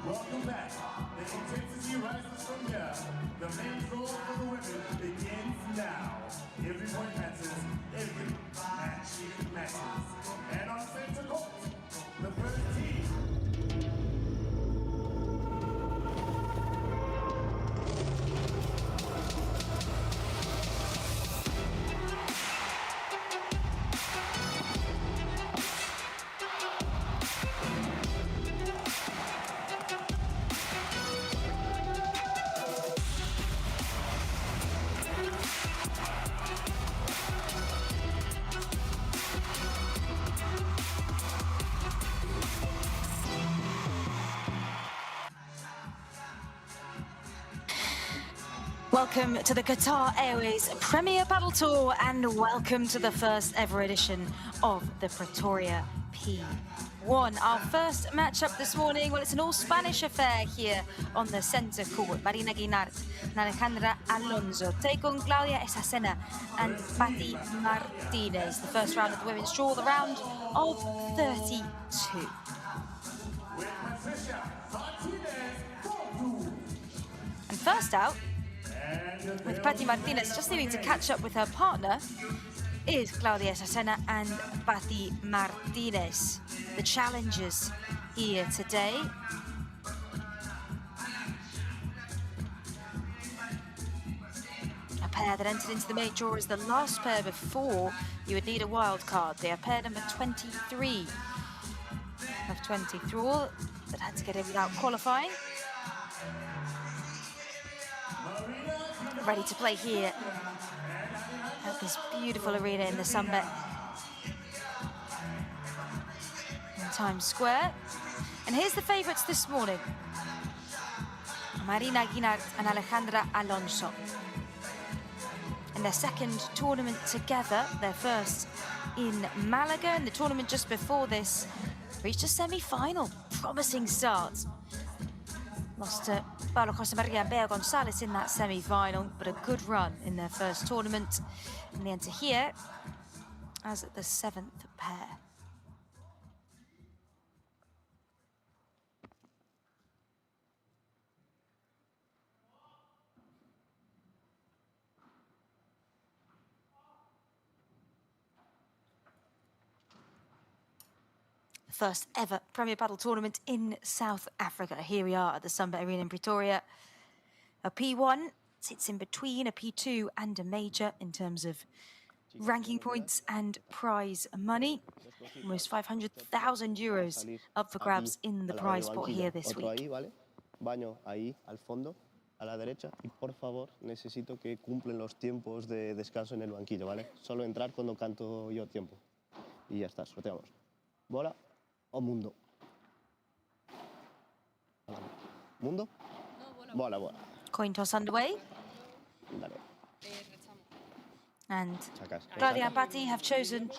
Welcome back. The intensity rises from here. The main goal for the women begins now. Every point matters. Every match matters. And on center court, the first team. Welcome to the Qatar Airways Premier Padel Tour and welcome to the first ever edition of the Pretoria P1. Our first matchup this morning, well, it's an all-Spanish affair here on the centre court. Marina Guinart and Alejandra Alonsovs take on Claudia Escacena and Patti Martinez. The first round of the women's draw, the round of 32. And first out, with Patti Martinez just needing to catch up with her partner, is Claudia Escacena and Patti Martinez, the challengers here today. A pair that entered into the main draw as the last pair before you would need a wild card. They are pair number 23 of 23 that had to get in without qualifying. Ready to play here at this beautiful arena in the Sunbelt in Times Square. And here's the favourites this morning: Marina Guinart and Alejandra Alonsovs. In their second tournament together, their first in Malaga, and the tournament just before this reached a semi-final. Promising start. Lost to Pablo and Bea Gonzalez in that semi-final, but a good run in their first tournament. And they enter here as the 7th pair. First ever Premier Padel tournament in South Africa. Here we are at the Sunbelt Arena in Pretoria. A P1 sits in between a P2 and a major in terms of ranking points and prize money. Almost 500,000 euros up for grabs in the prize pot here this week. Baño ahí al fondo, a la derecha, y por favor necesito que cumplen los tiempos de descanso en el banquillo, ¿vale? Solo entrar cuando canto yo tiempo. Y ya está, sorteamos. Bola o mundo. Mundo? Bola, bola. Coin toss underway. Dale. And Claudia and Patti have chosen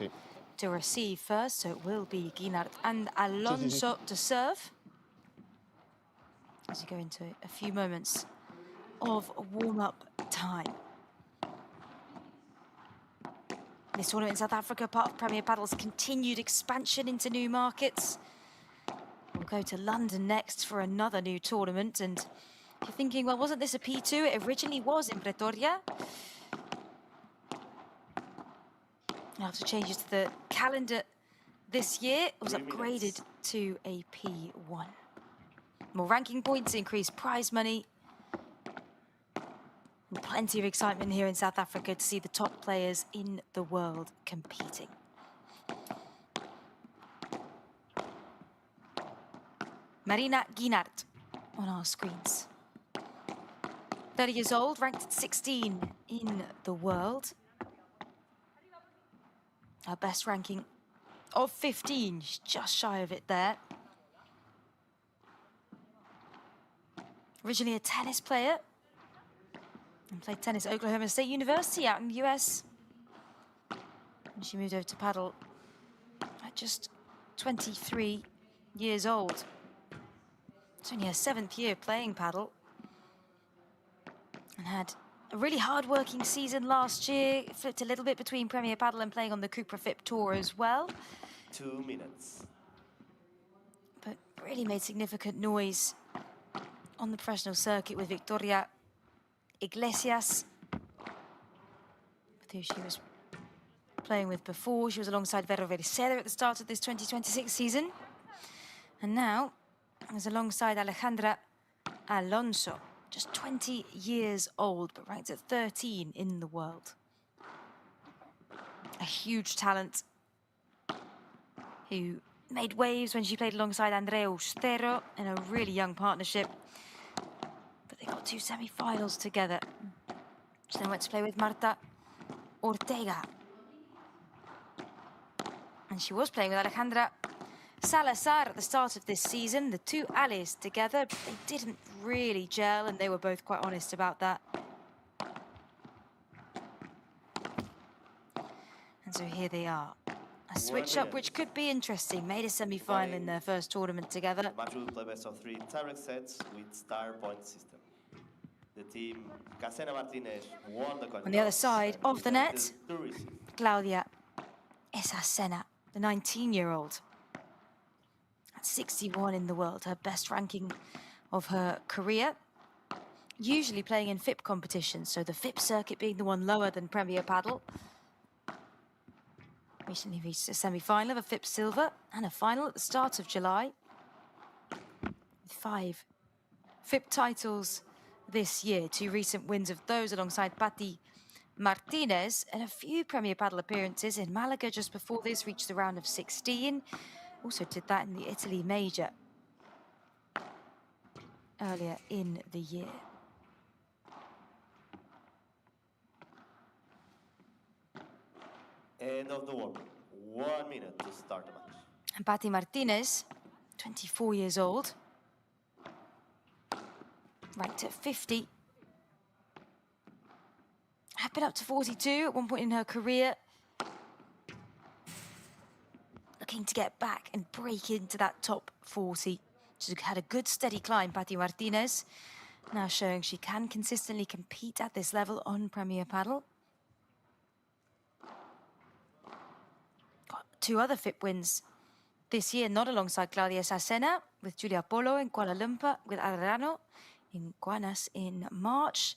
to receive first, so it will be Guinart and Alonso to serve. As you go into a few moments of warm-up time. This tournament in South Africa, part of Premier Padel's continued expansion into new markets. We'll go to London next for another new tournament. And if you're thinking, well, wasn't this a P2? It originally was in Pretoria. After changes to the calendar this year, it was upgraded to a P1. More ranking points, increased prize money. And plenty of excitement here in South Africa to see the top players in the world competing. Marina Guinart on our screens. 30 years old, ranked at 16 in the world. Her best ranking of 15, she's just shy of it there. Originally a tennis player, and played tennis at Oklahoma State University out in the US. And she moved over to paddle at just 23 years old. It's only her 7th year playing paddle. And had a really hard-working season last year. Flipped a little bit between Premier Padel and playing on the Cupra FIP Tour as well. 2 minutes. but really made significant noise on the professional circuit with Victoria Iglesias, who she was playing with before. She was alongside Vero Verceda at the start of this 2026 season. And now is alongside Alejandra Alonso, just 20 years old, but ranked at 13 in the world. A huge talent who made waves when she played alongside Andrea Ustero in a really young partnership. But they got 2 semi-finals together. She then went to play with Marta Ortega. And she was playing with Alejandra Salazar at the start of this season. The two allies together, but they didn't really gel, and they were both quite honest about that. And so here they are. A switch-up which could be interesting. Made a semi-final in their first tournament together. The match will play best of 3 direct sets with star point system. The team Ksenia Martinez won the coin On the other toss side and of the net, presented to receive. Claudia Escacena, the 19-year-old. At 61 in the world, her best ranking of her career. Usually playing in FIP competitions, so the FIP circuit being the one lower than Premier Padel. Recently reached a semi-final of a FIP Silver and a final at the start of July. With 5 FIP titles this year, 2 recent wins of those alongside Patti Martinez, and a few Premier Padel appearances in Malaga just before this, reached the round of 16. Also did that in the Italy Major earlier in the year. End of the warm. 1 minute to start the match. And Patti Martinez, 24 years old, ranked at 50. Had been up to 42 at one point in her career. Looking to get back and break into that top 40. She's had a good steady climb, Patti Martinez. Now showing she can consistently compete at this level on Premier Padel. Got 2 other FIP wins this year, not alongside Claudia Escacena, with Julia Polo in Kuala Lumpur, with Arano in Guanas in March.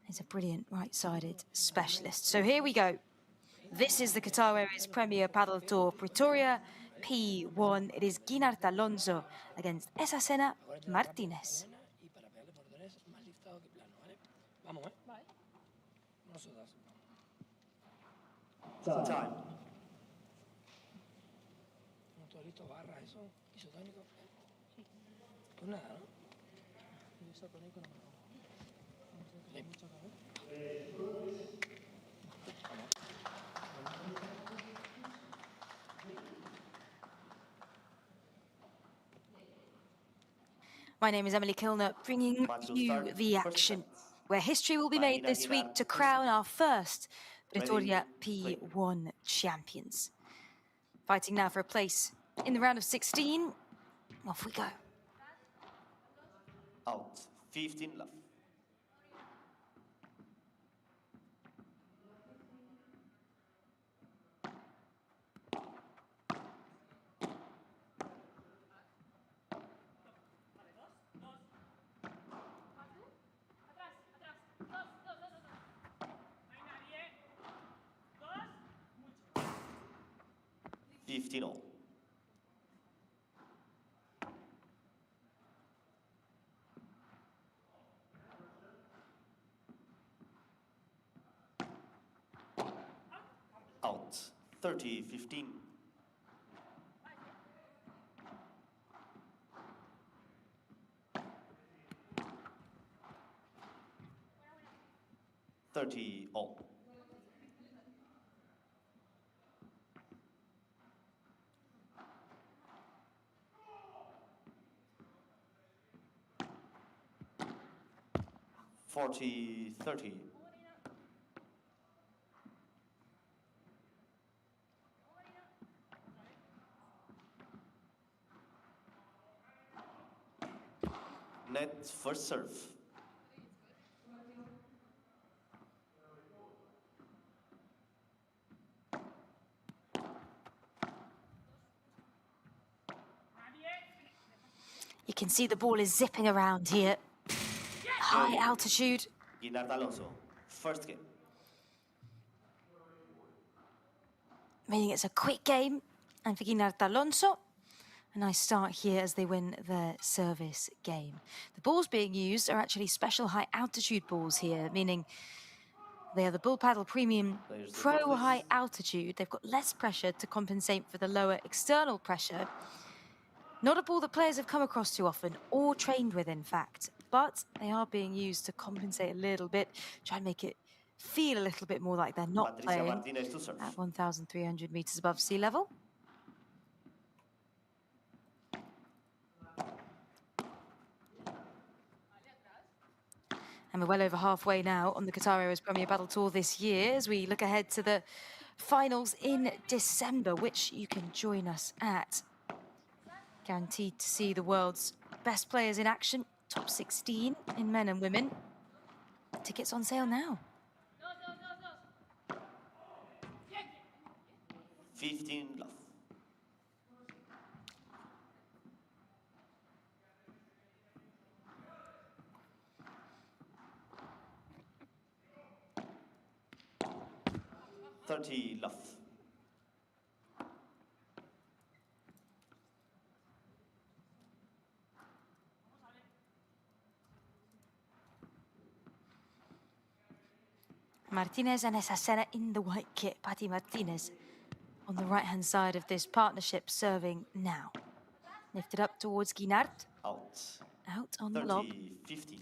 He's a brilliant right-sided specialist. So here we go. This is the Qatar Airways Premier Padel Tour Pretoria P1. It is Guinart Alonso against Escacena Martinez. Time. My name is Emily Kilner, bringing you the action, where history will be made this week to crown our first Pretoria P1 champions. Fighting now for a place in the round of 16. Off we go. Out. 15 left. All. Out. 30-15. All. 40-30. Net first serve. You can see the ball is zipping around here. High altitude. Guinart Alonso, first game. Meaning it's a quick game. And for Guinart Alonso, a nice start here as they win their service game. The balls being used are actually special high altitude balls here, meaning they are the Bull Padel Premium Pro high altitude. They've got less pressure to compensate for the lower external pressure. Not a ball that players have come across too often or trained with, in fact, but they are being used to compensate a little bit, try and make it feel a little bit more like they're not Patricia playing Martinez to serve. at 1,300 meters above sea level. And we're well over halfway now on the Qatar Airways Premier Battle Tour this year as we look ahead to the finals in December, which you can join us at. Guaranteed to see the world's best players in action, top 16 in men and women. Tickets on sale now. 15 love. $30 love. Martinez and Escacena in the white kit. Patti Martinez on the right-hand side of this partnership serving now. Lifted up towards Guinart. Out. Out on the lob. 30-50.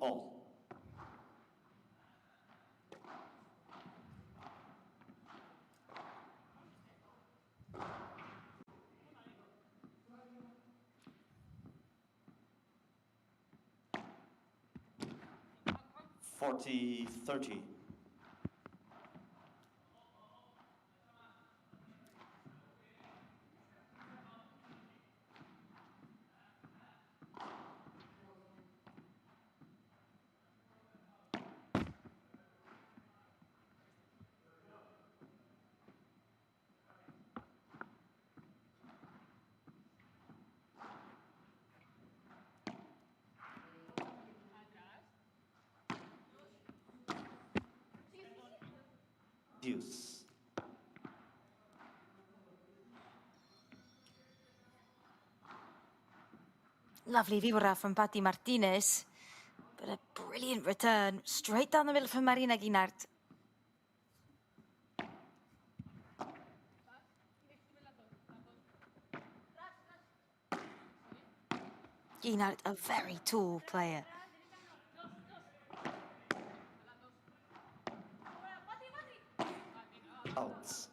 All. $40-30. Deuce. Lovely vibra from Patti Martinez, but a brilliant return straight down the middle for Marina Guinart. Guinart, a very tall player. Out.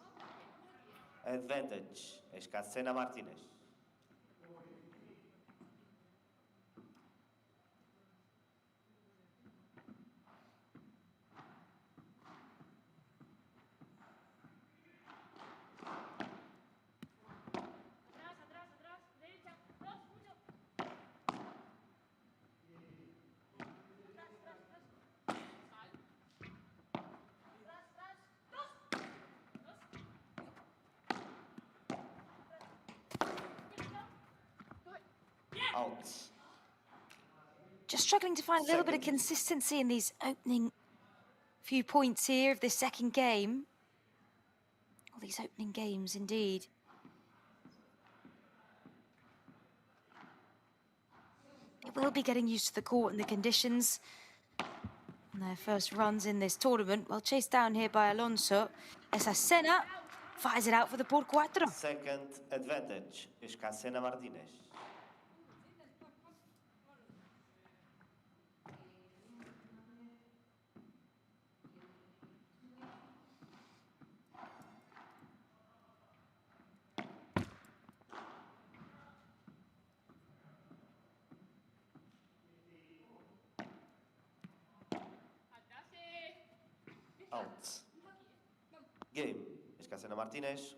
Advantage. Escacena Martinez. Out. Just struggling to find a little bit of consistency in these opening few points here of this second game. All these opening games, indeed. They will be getting used to the court and the conditions on their first runs in this tournament. Well chased down here by Alonso. Escacena fires it out for the por cuatro. Second advantage. Escacena Martinez. Out. Game. Escacena Martinez.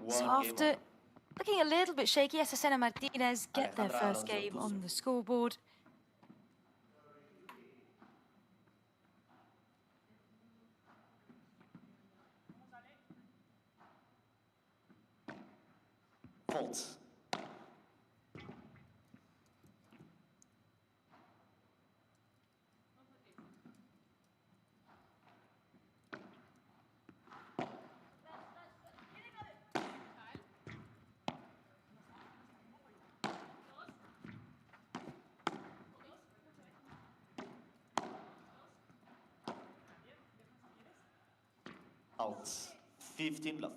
So One game after over. looking a little bit shaky, Escacena Martinez get their Alejandra first Alonso game to on serve. the scoreboard. Fault. Out. 15 love.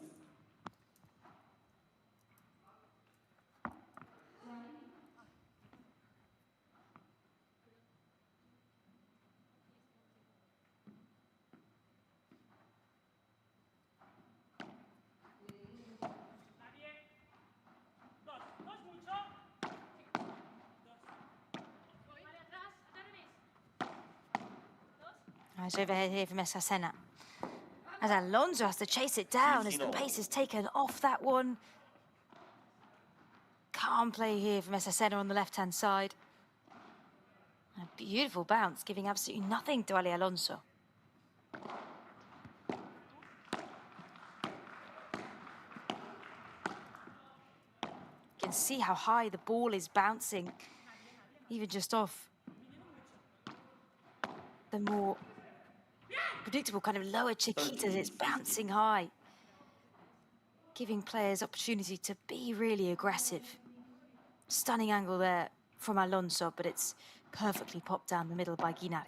Nice overhead here from Escacena. As Alonso has to chase it down as the 15-all. pace is taken off that one. Calm play here from Escacena on the left-hand side. A beautiful bounce, giving absolutely nothing to Ali Alonso. You can see how high the ball is bouncing, even just off the more predictable kind of lower chiquitas. It's bouncing high, giving players opportunity to be really aggressive. Stunning angle there from Alonso, but it's perfectly popped down the middle by Guinart.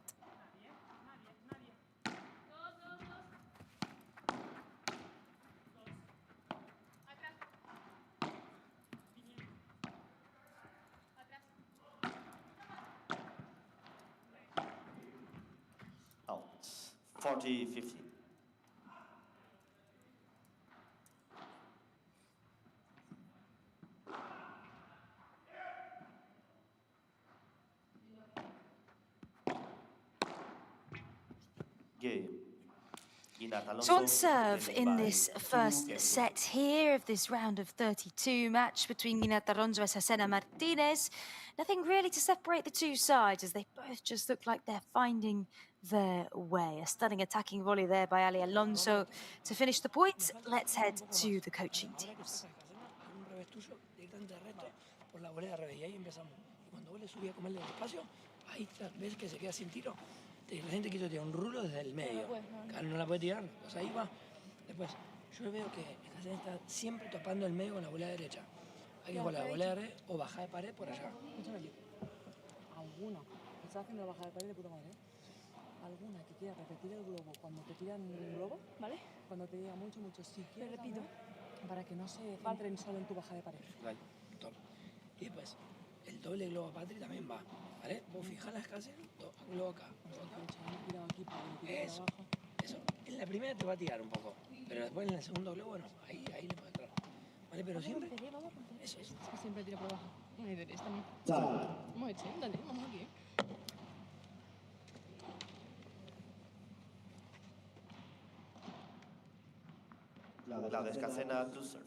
Out. 40-50. Game. Guinart Alonso. So on serve defending in by this 2 first games. set here of this round of 32 match between Guinart Alonso and Escacena Martinez. Nothing really to separate the two sides as they both just look like they're finding their way. A stunning attacking volley there by Ali Alonso to finish the points. Let's head to the coaching teams. Un revés tuyo, directamente recto por la volea de revés. Y ahí empezamos. Y cuando vos le subís a comerle despacio, ahí ves que se queda sin tiro. La gente quiso tirar un rulo desde el medio. Claro, no la puede tirar. Pues ahí va. Después, yo veo que Escacena está siempre topando el medio con la volea derecha. Hay que jugar la volea de revés o bajar de pared por allá. Alguna, estás haciendo bajar de pared de puta madre, ¿eh? Alguna que quiera repetir el globo cuando te tiran un globo, ¿vale? Cuando te diga mucho, si quieres, repito, para que no se centren solo en tu baja de pared. Vale, y después, el doble globo Patri también va. ¿Vale? Vos fijás la Escacena, globo acá. Cuidado aquí para que no tire Eso, abajo. eso. En la primera te va a tirar un poco, pero después en el segundo globo no. Ahí le puede entrar. ¿Vale? Pero siempre. Eso es. Es que siempre tira por abajo. No hay derecha también. Vamos a echar, dale, vamos aquí. La de Escacena to serve.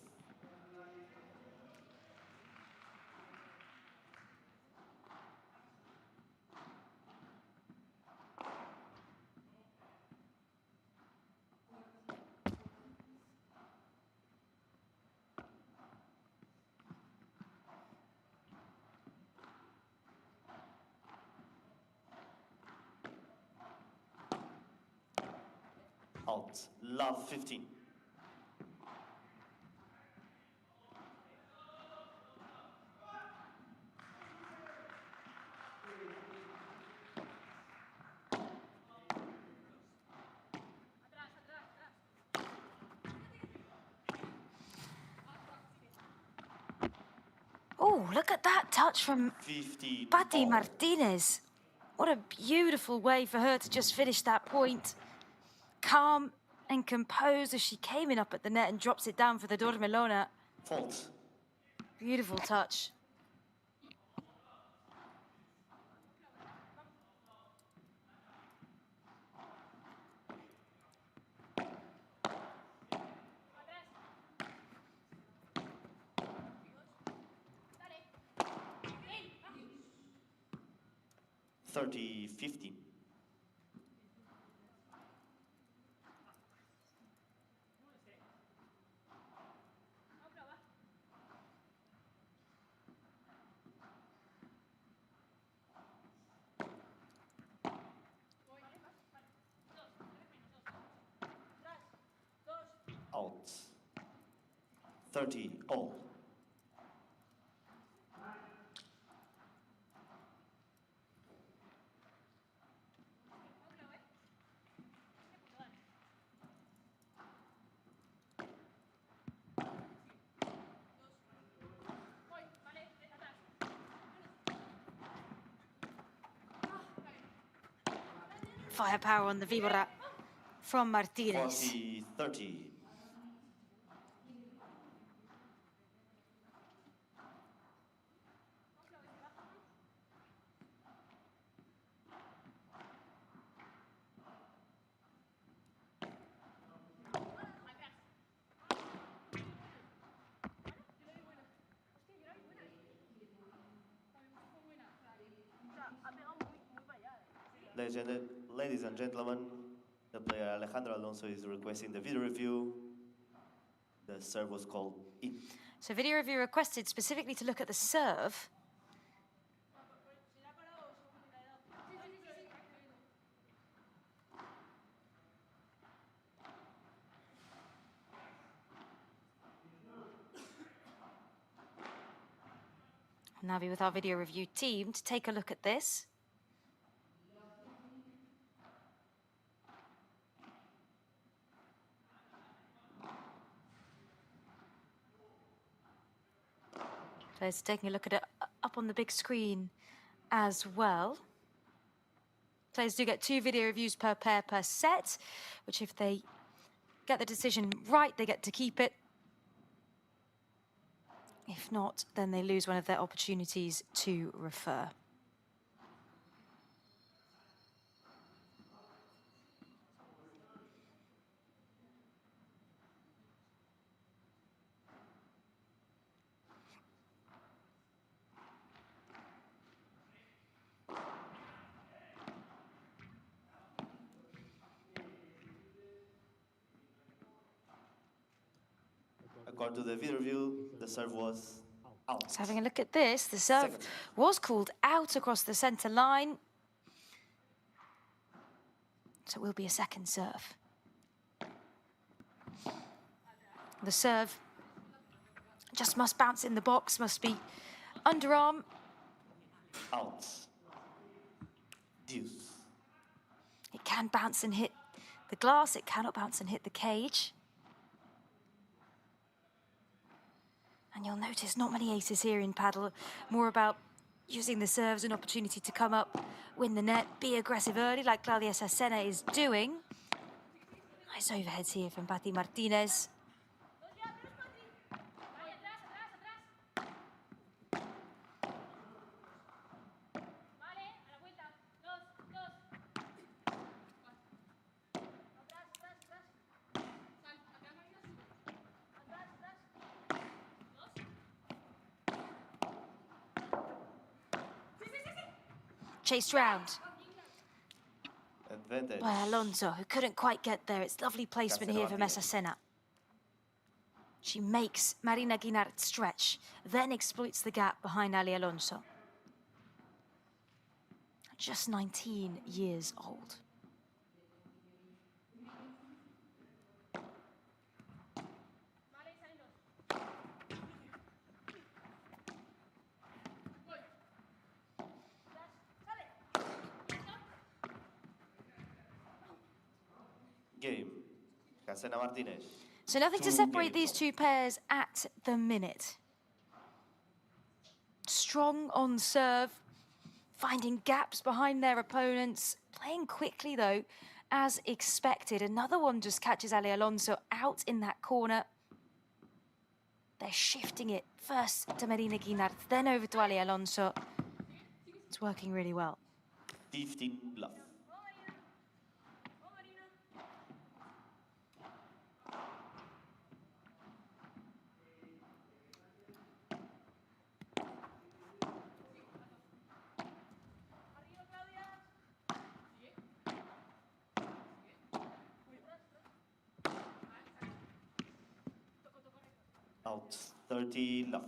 Out. Love 15. Oh, look at that touch from 50. Patti Martinez. What a beautiful way for her to just finish that point. Calm and composed as she came in up at the net and drops it down for the Dormelona. Fault. Beautiful touch. 30-15. Out. 30 all. Firepower on the vibra from Martinez. 40-30. Ladies and gentlemen, the player Alejandra Alonso is requesting the video review. The serve was called in. So video review requested specifically to look at the serve. I'll now be with our video review team to take a look at this. Players taking a look at it up on the big screen as well. Players do get 2 video reviews per pair per set, which if they get the decision right, they get to keep it. If not, then they lose one of their opportunities to refer. According to the video review, the serve was out. So having a look at this, the serve was called out across the centre line. So it will be a second serve. The serve just must bounce in the box, must be underarm. Out. Deuce. It can bounce and hit the glass, it cannot bounce and hit the cage. And you'll notice not many aces here in Padel, more about using the serve as an opportunity to come up, win the net, be aggressive early like Claudia Escacena is doing. Nice overheads here from Pati Martinez. Chased round Advantage. by Alonso, who couldn't quite get there. It's lovely placement here from Escacena. She makes Marina Guinart stretch, then exploits the gap behind Ali Alonso. Just 19 years old. Game. Ksenia Martinez. So nothing to separate these 2 pairs at the minute. Strong on serve, finding gaps behind their opponents, playing quickly though, as expected. Another one just catches Ali Alonso out in that corner. They're shifting it first to Marina Guinart, then over to Ali Alonso. It's working really well. 15 love. Out 30 love.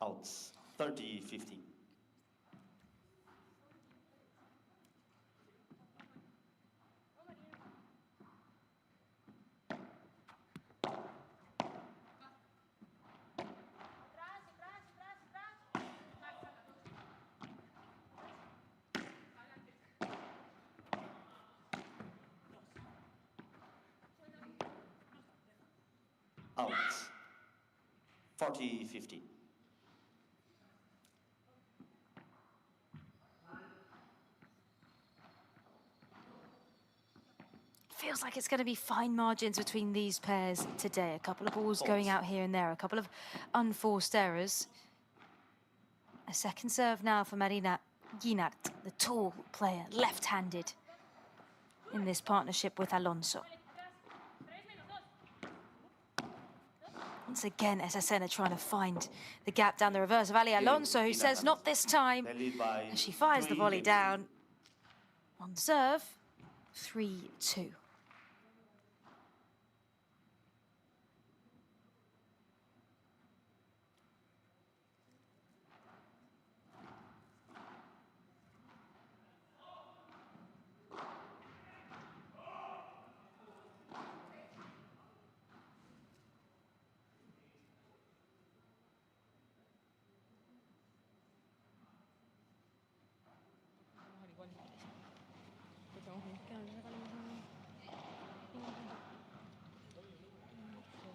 Out 30-15. Out 40-15. Feels like it's going to be fine margins between these pairs today. A couple of balls going out here and there, a couple of unforced errors. A second serve now for Marina Guinart, the tall player, left-handed in this partnership with Alonso. Once again, Escacena trying to find the gap down the reverse of Ali Alonso, who says not this time, as she fires the volley down. On serve, 3-2.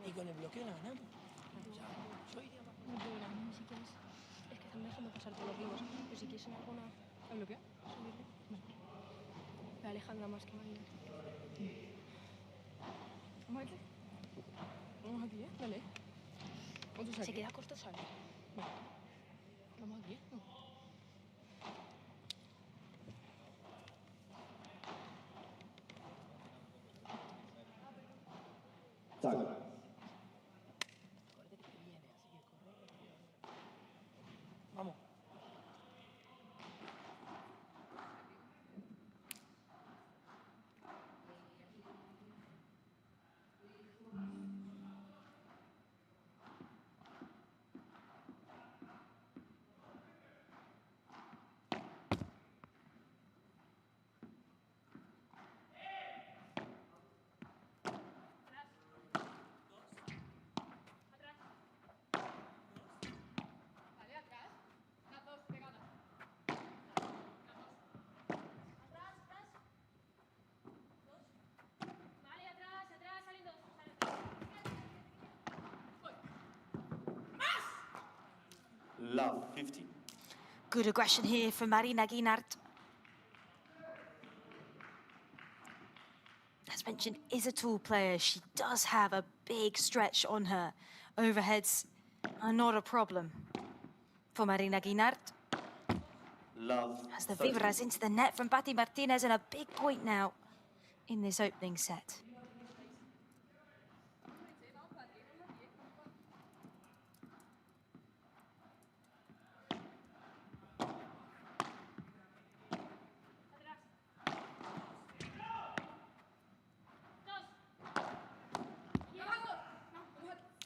Y con el bloqueo la ganamos. O sea, soy de abajo. No puedo ganarme si quieres. Es que están dejando pasar todos los globos. Pero si quieres en alguna... ¿El bloqueo? Subirle. Vale. La Alejandra más que Marina. Vamos aquí. Vamos aquí, ¿eh? Dale. Se queda corto, sale. Vale. Vamos aquí, ¿eh? Vamos. Love 50. Good aggression here from Marina Guinart. As mentioned, is a tall player. She does have a big stretch on her. Overheads are not a problem for Marina Guinart. Love As the 30. vibras into the net from Patti Martinez, and a big point now in this opening set.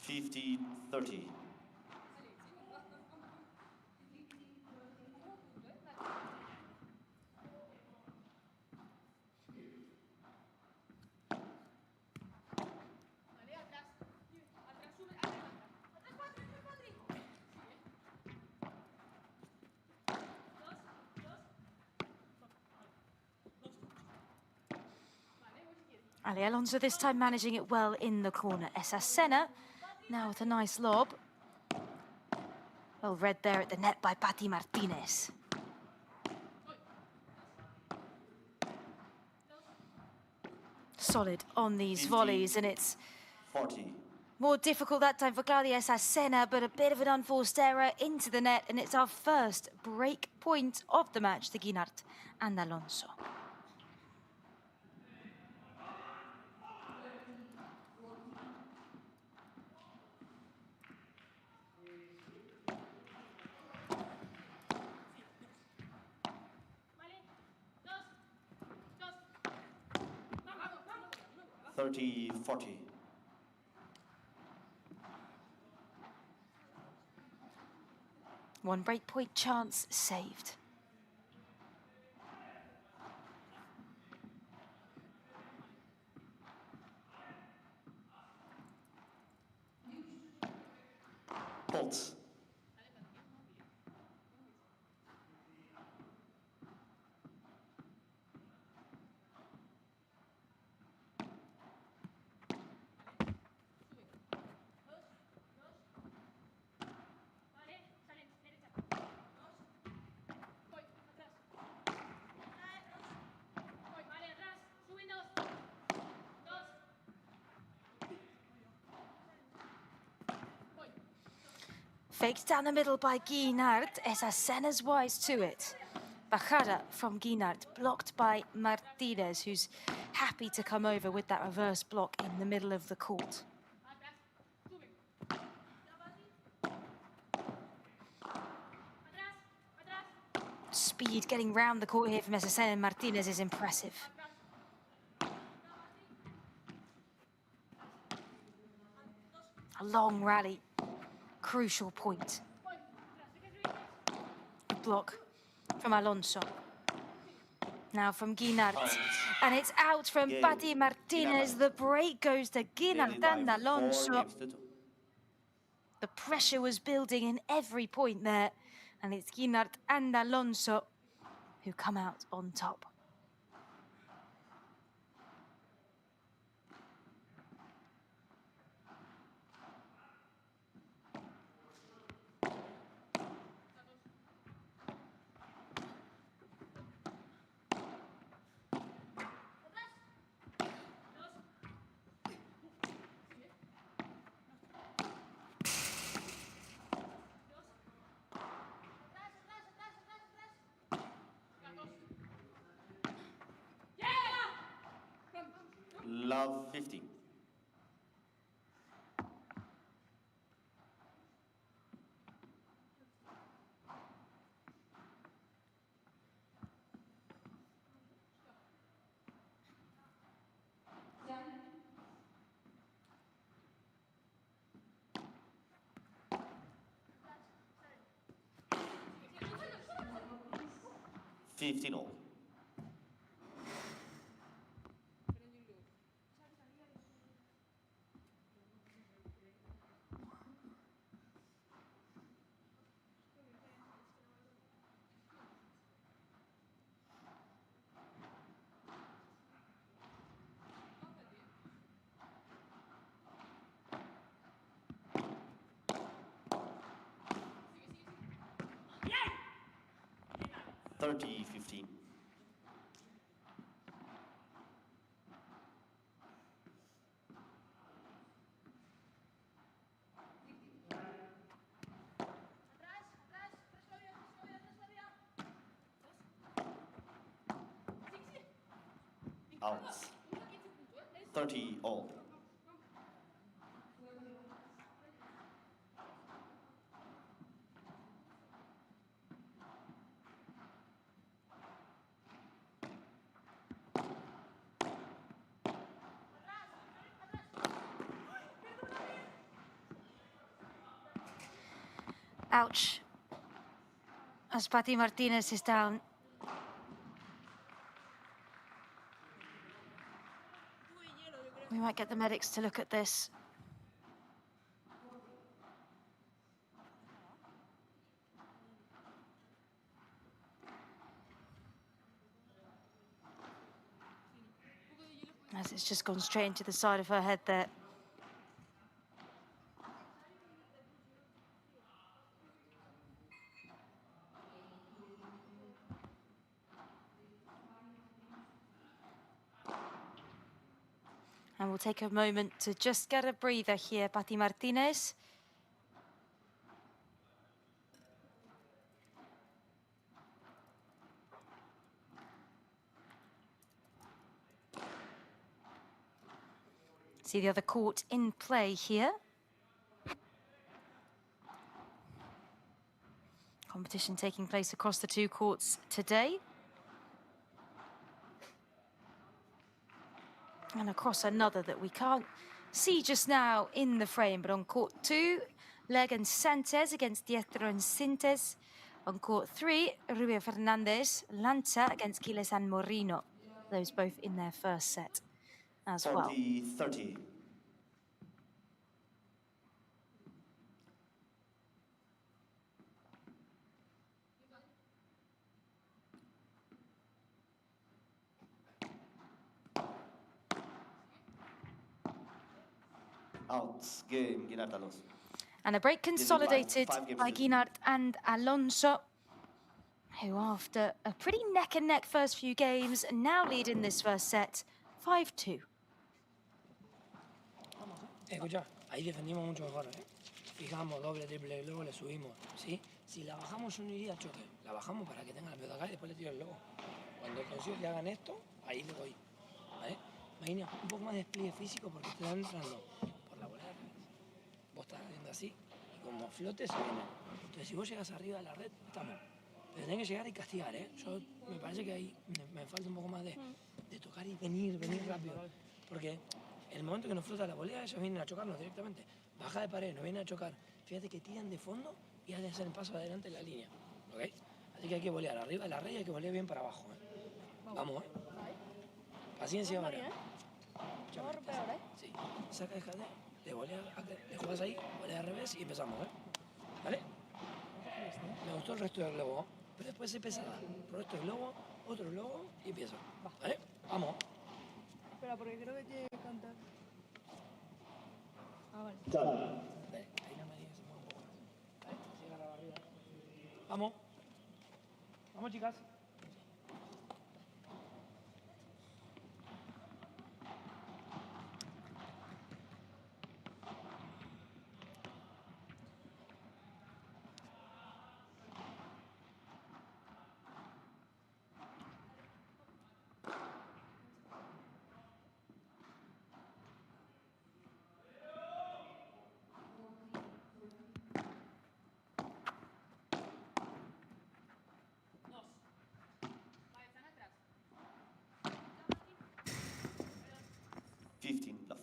$50, 30. Ali Alonso this time managing it well in the corner. Escacena now with a nice lob. Well read there at the net by Patti Martinez. Solid on these 50, volleys, and it's 40. more difficult that time for Claudia Escacena, but a bit of an unforced error into the net, and it's our first break point of the match to Guinart and Alonso. 30-40. One break point chance saved. Bolts. Faked down the middle by Guinart. Escacena's wise to it. Bajada from Guinart, blocked by Martinez, who's happy to come over with that reverse block in the middle of the court. Speed getting round the court here from Escacena and Martinez is impressive. A long rally, crucial point. Block from Alonso. Now from Guinart, and it's out from Pati Martinez. The break goes to Guinart and Alonso. The pressure was building in every point there, and it's Guinart and Alonso who come out on top. Love 50. $15 all. $30-15. Out. 30 all. Ouch. As Pati Martinez is down. We might get the medics to look at this. As it's just gone straight into the side of her head there. And we'll take a moment to just get a breather here, Pati Martinez. See the other court in play here. Competition taking place across the two courts today. And across another that we can't see just now in the frame, but on court 2, Leg and Sanchez against Dietro and Sintes. On court 3, Rubio Fernandez, Lanza against Quiles and Moreno. Those both in their first set as well. 30-30. Out, game, Guinart Alonso. And a break consolidated by Guinart and Alonso, who after a pretty neck-and-neck first few games, now lead in this first set, 5-2. Escucha, ahí defendimos mucho mejor, ¿eh? Fijamos, doble, triple, luego le subimos, ¿sí? Si la bajamos, yo no iría a choque. La bajamos para que tenga la pelota acá y después le tiro el lobo. Cuando consigo que hagan esto, ahí le voy. ¿Vale? Marina, un poco más de despliegue físico porque te están entrando por la bola de revés. Vos estás haciendo así y como flote se viene. Entonces, si vos llegas arriba de la red, estamos. Pero tenés que llegar y castigar, ¿eh? Yo me parece que ahí me falta un poco más de tocar y venir rápido. Porque el momento que nos flota la volea, ellos vienen a chocarnos directamente. Baja de pared, nos vienen a chocar. Fíjate que tiran de fondo y hacen hacer el paso adelante en la línea. ¿Ok? Así que hay que volear arriba de la red y hay que volear bien para abajo, ¿eh? Vamos, ¿eh? Paciencia ahora. ¿Vamos a romper ahora, eh? Sí. Saca, déjate. Le juegas ahí, volea al revés y empezamos, ¿eh? ¿Vale? Me gustó el resto del globo, pero después se pesada. Por esto el globo, otro globo y empiezo. ¿Vale? Vamos. Espera, porque creo que tiene que cantar. Ah, vale. Dale, ahí no me digas que se mueve un poco más. ¿Vale? Se agarra arriba. Vamos. Vamos, chicas. Love.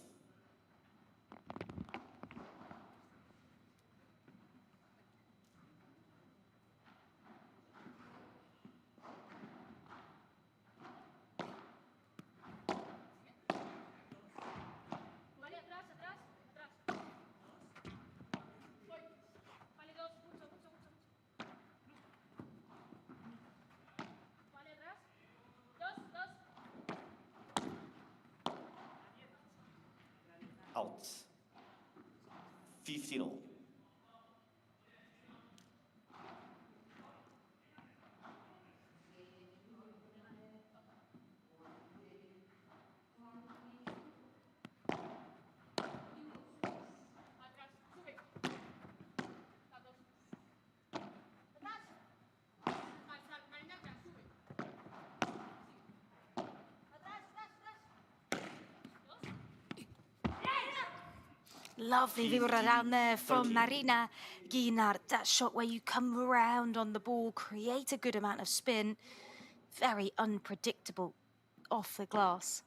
Vale, atrás. Vale, dos, mucho. Vale, atrás. Dos. Out. 15-0. Atrás, sube. Las dos. Atrás. Marina, atrás, sube. Atrás. Lovely vibra around there from Marina. Guinart, that shot where you come around on the ball, create a good amount of spin. Very unpredictable off the glass.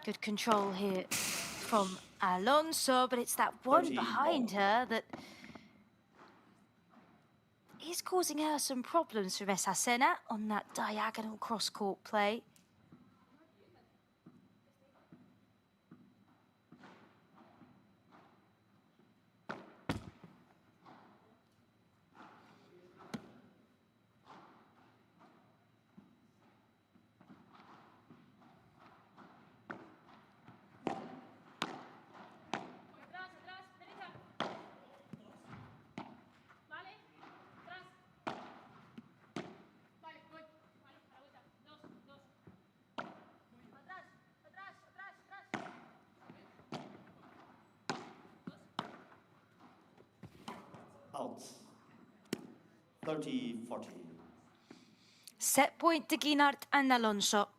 Good control here from Alonso, but it's that one behind her that is causing her some problems from Escacena on that diagonal cross-court play. Out. 30-40. Set point to Guinart and Alonso.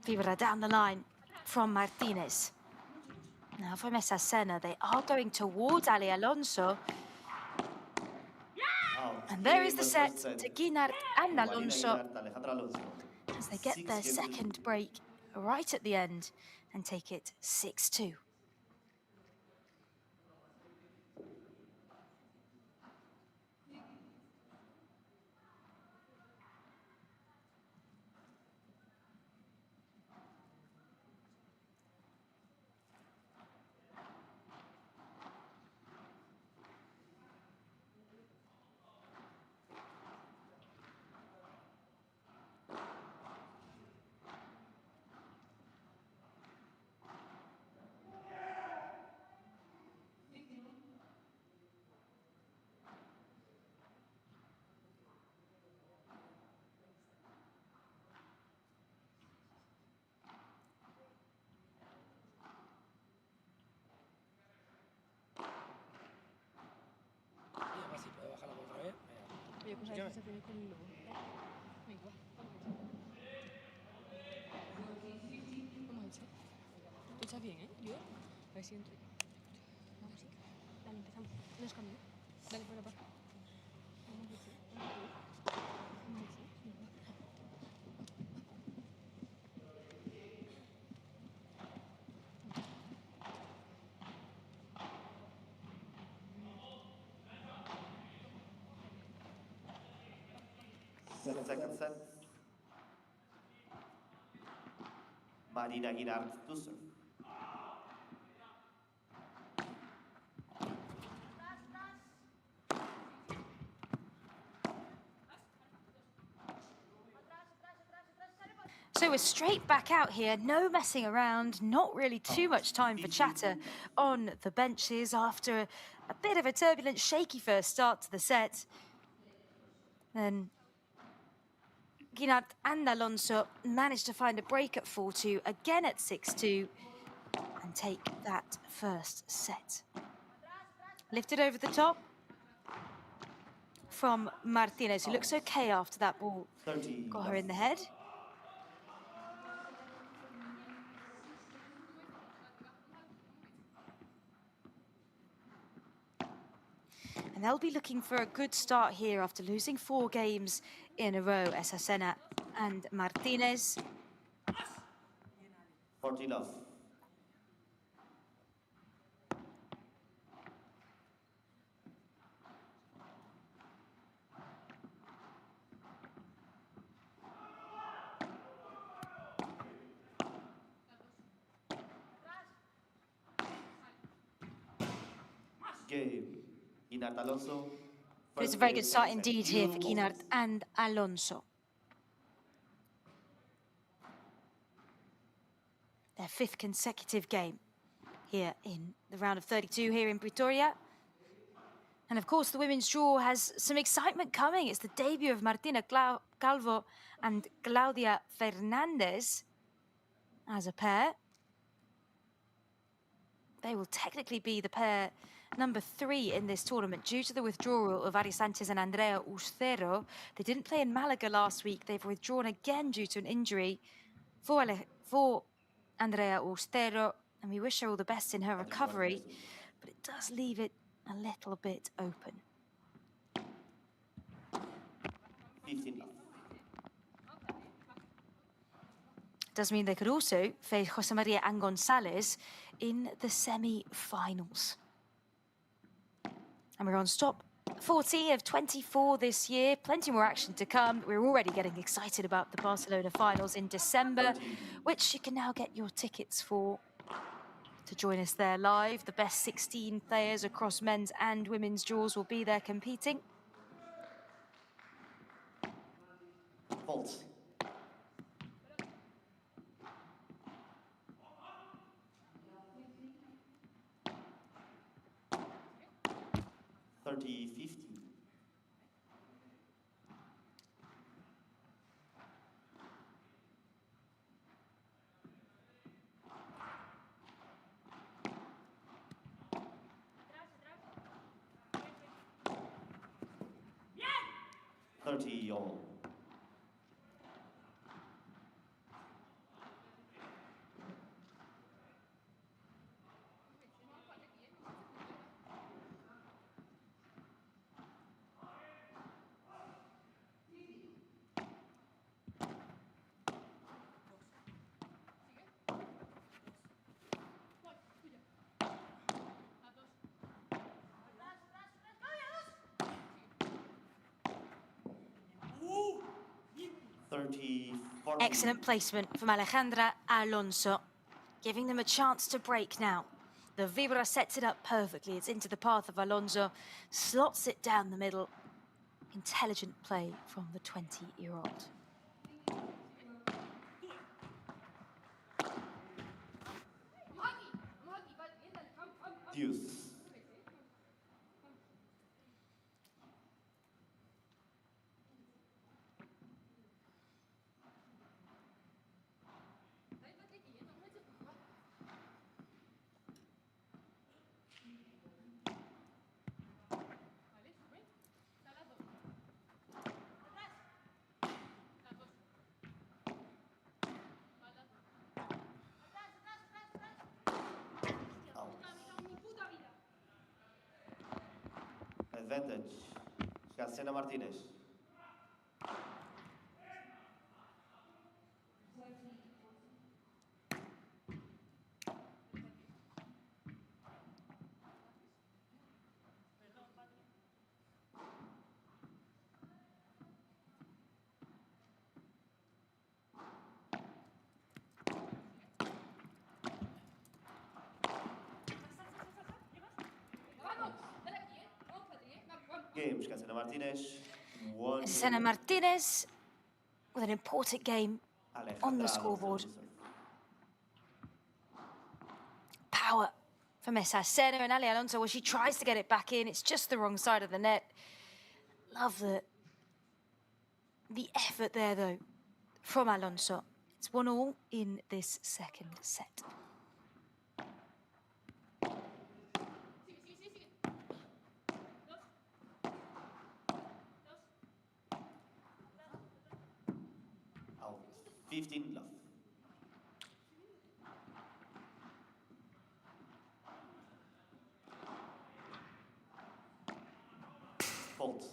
Fibra down the line from Martinez. Now from Escacena, they are going towards Ali Alonso. And there is the set to Guinart and Alonso as they get their second break right at the end and take it 6-2. Oye, pues ahí se tiene con el lobo. Venga, va. Vamos a echar. Tú echas bien, ¿eh? Yo, a ver si entro. Vamos, sí. Dale, empezamos. Nos cambio. Dale, para. Vamos a echar. Vamos a echar. Second set. Marina Guinart to serve. So we're straight back out here, no messing around, not really too much time for chatter on the benches after a bit of a turbulent, shaky first start to the set. Then Guinart and Alonso managed to find a break at 4-2, again at 6-2, and take that first set. Lifted over the top from Martinez, who looks okay after that ball. Got her in the head. And they'll be looking for a good start here after losing 4 games in a row, Escacena and Martinez. 40 love. Game. Guinart Alonso. But it's a very good start indeed here for Guinart and Alonso. Their 5th consecutive game here in the round of 32 here in Pretoria. And of course, the women's draw has some excitement coming. It's the debut of Martina Calvo and Claudia Fernandez as a pair. They will technically be the pair number 3 in this tournament due to the withdrawal of Ari Sanchez and Andrea Ustero. They didn't play in Malaga last week. They've withdrawn again due to an injury for Andrea Ustero, and we wish her all the best in her recovery, but it does leave it a little bit open. 15 love. Does mean they could also face Jose Maria and Gonzalez in the semi-finals. And we're on stop 14 of 24 this year. Plenty more action to come. We're already getting excited about the Barcelona finals in December, which you can now get your tickets for to join us there live. The best 16 players across men's and women's draws will be there competing. Faults. 30-50. All. 30-40. Excellent placement from Alejandra Alonso, giving them a chance to break now. The Vibra sets it up perfectly. It's into the path of Alonso, slots it down the middle. Intelligent play from the 20-year-old. Deuce. Advantage. Ksenia Martinez. Games, Ksenia Martinez. Escacena Martinez with an important game on the scoreboard. Power from Escacena and Ali Alonso, well, she tries to get it back in. It's just the wrong side of the net. Love the effort there, though, from Alonso. It's 1-1 in this second set. Out. 15 love. Fault.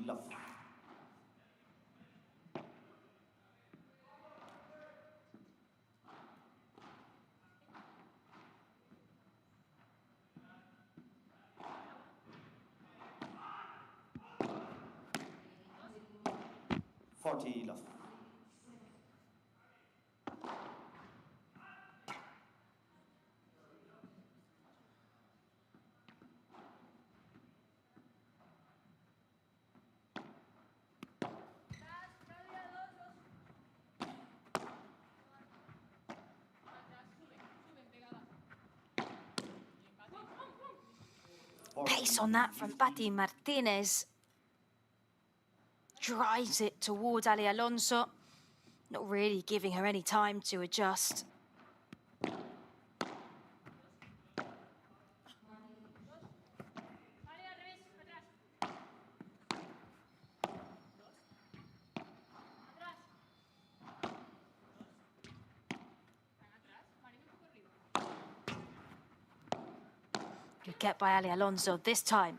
Love. Love. Pace on that from Patti Martinez. Drives it towards Ali Alonso. Not really giving her any time to adjust. Good get by Ali Alonso this time.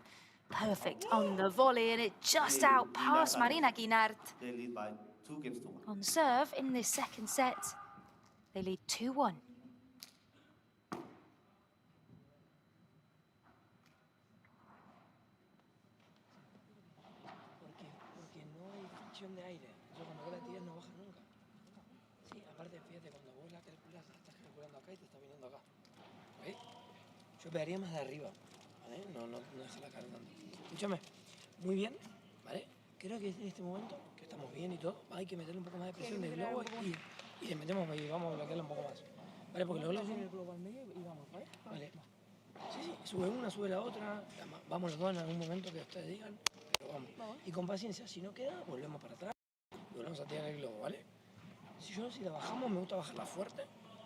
Perfect on the volley, and it just out past Marina Guinart. They lead by 2 games to 1. On serve in this second set, they lead 2-1. Porque no hay fricción de aire. Eso cuando vos la tiras no baja nunca. Sí, aparte, fíjate, cuando vos la calculas, la estás calculando acá y te está viniendo acá. ¿Ves? Yo pegaría más de arriba, ¿vale? No dejarla caer tanto. Escúchame, muy bien, ¿vale? Creo que en este momento, que estamos bien y todo, hay que meterle un poco más de presión del globo y le metemos y vamos a bloquearla un poco más. ¿Vale? Porque los globos... el globo al medio y vamos, ¿vale? Vale. Sí, sube una, sube la otra, vamos los dos en algún momento que ustedes digan, pero vamos. Y con paciencia, si no queda, volvemos para atrás y volvemos a tirar el globo, ¿vale? Si la bajamos, me gusta bajarla fuerte,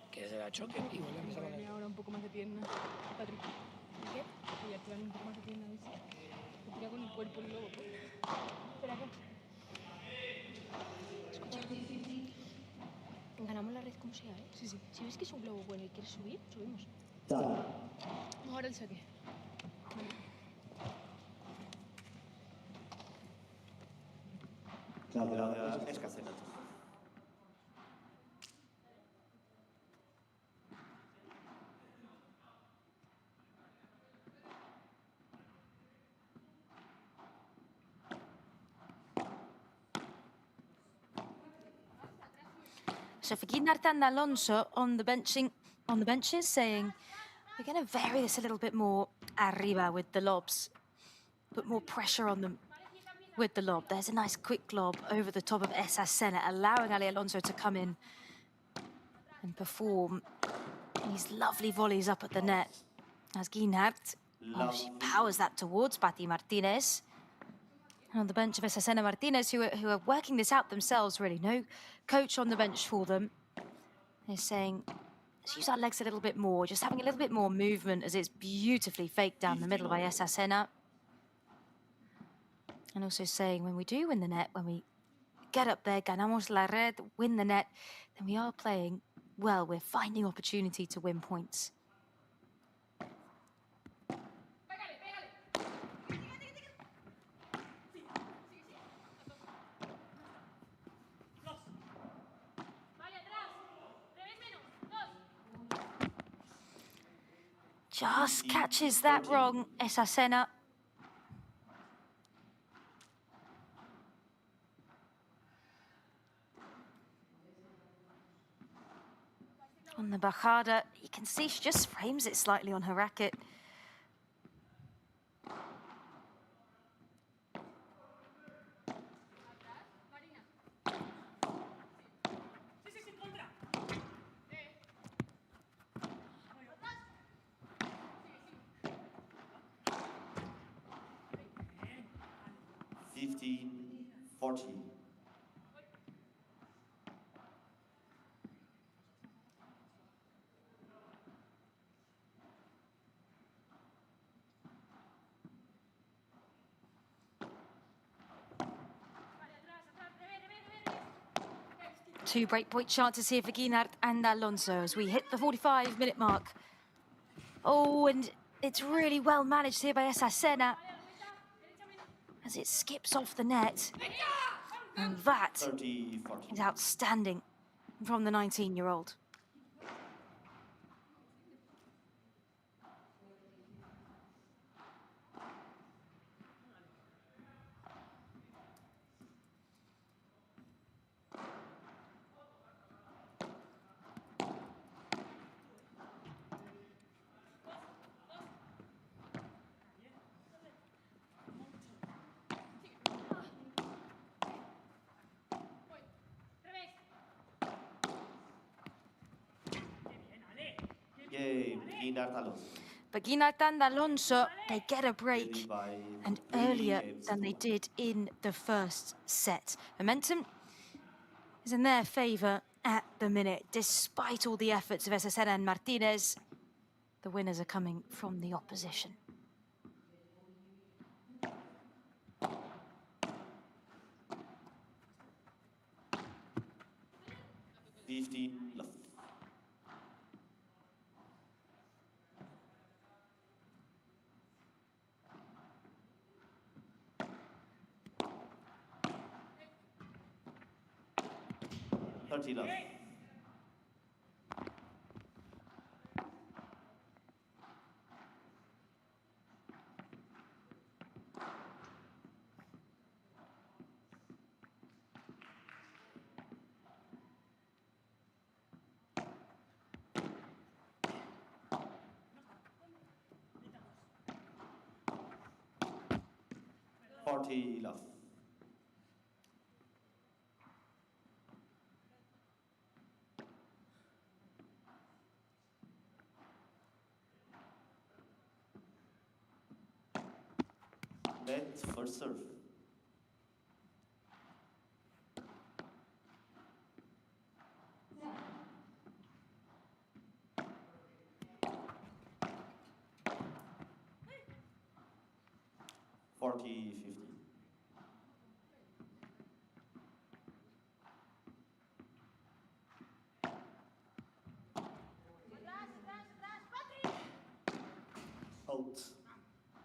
que se la choquen y volvemos a empezar con el... Ahora un poco más de pierna, Patricia. ¿Qué? Voy a tirar un poco más de pierna, ¿ves? Te tira con el cuerpo el globo. Espera, acá. Escucha. Ganamos la red como sea, ¿eh? Sí, sí. Si ves que es un globo bueno y quieres subir, subimos. Vamos ahora el saque. Vale. Claudia, Escacena. So for Guinart and Alonso on the benches saying, we're going to vary this a little bit more arriba with the lobs. Put more pressure on them with the lob. There's a nice quick lob over the top of Escacena, allowing Ale Alonso to come in and perform these lovely volleys up at the net. As Guinart, she powers that towards Pati Martinez. And on the bench of Escacena Martinez, who are working this out themselves, really. No coach on the bench for them. They're saying, let's use our legs a little bit more, just having a little bit more movement as it's beautifully faked down the middle by Escacena. And also saying, when we do win the net, when we get up there, ganamos la red, win the net, then we are playing well. We're finding opportunity to win points. Just catches that wrong, Escacena. On the bajada, you can see she just frames it slightly on her racket. Two breakpoint chances here for Guinart and Alonso as we hit the 45-minute mark. Oh, and it's really well managed here by Escacena as it skips off the net. And that is outstanding from the 19-year-old. But Guinart and Alonso, they get a break, and earlier than they did in the first set. Momentum is in their favour at the minute. Despite all the efforts of Escacena and Martinez, the winners are coming from the opposition. Left. 30 left. Love. Net first serve.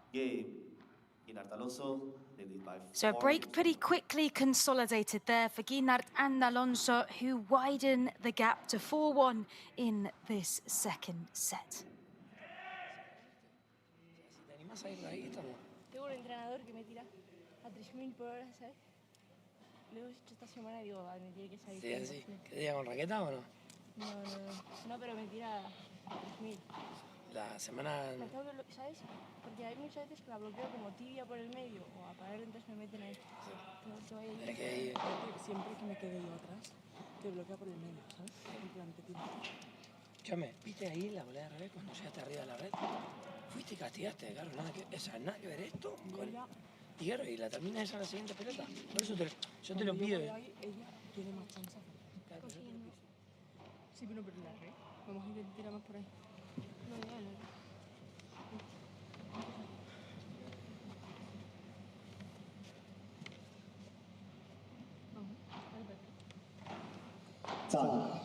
Game. So a break pretty quickly consolidated there for Guinart and Alonso, who widen the gap to 4-1 in this second set. Tengo un entrenador que me tira a 3000 por hora, ¿sabes? lo he dicho esta semana y digo, vale, me tiene que salir. Sí, así. ¿Qué día con raqueta o no? No, pero me tira 1000. La semana... La tengo que, ¿sabes? Porque hay muchas veces que la bloqueo como tibia por el medio o a parar, entonces me meten ahí. Tengo que vaya Hay que ir... Siempre que me quedo yo atrás, te bloquea por el medio, ¿sabes? En plan, te tira. Escúchame, ¿viste ahí la volea de revés cuando llegaste arriba de la red? Fuiste y castigaste, claro, nada que ver esto con... Y claro, y la termina esa la siguiente pelota. Por eso yo te lo pido. Ahí, ella tiene más chance. Claro, yo te lo pido. Sí, pero por la red. Vamos a intentar tirar más por ahí. No, ya, no. Time.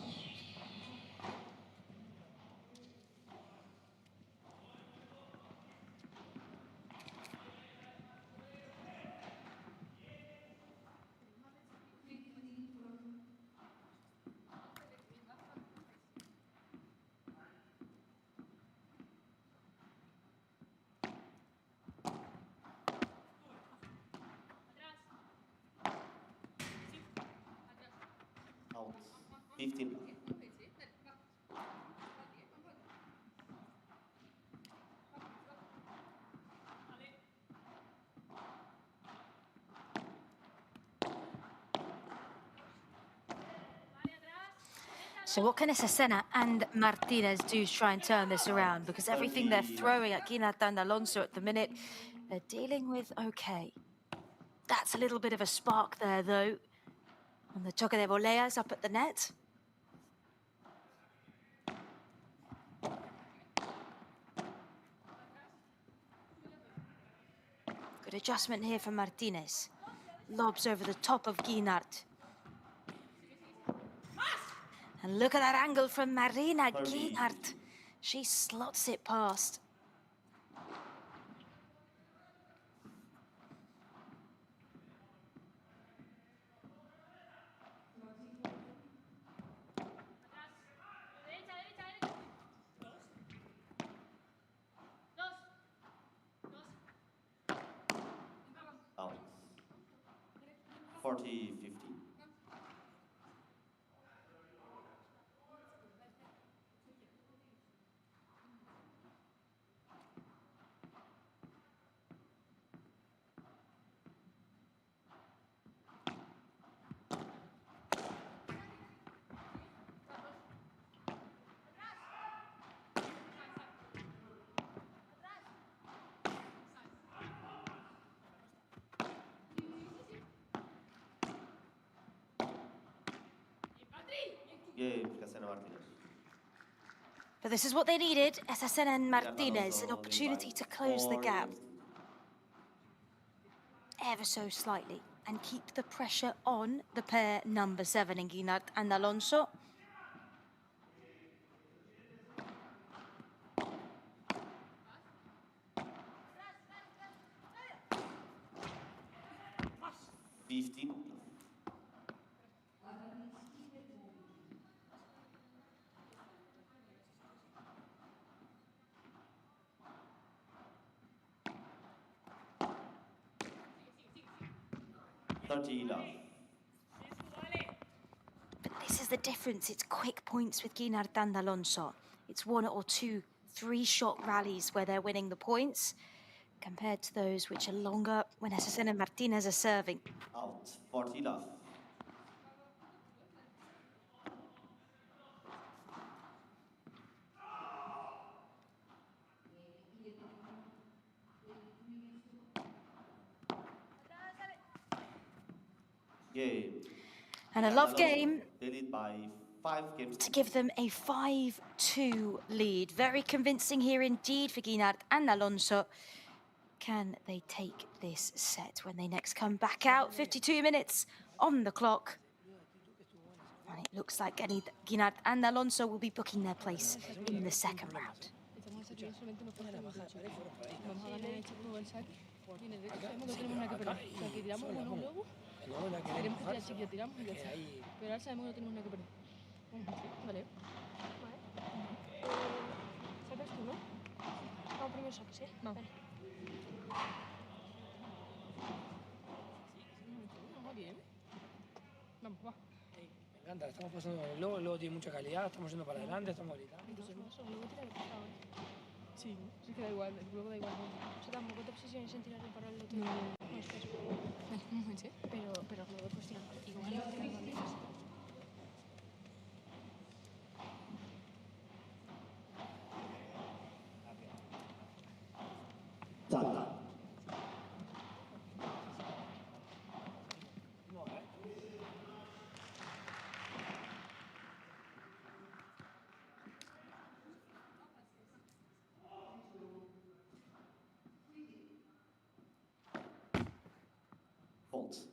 Out. 15. So what can Escacena and Martinez do to try and turn this around? Because everything they're throwing at Guinart and Alonso at the minute, they're dealing with okay. That's a little bit of a spark there, though. On the toque de voleas up at the net. Good adjustment here from Martinez. Lobs over the top of Guinart. And look at that angle from Marina. Guinart. She slots it past. Out. 40-50. Game, Ksenia Martinez. But this is what they needed. Escacena and Martinez, an opportunity to close the gap. Ever so slightly. And keep the pressure on the pair number 7 in Guinart and Alonso. But this is the difference. It's quick points with Guinart and Alonso. It's 1 or 2 3-shot rallies where they're winning the points, compared to those which are longer when Escacena and Martinez are serving. Out, 40 love. Game. And a love game They lead by 5 games to give them a 5-2 lead. Very convincing here indeed for Guinart and Alonso. Can they take this set when they next come back out? 52 minutes on the clock. And it looks like Guinart and Alonso will be booking their place in the second round. Queremos que tira chiquilla, tiramos y ya está. Pero ahora sabemos que no tenemos nada que perder. Vale. ¿Sacas tú, no? Vamos primero saque, ¿sí? Vamos. Vale. Muy bien. Vamos, va. Sí, me encanta, estamos pasando con el globo tiene mucha calidad, estamos yendo para adelante, estamos gritando. Entonces, no, eso, luego tira de pasado, ¿eh? Sí, es que da igual, luego da igual. O sea, tampoco te obsesiones en tirar para el otro. No. No, es que eso. ¿Sí? Pero luego, pues, tira igual no tiras donde es. Faults.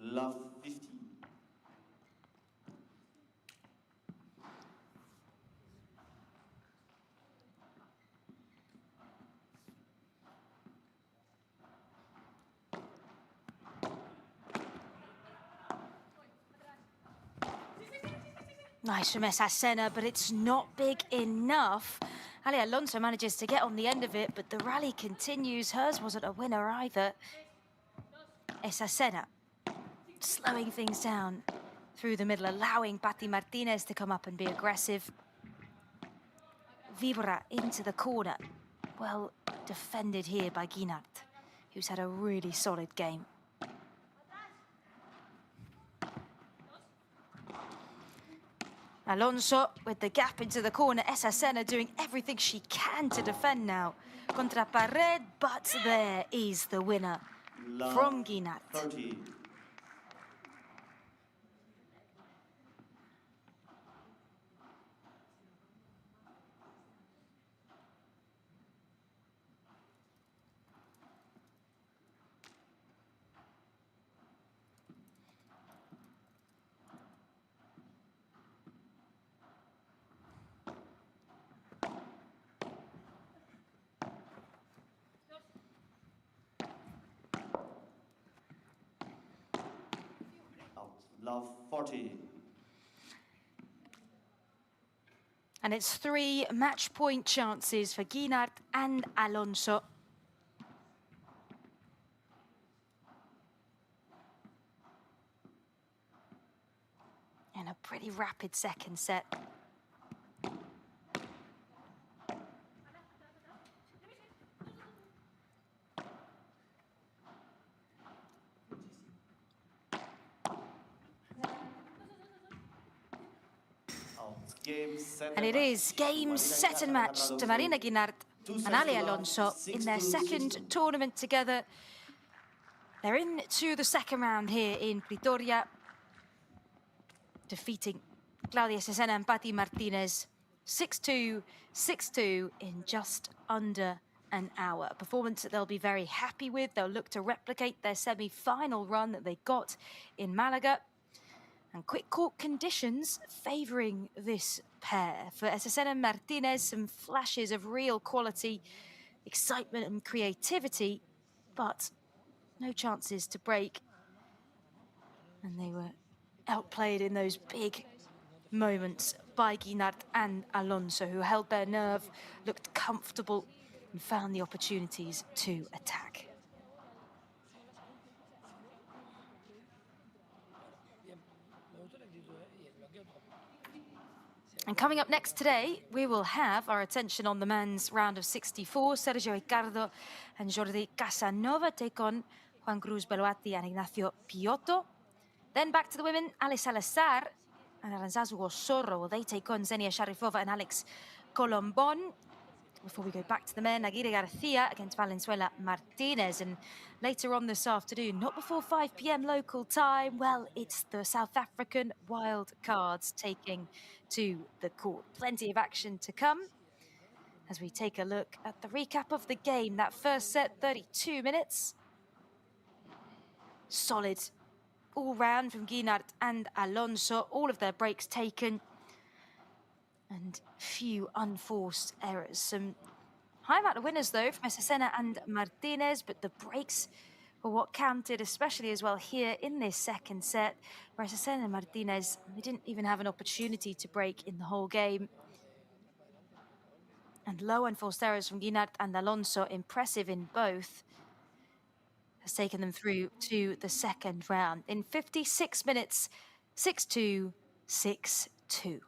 Love 50. Nice from Escacena, but it's not big enough. Alonso manages to get on the end of it, but the rally continues. Hers wasn't a winner either. Escacena slowing things down through the middle, allowing Patti Martinez to come up and be aggressive. Vibra into the corner. Well defended here by Guinart, who's had a really solid game. Alonso with the gap into the corner. Escacena doing everything she can to defend now. Contra pared, but there is the winner from Guinart. 30. Love 40. And it's 3 match point chances for Guinart and Alonso. And a pretty rapid second set. And it is game, set and match to Marina Guinart and Ali Alonso in their second tournament together. They're into the second round here in Pretoria, defeating Claudia Escacena and Patti Martinez 6-2, 6-2 in just under an hour. A performance that they'll be very happy with. They'll look to replicate their semi-final run that they got in Malaga. And quick court conditions favouring this pair. For Escacena and Martinez, some flashes of real quality, excitement and creativity, but no chances to break. And they were outplayed in those big moments by Guinart and Alonso, who held their nerve, looked comfortable, and found the opportunities to attack. And coming up next today, we will have our attention on the men's round of 64. Sergio Icardo and Jordi Casanova take on Juan, Cruz, Belluati and Ignacio Piotto. Then back to the women, Alice Salazar and Aranza Osorovs. Will they take on Ksenia, Sharifova and Alix Collombon? Before we go back to the men, Aguirre Garcia against Valenzuela Martinez. And later on this afternoon, not before 5 p.m. local time, well, it's the South African wild cards taking to the court. Plenty of action to come as we take a look at the recap of the game. That first set, 32 minutes. Solid all round from Guinart and Alonso. All of their breaks taken. And few unforced errors. Some high amount of winners, though, from Escacena and Martinez, but the breaks were what counted, especially as well here in this second set, where Escacena and Martinez, they didn't even have an opportunity to break in the whole game. And low unforced errors from Guinart and Alonso, impressive in both, has taken them through to the second round. In 56 minutes, 6-2, 6-2.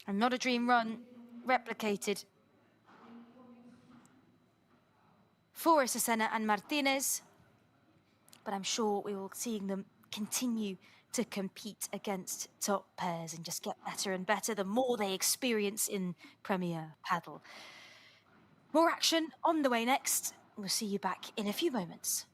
And not a dream run replicated for Escacena and Martinez, but I'm sure we will seeing them continue to compete against top pairs and just get better and better the more they experience in Premier Padel. More action on the way next. We'll see you back in a few moments.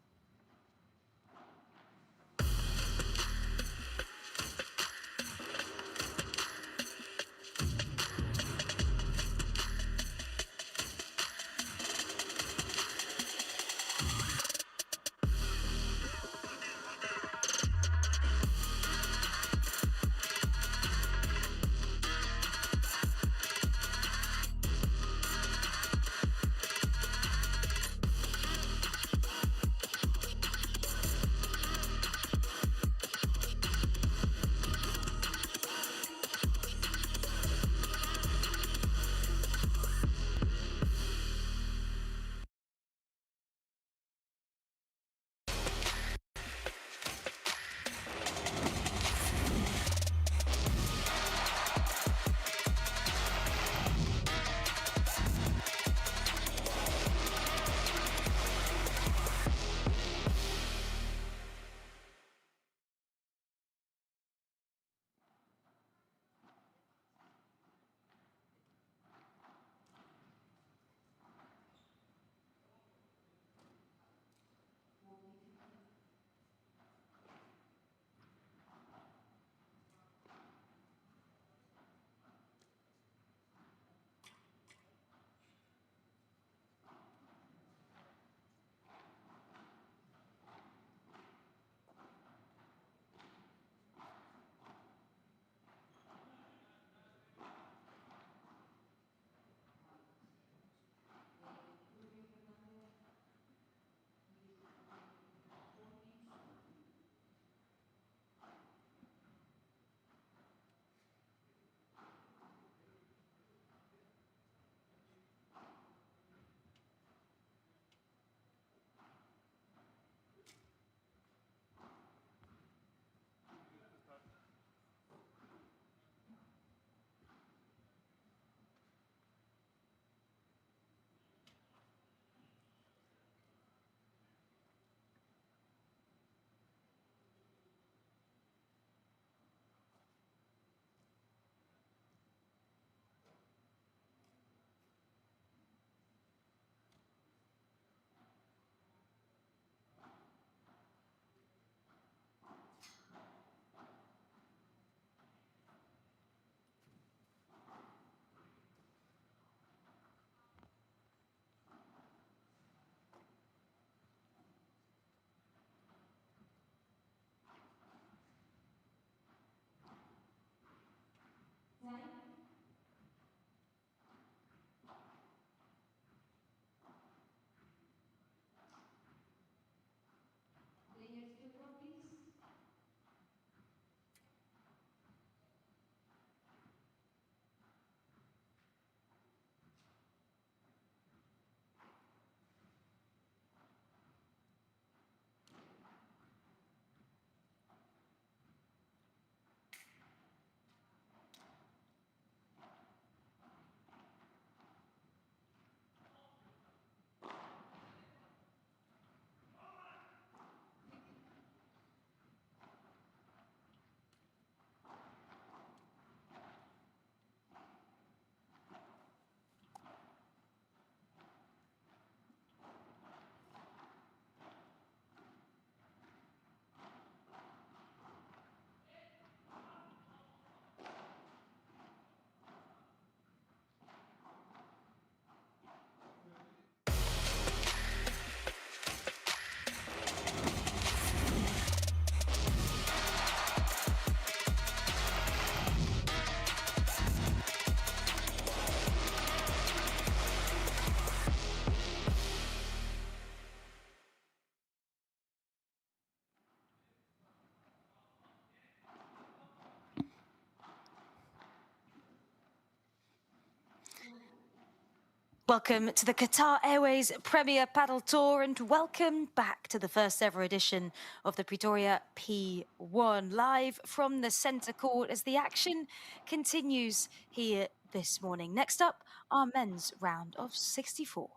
Welcome to the Qatar Airways Premier Padel Tour and welcome back to the first ever edition of the Pretoria P1 live from the centre court as the action continues here this morning. Next up, our men's round of 64.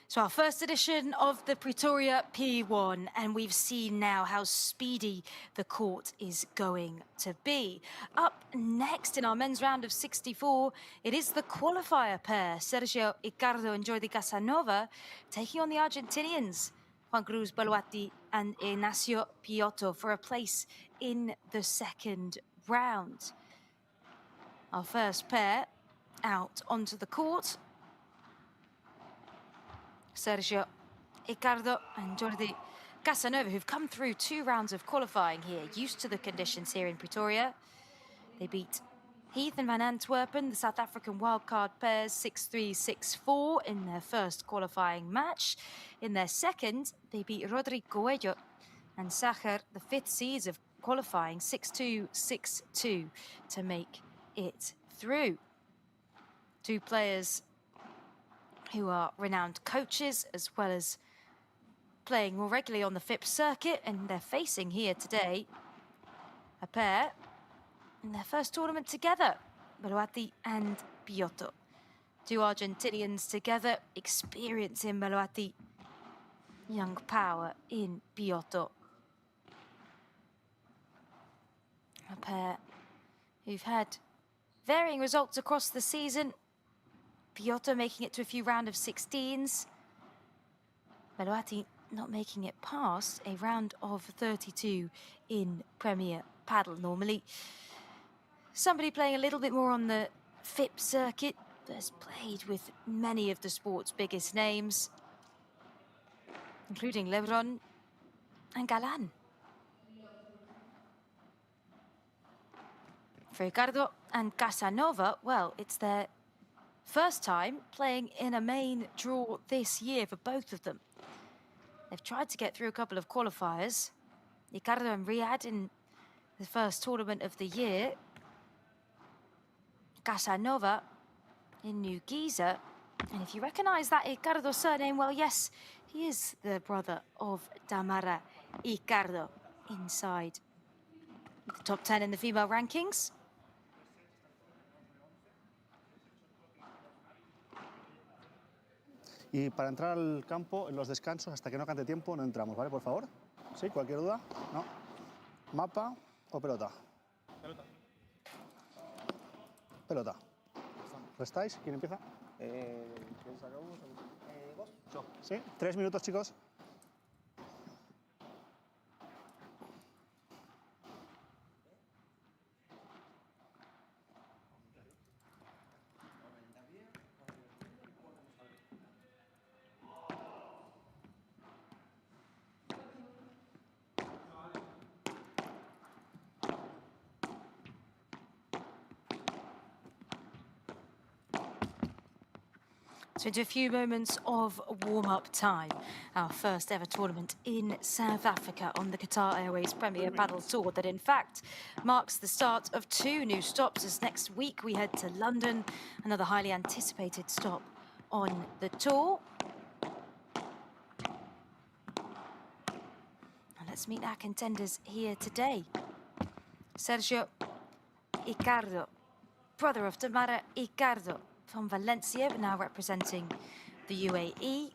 So our first edition of the Pretoria P1, and we've seen now how speedy the court is going to be. Up next in our men's round of 64, it is the qualifier pair, Sergio Icardo and Jordi Casanova, taking on the Argentinians, Juan Cruz, Belluati and Ignacio Piotto for a place in the second round. Our first pair out onto the court. Sergio Icardo and Jordi Casanova, who've come through 2 rounds of qualifying here, used to the conditions here in Pretoria. They beat Heath and Van Antwerpen, the South African wildcard pairs, 6-3, 6-4 in their first qualifying match. In their second, they beat Rodri Coelho and Sacher, the 5th seeds of qualifying, 6-2, 6-2 to make it through. 2 players who are renowned coaches, as well as playing more regularly on the FIP circuit, and they're facing here today a pair in their first tournament together, Belluati and Piotto. 2 Argentinians together, experience in Belluati, young power in Piotto. A pair who've had varying results across the season. Piotto making it to a few round of 16s. Belluati not making it past a round of 32 in Premier Padel. Normally, somebody playing a little bit more on the FIP circuit, but has played with many of the sport's biggest names, including Lebron and Galan. For Icardo and Casanova, well, it's their first time playing in a main draw this year for both of them. They've tried to get through a couple of qualifiers. Icardo and Riyadh in the first tournament of the year. Casanova in New Giza. And if you recognise that Icardo surname, well, yes, he is the brother of Tamara Icardo inside the top 10 in the female rankings. Y para entrar al campo, en los descansos, hasta que no cante tiempo, no entramos, ¿vale? Por favor. ¿Sí? ¿Cualquier duda? ¿No? ¿Mapa o pelota? Pelota. Pelota. ¿Restáis? ¿Quién empieza? ¿Quién sacamos? ¿Vos? Yo. ¿Sí? 3 minutos, chicos. So into a few moments of warm-up time. Our first ever tournament in South Africa on the Qatar Airways Premier Padel Tour that in fact marks the start of 2 new stops, as next week we head to London, another highly anticipated stop on the tour. And let's meet our contenders here today. Sergio Icardo, brother of Tamara Icardo, from Valencia, but now representing the UAE.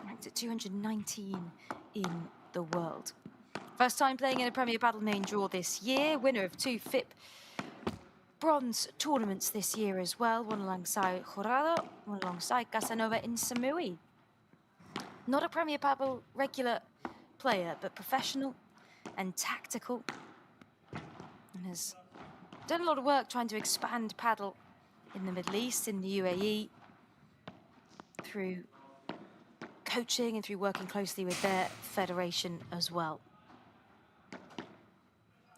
Ranked at 219 in the world. First time playing in a Premier Padel main draw this year. Winner of 2 FIP bronze tournaments this year as well, one alongside Jurado, one alongside Casanova in Samui. Not a Premier Padel regular player, but professional and tactical, and has done a lot of work trying to expand padel in the Middle East, in the UAE, through coaching and through working closely with their federation as well.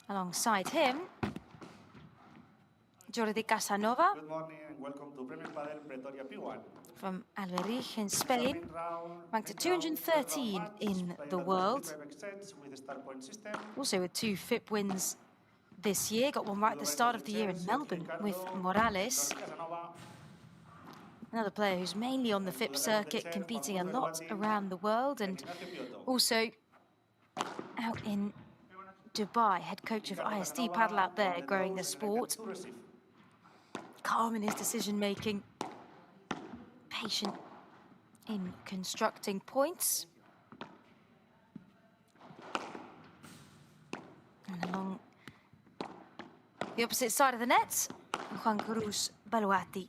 Alongside him, Jordi Casanova. Good morning and welcome to Premier Padel Pretoria P1. From Alberich in Spain, ranked at 213 in the world. Also with 2 FIP wins this year. Got one right at the start of the year in Melbourne with Morales. Another player who's mainly on the FIP circuit, competing a lot around the world, and also out in Dubai, head coach of ISD Padel out there, growing the sport. Calm in his decision-making, patient in constructing points. And along the opposite side of the net, Juan Cruz Belluati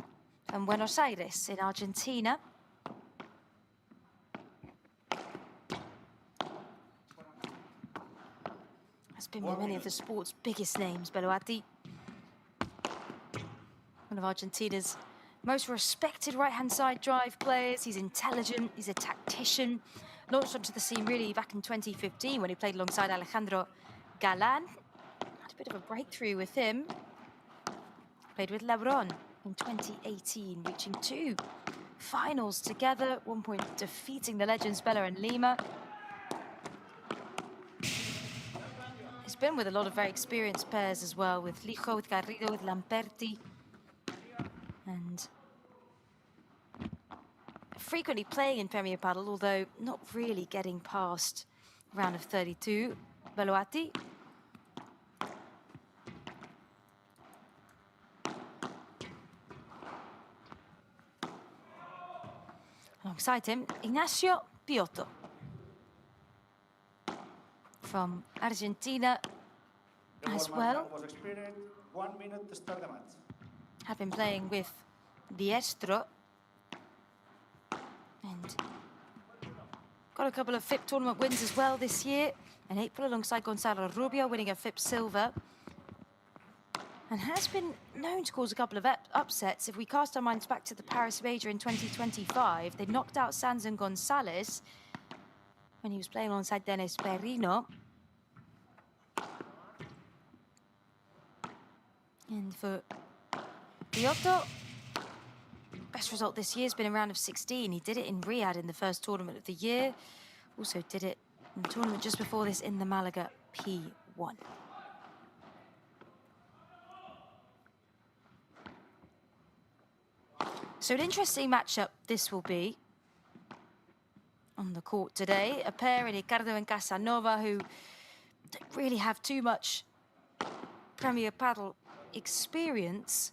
from Buenos Aires in Argentina. Has been with many of the sport's biggest names, Belluati. One of Argentina's most respected right-hand side drive players. He's intelligent, he's a tactician. Launched onto the scene really back in 2015 when he played alongside Alejandra Galan. Had a bit of a breakthrough with him. Played with Lebron in 2018, reaching 2 finals together, at one point defeating the legends Bella and Lima. He's been with a lot of very experienced pairs as well, with Lijo, with Garrido, with Lamperti. And frequently playing in Premier Padel, although not really getting past round of 32. Belluati. Alongside him, Ignacio Piotto from Argentina as well. 1 minute to start the match. Have been playing with Diestro and got a couple of FIP tournament wins as well this year. In April alongside Gonzalo Rubio, winning a FIP silver. And has been known to cause a couple of upsets. If we cast our minds back to the Paris Major in 2025, they knocked out Sanz and Gonzalez when he was playing alongside Dennis Perino. And for Piotto, best result this year has been a round of 16. He did it in Riyadh in the first tournament of the year. Also did it in the tournament just before this in the Malaga P1. So an interesting matchup this will be on the court today. A pair in Icardo and Casanova who don't really have too much Premier Padel experience,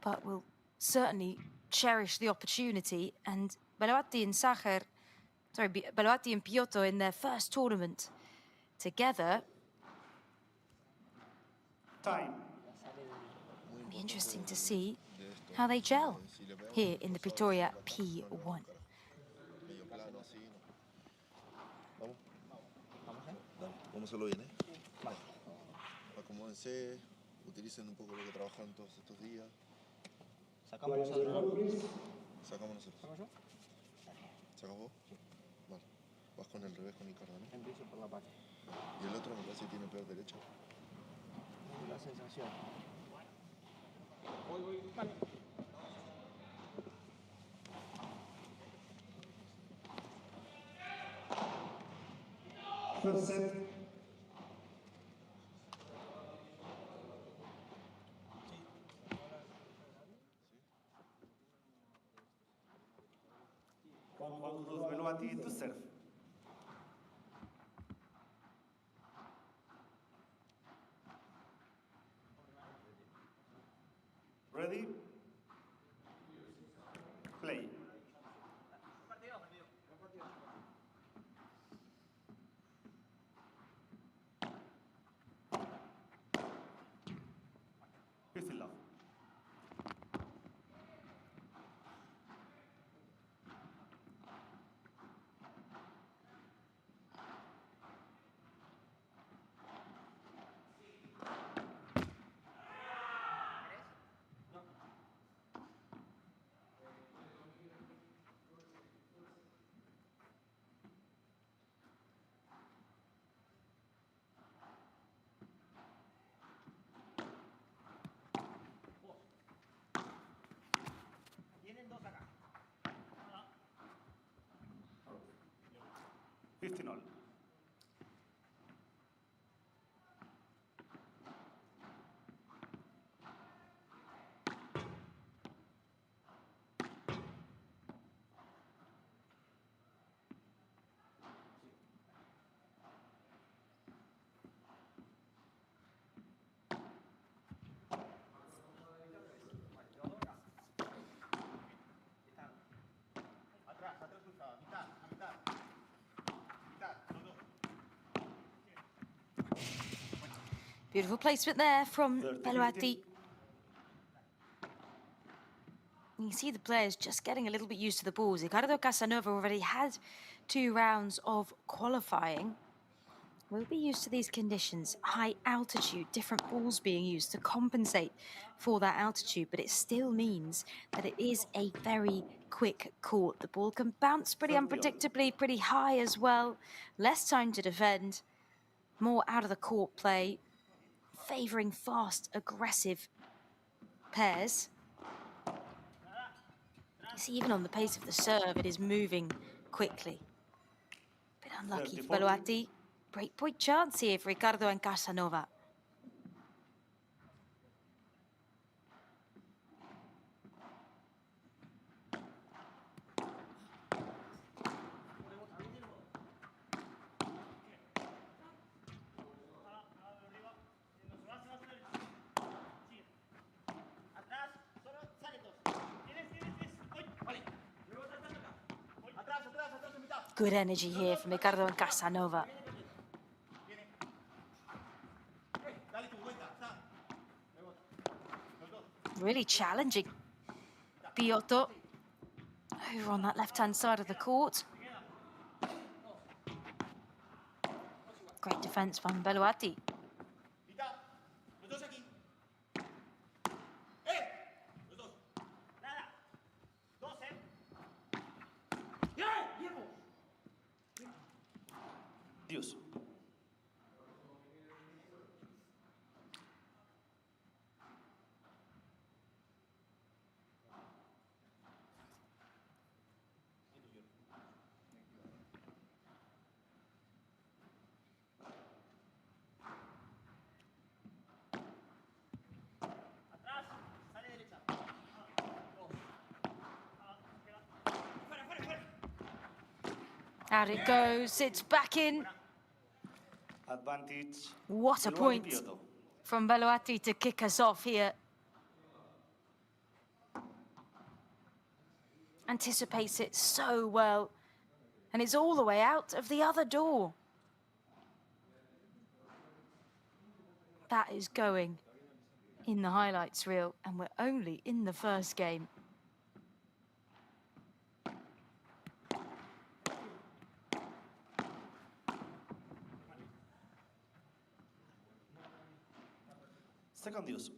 but will certainly cherish the opportunity. And Belluati and Belluati and Piotto in their first tournament together. Time. It'll be interesting to see how they gel here in the Pretoria P1. Vamos a hacerlo bien, ¿eh? Vale. Acomódense, utilicen un poco lo que trabajaron todos estos días. Sacamos nosotros. Sacamos nosotros. ¿Se acabó? Vale. Vas con el revés con Icardo, ¿no? Empiezo por la parte. Y el otro me parece que tiene peor derecha. La sensación. Vale. First set. Juan Cruz Belluati to serve. Ready? Play. Difícil. Beautiful placement there from 30-15. Belluati. You see the players just getting a little bit used to the balls. Icardo Casanova already had 2 rounds of qualifying. We'll be used to these conditions, high altitude, different balls being used to compensate for that altitude, but it still means that it is a very quick court. The ball can bounce pretty unpredictably, pretty high as well. Less time to defend, more out of the court play, favouring fast, aggressive pairs. You see, even on the pace of the serve, it is moving quickly. Bit unlucky for Belluati. Break point chance here for Icardo and Casanova. Good energy here from Icardo and Casanova. Really challenging Piotto over on that left-hand side of the court. Great defense from Belluati. Deuce. Out it goes, it's back in. Advantage. What a Belluati point Piotto. from Belluati to kick us off here. Anticipates it so well. And it's all the way out of the other door. That is going in the highlights reel, and we're only in the first game. Second deuce.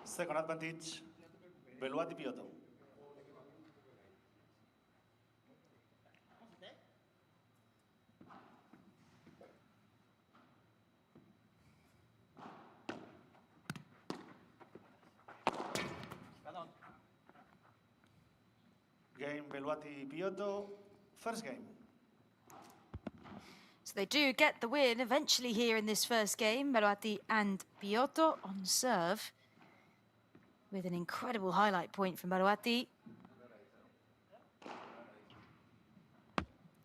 Second advantage, Belluati Piotto. Game Belluati Piotto, first game. So they do get the win eventually here in this first game. Belluati and Piotto on serve, with an incredible highlight point from Belluati.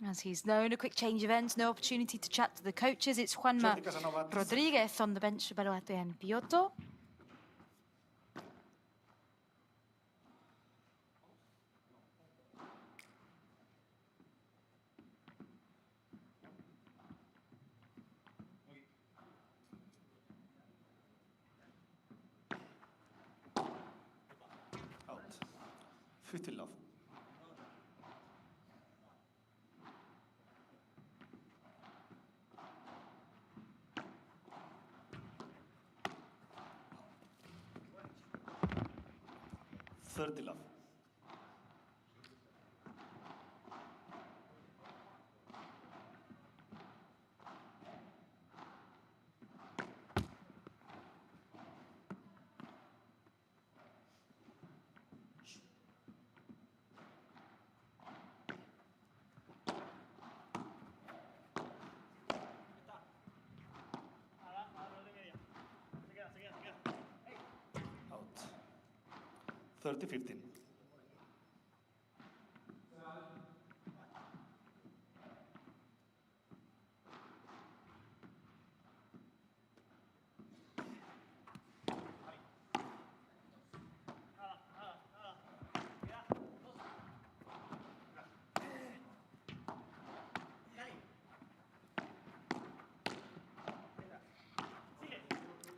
As he's known, a quick change of ends, no opportunity to chat to the coaches. It's Juanma Rodriguez on the bench for Belluati and Piotto. Out. 50 love. Thirty love. Out. 30-15.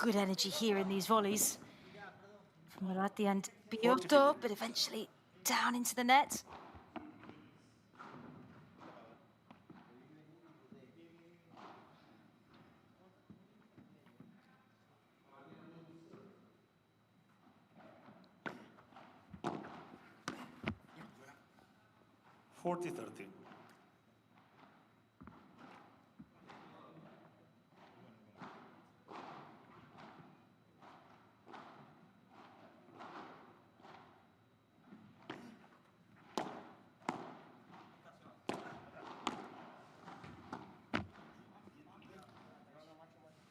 good energy here in these volleys. From Belluati and Piotto, but eventually down into the net. (40-30).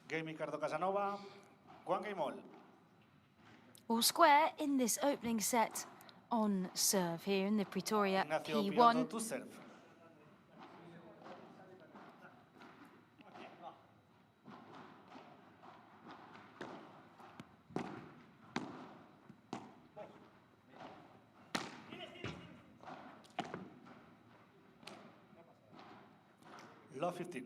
Game Icardo Casanova, Juan game all. All square in this opening set on serve here in the Pretoria Ignacio P1. Piotto to serve. Love 15.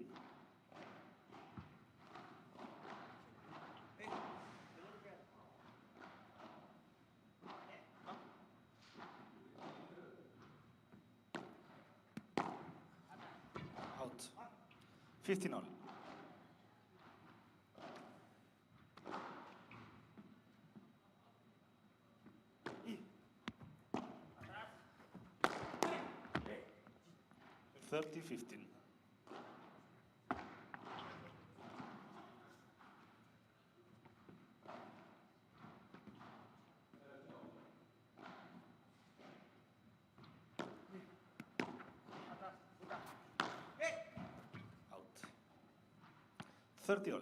Out. 15 all. (30-15). Out. 30 all.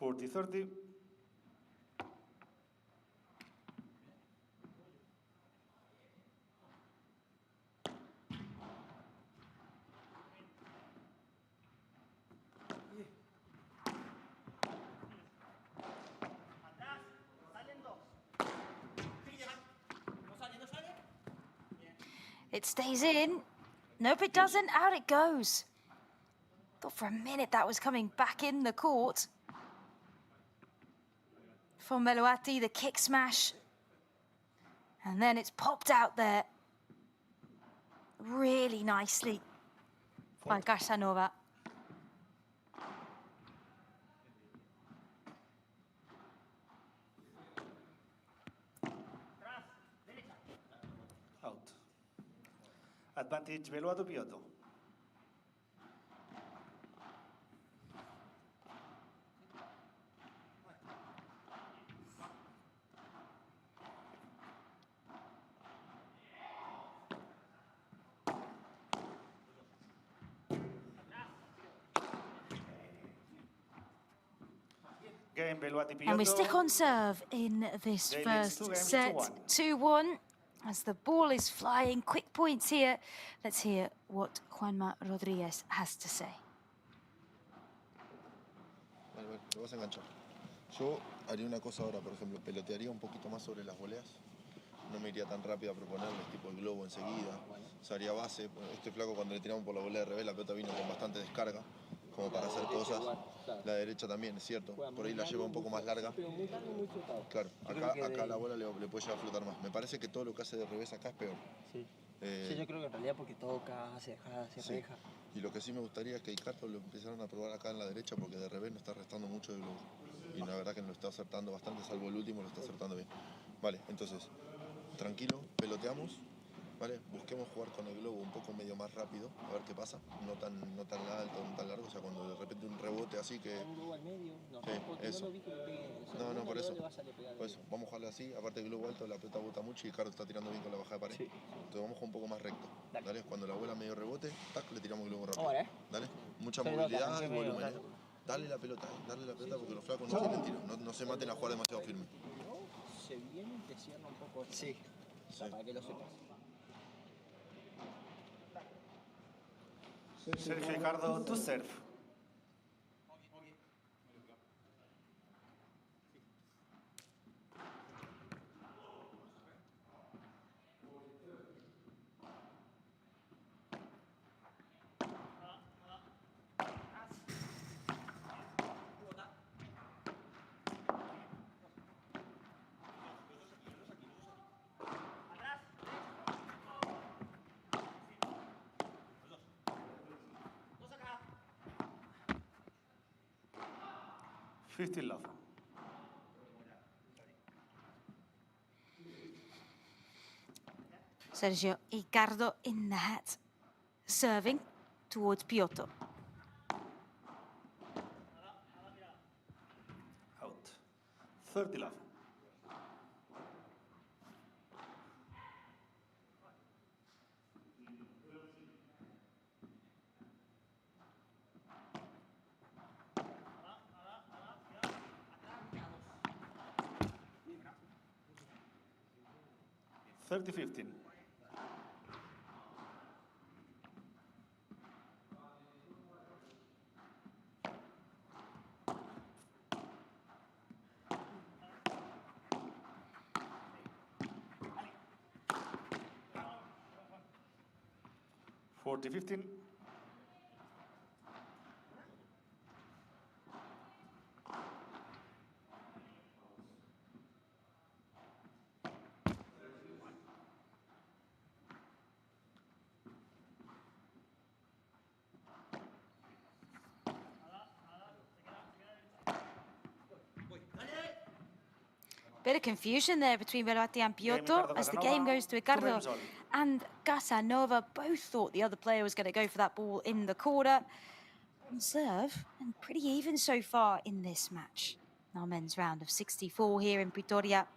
(40-30). It stays in. Nope, it doesn't. Out it goes. Thought for a minute that was coming back in the court. From Belluati, the kick smash. And then it's popped out there really nicely by Casanova. Out. Advantage Belluati Piotto. Game Belluati Piotto. And we stick on serve in this Game first is 2 games to set, 1. 2-1. As the ball is flying, quick points here. Let's hear what Juanma Rodriguez has to say. Vale, vale, lo vas a enganchar. Yo haría una cosa ahora, por ejemplo, pelotearía un poquito más sobre las voleas. No me iría tan rápido a proponerles tipo el globo enseguida. O sea, haría base. Este flaco cuando le tiramos por la volea de revés, la pelota vino con bastante descarga, como para hacer cosas. La derecha también, es cierto. Por ahí la lleva un poco más larga. Claro, acá la bola le puede llevar a flotar más. Me parece que todo lo que hace de revés acá es peor. Sí. Sí, yo creo que en realidad porque toca, hace dejada, hace sí. reja. Y lo que sí me gustaría es que Icardo lo empezaran a probar acá en la derecha, porque de revés no está restando mucho de globo. Y la verdad que lo está acertando bastante, salvo el último, lo está acertando bien. Vale, entonces, tranquilo, peloteamos, ¿vale? Busquemos jugar con el globo un poco medio más rápido, a ver qué pasa. No tan alto, no tan largo, o sea, cuando de repente un rebote así que... Un globo al medio, no, sí, eso. No, vi que le pegue, o sea, no, por eso. Por eso, vamos a jugarle así, aparte del globo alto, la pelota bota mucho y Icardo está tirando bien con la bajada de pared. Sí. Entonces vamos a jugar un poco más recto. Dale. Cuando la bola medio rebote, tac, le tiramos el globo rápido. Vale. Dale, mucha movilidad y volumen. Dale la pelota porque los flacos no tienen tiro. No se maten a jugar demasiado firme. Se viene y te cierra un poco. Sí. Para que lo sepas. Sergio Icardo to serve. Love. Sergio Icardo in the hat, serving towards Piotto. Out. 30 love. $30-15. $40-15. Bit of confusion there between Belluati and Piotto as the game goes to Icardo and Casanova. Both thought the other player was going to go for that ball in the corner. On serve, and pretty even so far in this match. Our men's round of 64 here in Pretoria.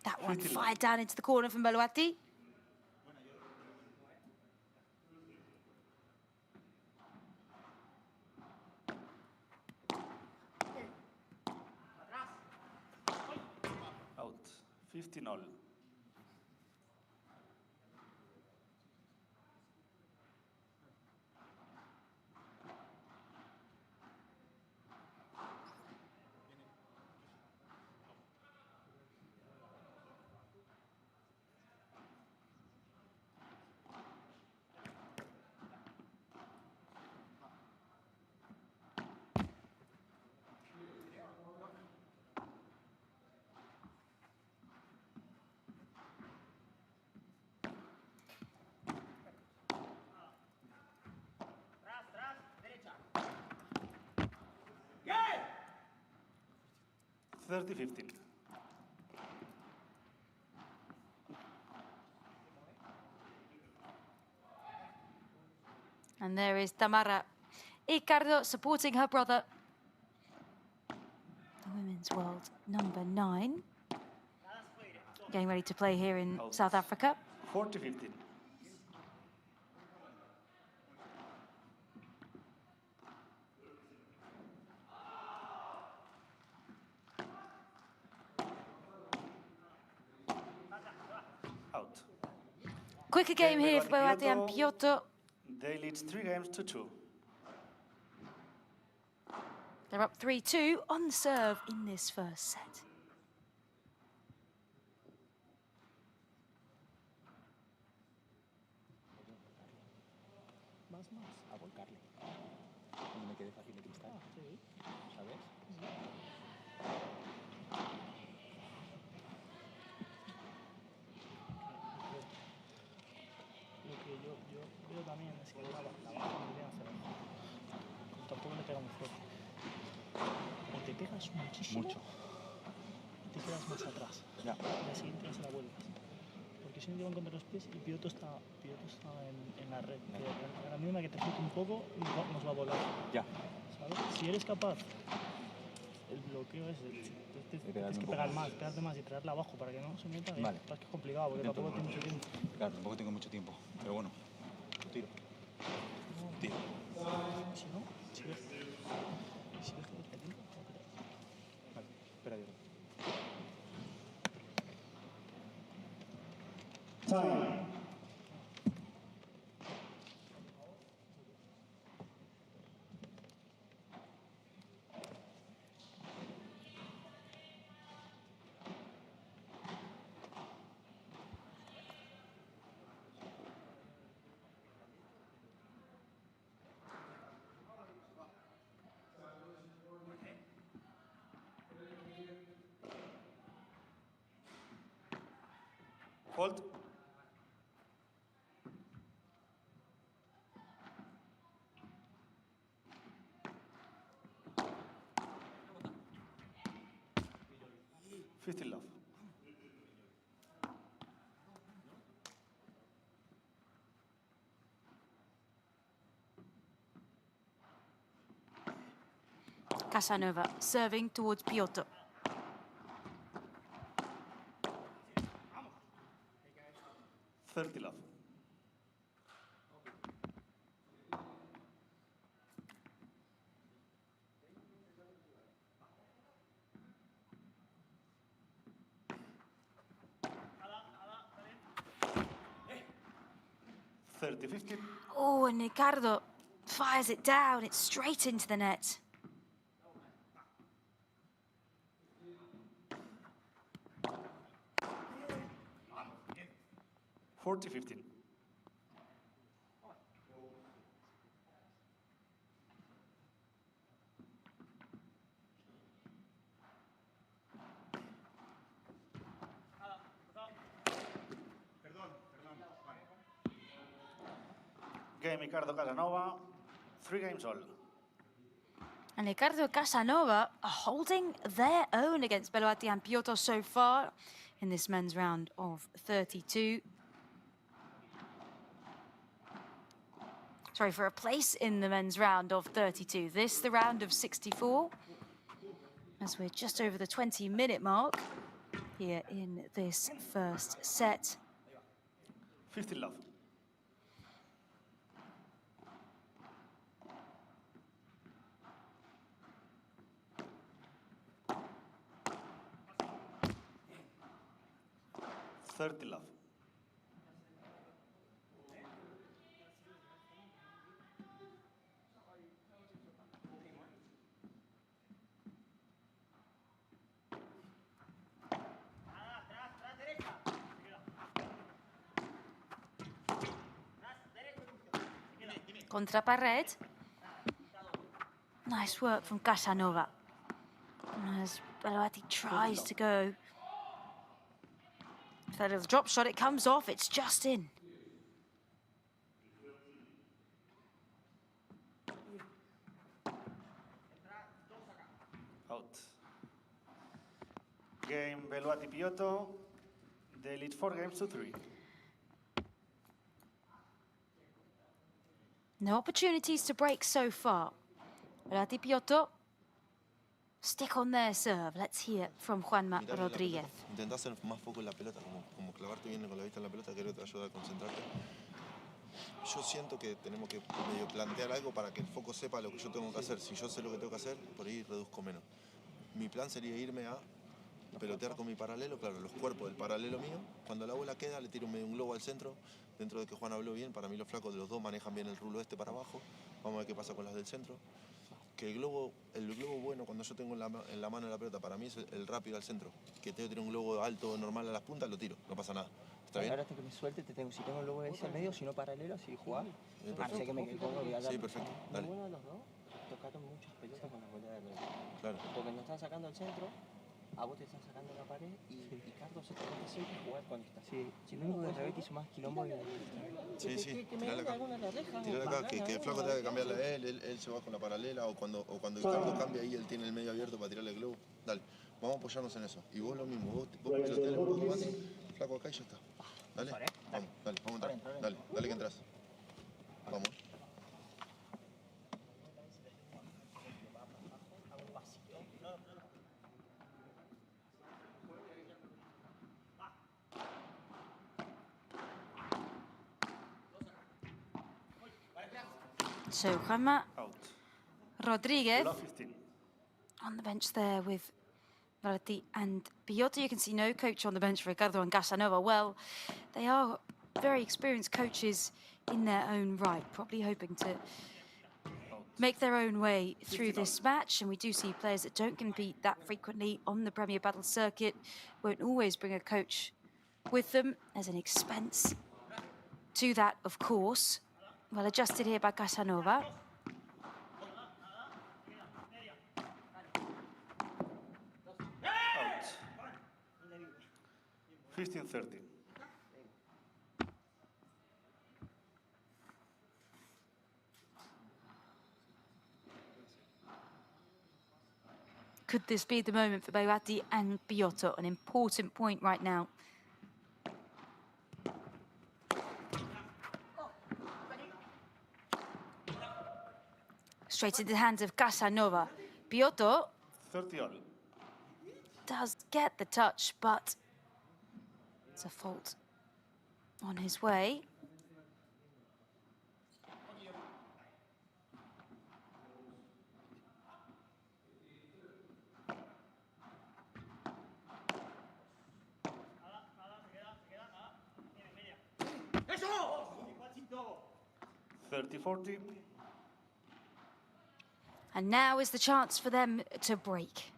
That one fired down into the corner from Belluati. Out. 50-0. $30-15. And there is Tamara Icardo supporting her brother. The women's world number 9. Getting ready to play here in South Africa. 40-15. Quicker game here for Belluati and Piotto. They lead 3-2. They're up 3-2 on serve in this first set. Más a volcarle. Cuando me quede fácil de cristal. ¿Sabes? Lo que yo veo también es que la baja muy bien hacia abajo. Tampoco le pega muy fuerte. O te pegas muchísimo. Mucho. Y te quedas más atrás. Ya. Y la siguiente ya se la vuelves. Porque si no llevan contra los pies y Piotto está en la red. A la mínima que te suelte un poco, nos va a volar. Ya. ¿Sabes? Si eres capaz el bloqueo es tienes que pegar más, pegarte más y traerla abajo para que no se meta. Vale. Es que es complicado porque tampoco tengo mucho tiempo. Claro, tampoco tengo mucho tiempo, pero bueno, tiro. Tiro. Si no, si ves que el tiempo, vale, espera, Jordi. Time. Hold. Fifteen love. Casanova serving towards Piotto. Thirty love. $30-50. Oh, and Icardo fires it down. It's straight into the net. $40-15. Game Icardo Casanova, 3 games all. And Icardo Casanova are holding their own against Belluati and Piotto so far in this men's round of 32. Sorry, for a place in the men's round of 32. This, the round of 64, as we're just over the 20-minute mark here in this first set. 15 love. $30 love. Contra pared. Nice work from Casanova. As Belluati tries to go. That little drop shot, it comes off, it's just in. Out. Game Belluati Piotto. They lead 4 games to 3. No opportunities to break so far. Belluati Piotto stick on their serve. Let's hear from Juan Rodríguez. Intenta hacer más foco en la pelota, como clavarte bien con la vista en la pelota, creo que te ayuda a concentrarte. Yo siento que tenemos que medio plantear algo para que el foco sepa lo que yo tengo que hacer. Si yo sé lo que tengo que hacer, por ahí reduzco menos. Mi plan sería irme a pelotear con mi paralelo, claro, los cuerpos del paralelo mío. Cuando la bola queda, le tiro un globo al centro. Dentro de que Juan habló bien, para mí los flacos de los dos manejan bien el rulo este para abajo. Vamos a ver qué pasa con las del centro. Que el globo bueno, cuando yo tengo en la mano la pelota, para mí es el rápido al centro. Que tengo que tener un globo alto, normal a las puntas, lo tiro, no pasa nada. ¿Está bien? Ahora hasta que me suelte, si tengo el globo ese al medio, si no paralelo, así jugar. Sé que me pongo y sí, perfecto, dale. Ninguno de los dos tocaron muchas pelotas con la bola de pelota. Claro. Porque nos están sacando al centro, a vos te están sacando la pared y Icardo se trata siempre de jugar cuando está. Sí, si no de revés hizo más quilombo y... Sí, tirale acá, que el flaco tenga que cambiarle a él se va con la paralela o cuando Icardo cambia ahí, él tiene el medio abierto para tirarle el globo. Dale, vamos a apoyarnos en eso. Y vos lo mismo, vos peloteale un poco más, flaco acá y ya está. Dale, vamos a entrar. Dale que entras. Vamos. So Juanma Rodriguez Love 15. on the bench there with Belluati and Piotto. You can see no coach on the bench for Icardo and Casanova. Well, they are very experienced coaches in their own right, probably hoping to make their own way through this match. And we do see players that don't compete that frequently on the Premier Battle circuit won't always bring a coach with them. There's an expense to that, of course. Well adjusted here by Casanova. 15-30. Could this be the moment for Belluati and Piotto? An important point right now. Straight into the hands of Casanova. Piotto 30 all. does get the touch, but it's a fault on his way. Eso! 30-40. And now is the chance for them to break.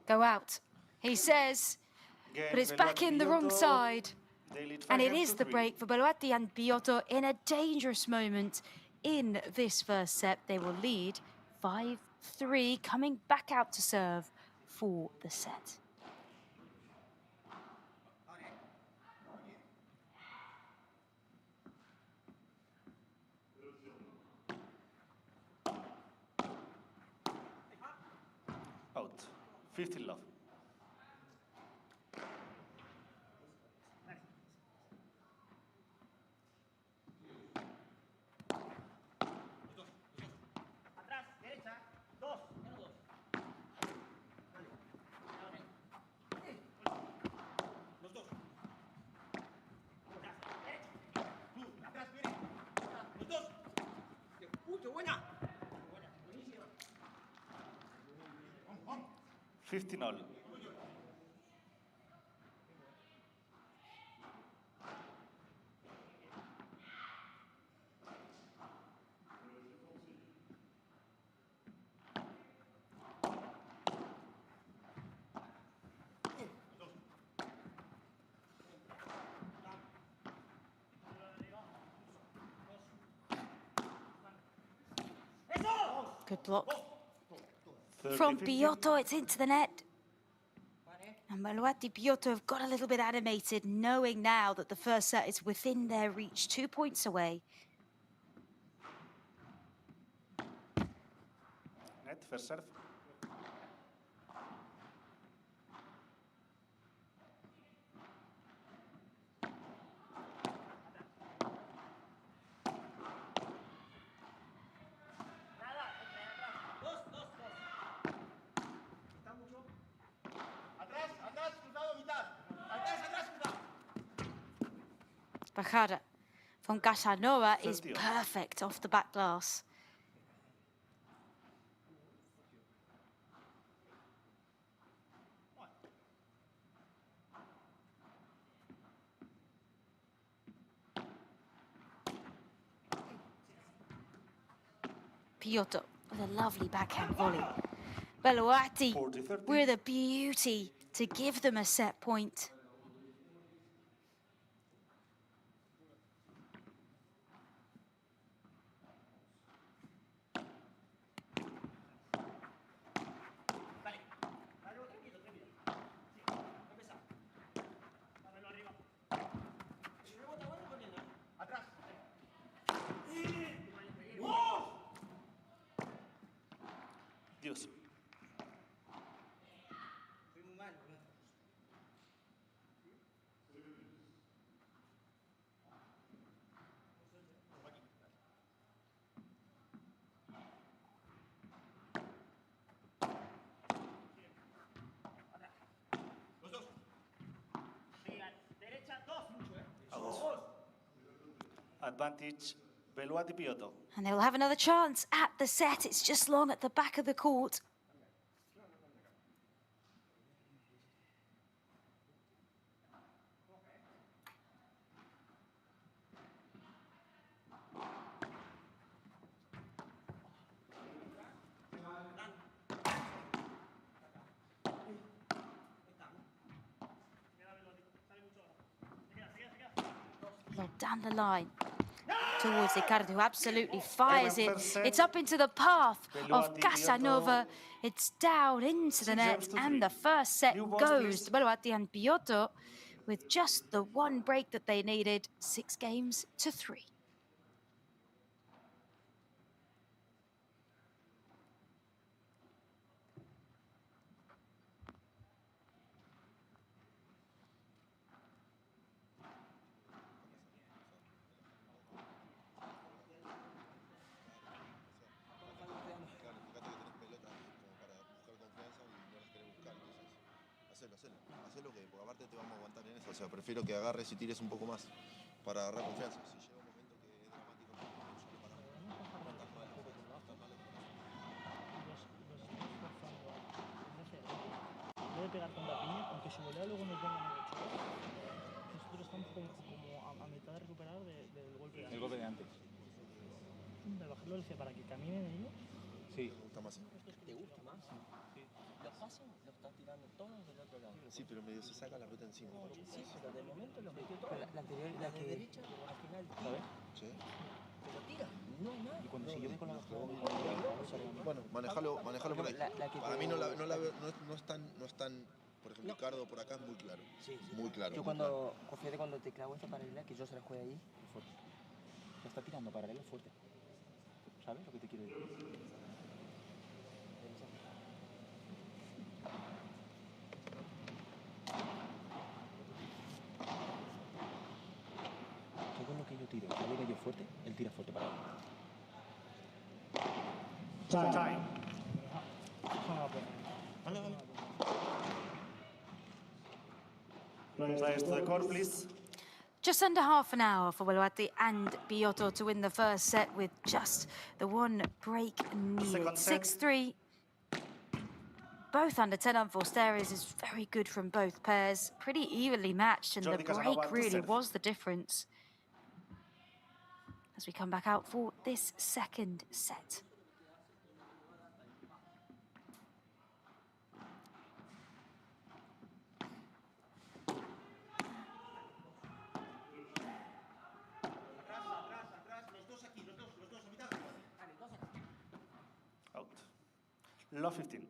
Go out, he says, but it's back in the wrong side. And it is the break for Belluati and Piotto in a dangerous moment in this first set. They will lead 5-3, coming back out to serve for the set. Out. 15 love. Buena. 15 all. Good block. From Piotto, it's into the net. And Belluati Piotto have got a little bit animated, knowing now that the first set is within their reach, 2 points away. Net, first serve. Bajada from Casanova is perfect off the back glass. Piotto with a lovely backhand volley. Belluati with a beauty to give them a set point. Advantage, Belluati Piotto. And they'll have another chance at the set. It's just long at the back of the court. Well, down the line towards Icardo, who absolutely fires it. It's up into the path of Casanova. It's down into the net, and the first set goes to Belluati and Piotto with just the one break that they needed, 6-3. Hacelo que, porque aparte te vamos a aguantar en eso. O sea, prefiero que agarres y tires un poco más para agarrar confianza. Si llega un momento que es dramático, no estás mal. Debe pegar con la piña, aunque su volea luego nos venga en el 8. Nosotros estamos como a mitad de recuperar del golpe de antes. El golpe de antes. De bajar la velocidad para que caminen ellos. Sí. Me gusta más. ¿Te gusta más? Sí. Los pases los estás tirando todos del otro lado. Sí, pero medio se saca la ruta encima. Sí, pero de momento los metió todos. La anterior, la de derecha, al final tira. Sí. Pero tira. No hay nada. Y cuando siguió con la bueno, manejalo por ahí. Para mí no la veo, no es tan, por ejemplo, Icardo por acá es muy claro. Sí. Muy claro. Yo cuando, fíjate cuando te clavo esta paralela, que yo se la juegue ahí. Fuerte. Lo está tirando paralela fuerte. ¿Sabes lo que te quiero decir? Todo lo que yo tiro, sale que yo fuerte, él tira fuerte para él. Time. Players to the court, please. Just under half an hour for Belluati and Piotto to win the first set with just the one break needed. 6-3. Both under 10 unforced errors is very good from both pairs. Pretty evenly matched, and the break really was the difference. As we come back out for this second set. Out. Low 15.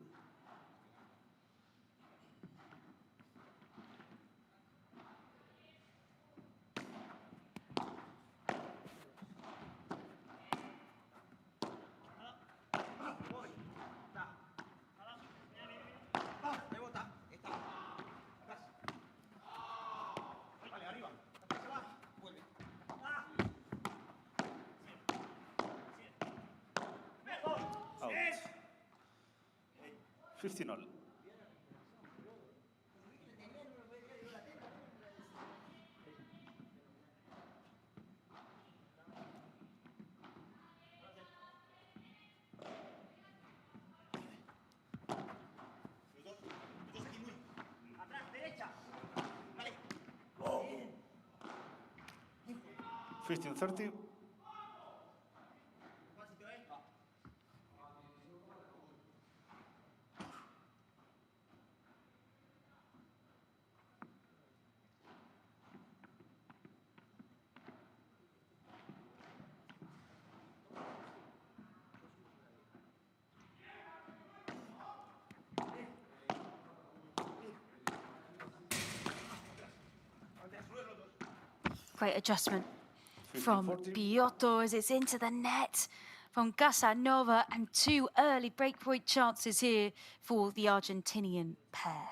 Out. 15-all. Oh. 15-30. Great adjustment from Piotto as it's into the net from Casanova, and two early breakpoint chances here for the Argentinian pair.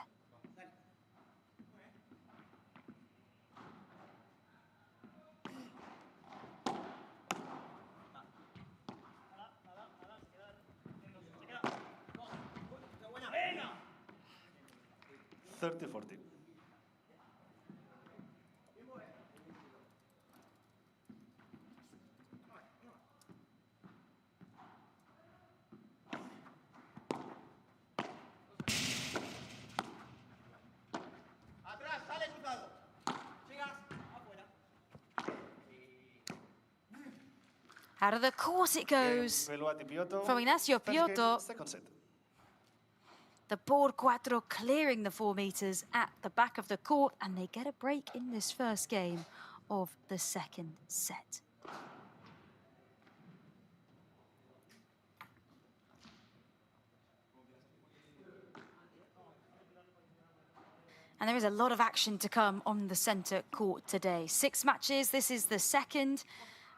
$30-40. Out of the court it goes Belluati, Piotto. from Ignacio First game, Piotto. second set. The board cuatro clearing the 4 meters at the back of the court, and they get a break in this first game of the second set. And there is a lot of action to come on the centre court today. 6 matches, this is the second.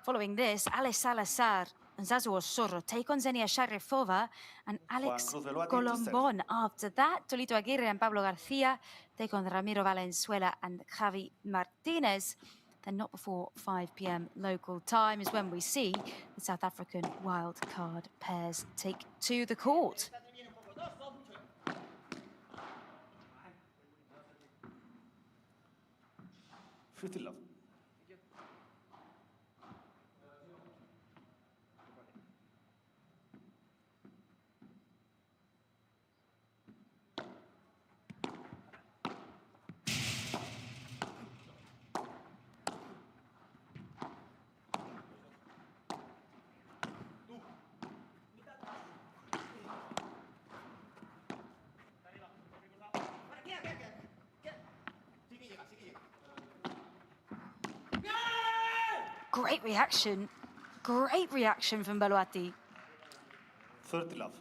Following this, Alex Salazar and Zazu Osorovs take on Ksenia Sharifova and Alix Cruz, Belluati, Collombon. After that, Tolito Aguirre and Pablo Garcia take on Ramiro Valenzuela and Javi Martinez. Then not before 5 p.m. local time is when we see the South African wildcard pairs take to the court. Love. Great reaction from Belluati. 30 love.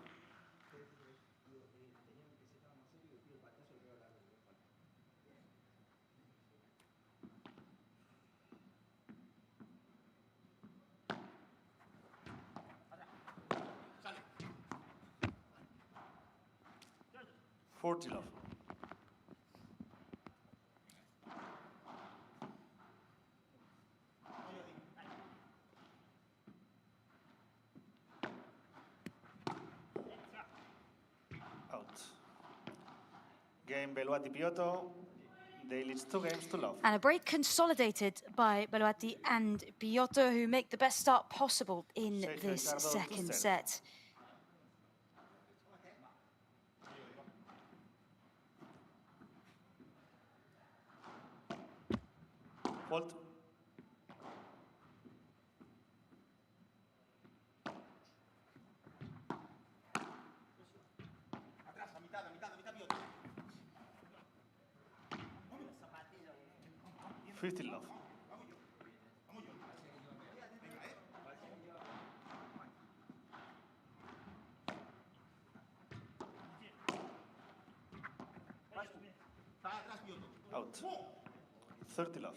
Love. Game Belluati Piotto. They lead 2 games to love. And a break consolidated by Belluati and Piotto, who make the best start possible in Sergio, this Icardo, second set. Fault. Love. Out. 30 love.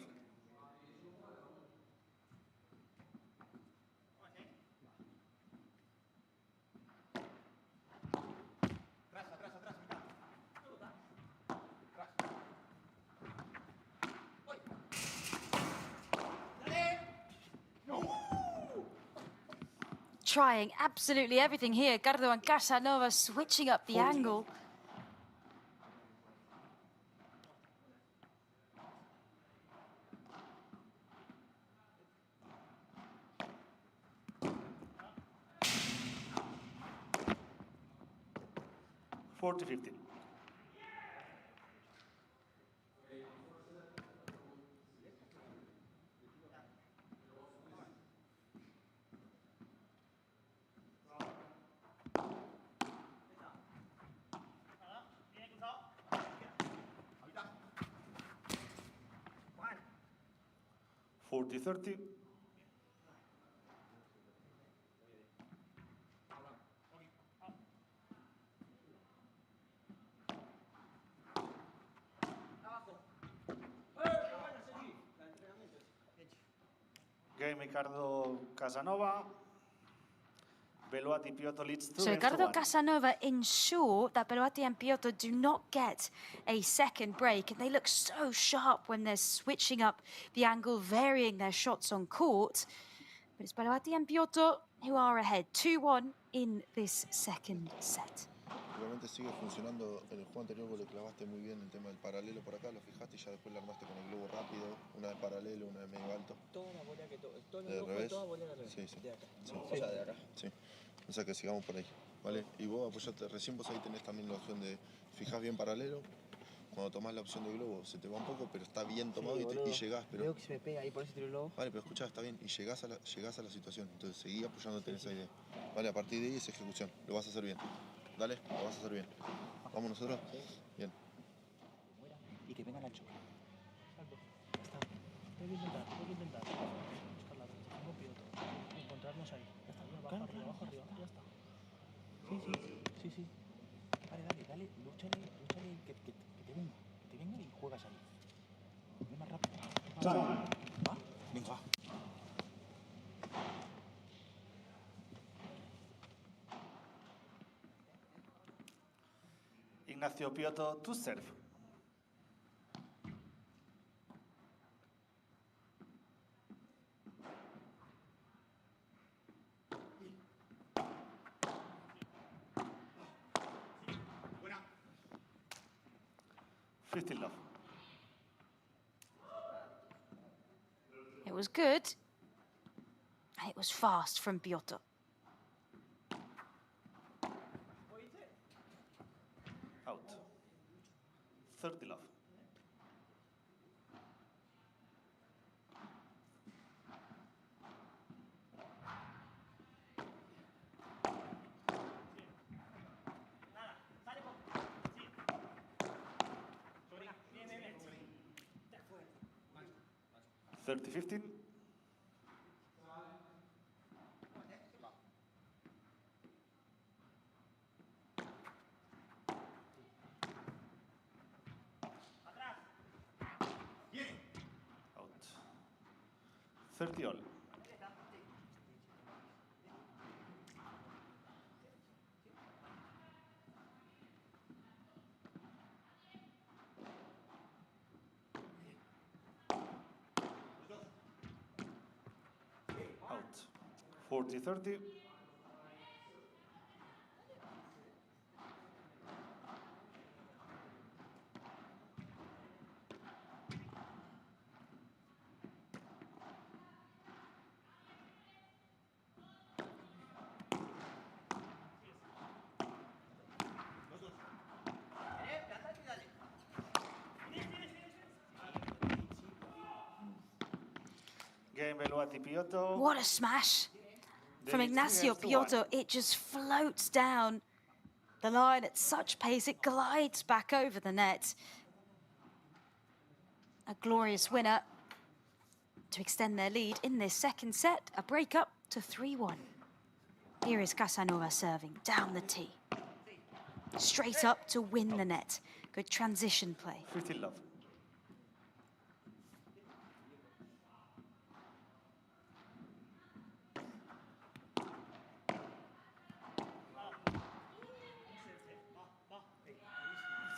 Trying absolutely everything here. Icardo and Casanova switching up the angle. Forty 15. Forty 30. Game Icardo Casanova. Belluati Piotto leads 2 So games to Icardo 1. Casanova ensure that Belluati and Piotto do not get a second break, and they look so sharp when they're switching up the angle, varying their shots on court. But it's Belluati and Piotto who are ahead, 2-1 in this second set. Obviamente sigue funcionando. En el juego anterior vos le clavaste muy bien el tema del paralelo por acá, lo fijaste y ya después le armaste con el globo rápido, una de paralelo, una de medio alto. Toda la bola que todo el ¿De revés? toda bola de revés. Sí, sí. De acá. Sí. O sea, de acá. Sí. O sea que sigamos por ahí, ¿vale? Y vos apoyate, recién vos ahí tenés también la opción de fijás bien paralelo, Cuando tomás la opción de globo, se te va un poco, pero está bien tomado Sí, y boludo. llegás. Pero... Veo que se me pega ahí, por eso tiro el globo. Vale, pero escuchá, está bien. Y llegás a la situación. Entonces seguí apoyándote en esa idea. Vale, a partir de ahí es ejecución. Lo vas a hacer bien. Dale, lo vas a hacer bien. ¿Vamos nosotros? Sí. Bien. Y que vengan al choque. Exacto. Ya está. Tengo que intentar. Buscar la derecha. Tengo Piotto. Encontrarnos ahí. Ya está. Abajo, abajo, arriba. Ya está. Sí. Dale. Lúchale, que te venga y juegas ahí. Ven más rápido. ¿Va? Venga, va. Ignacio, Piotto, to serve. Love. It was good. And it was fast from Piotto. Out. 30 love. $30-15. Out. 30 all. Out. 40-30. Game Belluati Piotto. What a smash from Ignacio Piotto. It just floats down the line at such pace. It glides back over the net. A glorious winner to extend their lead in this second set. A break up to 3-1. Here is Casanova serving down the tee. Straight up to win the net. Good transition play. 15 love.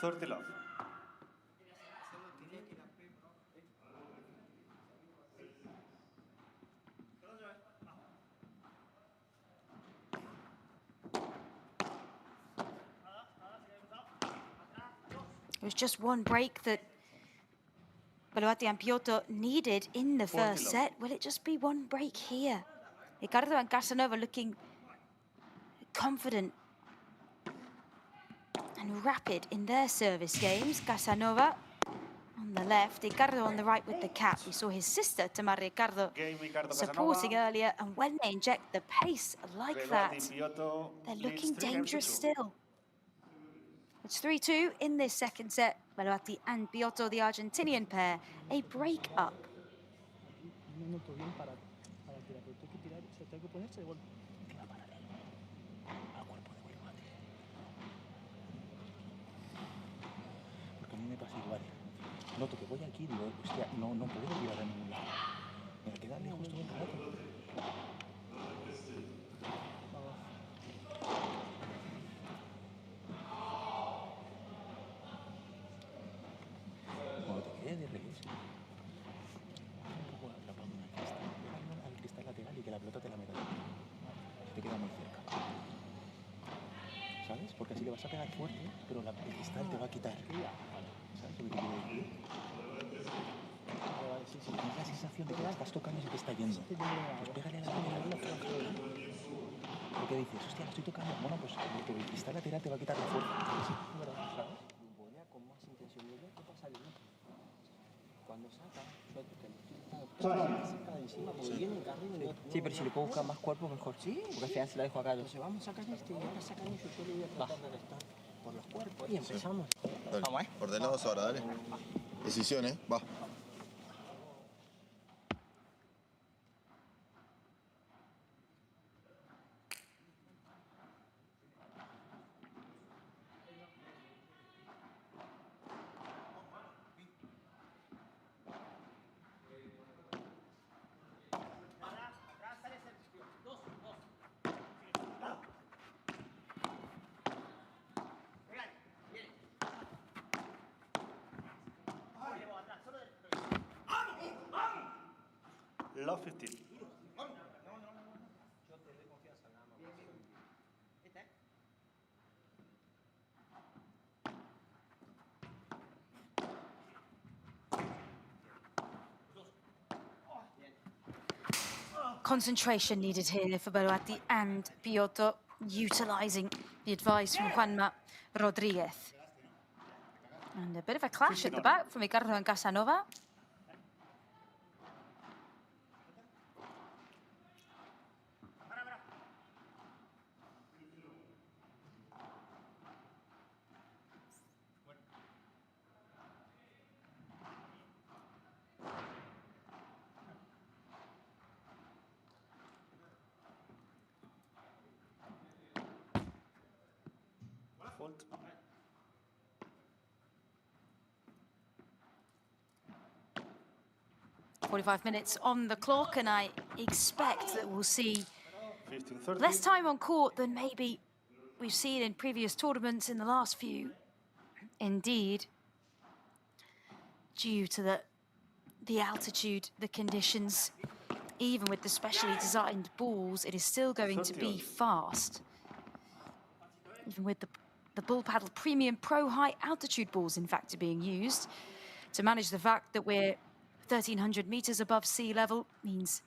$30 love. It was just one break that Belluati and Piotto needed in the first set. Will it just be one break here? Icardo and Casanova looking confident and rapid in their service games. Casanova on the left, Icardo on the right with the cap. We saw his sister, Tamara Icardo, supporting earlier. And when they inject the pace like that, they're looking dangerous still. It's 3-2 in this second set. Belluati and Piotto, the Argentinian pair, a break up. Un minuto bien para tirar, pero tengo que tirar, o sea, tengo que ponerse de golpe. Tira paralelo al cuerpo de Belluati. Porque a mí me pasa igual. Noto que voy aquí y digo, hostia, no puedo tirar a ningún lado. Me queda lejos todo el rato. Cuando te quede de revés, un poco atrapado en el cristal. Pégale al cristal lateral y que la pelota te la meta. Se te queda muy cerca. ¿Sabes? Porque así le vas a pegar fuerte, pero el cristal te va a quitar. ¿Sabes lo que te quiero decir? Sí. Tienes la sensación de que la estás tocando y se te está yendo. Pues pégale a la lateral. Porque dices, hostia, la estoy tocando. Bueno, pues el cristal lateral te va a quitar la fuerza. Sí, ¿verdad? ¿Sabes? Volea con más intención de ella. Sí, pero si le puedo buscar más cuerpo, mejor. Sí. Porque al final se la dejo acá. Entonces vamos a sacar este y ahora sacan ellos. Yo le voy a tratar de restar por los cuerpos. Y empezamos. Dale. Vamos, Ordenados ahora, dale. Decisión, va. Love 15. Concentration needed here for Belluati and Piotto, utilising the advice from Juanma Rodriguez. And a bit of a clash at the back from Icardo and Casanova. Fault. .45 minutes on the clock, and I expect that we'll see 15-30. less time on court than maybe we've seen in previous tournaments in the last few. Indeed, due to the altitude, the conditions, even with the specially designed balls, it is still going to be fast. Even with the Ball Paddle Premium Pro high altitude balls, in fact, are being used to manage the fact that we're 1,300 meters above sea level, means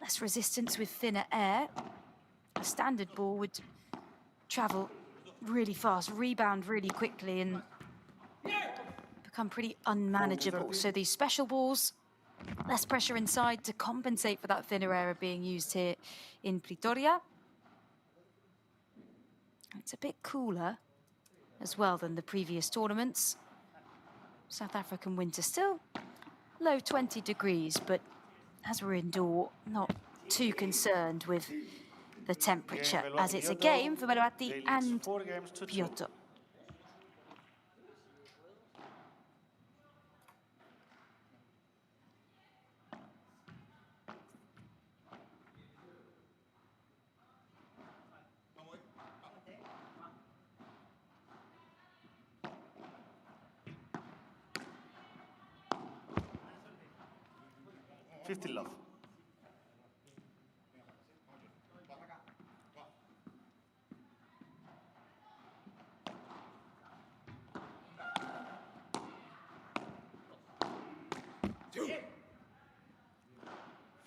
less resistance with thinner air. A standard ball would travel really fast, rebound really quickly, and become pretty unmanageable. So these special balls, less pressure inside to compensate for that thinner air being used here in Pretoria. It's a bit cooler as well than the previous tournaments. South African winter still low 20 degrees, but as we're indoor, not too concerned with the temperature, as it's a game for Belluati and Piotto. Love.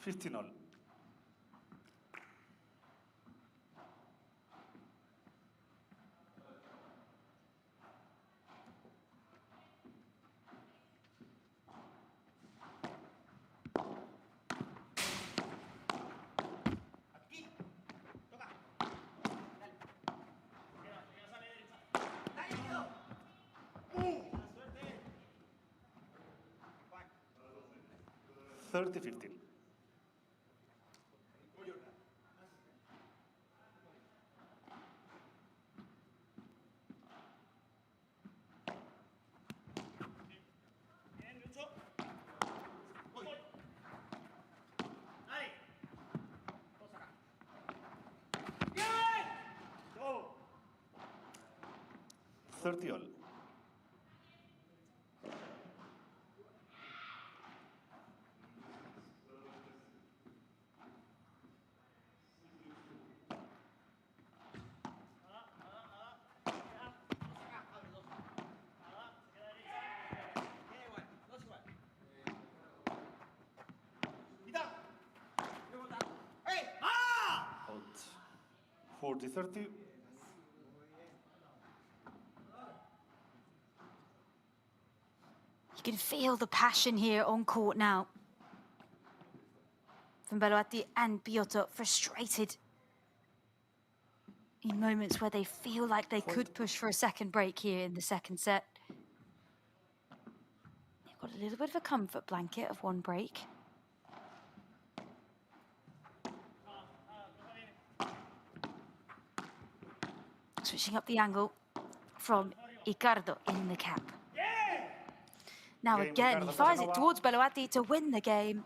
$15. $30-15. $30. Out. 40-30. You can feel the passion here on court now. From Belluati and Piotto, frustrated in moments where they feel like they could push for a second break here in the second set. They've got a little bit of a comfort blanket of one break. Switching up the angle from Icardo in the cap. Now again, he fires it towards Belluati to win the game.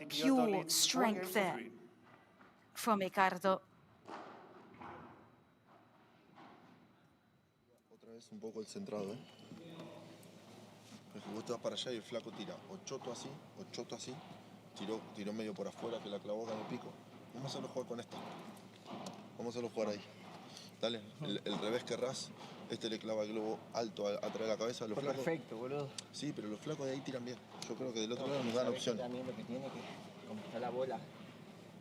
Pure strength there from Icardo. Otra vez un poco el centrado, ¿eh? Porque vos te vas para allá y el flaco tira o choto así, tiró medio por afuera que la clavó con el pico. Vamos a hacerlo jugar con esta. Vamos a hacerlo jugar ahí. Dale, el revés querrás, este le clava el globo alto atrás de la cabeza. Los flacos, perfecto, boludo. Sí, pero los flacos de ahí tiran bien. Yo creo que del otro lado nos dan opción. También lo que tiene que, como está la bola,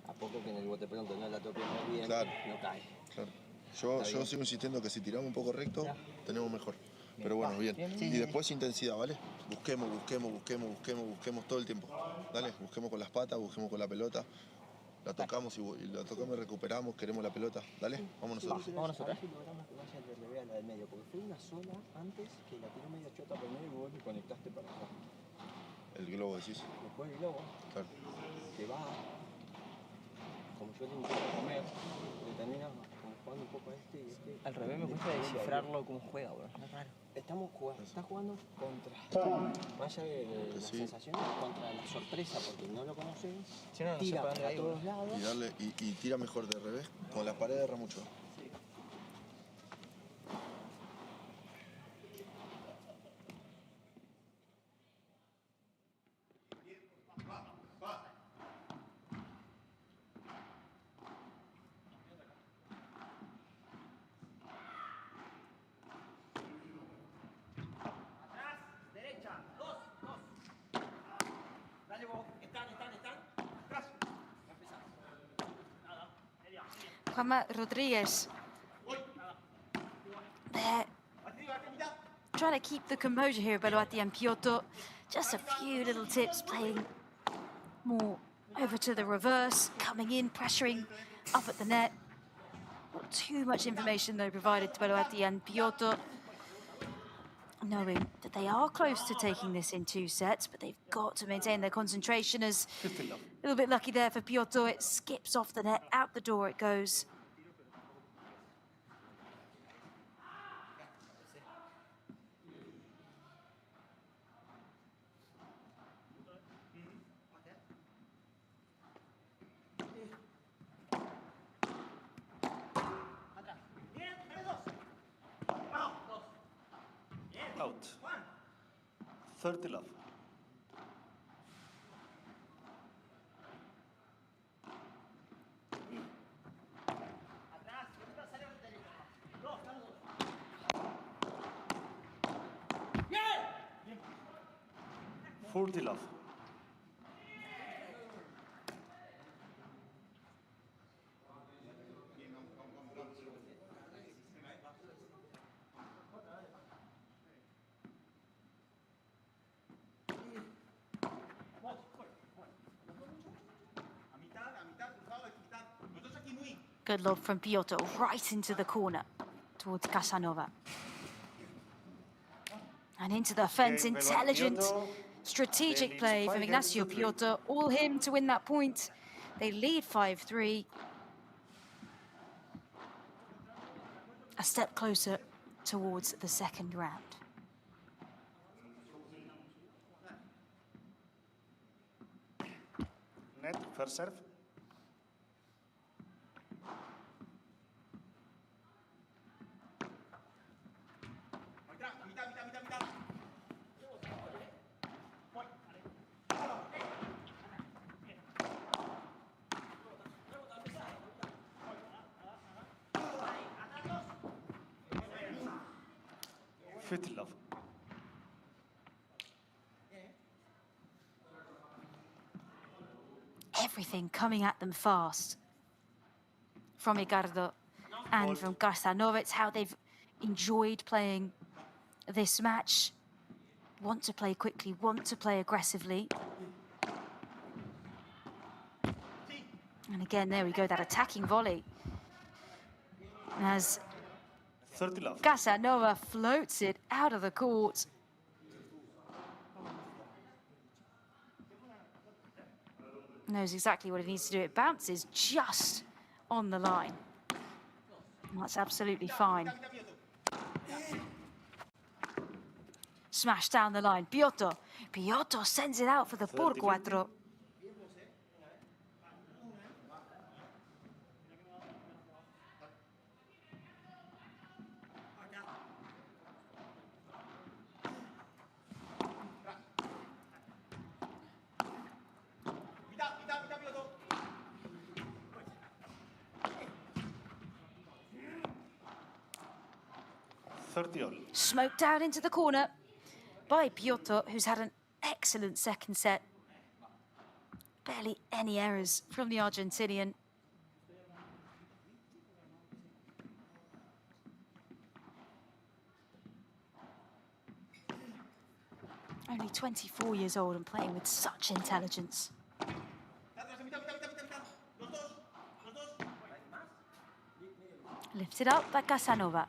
a poco que en el bote pronto no la toque muy bien, Claro. no cae. Claro. Yo sigo insistiendo que si tiramos un poco recto, tenemos mejor. Pero bueno, bien. Y después intensidad, ¿vale? Busquemos todo el tiempo. Dale, busquemos con las patas, busquemos con la pelota. La tocamos y recuperamos, queremos la pelota. Dale, vamos nosotros. Vamos nosotros. Si logramos que vaya de revés a la del medio, porque fue una sola antes que la tiró medio chota por medio y vos le conectaste para abajo. El globo, decís. Después el globo, Claro. que va, como yo le intento comer, le termina como jugando un poco a este y este. Al revés me cuesta descifrarlo cómo juega, bro. Es raro. Está jugando contra, más allá de las sensaciones, contra la sorpresa, porque no lo conoces, tira a todos lados. Y tira mejor de revés, con la pared erra mucho. Juan Rodriguez. They're trying to keep the composure here, Belluati and Piotto. Just a few little tips, playing more over to the reverse, coming in, pressuring up at the net. Not too much information, though, provided to Belluati and Piotto, knowing that they are close to taking this in 2 sets, but they've got to maintain their concentration. As a little bit lucky there for Piotto, it skips off the net, out the door it goes. Out. 30 love. Love. Good lob from Piotto, right into the corner towards Casanova. And into the fence, intelligent, strategic play from Ignacio Piotto. All him to win that point. They lead 5-3. A step closer towards the second round. Net, first serve. Love. Everything coming at them fast from Icardo and from Casanova. It's how they've enjoyed playing this match. want to play quickly, want to play aggressively. And again, there we go, that attacking volley. As 30 love. Casanova floats it out of the court. Knows exactly what it needs to do. It bounces just on the line. And that's absolutely fine. Smash down the line. Piotto. Piotto sends it out for the por cuatro. Smoked out into the corner by Piotto, who's had an excellent second set. Barely any errors from the Argentinian. Only 24 years old and playing with such intelligence. Lifted up by Casanova.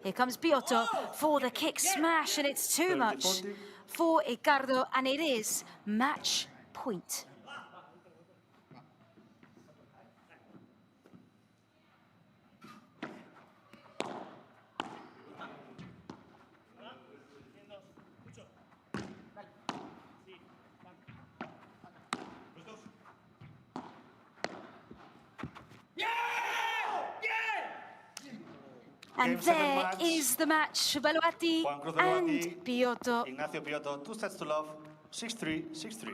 Here comes Piotto for the kick smash, and it's too much for Icardo, and it is match point. And there is the match, Belluati and Piotto. Ignacio Piotto, 2 sets to love, 6-3, 6-3.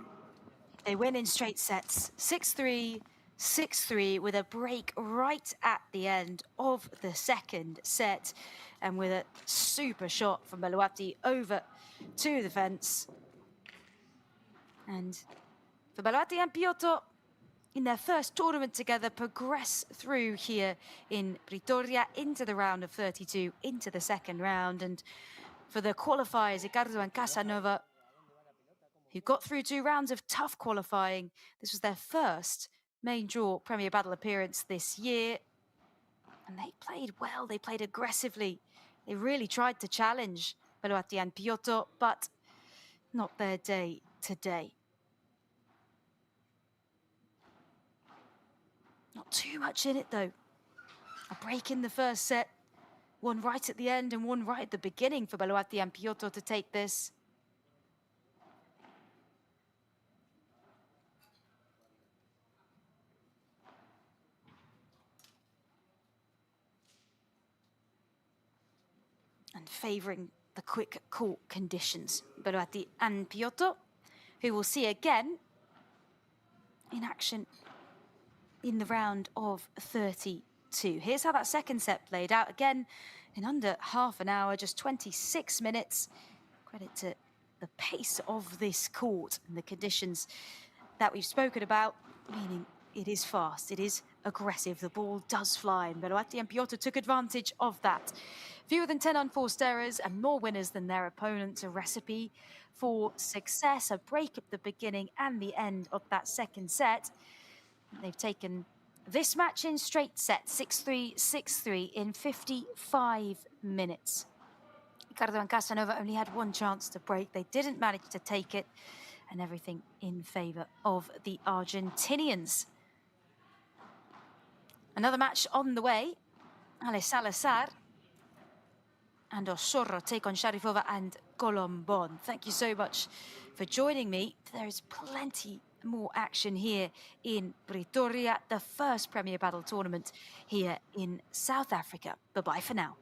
They win in straight sets, 6-3, 6-3, with a break right at the end of the second set. And with a super shot from Belluati over to the fence. And for Belluati and Piotto, in their first tournament together, progress through here in Pretoria into the round of 32, into the second round. And for the qualifiers, Icardo and Casanova, who got through 2 rounds of tough qualifying, this was their first main draw Premier Battle appearance this year. And they played well, they played aggressively. They really tried to challenge Belluati and Piotto, but not their day today. Not too much in it, though. A break in the first set, one right at the end and one right at the beginning for Belluati and Piotto to take this. And favouring the quick court conditions. Belluati and Piotto, who we'll see again in action in the round of 32. Here's how that second set played out. Again, in under half an hour, just 26 minutes. Credit to the pace of this court and the conditions that we've spoken about, meaning it is fast, it is aggressive, the ball does fly, and Belluati and Piotto took advantage of that. Fewer than 10 unforced errors and more winners than their opponents, a recipe for success, a break at the beginning and the end of that second set. They've taken this match in straight sets, 6-3, 6-3 in 55 minutes. Icardo and Casanova only had one chance to break. They didn't manage to take it, and everything in favour of the Argentinians. Another match on the way. Salazar and Osorovs take on Sharifova and Collombon. Thank you so much for joining me. There is plenty more action here in Pretoria, the first Premier Battle tournament here in South Africa. Bye-bye for now.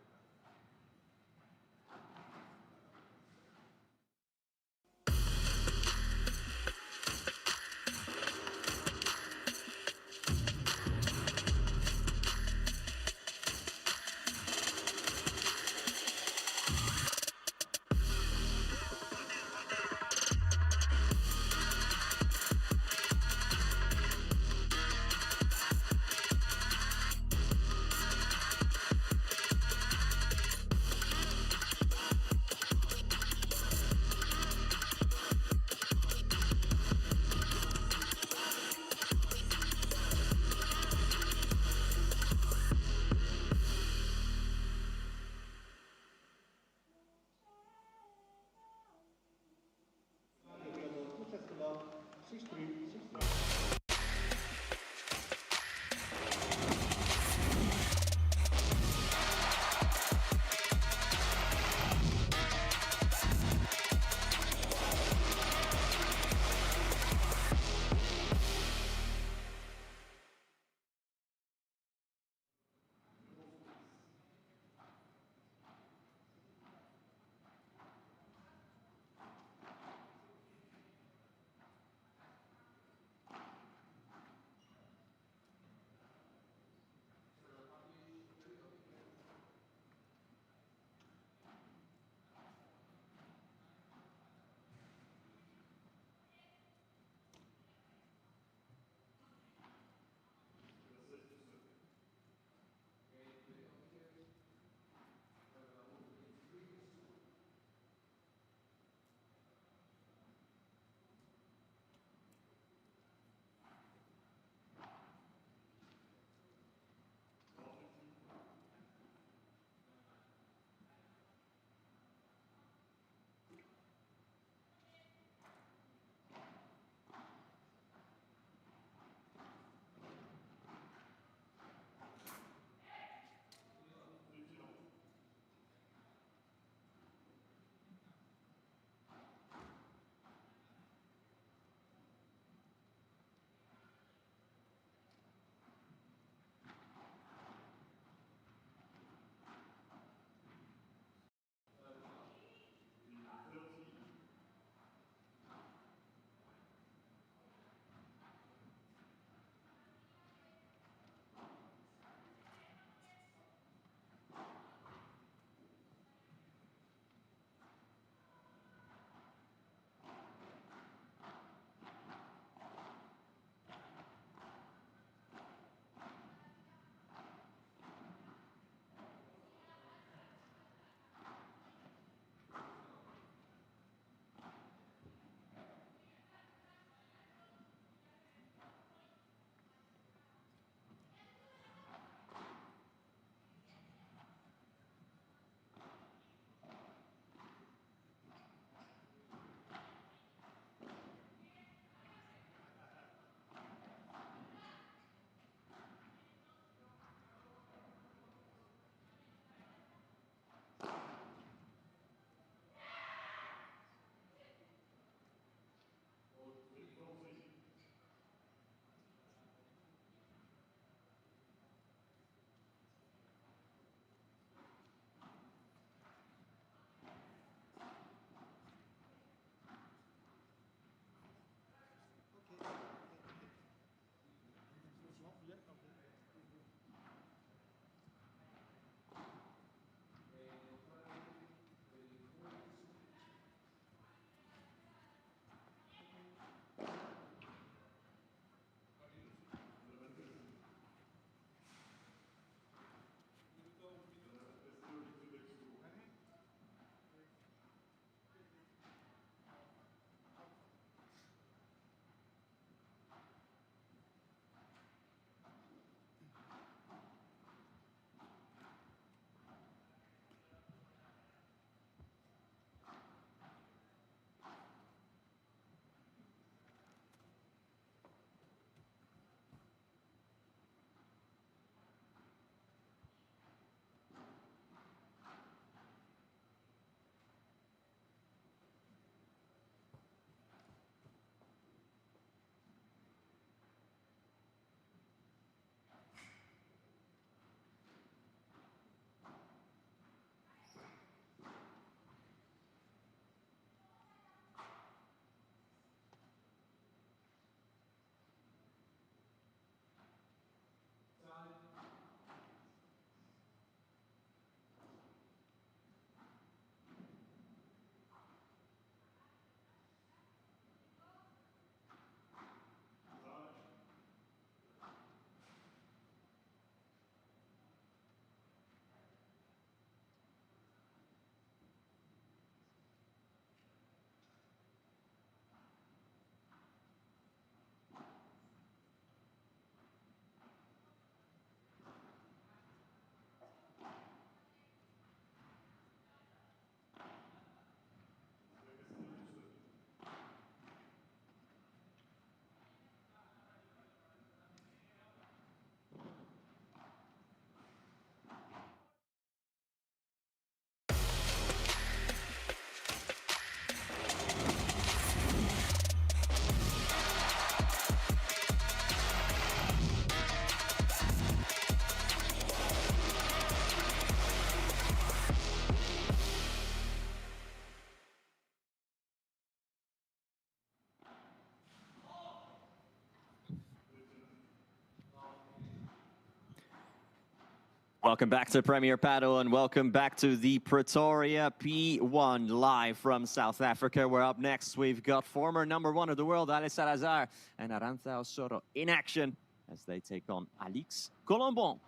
Welcome back to Premier Padel and welcome back to the Pretoria P1 live from South Africa. Where up next we've got former #1 of the world Alex Salazar and Aranza Osorovs in action as they take on Alix, Collombon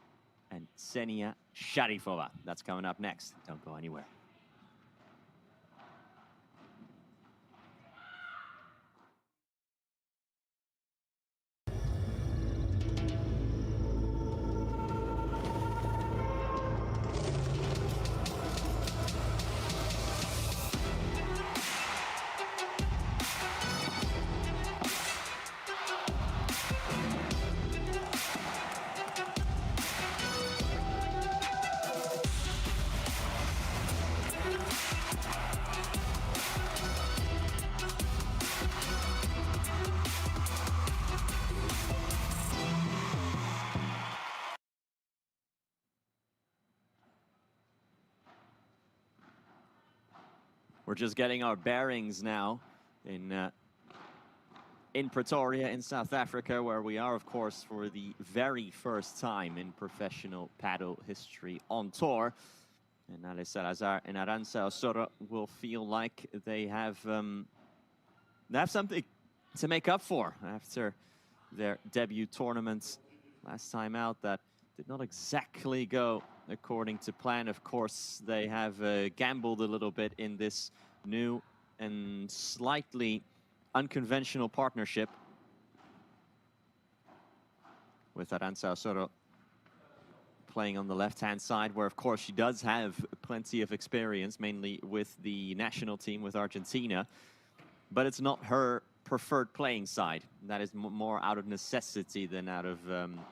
and Ksenia Sharifova. That's coming up next. Don't go anywhere. We're just getting our bearings now in Pretoria in South Africa, where we are, of course, for the very first time in professional paddle history on tour. And Alex Salazar and Aranza Osorovs will feel like they have something to make up for after their debut tournament last time out. That did not exactly go according to plan. Of course, they have gambled a little bit in this new and slightly unconventional partnership with Aranza Osorovs playing on the left-hand side, where, of course, she does have plenty of experience, mainly with the national team, with Argentina. But it's not her preferred playing side. That is more out of necessity than out of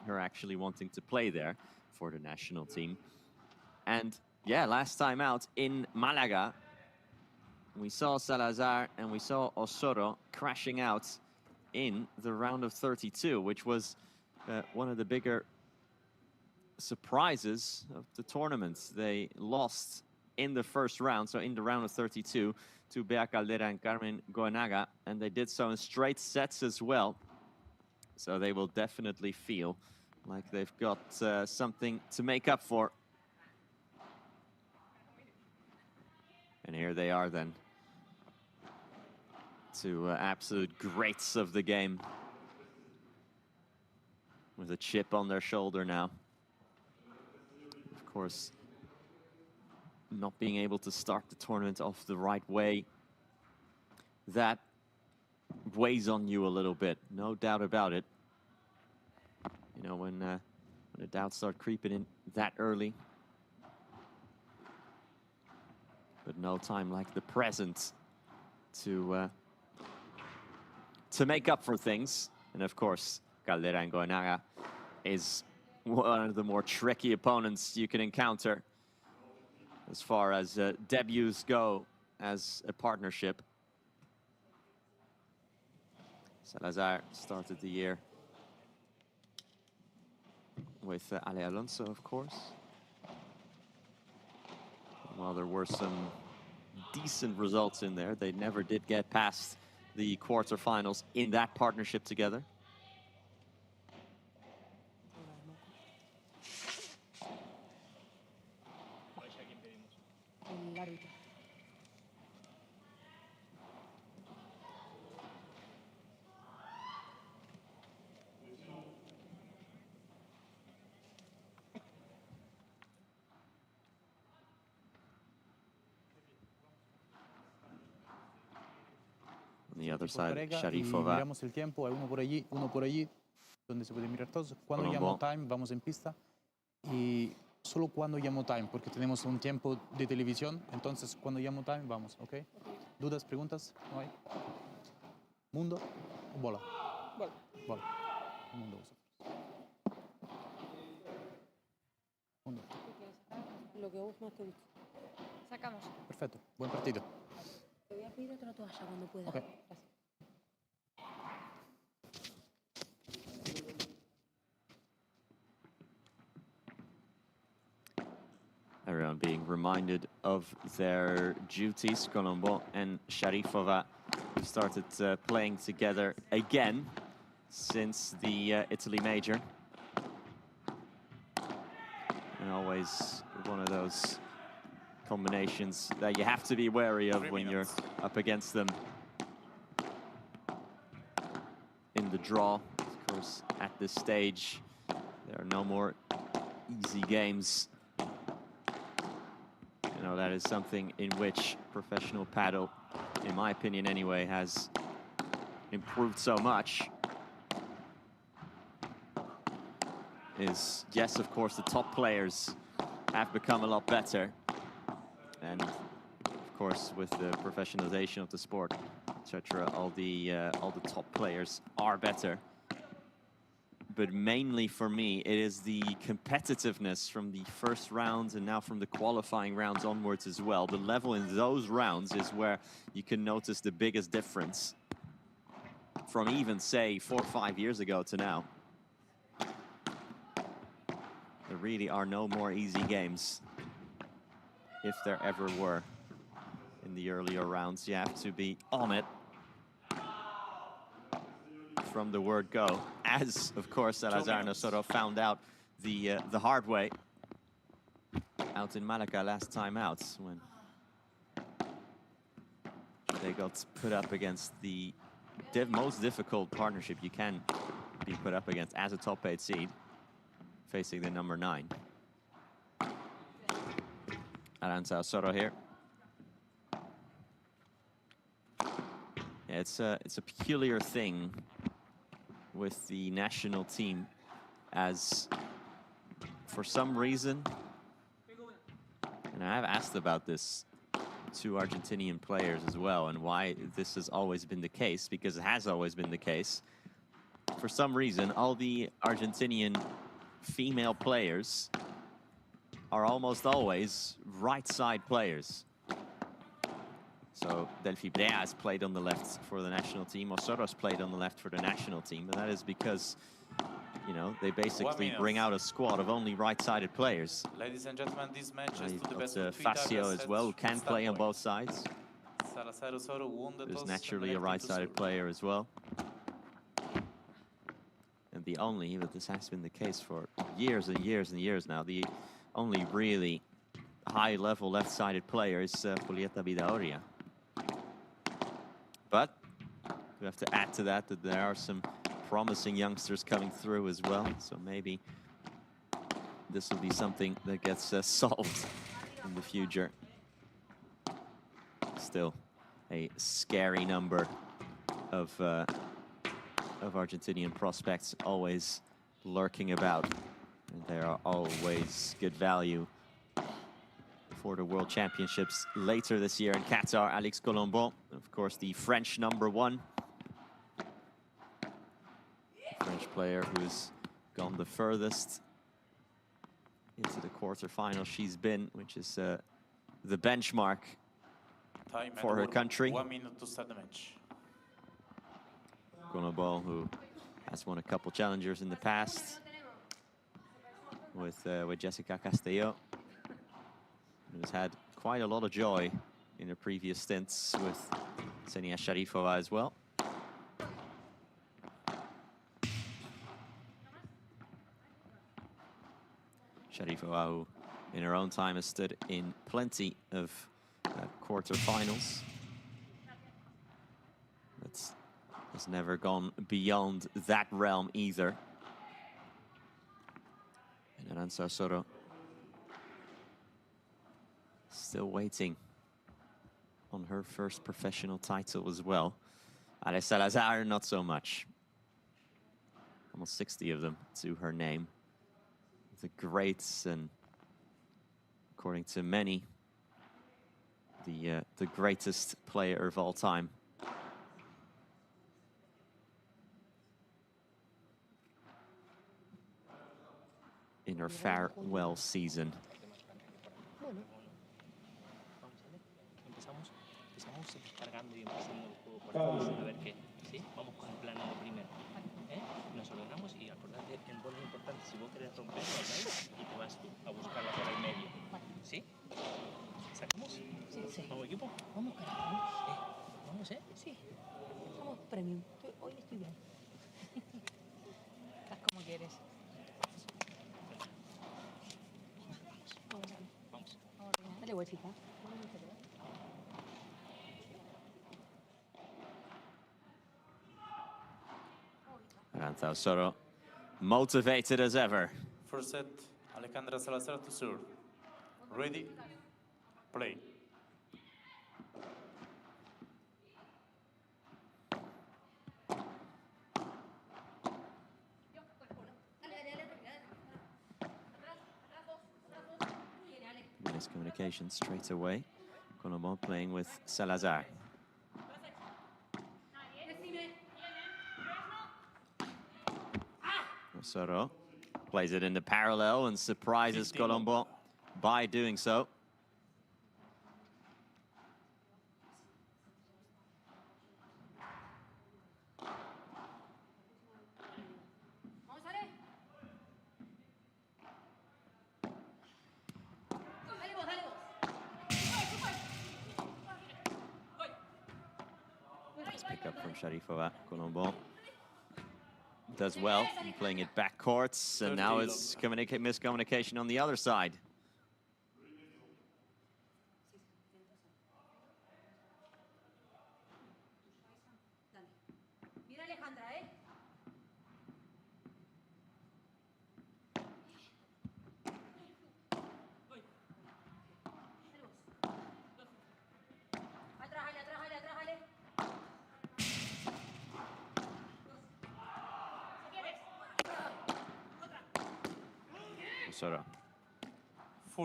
her actually wanting to play there for the national team. And yeah, last time out in Malaga, we saw Salazar and we saw Osorovs crashing out in the round of 32, which was one of the bigger surprises of the tournament. They lost in the first round, so in the round of 32, to Bea Caldera and Carmen Goenaga, and they did so in straight sets as well. So they will definitely feel like they've got something to make up for. And here they are then, two absolute greats of the game, with a chip on their shoulder now. Of course, not being able to start the tournament off the right way, that weighs on you a little bit, no doubt about it. You know, when the doubts start creeping in that early. But no time like the present to make up for things. And of course, Caldera and Goenaga is one of the more tricky opponents you can encounter as far as debuts go as a partnership. Salazar started the year with Ale Alonso, of course. While there were some decent results in there, they never did get past the quarterfinals in that partnership together. On the other side, Sharifova. Miramos el tiempo, hay uno por allí, donde se puede mirar todos. Cuando llamo time, vamos en pista. Y solo cuando llamo time, porque tenemos un tiempo de televisión. Entonces, cuando llamo time, vamos, ¿ok? ¿Dudas, preguntas? ¿No hay? ¿Mundo o bola? Bola. Bola. Mundo, vosotros. Mundo. Lo que vos más te guste. Sacamos. Perfecto, buen partido. Te voy a pedir otra toalla cuando pueda. Okay. Everyone being reminded of their duties. Collombon and Sharifova, who started playing together again since the Italy Major. And always one of those combinations that you have to be wary of when you're up against them in the draw. Of course, at this stage, there are no more easy games. You know, that is something in which professional padel, in my opinion anyway, has improved so much. Is, yes, of course, the top players have become a lot better. And of course, with the professionalization of the sport, etc., all the top players are better. But mainly for me, it is the competitiveness from the first rounds and now from the qualifying rounds onwards as well. The level in those rounds is where you can notice the biggest difference from even, say, 4 or 5 years ago to now. There really are no more easy games, if there ever were. In the earlier rounds, you have to be on it from the word go, as of course Salazar and Osorovs found out the hard way out in Malaga last time out, when they got put up against the most difficult partnership you can be put up against as a top 8 seed, facing the number 9. Aranza Osorovs here. Yeah, it's a peculiar thing with the national team, as for some reason, and I've asked about this to Argentinian players as well, and why this has always been the case, because it has always been the case. For some reason, all the Argentinian female players are almost always right side players. So Delphi Brea has played on the left for the national team. Osorovs played on the left for the national team. But that is because, you know, they basically bring out a squad of only right-sided players. Ladies and gentlemen, this match is to the best of 3 Facio as well, who can play on both sides. Salazar Who's naturally a right-sided player as well. And the only, but this has been the case for years and years and years now, the only really high-level left-sided player is Julieta Vidaoria. But we have to add to that that there are some promising youngsters coming through as well. So maybe this will be something that gets solved in the future. Still a scary number of Argentinian prospects always lurking about. And they are always good value for the World Championships later this year in Qatar. Alix Collombon, of course, the French #1. French player who's gone the furthest into the quarterfinal she's been, which is the benchmark for her country. 1 minute to start the match. Collombon, who has won a couple challengers in the past with Jessica Castelló. And has had quite a lot of joy in her previous stints with Ksenia Sharifova as well. Sharifova, who in her own time has stood in plenty of quarterfinals, but has never gone beyond that realm either. And Aranza Osorovs still waiting on her first professional title as well. Alex Salazar, not so much. Almost 60 of them to her name. The greats, and according to many, the greatest player of all time. In her farewell season. Empezamos cargando y empezando el juego por todos, a ver qué, ¿sí? Vamos con el plan uno primero, Nos ordenamos y acordate que el gol es importante. Si vos querés romper, vas y te vas tú a buscarla por el medio, ¿sí? ¿Sacamos? Sí. ¿Vamos equipo? Vamos, carajo. ¿Vamos, Sí. Vamos, premium. Hoy estoy bien. Estás como quieres. huesita. Aranza Osorovs, motivated as ever. First set, Alejandra Salazar to serve. Ready, play. Miscommunication straight away. Collombon playing with Salazar. Osorovs plays it in the parallel and surprises Collombon by doing so. Nice pick up from Sharifova. Collombon does well in playing it back courts, and now it's miscommunication on the other side.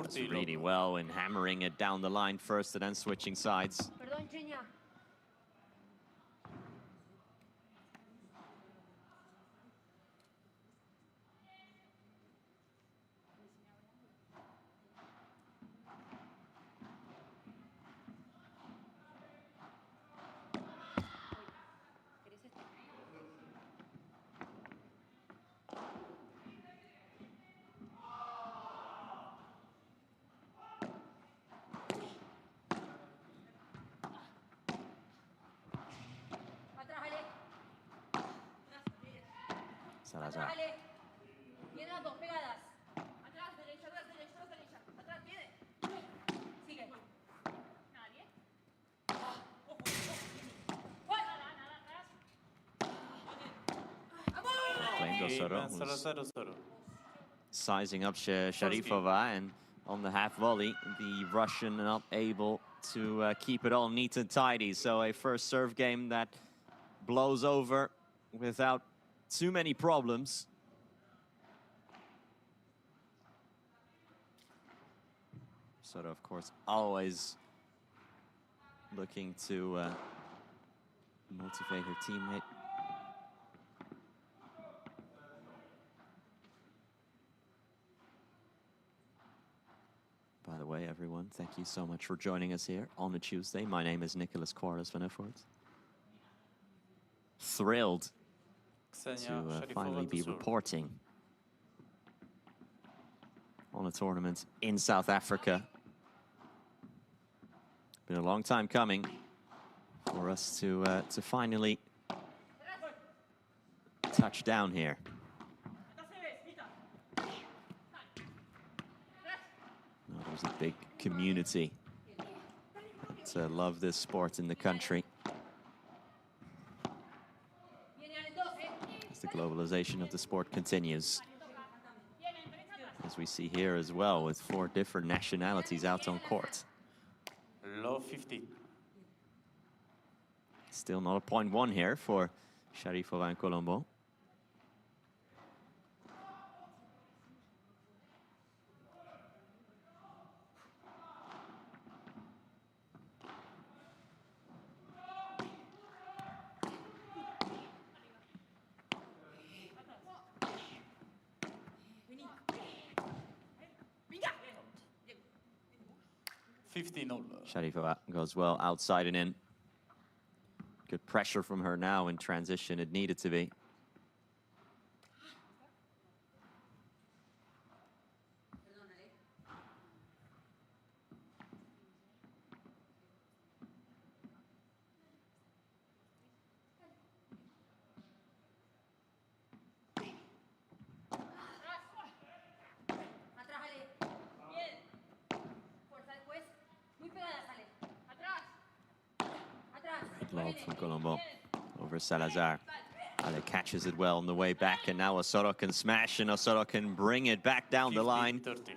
Does really well in hammering it down the line first and then switching sides. Salazar. Viene las dos pegadas. Atrás, derecha, atrás, derecha, atrás, derecha. Atrás, viene. Sigue. Nadie. Osorovs sizing up Sharifova, and on the half volley, the Russian not able to keep it all neat and tidy. So a first serve game that blows over without too many problems. Sort of course, always looking to motivate her teammate. By the way, everyone, thank you so much for joining us here on a Tuesday. My name is Nicholas Quarles van Effort. Thrilled to finally be reporting on a tournament in South Africa. Been a long time coming for us to finally touch down here. There's a big community to love this sport in the country. As the globalization of the sport continues. As we see here as well, with 4 different nationalities out on court. Low 50. Still not a 0.1 here for Sharifova and Collombon. Sharifova goes well outside and in. Good pressure from her now in transition. It needed to be. out from Collombon over Salazar. Ale catches it well on the way back, and now Osorovs can smash, and Osorovs can bring it back down the line. 30.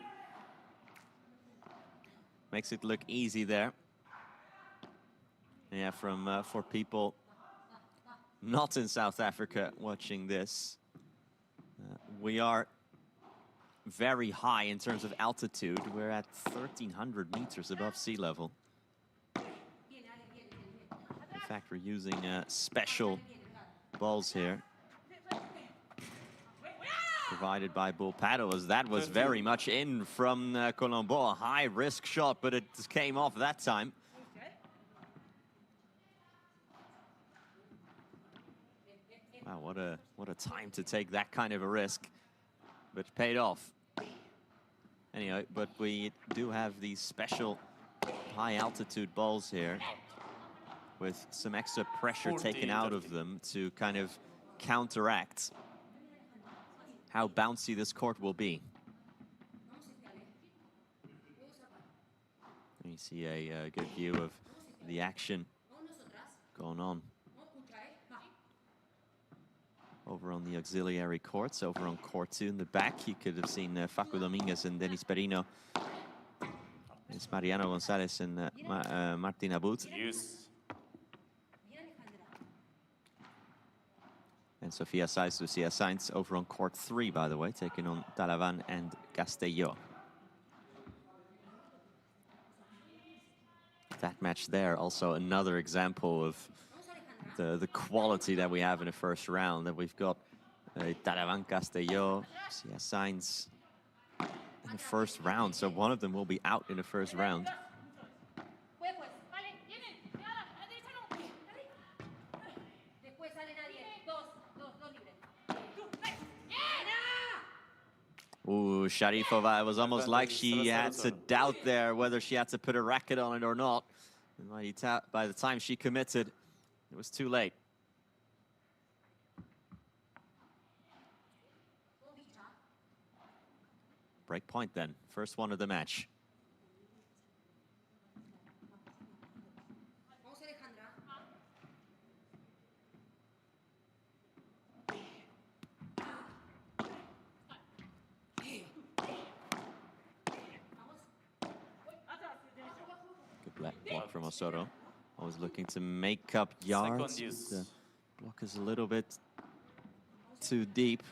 Makes it look easy there. Yeah, for people not in South Africa watching this, we are very high in terms of altitude. We're at 1,300 meters above sea level. In fact, we're using special balls here, provided by Bull Padel, as that was very much in from Collombon. A high-risk shot, but it came off that time. Wow, what a time to take that kind of a risk, but it paid off. Anyway, but we do have these special high-altitude balls here with some extra pressure taken out of them to kind of counteract how bouncy this court will be. And you see a good view of the action going on over on the auxiliary courts. Over on court 2 in the back, you could have seen Facu Dominguez and Denis Perino. It's Mariano Gonzalez and Martin Abut. Yes. And Sofia Saiz, Lucia Sainz over on court 3, by the way, taking on Talavan and Castelló. That match there, also another example of the quality that we have in the first round, that we've got Talavan, Castelló, Lucia Sainz in the first round. So one of them will be out in the first round. Ooh, Sharifova, it was almost like she had to doubt there whether she had to put a racket on it or not. And by the time she committed, it was too late. Break point then, first one of the match. Block from Osorovs. Always looking to make up yards. The block is a little bit too deep.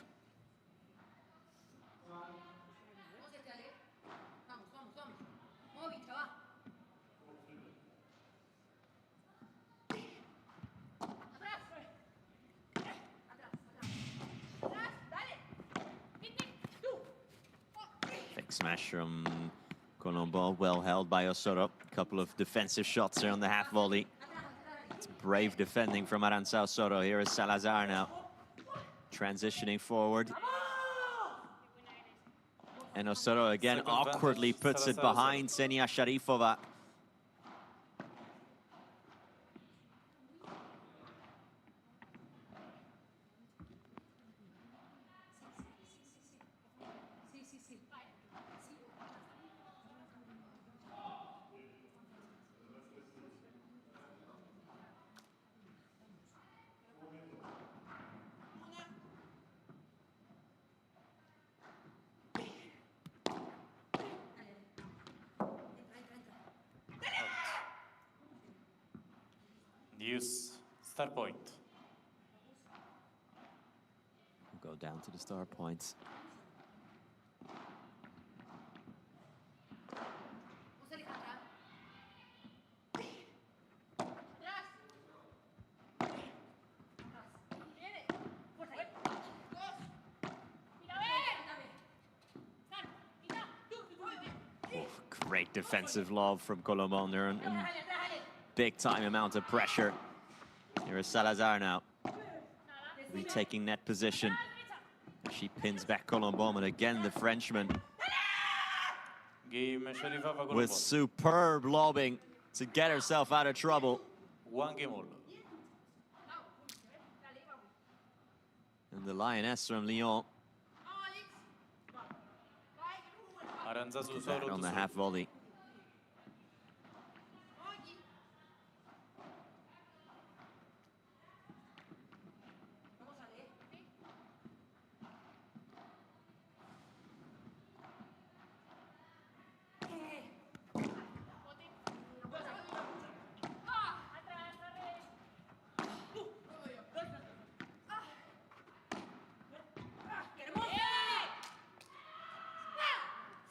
Fake smash from Collombon, well held by Osorovs. A couple of defensive shots there on the half volley. It's brave defending from Aranza Osorovs. Here is Salazar now, transitioning forward. And Osorovs again awkwardly puts it behind Ksenia Sharifova. Use start point. We'll go down to the start points. Great defensive lob from Collombon there, and big time amount of pressure. Here is Salazar now, retaking net position. She pins back Collombon, and again the Frenchman with superb lobbing to get herself out of trouble. One game all. And the Lioness from Lyon on the half volley.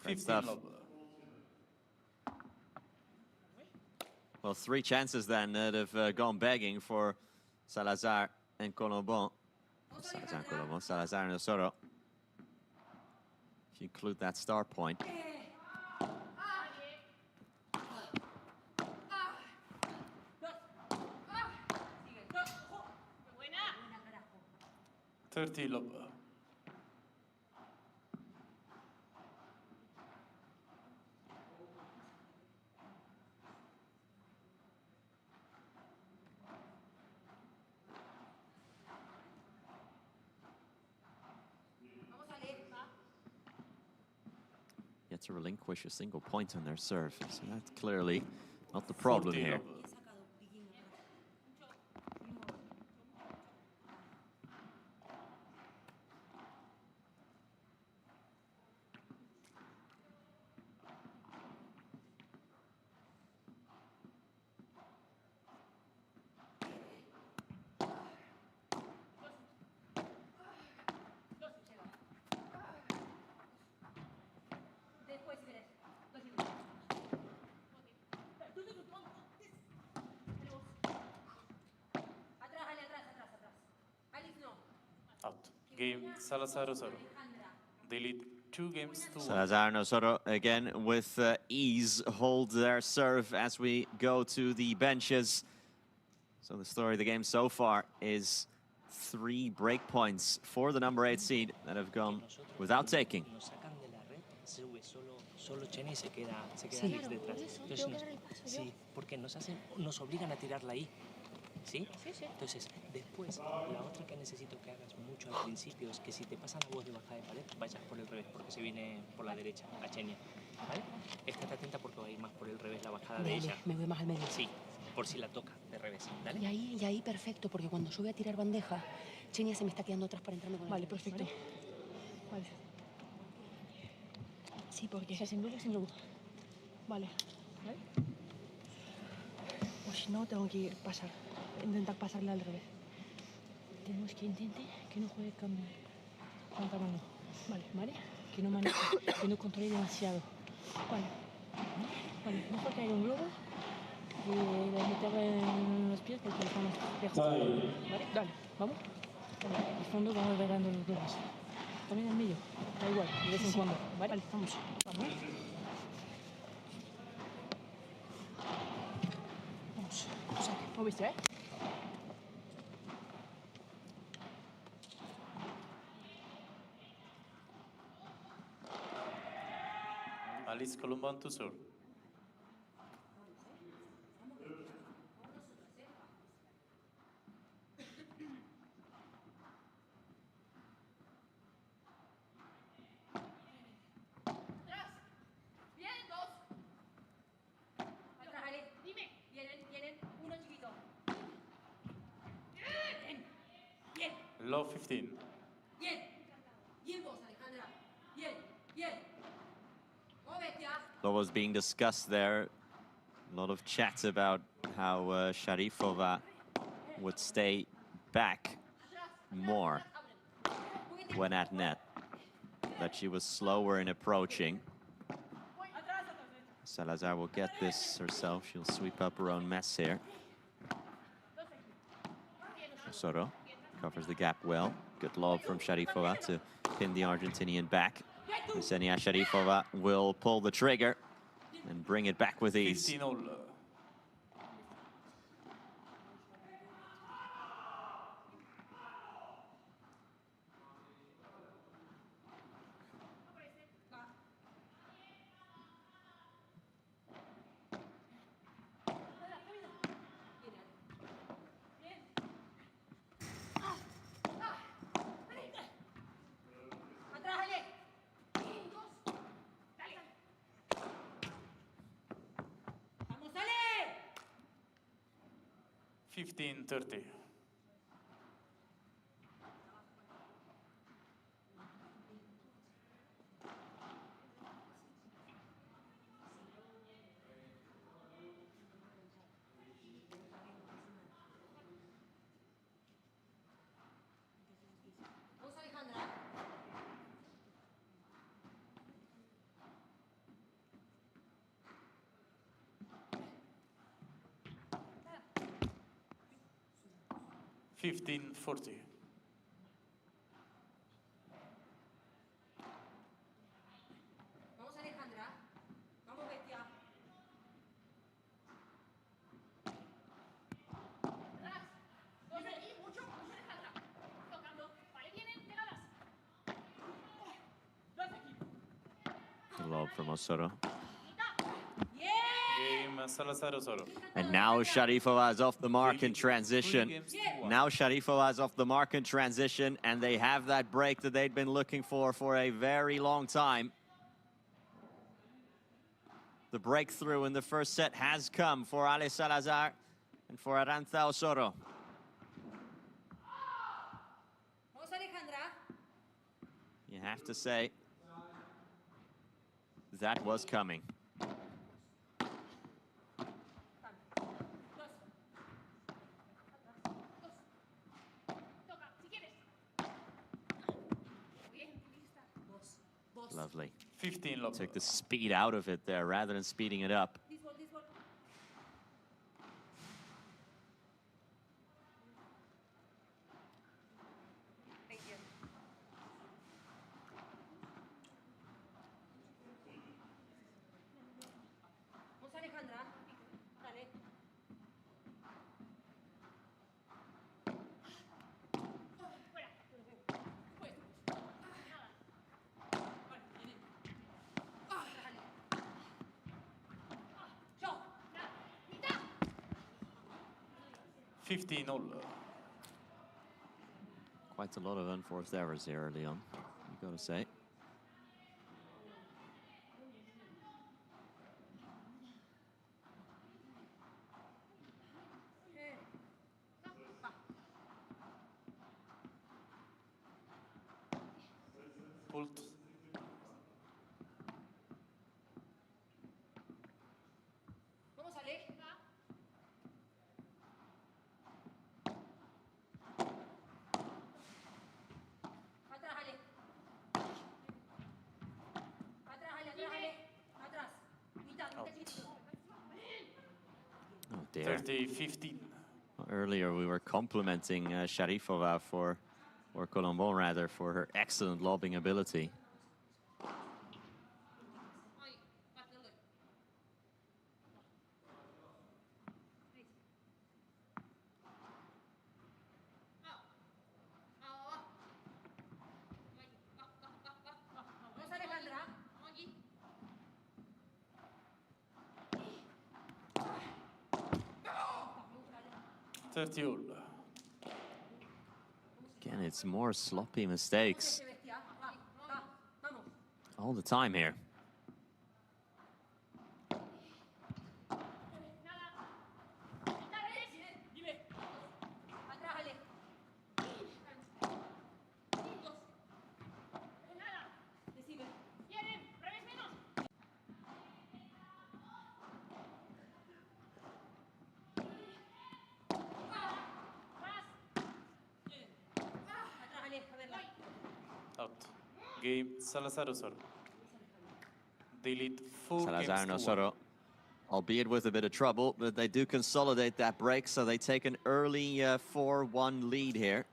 Great 15 stuff. love. Well, 3 chances then that have gone begging for Salazar and Collombon. Salazar and Osorovs. If you include that star point. $30 love. Yet to relinquish a single point on their serve. So that's clearly not the problem 40 here. love. Out. Game Salazar Osorovs. They lead 2 games to 1. Salazar and Osorovs again with ease hold their serve as we go to the benches. So the story of the game so far is 3 break points for the number 8 seed that have gone without taking. Solo Ksenia se queda Sí. Alix detrás. Entonces sí, porque nos obligan a tirarla ahí. ¿Sí? Sí, sí. Entonces, después, la otra que necesito que hagas mucho al principio es que si te pasan la voz de bajada de pared, vayas por el revés, porque se viene por la derecha, a Ksenia. ¿Vale? Estate atenta porque va a ir más por el revés la bajada de ella. Me voy más al medio. Sí, por si la toca de revés. ¿Dale? Y ahí perfecto, porque cuando yo voy a tirar bandeja, Ksenia se me está quedando atrás para entrarme con el Vale, revés, perfecto. Vale. Sí, porque... O sea, sin duda, sin duda. Vale. ¿Vale? O si no, tengo que pasar. Intentar pasarle al revés. Tenemos que intentar que no juegue con mano. Vale. ¿Vale? Que no maneje, que no controle demasiado. Vale. Vale, mejor que haya un globo y le meterle en los pies porque estamos lejos. ¿Vale? Dale, vamos. Vale. Al fondo vamos a ver dando los globos. También en medio, da igual, de vez en cuando. ¿Vale? Vale, vamos. Vamos. Vamos. O sea, ¿lo viste, eh? Alix Collombon to serve. Love 15. Bien. Bien vos, Alejandra. Bien, bien. Móvete, ah. What was being discussed there, a lot of chat about how Sharifova would stay back more when at net, that she was slower in approaching. Salazar will get this herself. She'll sweep up her own mess here. Osorovs covers the gap well. Good lob from Sharifova to pin the Argentinian back. Ksenia Sharifova will pull the trigger and bring it back with ease. 15-0. Atrás, Ale. 15-30. Vos, Alejandra. 15-40. Vamos, Alejandra. Vamos, bestia. Atrás. Dos aquí, mucho, Alejandra. Tocando. Vale, vienen pegadas. Dos aquí. The lob from Osorovs. Game Salazar Osorovs. And now Sharifova is off the mark in transition. Now Sharifova is off the mark in transition, and they have that break that they'd been looking for a very long time. The breakthrough in the first set has come for Ale Salazar and for Aranza Osorovs. Vamos, Alejandra. You have to say, that was coming. Lovely. 15 lob. Took the speed out of it there rather than speeding it up. This one, this one. Thank you. Vamos, Alejandra. Dale. Fuera. Pues. Nada. Vale, vienen. Déjale. Yo. Nada. Mitad. 15-0. Quite a lot of unforced errors here early on, you gotta say. Pult. Vamos, Ale. Atrás, Ale. Atrás, Ale, atrás, Ale. Atrás. Mitad, mitad, chiquito. Oh dear. 30-15. Earlier we were complimenting Sharifova or Collombon rather, for her excellent lobbing ability. Vamos, Alejandra. 30-all. Again, it's more sloppy mistakes all the time here. Out. Game Salazar Osorovs. They lead 4 Salazar and games to 1. Osorovs, albeit with a bit of trouble, but they do consolidate that break, so they take an early 4-1 lead here.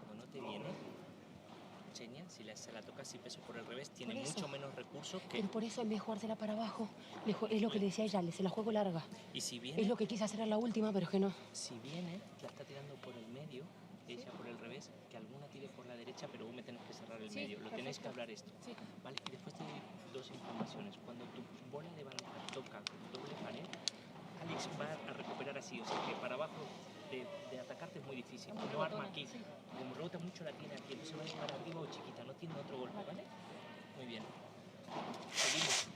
Cuando no te viene, Ksenia, si se la toca así peso por el revés, tiene mucho menos recursos que... Pero por eso en vez de jugársela para abajo, es lo que le decía a ella, se la juego larga. Y si viene... Es lo que quise hacer en la última, pero es que no. Si viene, la está tirando por el medio, ella por el revés, que alguna tire por la derecha, pero vos me tenés que cerrar el medio. Lo tenéis que hablar esto. ¿Vale? Y después te doy 2 informaciones. Cuando tu bola de bandeja toca con doble pared, Alix va a recuperar así. O sea que para abajo de atacarte es muy difícil. No arma aquí. Como rebota mucho, la tiene aquí. Entonces va a ir para arriba o chiquita. No tiene otro golpe, ¿vale? Muy bien. Seguimos.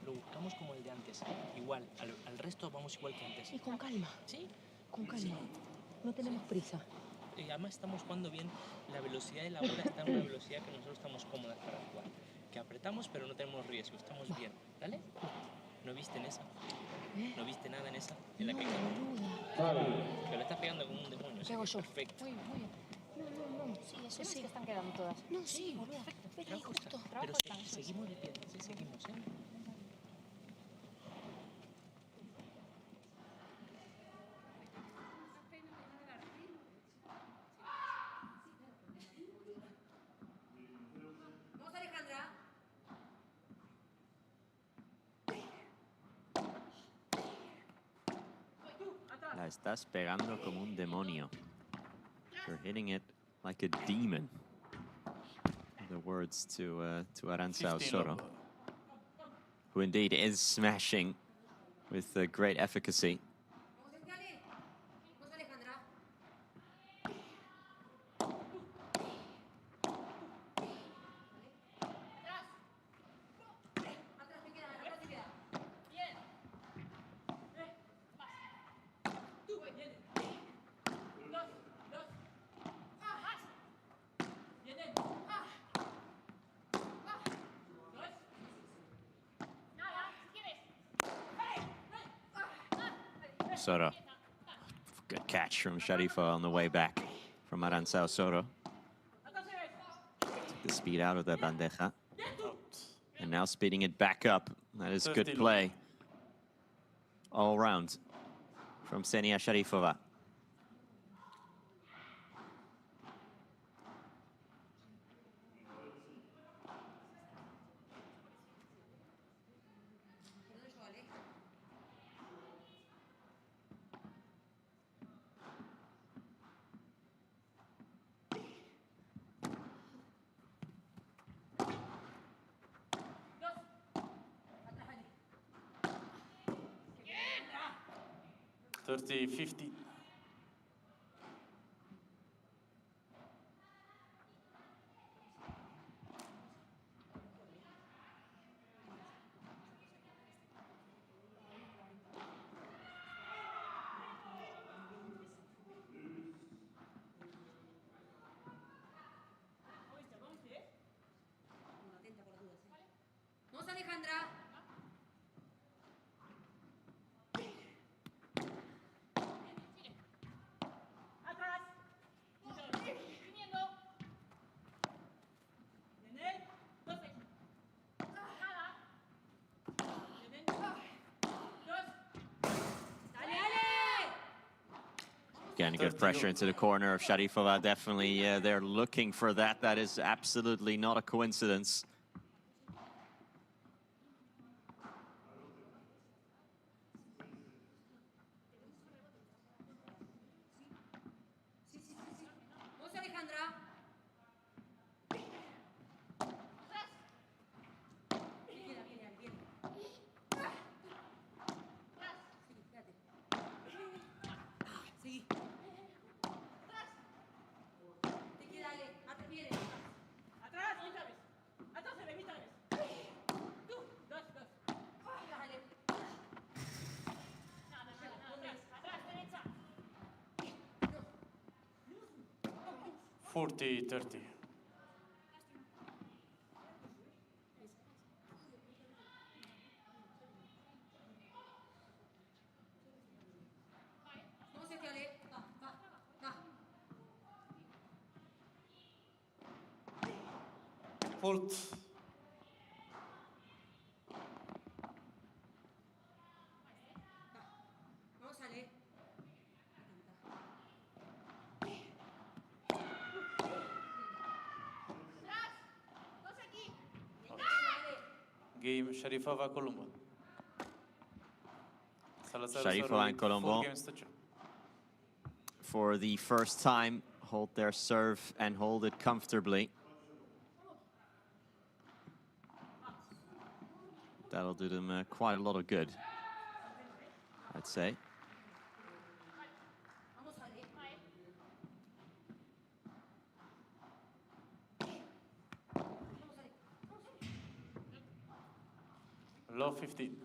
Lo buscamos como el de antes. Igual. Al resto vamos igual que antes. Y con calma. Sí. Con calma. No tenemos prisa. Y además estamos jugando bien, la velocidad de la bola está en una velocidad que nosotros estamos cómodas para jugar. Que apretamos pero no tenemos riesgo, estamos bien, ¿vale? ¿No viste en esa? ¿No viste nada en esa? En la que pero le estás pegando como un demonio, ¿Qué hago yo? Perfecto. Muy bien. No. Sí, eso sí. que están quedando todas. No, sí, boluda. Espera, ahí justo. Pero seguimos de pie, sí, seguimos, ¿eh? estás pegando como un demonio. You're hitting it like a demon. The words to Aranza Osoro, who indeed is smashing with great efficacy. Osoro. Good catch from Sharifova on the way back from Aranza Osoro. Took the speed out of the bandeja. And now speeding it back up. That is good play all round from Ksenia Sharifova. $30-50. Vamos, Alejandra. Again, good pressure into the corner of Sharifova. Definitely, they're looking for that. That is absolutely not a coincidence. Vamos, Alejandra. $40-30. Fault. Vamos, Ale. Game Sharifova Collombon. Salazar Sharifova and Collombon, for the first time, hold their serve and hold it comfortably. That'll do them quite a lot of good, I'd say. Low 15.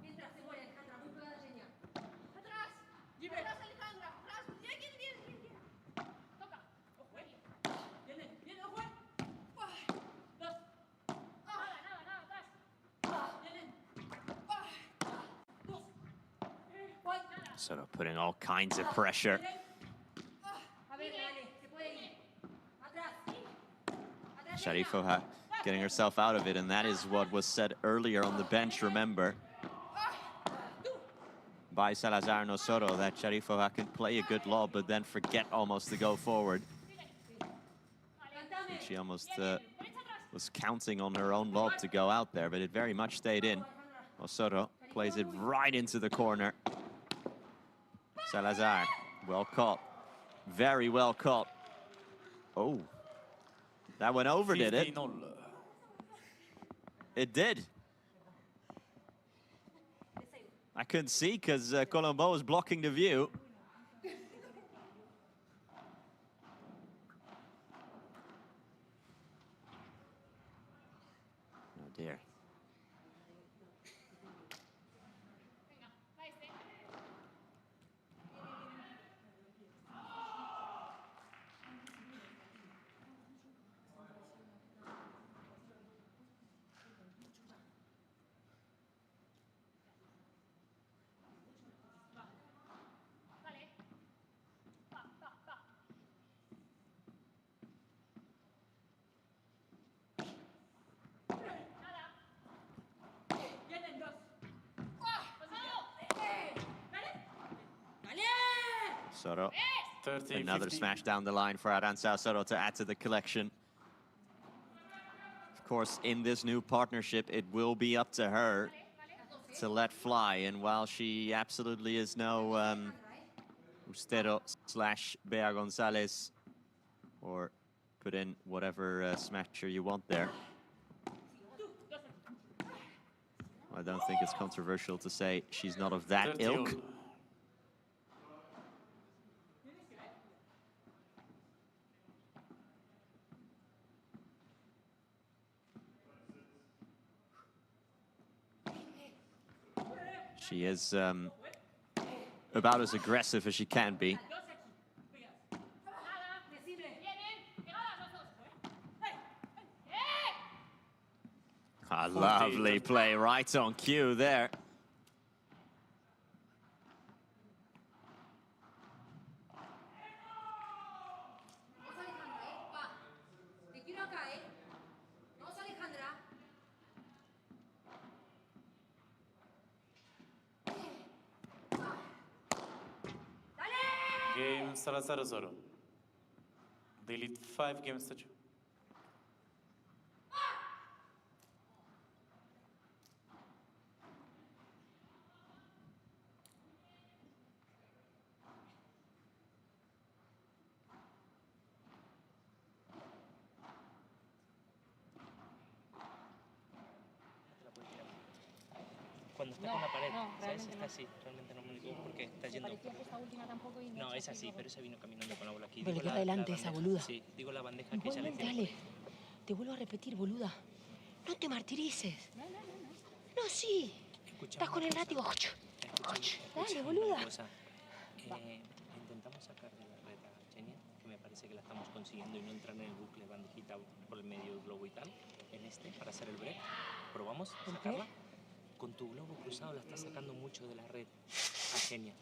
Mientras se vuelve Alejandra, muy pegada señal. Atrás. Atrás, Alejandra. Atrás. Bien. Toca. Ojo, Viene, ojo. Dos. Nada, atrás. Vienen. Dos. Sort of putting all kinds of pressure. Sharifova getting herself out of it, and that is what was said earlier on the bench, remember, by Salazar and Osorovs, that Sharifova can play a good lob, but then forget almost to go forward. And she almost was counting on her own lob to go out there, but it very much stayed in. Osorovs plays it right into the corner. Salazar, well caught. Very well caught. Oh, that went over, did it? It did. I couldn't see because Collombon was blocking the view. Oh dear. Osorovs. Another smash down the line for Aranza Osorovs to add to the collection. Of course, in this new partnership, it will be up to her to let fly. And while she absolutely is no Ustero / Bea Gonzalez, or put in whatever smasher you want there, I don't think it's controversial to say she's not of that ilk. She is about as aggressive as she can be. A lovely play right on cue there. Game Salazar Osorovs. They lead 5 games to 2. Cuando está con la pared, ¿sabes? Está así, realmente no me digo porque está yendo. No, es así, pero esa vino caminando con la bola aquí. Pero le queda adelante esa boluda. Sí, digo la bandeja que ella le tiene. Dale, te vuelvo a repetir, boluda. No te martirices. No, sí. Estás con el látigo. Dale, boluda. Intentamos sacar de la red a Ksenia, que me parece que la estamos consiguiendo y no entrar en el bucle bandejita por el medio del globo y tal, en este, para hacer el break. ¿Probamos a sacarla? Con tu globo cruzado la estás sacando mucho de la red a Ksenia.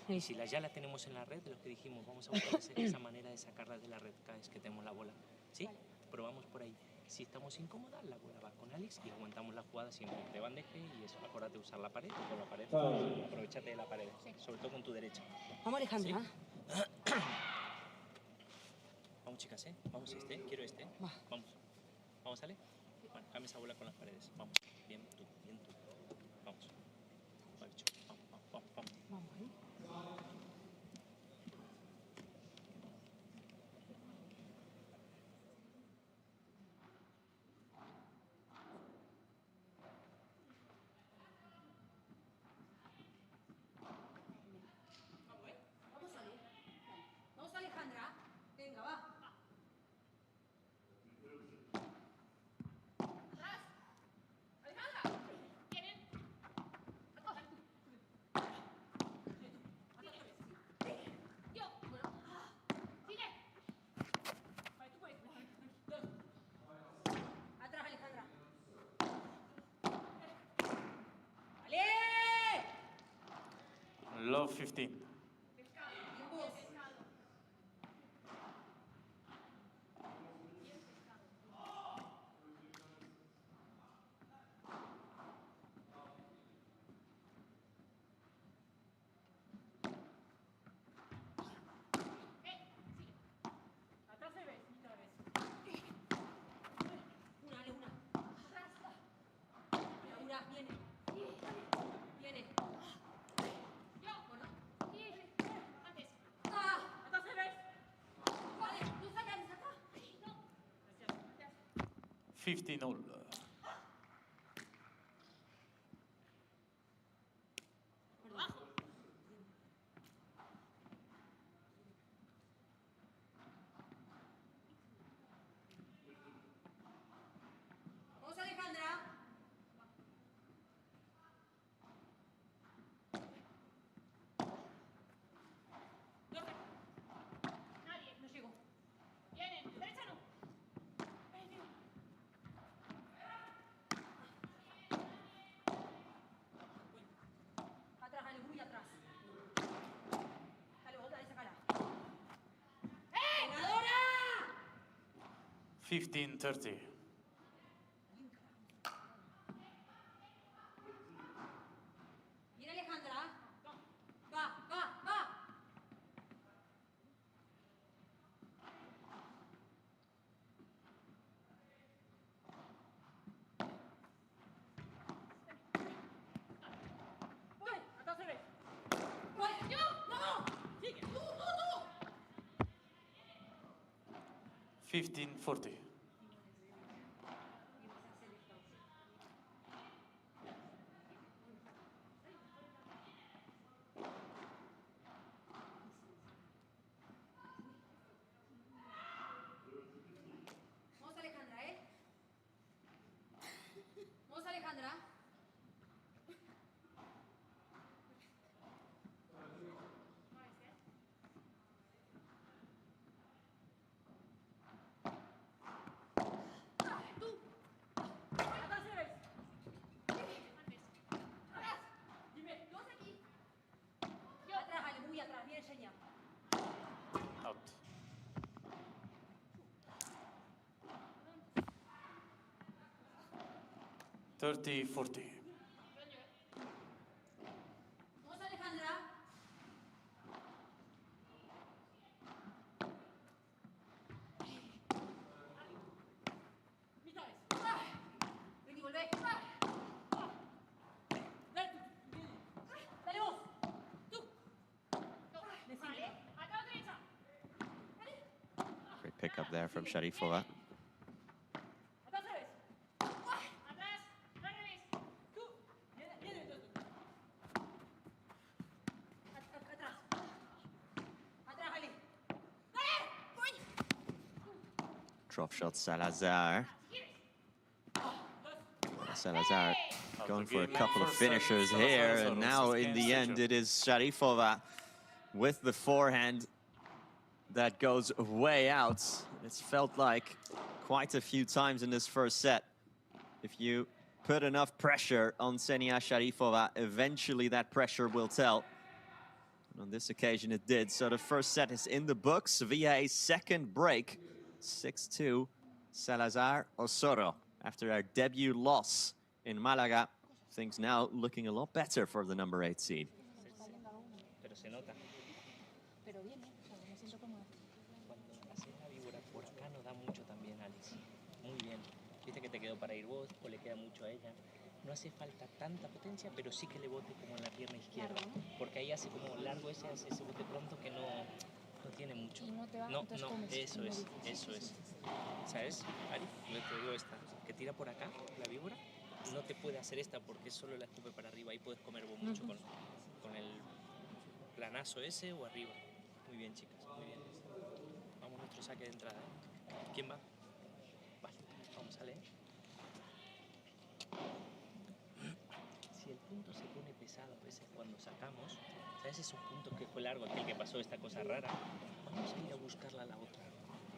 Y si ya la tenemos en la red, de lo que dijimos, vamos a buscar esa manera de sacarla de la red cada vez que tenemos la bola. ¿Sí? Probamos por ahí. Si estamos incómodas, la bola va con Alix y aguantamos la jugada siempre de bandeje y eso. Acuérdate de usar la pared, con la pared, aprovechate de la pared, sobre todo con tu derecha. Vamos, Alejandra. ¿Sí? Vamos, chicas, ¿eh? Vamos quiero este. Vamos. Vamos, Ale. Bueno, cambia esa bola con las paredes. Vamos. Bien tú, bien tú. Vamos. Vale, bicho. Vamos, vamos, vamos, vamos. Vamos ahí. Vamos, Alejandra. Venga, va. Love 15. 50-0. Vamos, Alejandra. Nadie, no llegó. Vienen, derecha no. Atrás, dale, muy atrás. Dale, otra vez, sacala. ¡Eh! ¡Ganadora! 15-30. Mira, Alejandra. Va, va, va. Voy, acá se ve. Voy, yo, no. Sigue, tú. 15-40. Vamos, Alejandra, ¿eh? Vamos, Alejandra. Tú. Acá se ves. Atrás. Dime, dos aquí. Yo. Atrás, Ale, muy atrás. Bien, Ksenia. Out. Thirty, 40. Vamos, Alejandra. Mitad vez. Vení, volvé. Dale tú. Dale vos. Tú. Decime. Acá derecha. Great pickup there from Sharifova. Acá se ves. Atrás. Al revés. Tú. Viene, atrás. Atrás, Ale. ¡Dale! ¡Voy! Drop shot Salazar. Salazar going for a couple of finishers here, and now in the end it is Sharifova with the forehand that goes way out. It's felt like quite a few times in this first set. If you put enough pressure on Ksenia Sharifova, eventually that pressure will tell. And on this occasion it did. So the first set is in the books via a second break. 6-2, Salazar Osorovs. After our debut loss in Málaga, things now looking a lot better for the number 8 seed. Pero se nota. Pero bien, ¿eh? O sea, me siento cómoda. Cuando haces la víbora por acá no da mucho también, Alix. Muy bien. Viste que te quedó para ir vos o le queda mucho a ella. No hace falta tanta potencia, pero sí que le bote como en la pierna izquierda. Porque ahí hace como largo ese bote pronto que no tiene mucho. Y no te va, no, entonces comes. eso es. ¿Sabes, Ari? Yo te digo esta, que tira por acá, la víbora, no te puede hacer esta porque solo la escupe para arriba. Ahí puedes comer vos mucho con el planazo ese o arriba. Muy bien, chicas, muy bien. Vamos a nuestro saque de entrada, ¿eh? ¿Quién va? Vale, vamos a leer. Si el punto se pone pesado a veces cuando sacamos, ¿sabes esos puntos que fue largo, aquel que pasó esta cosa rara? Vamos a ir a buscarla a la otra.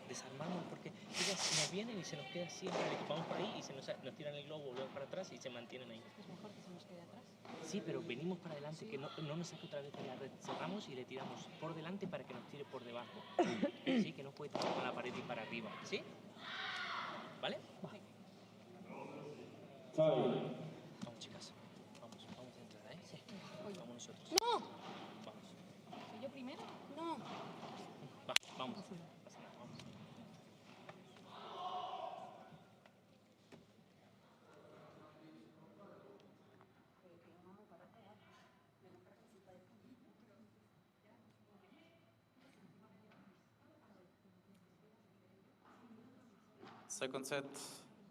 Desarmamos porque ellas nos vienen y se nos queda siempre, vamos por ahí y nos tiran el globo, volvemos para atrás y se mantienen ahí. Es mejor que se nos quede atrás. Sí, pero venimos para adelante, que no nos saque otra vez de la red. Cerramos y le tiramos por delante para que nos tire por debajo. Sí, que no puede tirar con la pared y para arriba. ¿Sí? ¿Vale? Vamos, chicas. Vamos a entrar, ¿eh? Sí. Vamos nosotros. ¡No! Vamos. ¿Soy yo primero? No. Va, vamos. Vamos. Second set,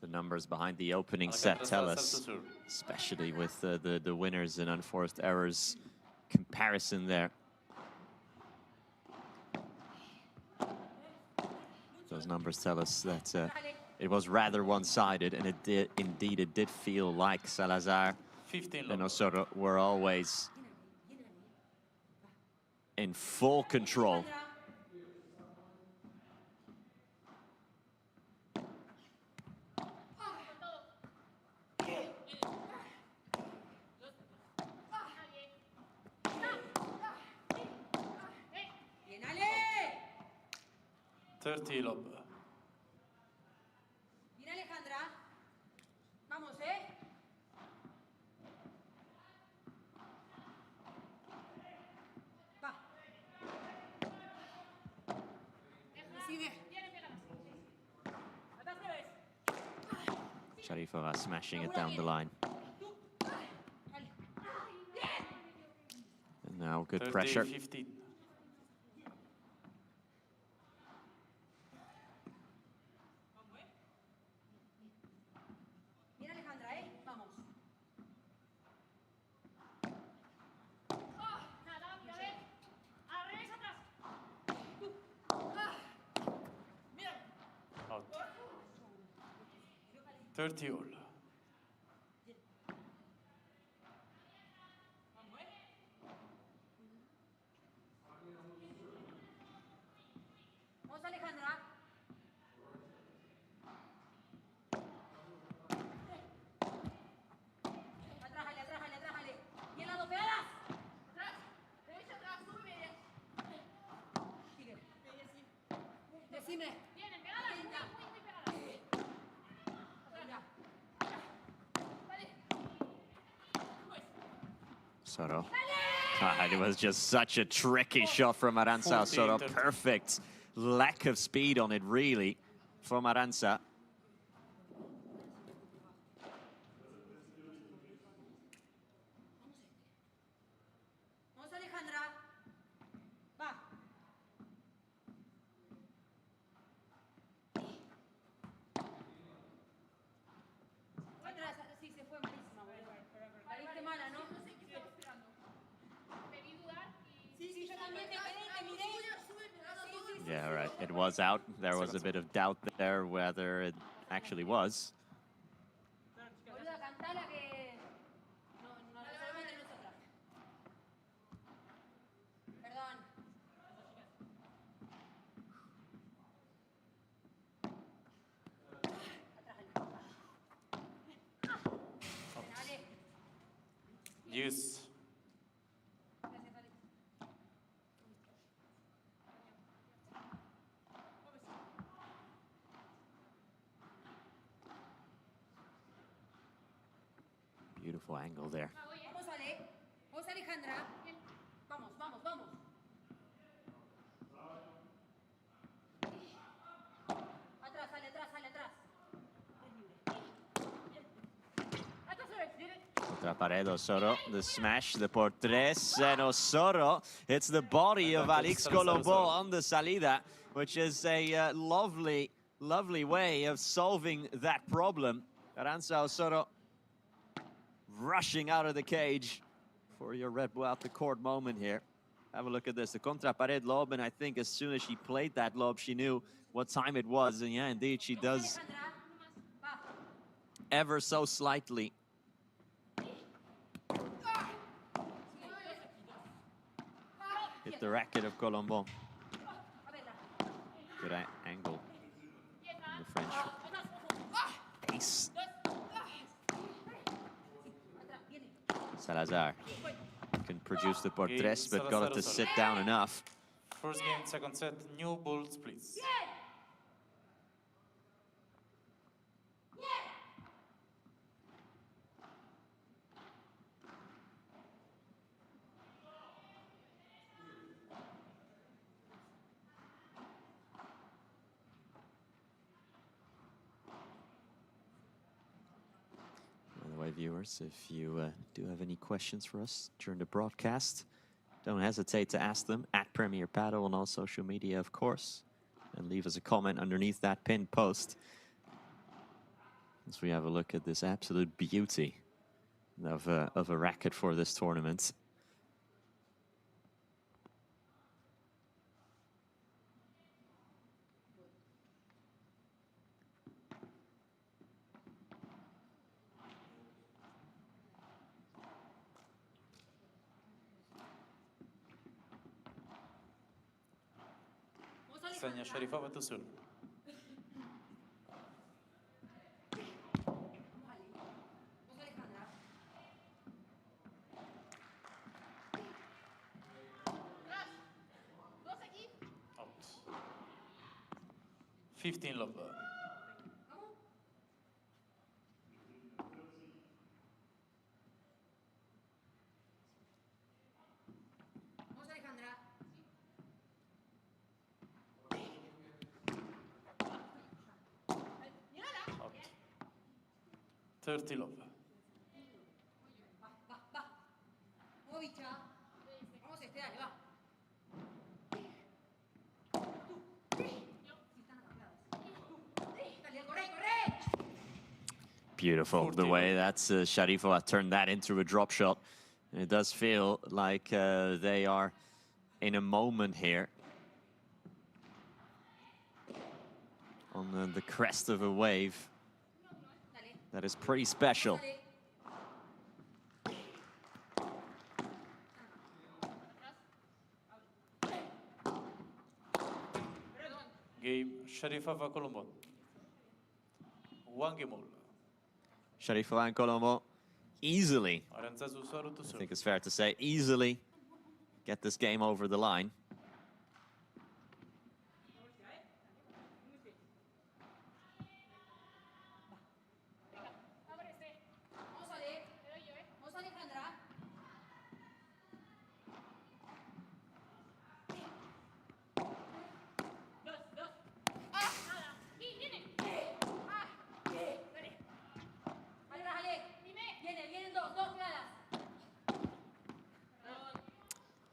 The numbers behind the opening set tell us, especially with the winners and unforced errors comparison there. Those numbers tell us that it was rather one-sided, and it did feel like Salazar and Osorovs were always in full control. Lob. Mira, Alejandra. Vamos, Va. Sigue. Sharifova smashing it down the line. And now good pressure. 15. Out. 30 all. Vamos, Alejandra. Atrájale, atrájale, atrájale. Y el lado, pegadas. Atrás. Derecha, atrás, sube bien. Sigue. Decime. Vienen, pegadas, muy pegadas. Osorovs. God, it was just such a tricky shot from Aranza. Osorovs, perfect lack of speed on it, really, from Aranza. Vamos, Alejandra. Va. Atrás, sí, se fue malísima, boludo. La viste mala, ¿no? Sí, yo también te miré. Yeah, right. It was out. There was a bit of doubt there whether it actually was. Boluda, cantala que no resolvemos entre nosotras. Perdón. Use. Beautiful angle there. Vamos, Ale. Vamos, Alejandra. Vamos, vamos, vamos. Atrás, Ale, atrás, Ale, atrás. Contra pared, Osorovs, the smash, the por tres, and Osorovs hits the body of Alix Collombon on the salida, which is a lovely, lovely way of solving that problem. Aranza Osorovs rushing out of the cage for your red ball out the court moment here. Have a look at this, the contra pared lob, and I think as soon as she played that lob, she knew what time it was, and yeah, indeed, she does ever so slightly. Hit the racket of Collombon. Good angle in the French ace. Salazar can produce the por tres, but got it to sit down enough. First game, second set, new balls, please. By the way, viewers, if you do have any questions for us during the broadcast, don't hesitate to ask them at Premier Padel on all social media, of course, and leave us a comment underneath that pinned post. As we have a look at this absolute beauty of a racket for this tournament. Ksenia Sharifova to serve. Out. 15 love. Vamos, Alejandra. Out. 30 love. Va, va, va. Vamos, bicha. Vamos, dale, va. Beautiful, the way that Sharifova turned that into a drop shot. And it does feel like they are in a moment here. On the crest of a wave that is pretty special. Game Sharifova Collombon. One game all. Sharifova and Collombon easily, Aranza Zusoro to I serve. think it's fair to say, easily get this game over the line. Vamos, Ale. Vamos, Alejandra.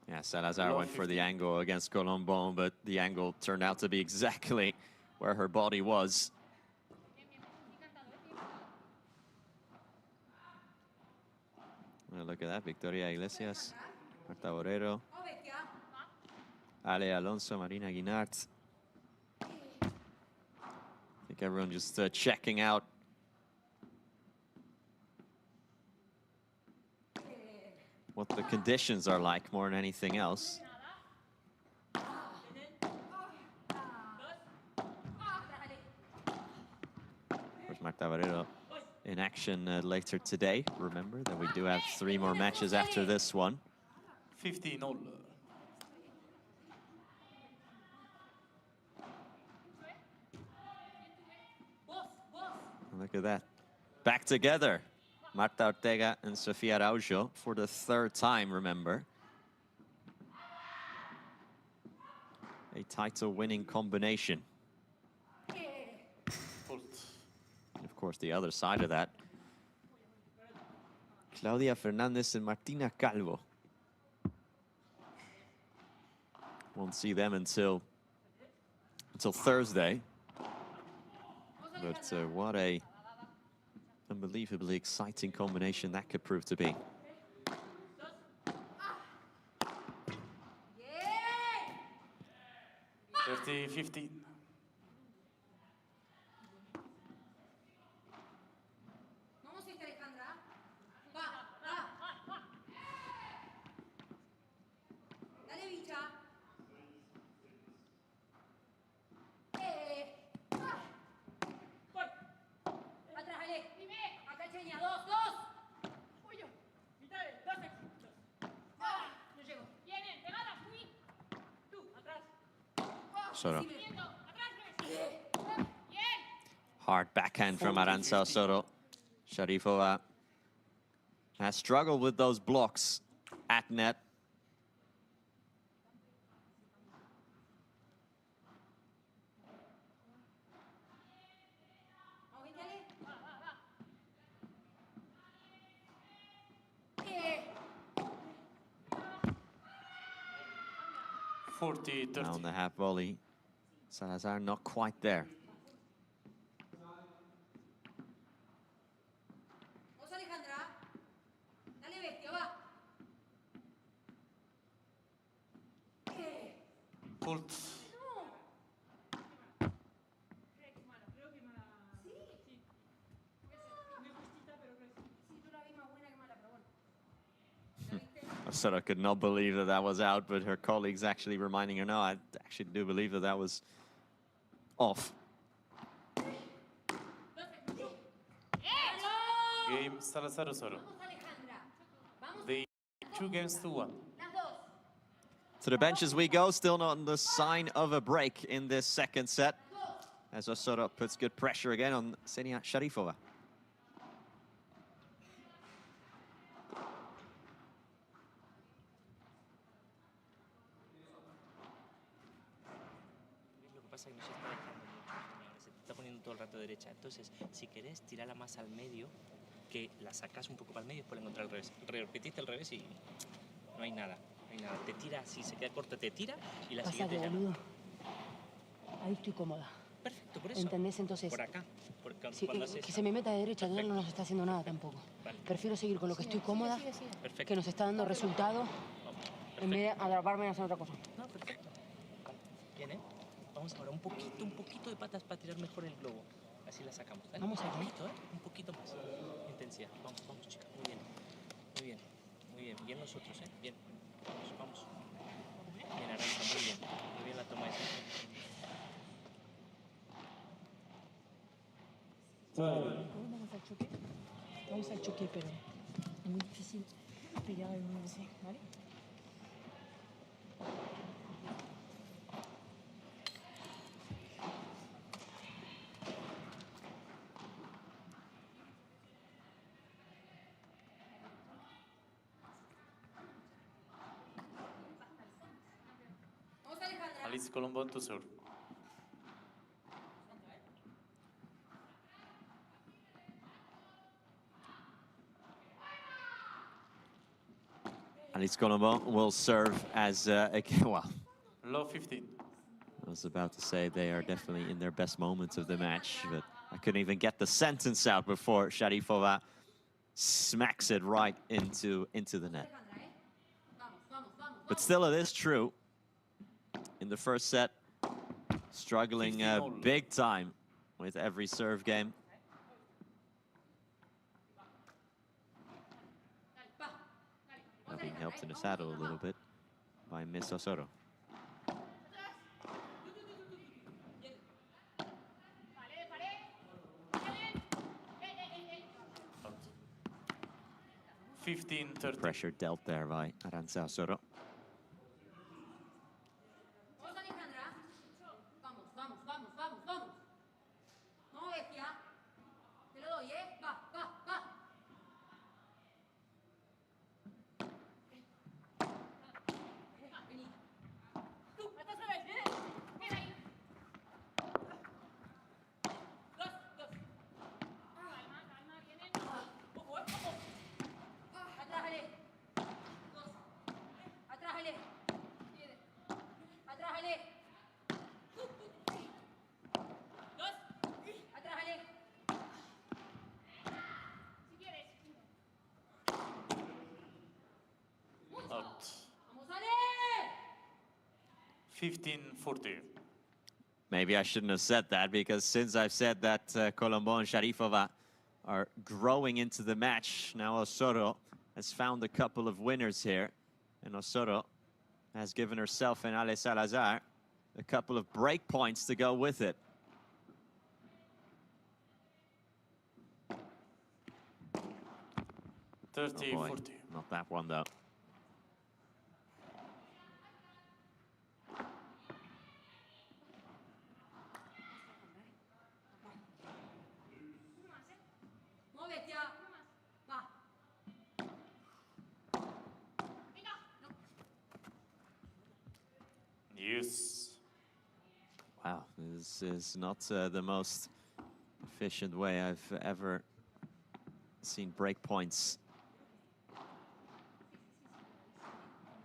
Yeah, Salazar went for the angle against Collombon, but the angle turned out to be exactly where her body was. Well, look at that, Victoria Iglesias, Marta Borrero, Ale Alonso, Marina Guinart. I think everyone just checking out. What the conditions are like more than anything else. Of course, Marta Borrero in action later today. Remember that we do have 3 more matches after this one. 15 all. Look at that. Back together. Marta Ortega and Sofia Araujo for the 3rd time, remember. A title-winning combination. And of course, the other side of that, Claudia Fernandez and Martina Calvo. Won't see them until Thursday. But what a unbelievably exciting combination that could prove to be. Yeah. 30-15. Vamos, Alejandra. Va, va. Dale, bicha. Voy. Atrás, Ale. Acá, Ksenia. 2, 2. Uy, yo. Mitad, 12. No llego. Vienen, pegadas, fui. Tú, atrás. Soro. Hard backhand from Aranza Osoro. Sharifova has struggled with those blocks at net. Down the half volley. Salazar not quite there. Fault. Osorovs could not believe that that was out, but her colleagues actually reminding her, no, I actually do believe that that was off. Game Salazar Osorovs. The 2-1. To the benches we go, still not on the sign of a break in this second set, as Osorovs puts good pressure again on Ksenia Sharifova. Lo que pasa es que no se está dejando mucho, señora. Se te está poniendo todo el rato derecha. Entonces, si querés, tirarla más al medio, que la sacas un poco para el medio y después la encontrar al revés. Repetiste al revés y no hay nada. No hay nada. Te tira, si se queda corta, te tira y la siguiente ya no. Ahí estoy cómoda. Perfecto, por eso. ¿Entendés? Entonces, por acá. sí, cuando que se me meta de derecha, él no nos está haciendo nada tampoco. Vale. Prefiero seguir con lo que estoy cómoda, que nos está dando resultado, en vez de atraparme en hacer otra cosa. No, perfecto. Vale. Bien, ¿eh? Vamos ahora un poquito de patas para tirar mejor el globo. Así la sacamos. Dale. Vamos a ver. Un poquito más. Intensidad. Vamos, chicas. Muy bien. Muy bien. Muy bien. Bien nosotros, ¿eh? Bien. Vamos. Bien, Aranza. Muy bien. Muy bien la toma esa. Vamos al choque. Vamos al choque, pero es muy difícil pegar en uno así, ¿vale? Alix Collombon to serve. Alix Collombon will serve as well. Low 15. I was about to say they are definitely in their best moments of the match, but I couldn't even get the sentence out before Sharifova smacks it right into the net. But still, it is true. In the first set, struggling big time with every serve game. Being helped in the saddle a little bit by Miss Osorovs. 15-30. Pressure dealt there by Aranza Osorovs. Vamos, Alejandra. Vamos. No, bestia. Te lo doy, ¿eh? Va. Vení. Tú, estás otra vez, ¿vienes? Ven ahí. Dos. Calma, vienen. Ojo. Atrás, Ale. Dos. Atrás, Ale. Viene. Atrás, Ale. Dos. Atrás, Ale. Si quieres. Out. Vamos, Ale. 15-40. Maybe I shouldn't have said that, because since I've said that Collombon and Sharifova are growing into the match, now Osorovs has found a couple of winners here. And Osorovs has given herself and Ale Salazar a couple of break points to go with it. Oh boy, 30-40. not that one though. No, bestia. Va. Venga. No. Yes. Wow, this is not the most efficient way I've ever seen break points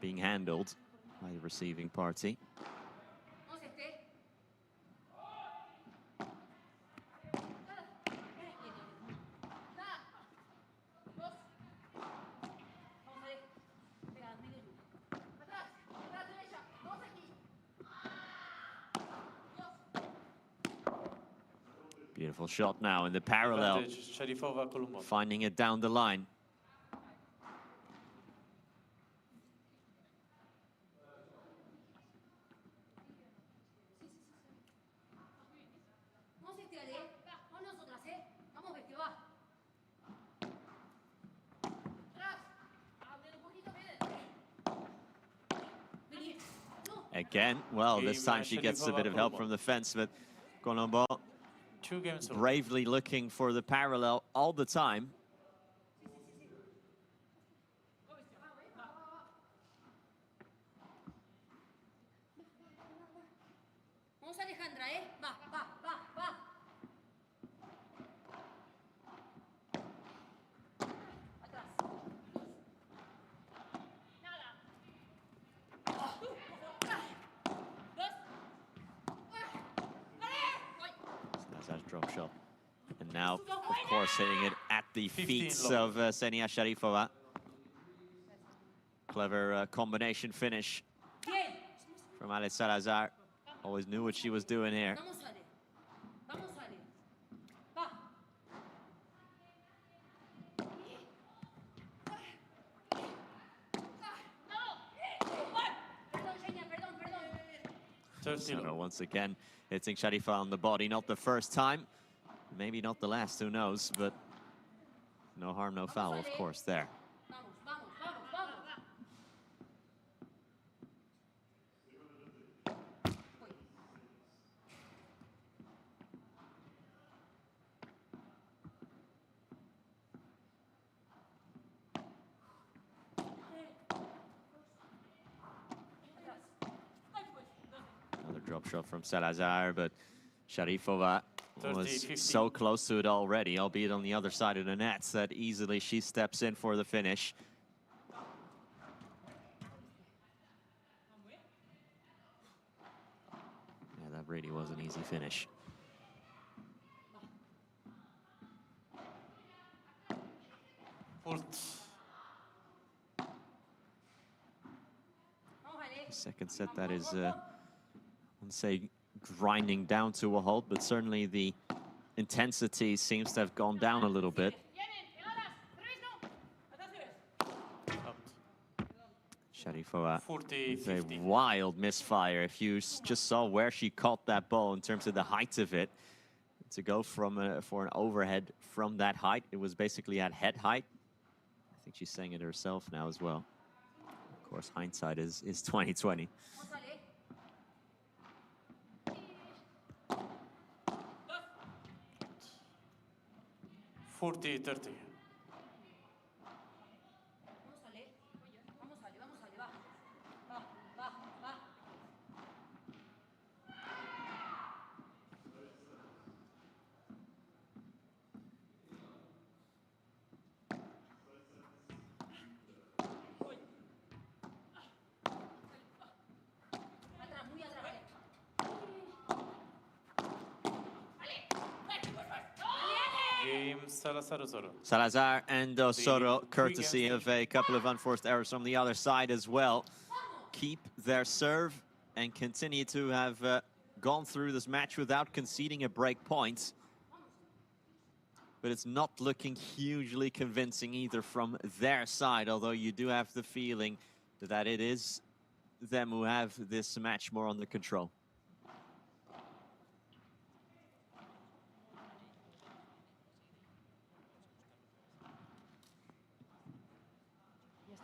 being handled by the receiving party. Vamos, este. Dos. Vamos, Ale. Pega, medio. Atrás, derecha. Vamos aquí. Beautiful shot now in the parallel. Advantage, Sharifova, Collombon. Finding it down the line. Again, well, this time she gets a bit of help from the fence, but Collombon bravely looking for the parallel all the time. Vamos Alejandra, va, va, va, va. Salazar's drop shot. And now, of course, hitting it at the feet of Ksenia Sharifova. Clever combination finish from Alix Salazar. Always knew what she was doing here. Osorovs once again hitting Sharifova on the body. Not the first time, maybe not the last, who knows, but no harm, no foul, of course, there. Drop shot from Salazar, but Sharifova was so close to it already, albeit on the other side of the net, that easily she steps in for the finish. Yeah, that really was an easy finish. The second set, that is I wouldn't say grinding down to a halt, but certainly the intensity seems to have gone down a little bit. Sharifova with a wild misfire. If you just saw where she caught that ball in terms of the height of it, to go from for an overhead from that height, it was basically at head height. I think she's saying it herself now as well. Of course, hindsight is 20/20. 40-30. Salazar and Osorovs, courtesy of a couple of unforced errors from the other side as well, keep their serve and continue to have gone through this match without conceding a break point. But it's not looking hugely convincing either from their side, although you do have the feeling that it is them who have this match more under control.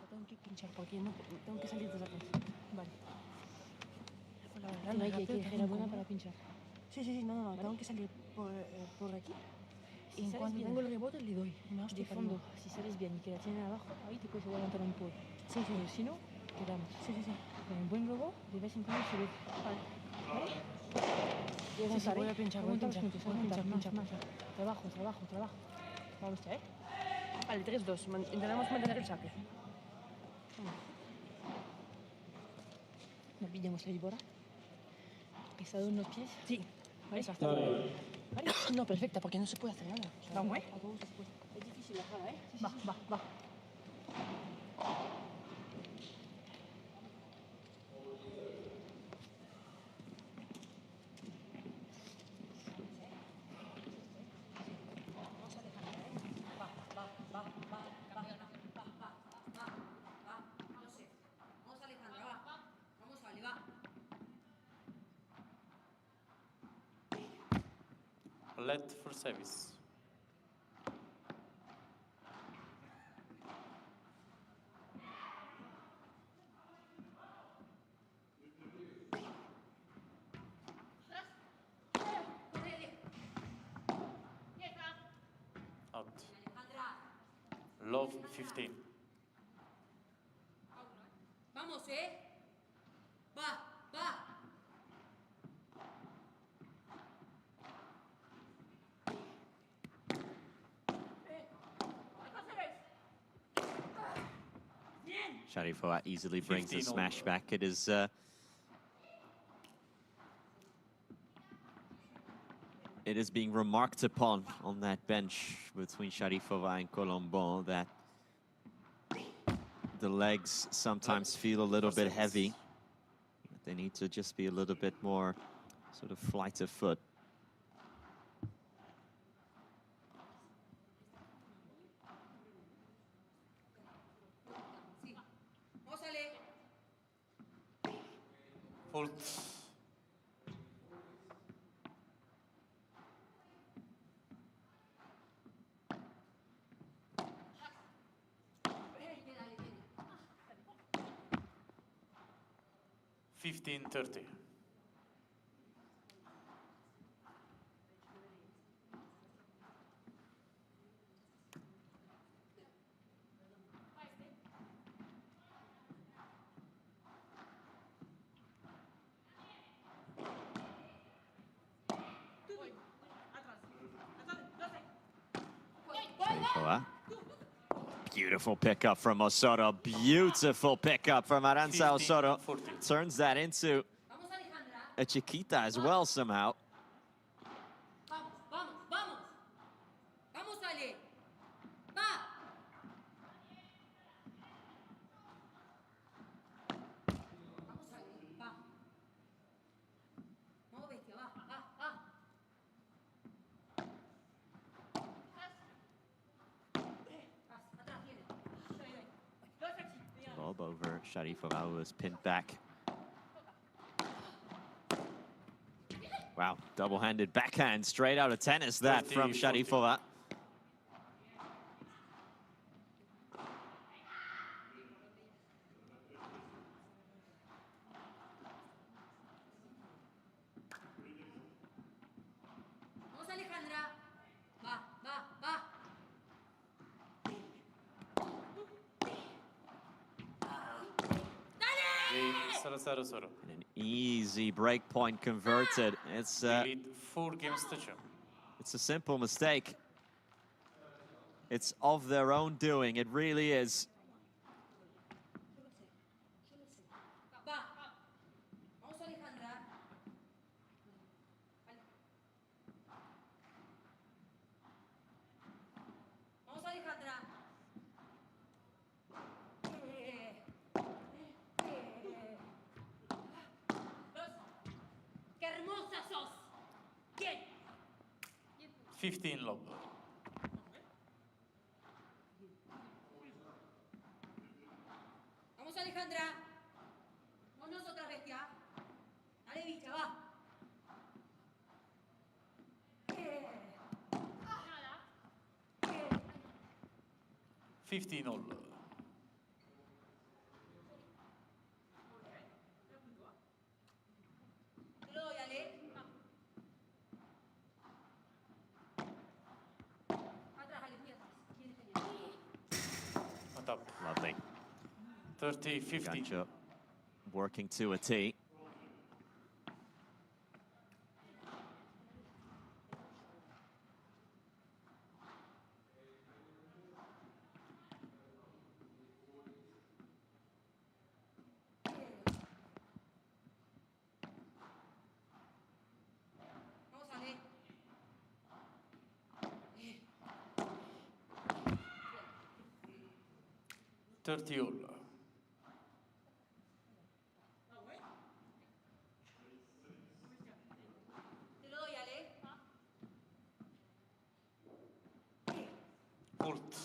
Tengo que pinchar porque no tengo que salir de esa casa. Vale. No hay que girar buena para pinchar. Sí, sí, sí, no, tengo que salir por aquí. Y en cuanto tengo el rebote le doy. De fondo, si sales bien y que la tienen abajo, ahí te puedes levantar un poco. Sí, sí. Pero si no, quedamos. Sí, sí, sí. Con un buen globo, de vez en cuando subir. Vale. ¿Vale? Sí, sí, voy a pinchar, voy a pinchar. Pinchar. Trabajo. Vamos ya, ¿eh? Vale, 3-2. Intentamos mantener el saque. No pillamos ahí, Bora. Pesado en los pies. Sí. ¿Vale? ¿Vale? No, perfecta, porque no se puede hacer nada. O sea, vamos, ¿eh? Es difícil la jala, ¿eh? Sí, va. Let for service. Out. Love 15. Vamos, Va, va. Sharifova easily brings the 15 smash over. back. It is being remarked upon on that bench between Sharifova and Collombon that the legs sometimes feel a little bit heavy. They need to just be a little bit more sort of flight of foot. Fault. $15.30. Sharifova. Beautiful pickup from Osorovs. Beautiful pickup from Aranza. Osorovs turns that into a chiquita as well somehow. Vamos, vamos, vamos. Vamos, Ale. Va. Vamos, Ale. Va. Vamos, bestia, va, va, va. Atrás, viene. Lob over Sharifova, who was pinned back. Wow, double-handed backhand straight out of tennis that from Sharifova. Vamos, Alejandra. Va, va, va. Salazar Osorovs. An easy break point converted. It's Lead 4 games to 2. it's a simple mistake. It's of their own doing. It really is. Va. Vamos, Alejandra. Vamos, Alejandra. ¡Qué hermosa sos! ¿Quién? 15 lob. Vamos, Alejandra. Vamos nosotras, bestia. Dale, bicha, va. 15 all. Te lo doy, Ale. Atrás, Ale, muy atrás. ¿Quién tenía? On top. Lovely. 30-15. Ignacio working to a tee. Vamos, Ale. 30 all. Te lo doy, Ale. Fault.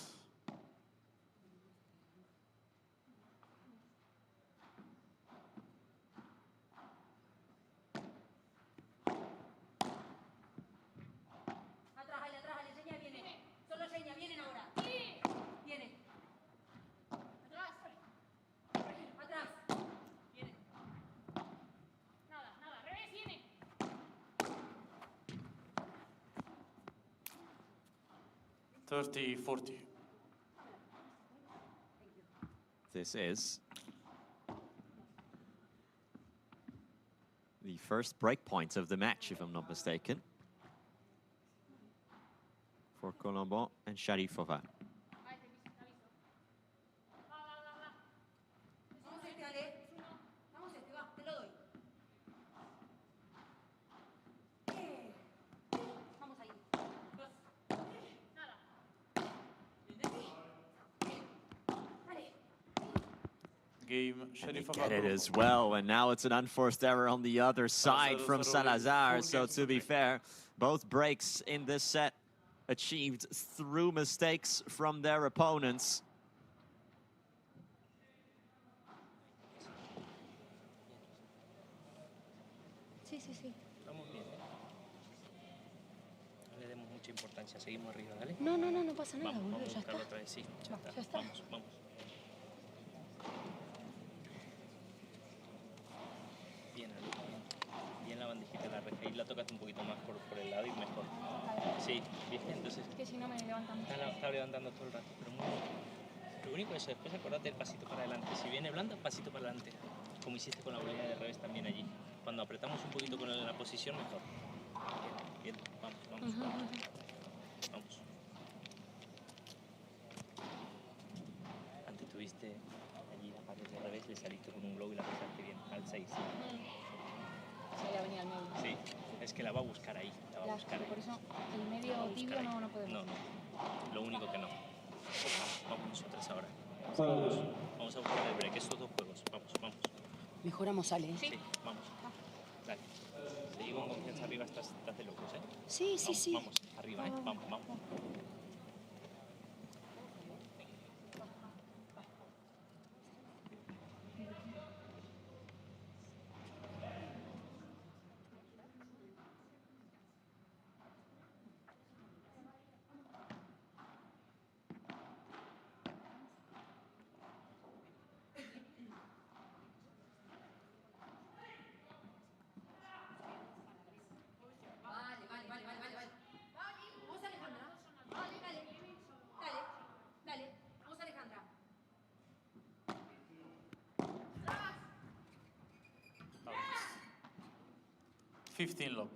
30-40. This is the first break point of the match, if I'm not mistaken, for Collombon and Sharifova. Game, They Sharifova. get it as well, and now it's an unforced error on the other side from Salazar. So to be fair, both breaks in this set achieved through mistakes from their opponents. Sí, sí, sí. Vamos bien, ¿eh? No le demos mucha importancia, seguimos arriba, ¿vale? No, no, no, no pasa nada, Vamos, boludo, vamos a ya está. buscarlo otra vez, sí, ya está. Ya está. Vamos, vamos. Bien, Alix, bien. Bien la bandejita, la reja. Y la tocas un poquito más por el lado y mejor. Sí, bien, entonces... Es que si no me levantan mucho. Está levantando todo el rato, pero muy bien. Lo único es eso, después acordate del pasito para adelante. Si viene blanda, pasito para adelante. Como hiciste con la volea de revés también allí. Cuando apretamos un poquito con la posición, mejor. Bien, bien, vamos, vamos. Vamos. Antes tuviste allí la pared de revés, le saliste con un globo y la pasaste bien, al 6. O sea, ya venía al medio. Sí, es que la va a buscar ahí, la va a buscar ahí. Por eso el medio tibio no podemos. No, no, lo único que no. Vamos nosotros ahora. Seguimos. Vamos a buscar el break, esos dos juegos. Vamos, vamos. Mejoramos, Ale. Sí, vamos. Dale. Seguimos con confianza arriba, estás de locos, ¿eh? Sí, sí, Vamos, sí. Vamos, arriba, ¿eh? Vamos, vamos. Vamos, Alejandra. Dale, dale. Dale, dale. Vamos, Alejandra. 15 love.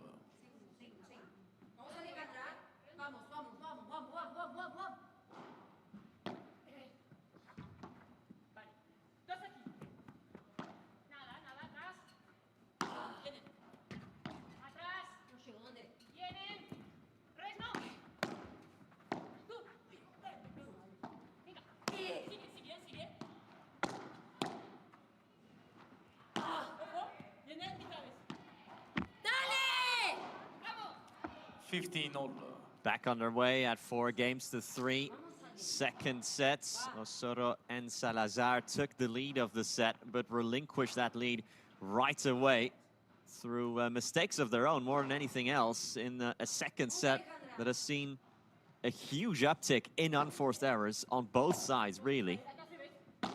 Vamos, Alejandra. Vamos, vamos, vamos, vamos, vamos, vamos, vamos, vamos. Vale. Dos aquí. Nada, nada, atrás. Vienen. Atrás. No llego, ¿dónde? Vienen. Revés, no. Tú. Venga. Sigue, sigue, sigue. Ojo. Vienen, mitad vez. ¡Dale! ¡Vamos! 15 all. Back underway at 4-3. Second set, Osorovs and Salazar took the lead of the set, but relinquished that lead right away through mistakes of their own, more than anything else, in a second set that has seen a huge uptick in unforced errors on both sides, really. Dos aquí.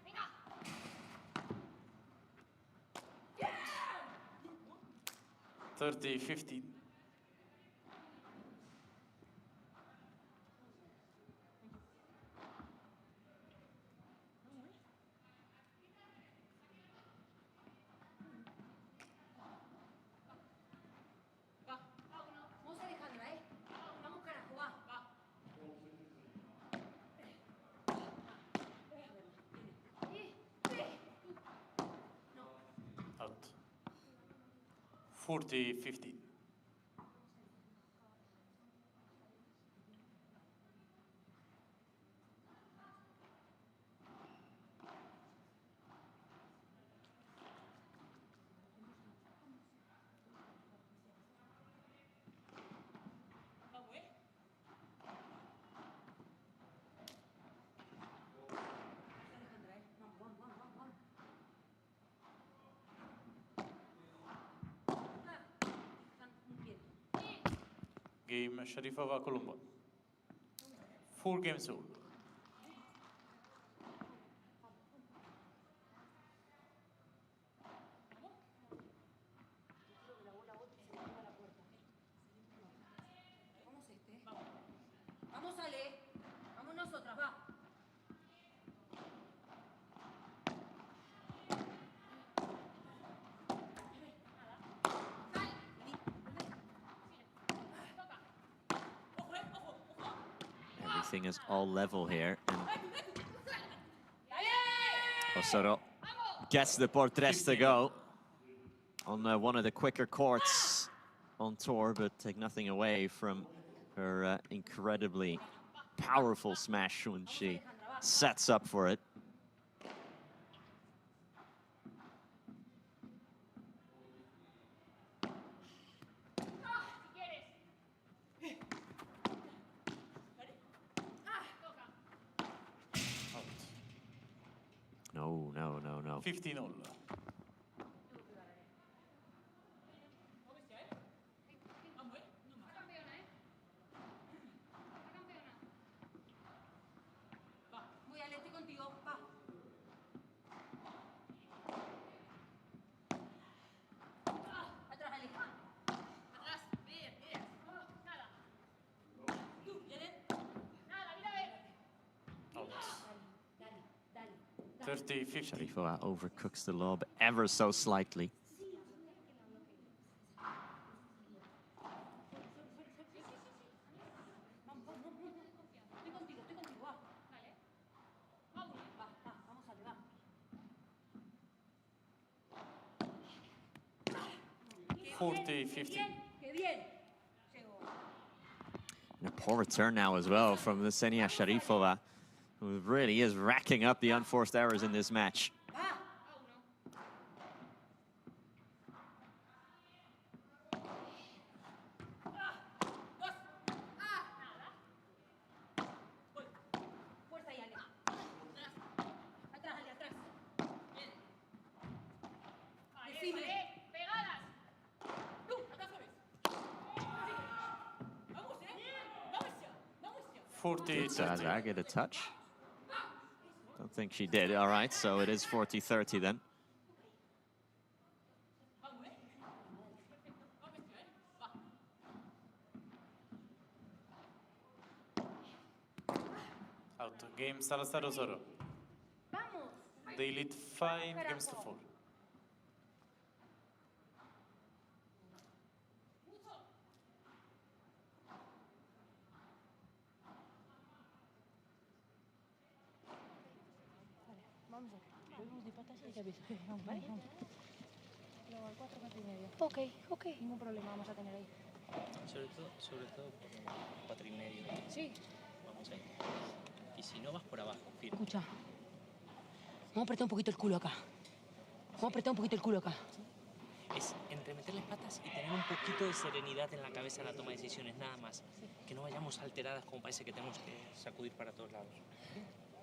Venga. 30-15. Vamos, Alejandra, ¿eh? Vamos, carajo, va. Out. 40-15. Game Sharifova Collombon. 4 games all. everything is all level here. And Osorovs gets the por tres to go on one of the quicker courts on tour, but take nothing away from her incredibly powerful smash when she sets up for it. No, no, no, no. 15-0. Voy a leerte contigo, va. Atrás, Alix. Atrás, bien, bien. Nada. Tú, ¿vienen? Nada, mira a ver. Out. Dale, dale. 30-50. Sharifova overcooks the lob ever so slightly. Estoy contigo, va. Vale. Vamos, vamos, Ale, va. Qué 40-50. ¡Qué bien! And a poor return now as well from the Ksenia Sharifova, who really is racking up the unforced errors in this match. Fuerza ahí, Ale. Atrás, Ale, atrás. Bien. Decime. Pegadas. Tú, atrás sabes. Vamos, vamos ya. Vamos ya. Did Salazar get a touch? Don't think she did. All right, so it is 40-30 then. Out. Game Salazar Osorovs. They lead 5 games to 4. Vamos a ver. Volvemos de patas y te aviso. Vamos, ¿vale? Luego al 4, 4 y medio. Ok, ok. Ningún problema vamos a tener ahí. Sobre todo por 4 y medio. Sí. Vamos ahí. Y si no, vas por abajo, firme. Escucha. Vamos a apretar un poquito el culo acá. Vamos a apretar un poquito el culo acá. Es entremeter las patas y tener un poquito de serenidad en la cabeza en la toma de decisiones, nada más. Que no vayamos alteradas como parece que tenemos que sacudir para todos lados.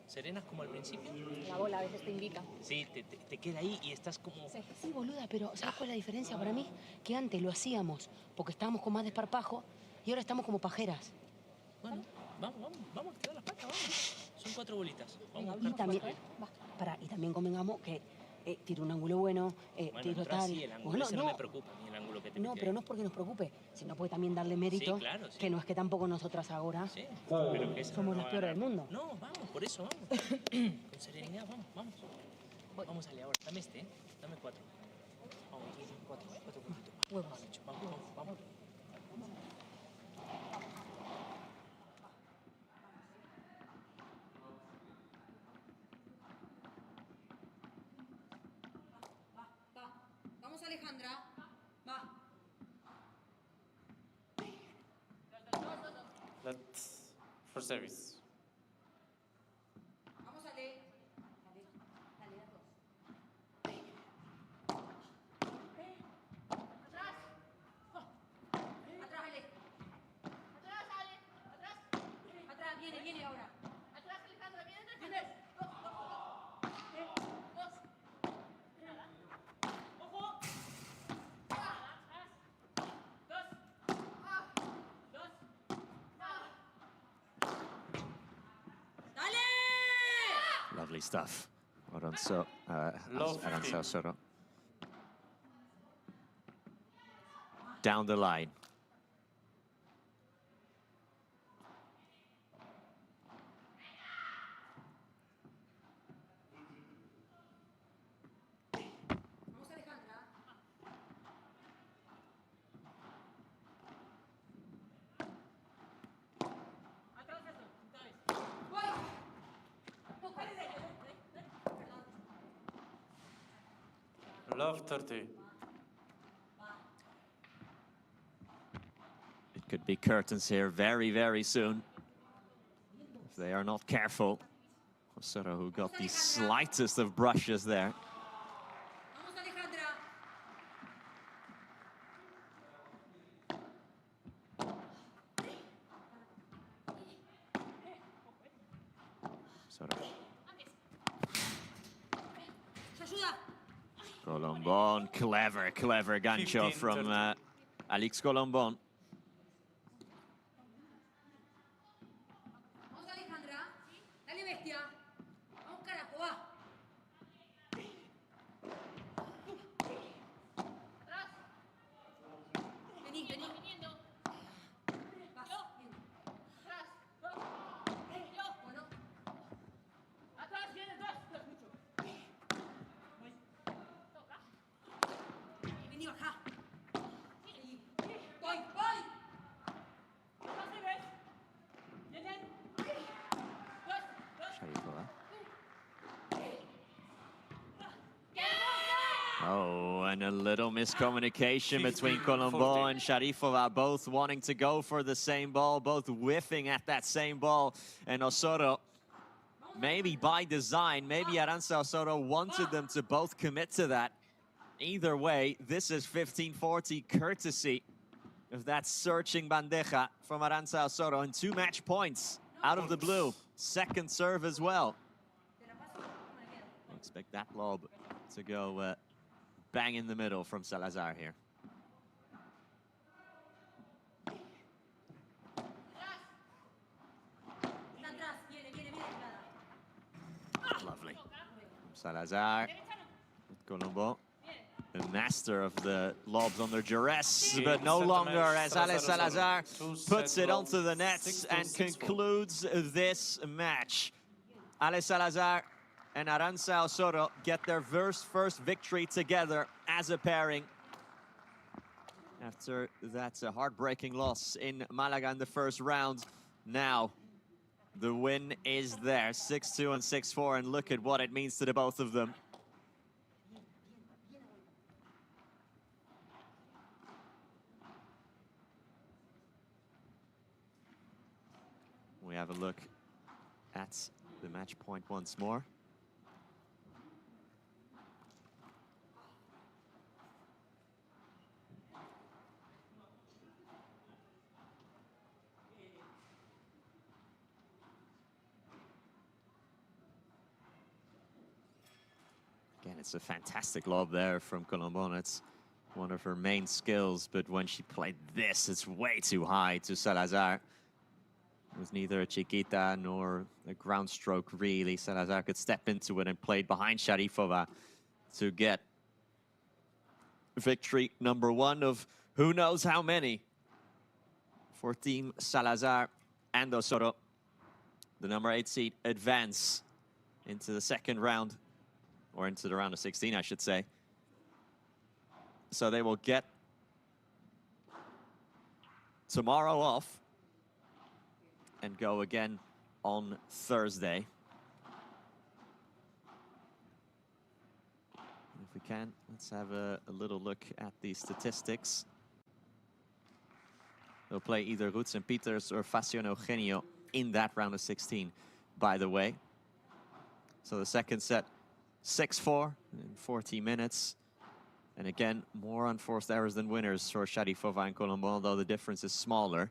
Serenas como al principio. La bola a veces te indica. Sí, te queda ahí y estás como... Sí, boluda, pero ¿sabes cuál es la diferencia para mí? Que antes lo hacíamos porque estábamos con más desparpajo y ahora estamos como pajeras. Bueno, vamos a tirar las patas, vamos. Son 4 bolitas. Vamos Y también, y también convengamos que tiro un ángulo bueno, tiro tal. Sí, el ángulo ese no me preocupa, ni el ángulo que te No, mete pero ahí. no es porque nos preocupe, sino porque también darle mérito, Sí, claro, sí. que no es que tampoco nosotras ahora Pero que esa somos no las va a peores del ganar. mundo. No, vamos, por eso vamos. Con serenidad, vamos. Vamos, Ale, ahora. Dame este, ¿eh? Dame 4. Vamos, 4 puntitos. Huevos. Vamos. Vamos, Alejandra. Va. Let's for service. Vamos, Ale. Dale, a 2. Atrás. Atrás, Ale. Atrás, Ale. Atrás. Atrás, viene ahora. Atrás, Alejandra, viene. Vienes. 2. Ojo. Lovely stuff. Aranza Osorovs. Down the line. Vamos, Alejandra. Atrás, esto. Otra vez. Love 30. It could be curtains here very, very soon. If they are not careful. Osorovs, who got the slightest of brushes there. Vamos, Alejandra. Osorovs. Se ayuda. Collombon, clever gancho 15, from 30. Alix Collombon. Vamos, Alejandra. Dale, bestia. Vamos, carajo, va. Vení, vení. Vas, bien. Bueno. Atrás, viene atrás. Te escucho. Vení, bajá. Voy, voy. Sharifova. Oh, and a little miscommunication between Collombon and Sharifova, both wanting to go for the same ball, both whiffing at that same ball. And Osorovs, maybe by design, maybe Aranza Osorovs wanted them to both commit to that. Either way, this is 15-40 courtesy of that searching bandeja from Aranza Osorovs, and 2 match points out of the blue. Second serve as well. Expect that lob to go bang in the middle from Salazar here. Lovely. Salazar with Collombon. The master of the lobs under duress, but no longer as Salazar puts it onto the nets and concludes this match. Salazar and Aranza Osorovs get their first victory together as a pairing after that heartbreaking loss in Malaga in the first round. Now the win is there, 6-2 and 6-4, and look at what it means to the both of them. We have a look at the match point once more. Again, it's a fantastic lob there from Collombon. It's one of her main skills, but when she played this, it's way too high to Salazar. It was neither a chiquita nor a ground stroke, really. Salazar could step into it and played behind Sharifova to get victory number 1 of who knows how many for Team Salazar and Osorovs. The number 8 seed advance into the second round, or into the round of 16, I should say. So they will get tomorrow off and go again on Thursday. If we can, let's have a little look at the statistics. They'll play either Roots and Peters or Facio and Eugenio in that round of 16, by the way. So the second set, 6-4 in 40 minutes. And again, more unforced errors than winners for Sharifova and Collombon, although the difference is smaller.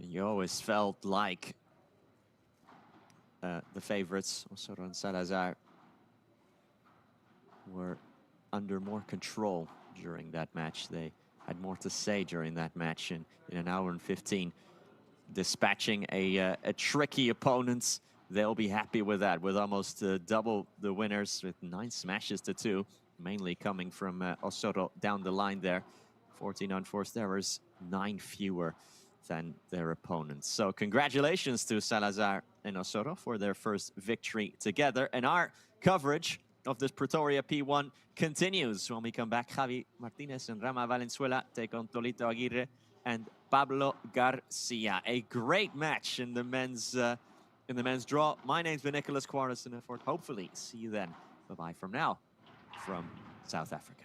You always felt like the favorites, Osorovs and Salazar, were under more control during that match. They had more to say during that match, and in an hour and 15, dispatching a tricky opponent. They'll be happy with that, with almost double the winners, with 9 smashes to 2, mainly coming from Osorovs down the line there. 14 unforced errors, 9 fewer than their opponents. So congratulations to Salazar and Osorovs for their first victory together. And our coverage of this Pretoria P1 continues when we come back. Javi Martinez and Rama Valenzuela take on Tolito Aguirre and Pablo Garcia. A great match in the men's draw. My name's been Nicholas Quarterson, and hopefully see you then. Bye-bye from now. from South Africa.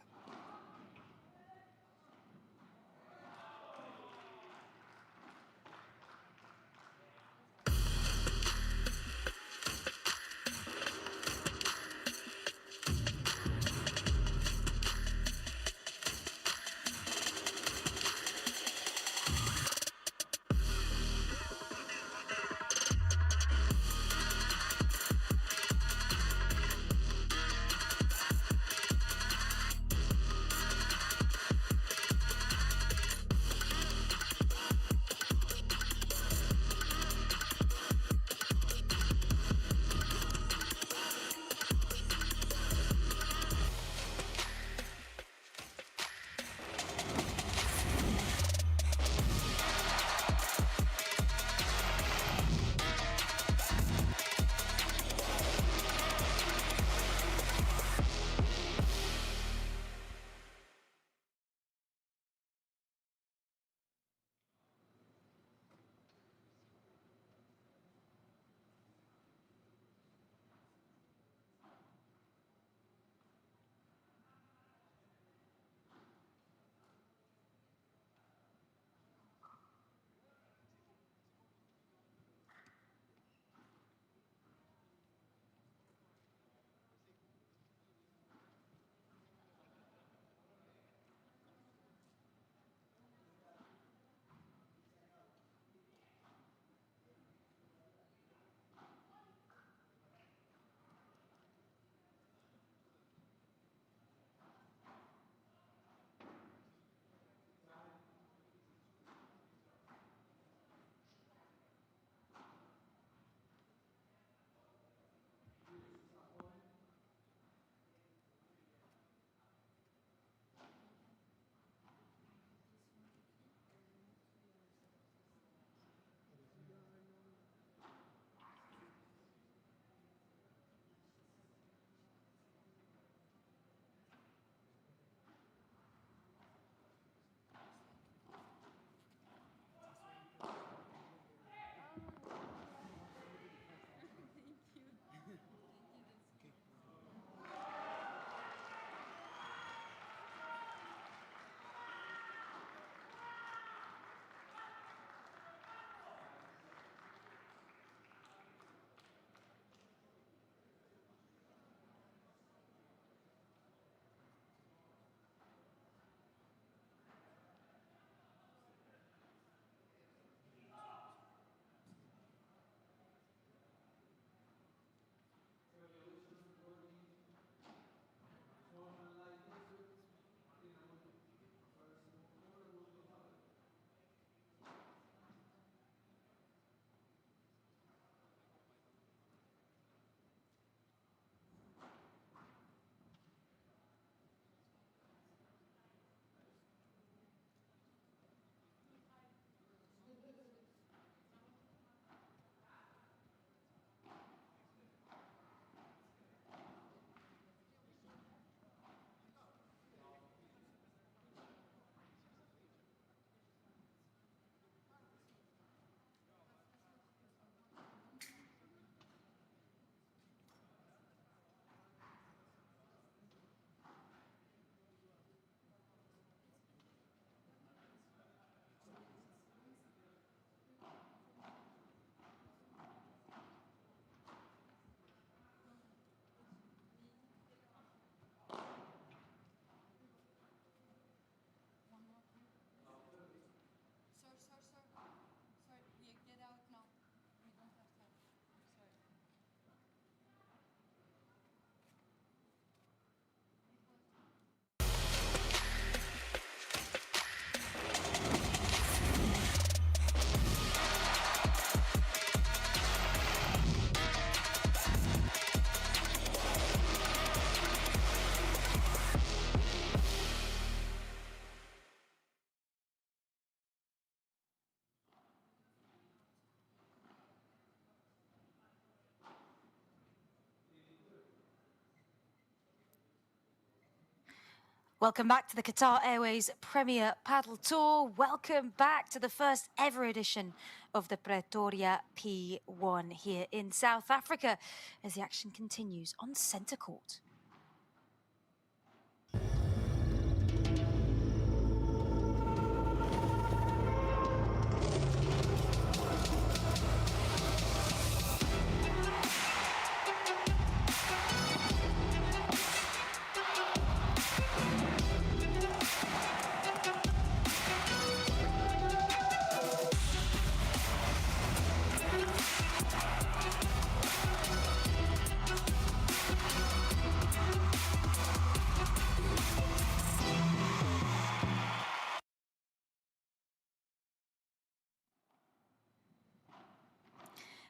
Welcome back to the Qatar Airways Premier Padel Tour. Welcome back to the first ever edition of the Pretoria P1 here in South Africa as the action continues on centre court.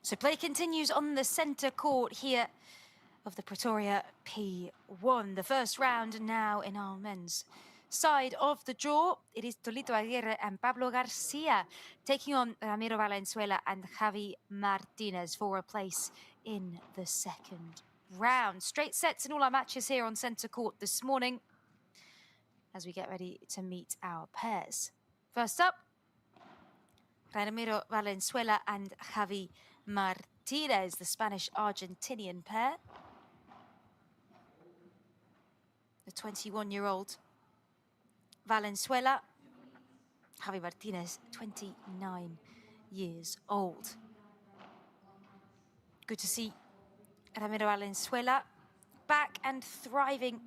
So play continues on the centre court here of the Pretoria P1. The first round now in our men's side of the draw. It is Tolito Aguirre and Pablo Garcia taking on Ramiro Valenzuela and Javi Martinez for a place in the second round. Straight sets in all our matches here on centre court this morning as we get ready to meet our pairs. First up, Ramiro Valenzuela and Javi Martinez, the Spanish-Argentinian pair. The 21-year-old Valenzuela, Javi Martinez, 29 years old. Good to see Ramiro Valenzuela back and thriving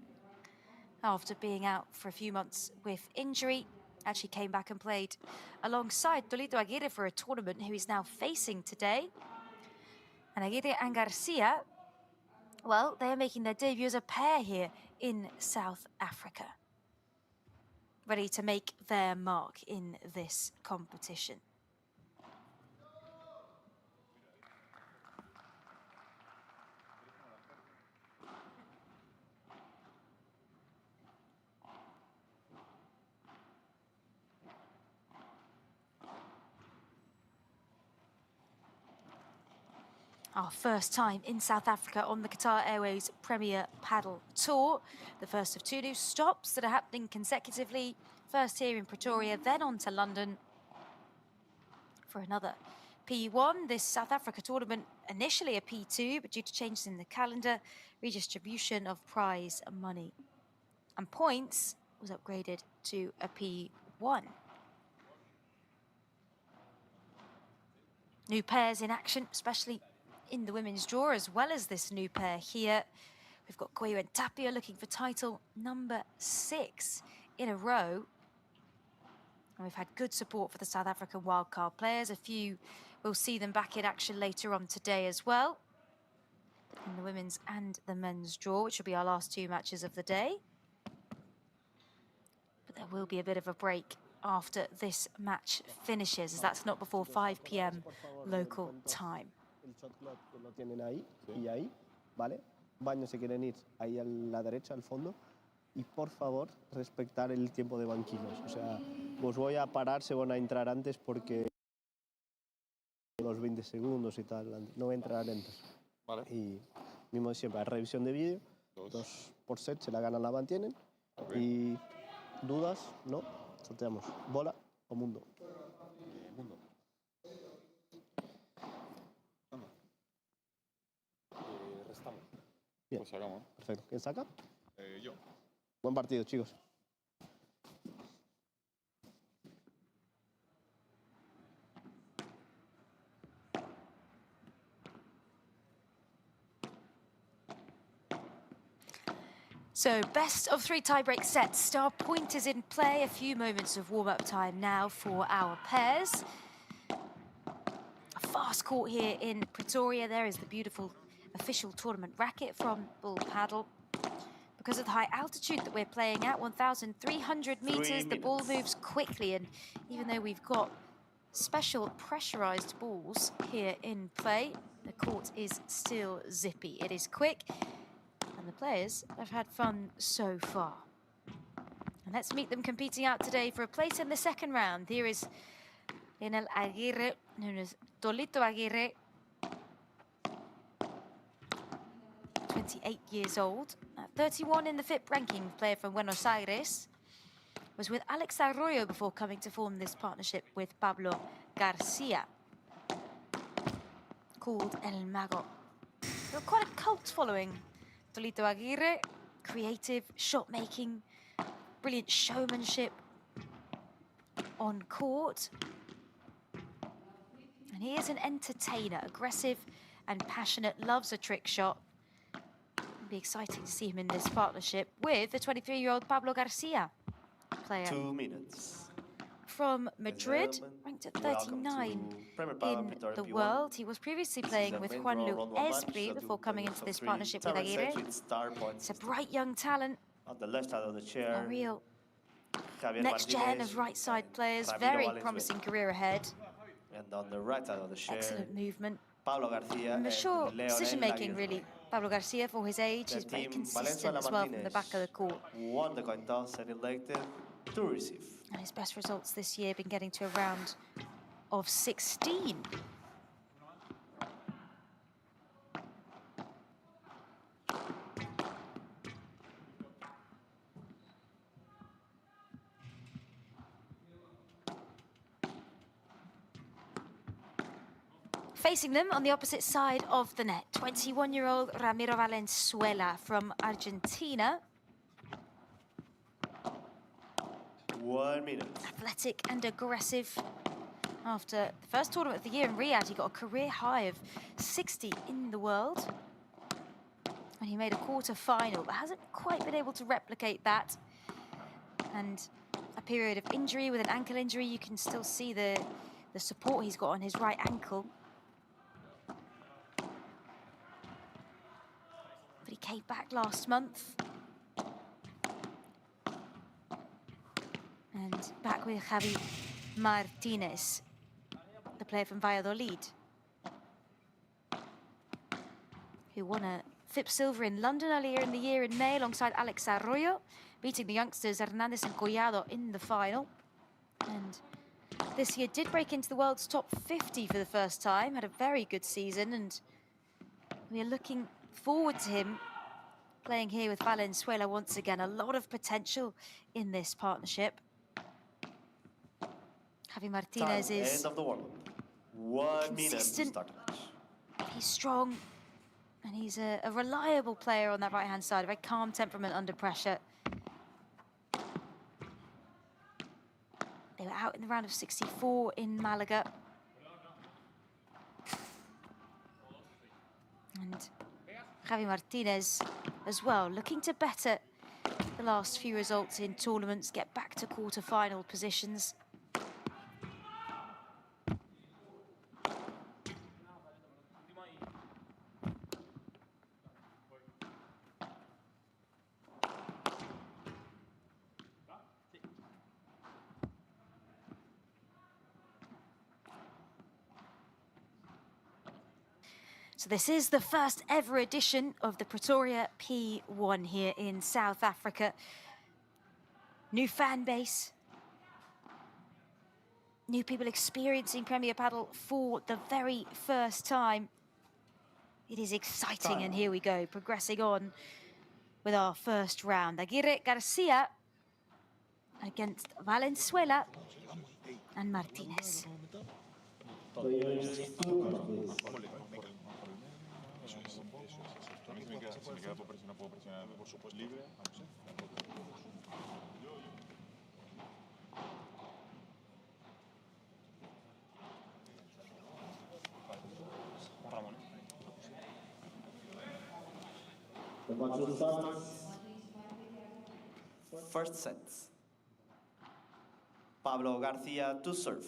after being out for a few months with injury. Actually came back and played alongside Tolito Aguirre for a tournament who he's now facing today. And Aguirre and Garcia, well, they are making their debut as a pair here in South Africa, ready to make their mark in this competition. Our first time in South Africa on the Qatar Airways Premier Padel Tour. The first of two new stops that are happening consecutively. First here in Pretoria, then on to London for another P1. This South Africa tournament, initially a P2, but due to changes in the calendar, redistribution of prize money and points was upgraded to a P1. New pairs in action, especially in the women's draw, as well as this new pair here. We've got Cuello and Tapia looking for title number 6 in a row. And we've had good support for the South African wildcard players. A few, we'll see them back in action later on today as well, in the women's and the men's draw, which will be our last two matches of the day. But there will be a bit of a break after this match finishes, as that's not before 5 p.m. local time. El shot clock que lo tienen ahí y ahí, ¿vale? Baños se quieren ir ahí a la derecha, al fondo. Y por favor, respectar el tiempo de banquillos. O sea, os voy a parar, se van a entrar antes porque los 20 segundos y tal, no voy a entrar antes. Vale. Y mismo de siempre, revisión de vídeo, 2 por set, se la ganan, la mantienen. Okay. Y dudas, no, sorteamos bola o mundo. Mundo. Restamos. Bien. Pues sacamos. Perfecto. ¿Quién saca? Yo. Buen partido, chicos. So, best of 3 tie-break sets. Star point is in play. A few moments of warm-up time now for our pairs. A fast court here in Pretoria. There is the beautiful official tournament racket from Bull Padel. Because of the high altitude that we're playing at, 1,300 meters, the ball moves quickly. And even though we've got special pressurized balls here in play, the court is still zippy. It is quick. And the players have had fun so far. And let's meet them competing out today for a place in the second round. Here is Lionel Aguirre, known as Tolito Aguirre, 28 years old, 31 in the FIP ranking, player from Buenos Aires. Was with Alex Arroyo before coming to form this partnership with Pablo Garcia, called El Mago. Got quite a cult following. Tolito Aguirre, creative, shot-making, brilliant showmanship on court. And he is an entertainer, aggressive and passionate, loves a trick shot. It'll be exciting to see him in this partnership with the 23-year-old Pablo Garcia, player 2 minutes. From Madrid, ranked at 39 in the world. He was previously playing with Juan before coming into this partnership with Aguirre. He's a bright young talent, on the left side of the chair, a real next gen of right side players, very promising career ahead. And on the right side of the chair, excellent movement. Pablo Garcia and mature Leonel decision-making, Aguirre. really. Pablo Garcia, for his age, The is very team consistent as well from the back of the court. won the coin toss and elected to receive. And his best results this year been getting to a round of 16. Facing them on the opposite side of the net, 21-year-old Ramiro Valenzuela from Argentina. 1 minute. Athletic and aggressive. After the first tournament of the year in Riyadh, he got a career high of 60 in the world. And he made a quarter-final, but hasn't quite been able to replicate that. And a period of injury with an ankle injury, you can still see the support he's got on his right ankle. But he came back last month. And back with Javi Martinez, the player from Valladolid, who won a FIP Silver in London earlier in the year in May alongside Alex Arroyo, beating the youngsters Hernandez and Collado in the final. And this year did break into the world's top 50 for the first time, had a very good season, and we are looking forward to him playing here with Valenzuela once again. A lot of potential in this partnership. Javi Martinez is end of the world. 1 minute to consistent. start the match. He's strong, and he's a reliable player on that right-hand side, a very calm temperament under pressure. They were out in the round of 64 in Malaga. And Javi Martinez as well, looking to better the last few results in tournaments, get back to quarter-final positions. So this is the first ever edition of the Pretoria P1 here in South Africa. New fan base. New people experiencing Premier Padel for the very first time. It is exciting, and here we go, progressing on with our first round. Aguirre Garcia against Valenzuela and Martinez. Si me queda por presionar, puedo presionar por supuesto libre. First set. Pablo Garcia to serve.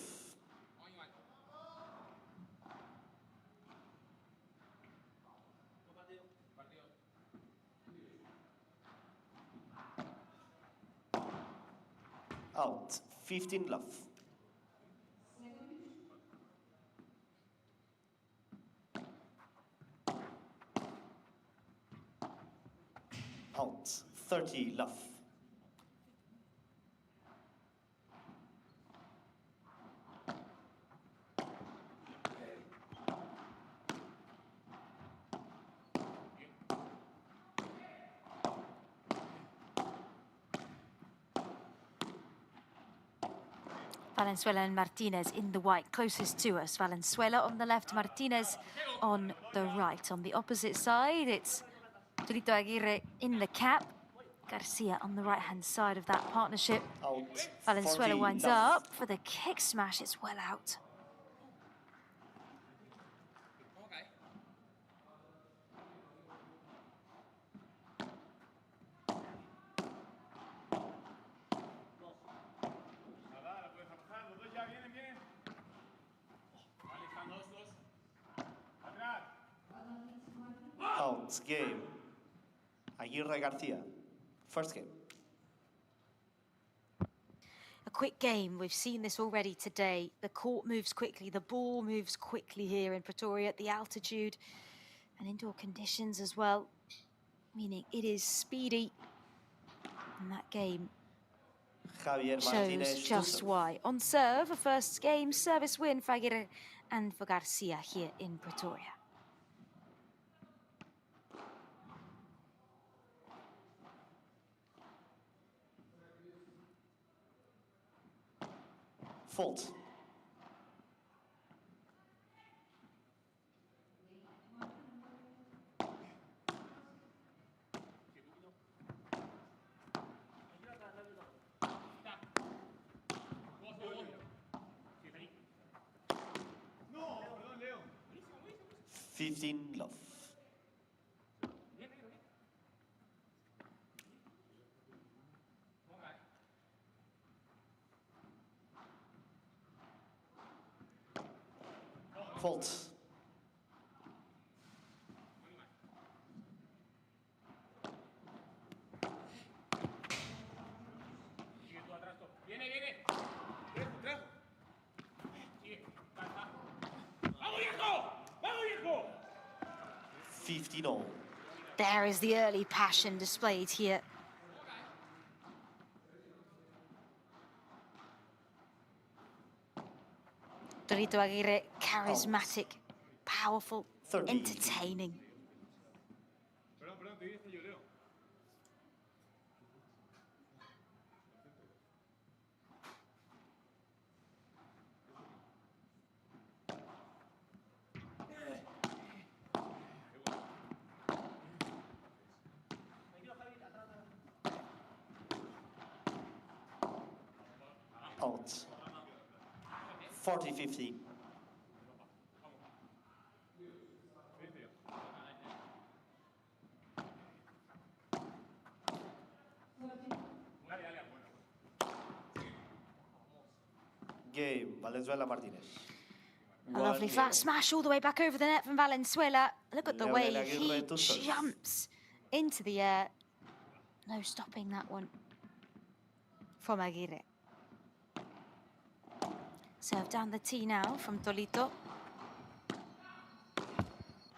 Out, 15 love. Out, 30 love. Valenzuela and Martinez in the white, closest to us. Valenzuela on the left, Martinez on the right. On the opposite side, it's Torito Aguirre in the cap. Garcia on the right-hand side of that partnership. Out. Valenzuela winds up for the kick smash. It's well out. Out game. Aguirre Garcia. First game. A quick game. We've seen this already today. The court moves quickly, the ball moves quickly here in Pretoria at the altitude and indoor conditions as well, meaning it is speedy. And that game shows just why. On serve, a first game service win for Aguirre and for Garcia here in Pretoria. Fault. No, 15 love. Fault. Viene. 15 all. There is the early passion displayed here. Dorito Aguirre, charismatic, powerful, entertaining. Out. 40-15. Game, Valenzuela Martinez. A lovely flat smash all the way back over the net from Valenzuela. Look at the way he jumps into the air. No stopping that one from Aguirre. Serve down the tee now from Tolito.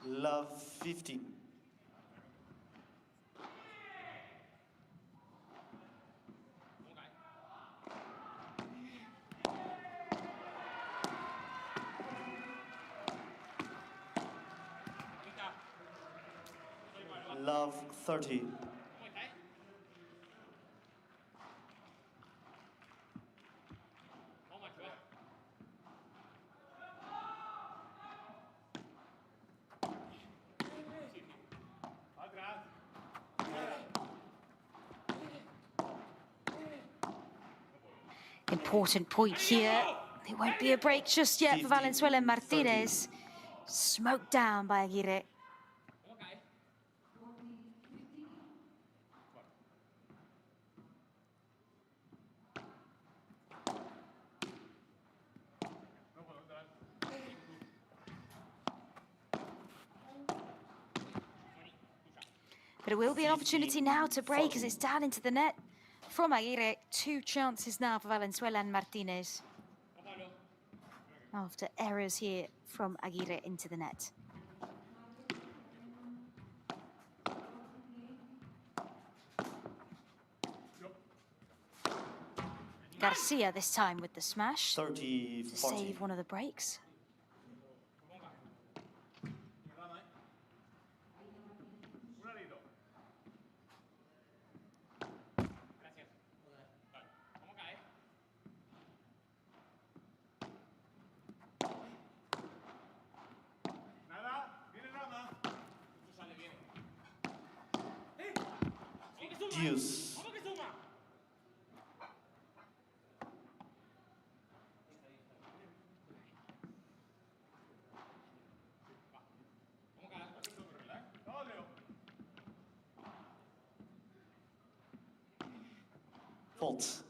Love 15. Love 30. Important point here. It won't be a break just yet for Valenzuela and Martinez. Smoked down by Aguirre. But it will be an opportunity now to break as it's down into the net from Aguirre. 2 chances now for Valenzuela and Martinez after errors here from Aguirre into the net. Garcia this time with the smash 30, to save one of the breaks. Deuce. Fault.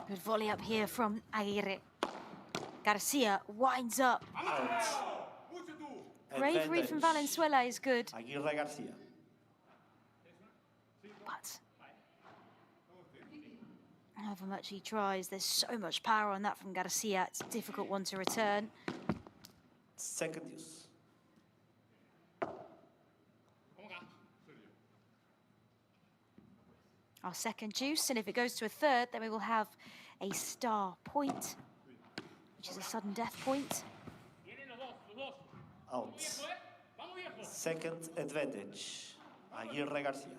Good volley up here from Aguirre. Garcia winds up. Bravery from Valenzuela is good. Aguirre Garcia. But however much he tries, there's so much power on that from Garcia. It's a difficult one to return. Second use. Our second juice, and if it goes to a third, then we will have a star point, which is a sudden death point. Out. Second advantage. Aguirre Garcia.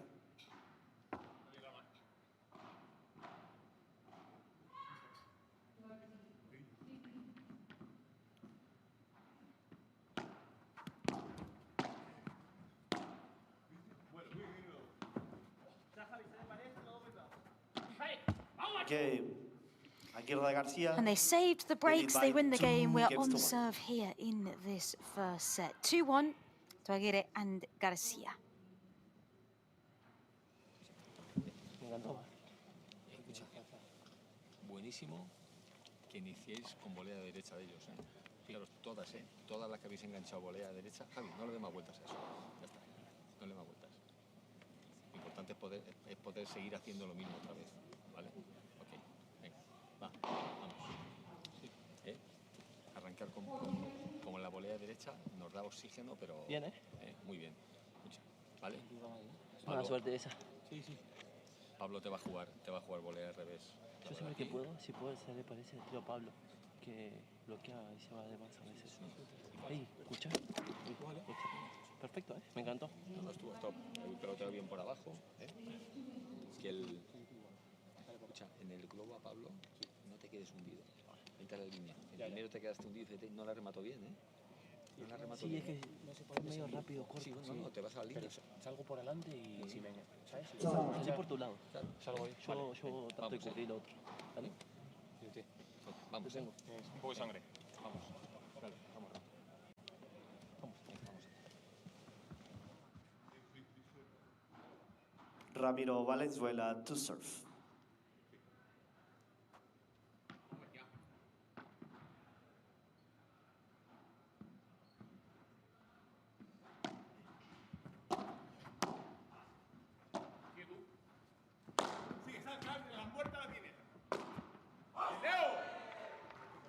Game. Aguirre Garcia. And they saved the breaks, they win the game. We're on 2-1. serve here in this first set. 2-1 to Aguirre and Garcia. Me encantó. Escucha, buenísimo que iniciéis con volea de derecha de ellos, ¿eh? Fijaros, todas, ¿eh? Todas las que habéis enganchado volea de derecha. Javi, no le dé más vueltas a eso. Ya está. No le dé más vueltas. Lo importante es poder seguir haciendo lo mismo otra vez, ¿vale? Ok, venga, va, vamos. Sí, ¿eh? Arrancar como en la volea de derecha nos da oxígeno, pero... Bien, ¿eh? Muy bien. Escucha, ¿vale? Mala suerte esa. Sí, sí. Pablo te va a jugar volea al revés. Yo siempre que puedo, si puedo, se le parece al tío Pablo, que bloquea y se va de más a veces. Ey, escucha. Perfecto, ¿eh? Me encantó. No, estuvo top. El peloteo bien por abajo, ¿eh? Que el... Escucha, en el globo a Pablo, no te quedes hundido. Vente a la línea. El primero te quedaste hundido y no la remató bien, ¿eh? No la remató bien. Sí, es que es medio rápido, corto. Sí, no, te vas a la línea. Salgo por adelante y... Si me... ¿Sabes? Sí, por tu lado. Claro, salgo ahí. Yo trato de cubrir el otro. ¿Vale? Vamos. Tengo. Un poco de sangre. Vamos. Dale, vamos. Ramiro Valenzuela to serve.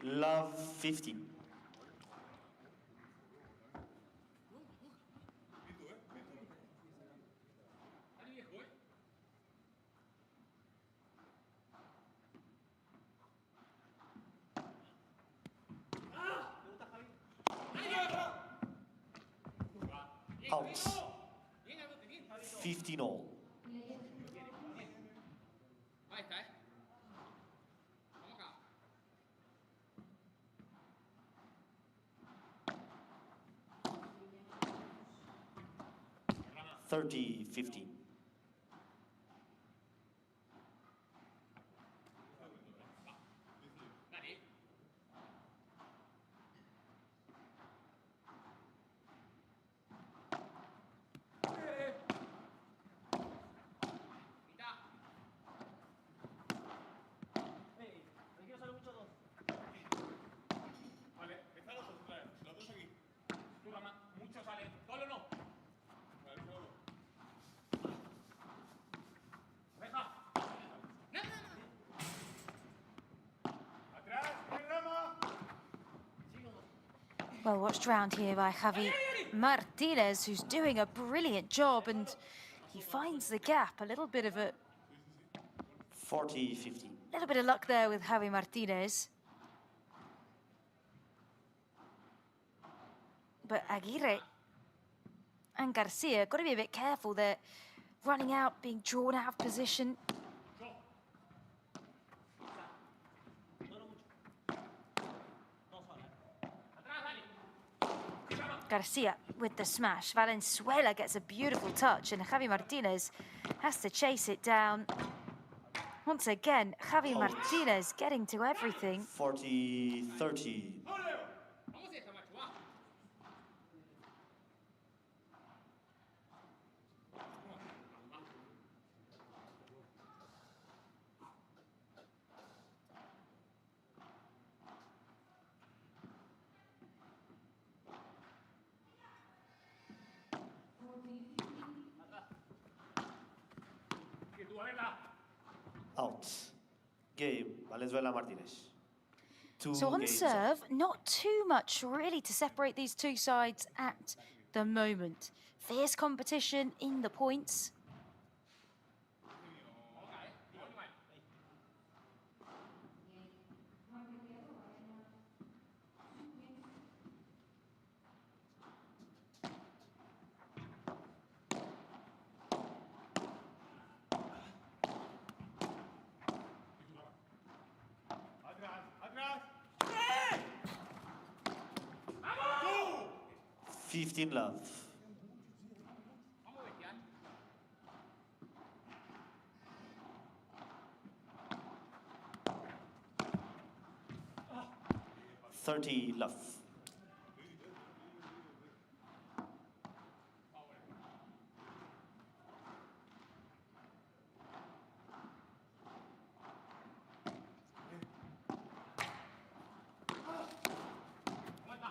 Love 15. Out. 15 all. Ahí está, ¿eh? Vamos acá. 30-15. Well watched round here by Javi Martinez, who's doing a brilliant job, and he finds the gap. A little bit of 40-15. little bit of luck there with Javi Martinez. But Aguirre and Garcia got to be a bit careful. They're running out, being drawn out of position. Garcia with the smash. Valenzuela gets a beautiful touch, and Javi Martinez has to chase it down. Once again, Javi Martinez getting to everything. 40-30. Out. Game, Valenzuela Martinez. So on serve, not too much really to separate these two sides at the moment. Fierce competition in the points. Fifteen love. $30 love.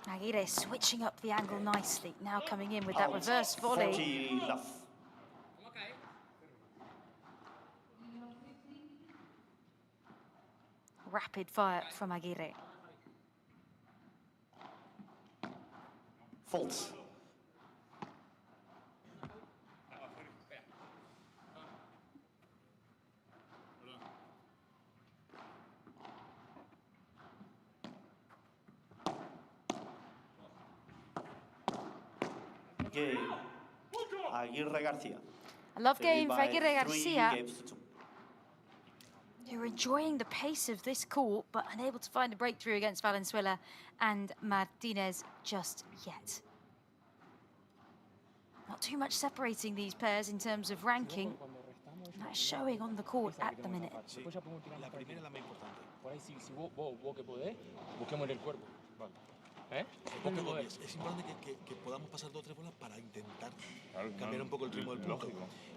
Aguirre switching up the angle nicely, now coming in with that reverse volley. 40 love. Rapid fire from Aguirre. Fault. Game. Aguirre Garcia. A love game for By Aguirre 3 Garcia, games to 2. who are enjoying the pace of this court, but unable to find a breakthrough against Valenzuela and Martinez just yet. Not too much separating these pairs in terms of ranking. That is showing on the court at the minute. La primera es la más importante. Por ahí, si vos que podés, busquemos el cuerpo. Vale. Es importante que podamos pasar 2 o 3 bolas para intentar cambiar un poco el ritmo del punto.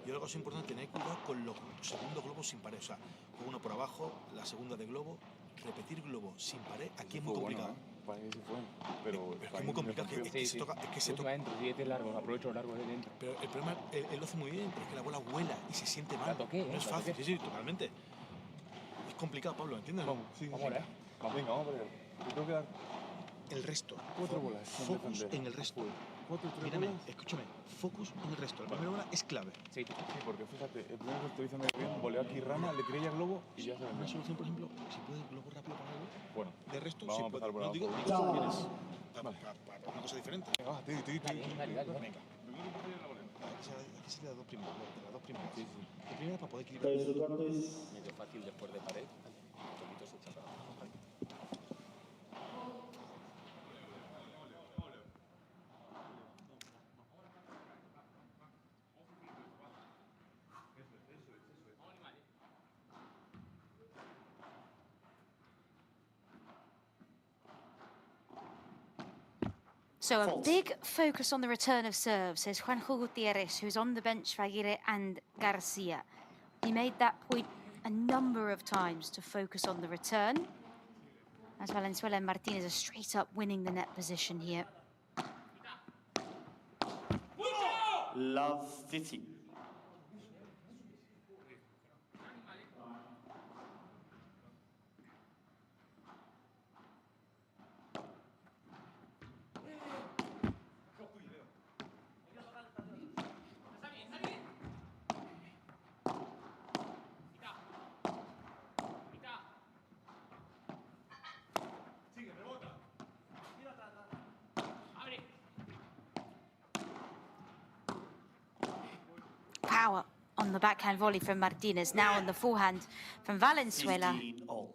Y otra cosa importante, tener cuidado con los segundos globos sin pared. O sea, con uno por abajo, la segunda de globo, repetir globo sin pared, aquí es muy complicado. Pero es que es muy complicado, es que se toca. Es que se toca dentro, si este es largo, aprovecho lo largo de dentro. Pero el problema, él lo hace muy bien, pero es que la bola vuela y se siente mal. No es fácil, sí, totalmente. Es complicado, Pablo, ¿entiendes? Vamos, venga, vamos a ver. Te tengo que dar el resto. 4 bolas. Focus en el resto. Mírame, escúchame, focus en el resto. La primera bola es clave. Sí, porque fíjate, el primero que estoy diciendo bien, voleo aquí rama, le creía globo y ya se ve. Una solución, por ejemplo, si puede globo rápido para algo. Bueno, de resto, vamos si a empezar por no abajo. digo si tienes para una cosa diferente. Venga, va, Venga. Venga. Aquí se le da 2 primeras, las 2 primeras. Sí. La primera para poder equilibrar. Medio fácil después de pared. Un poquito se echa para abajo. So a big focus on the return of serve, says Juanjo Gutierrez, who's on the bench for Aguirre and Garcia. He made that point a number of times to focus on the return, as Valenzuela and Martinez are straight up winning the net position here. Love 50. Power on the backhand volley from Martinez, now on the forehand from Valenzuela. 15 all.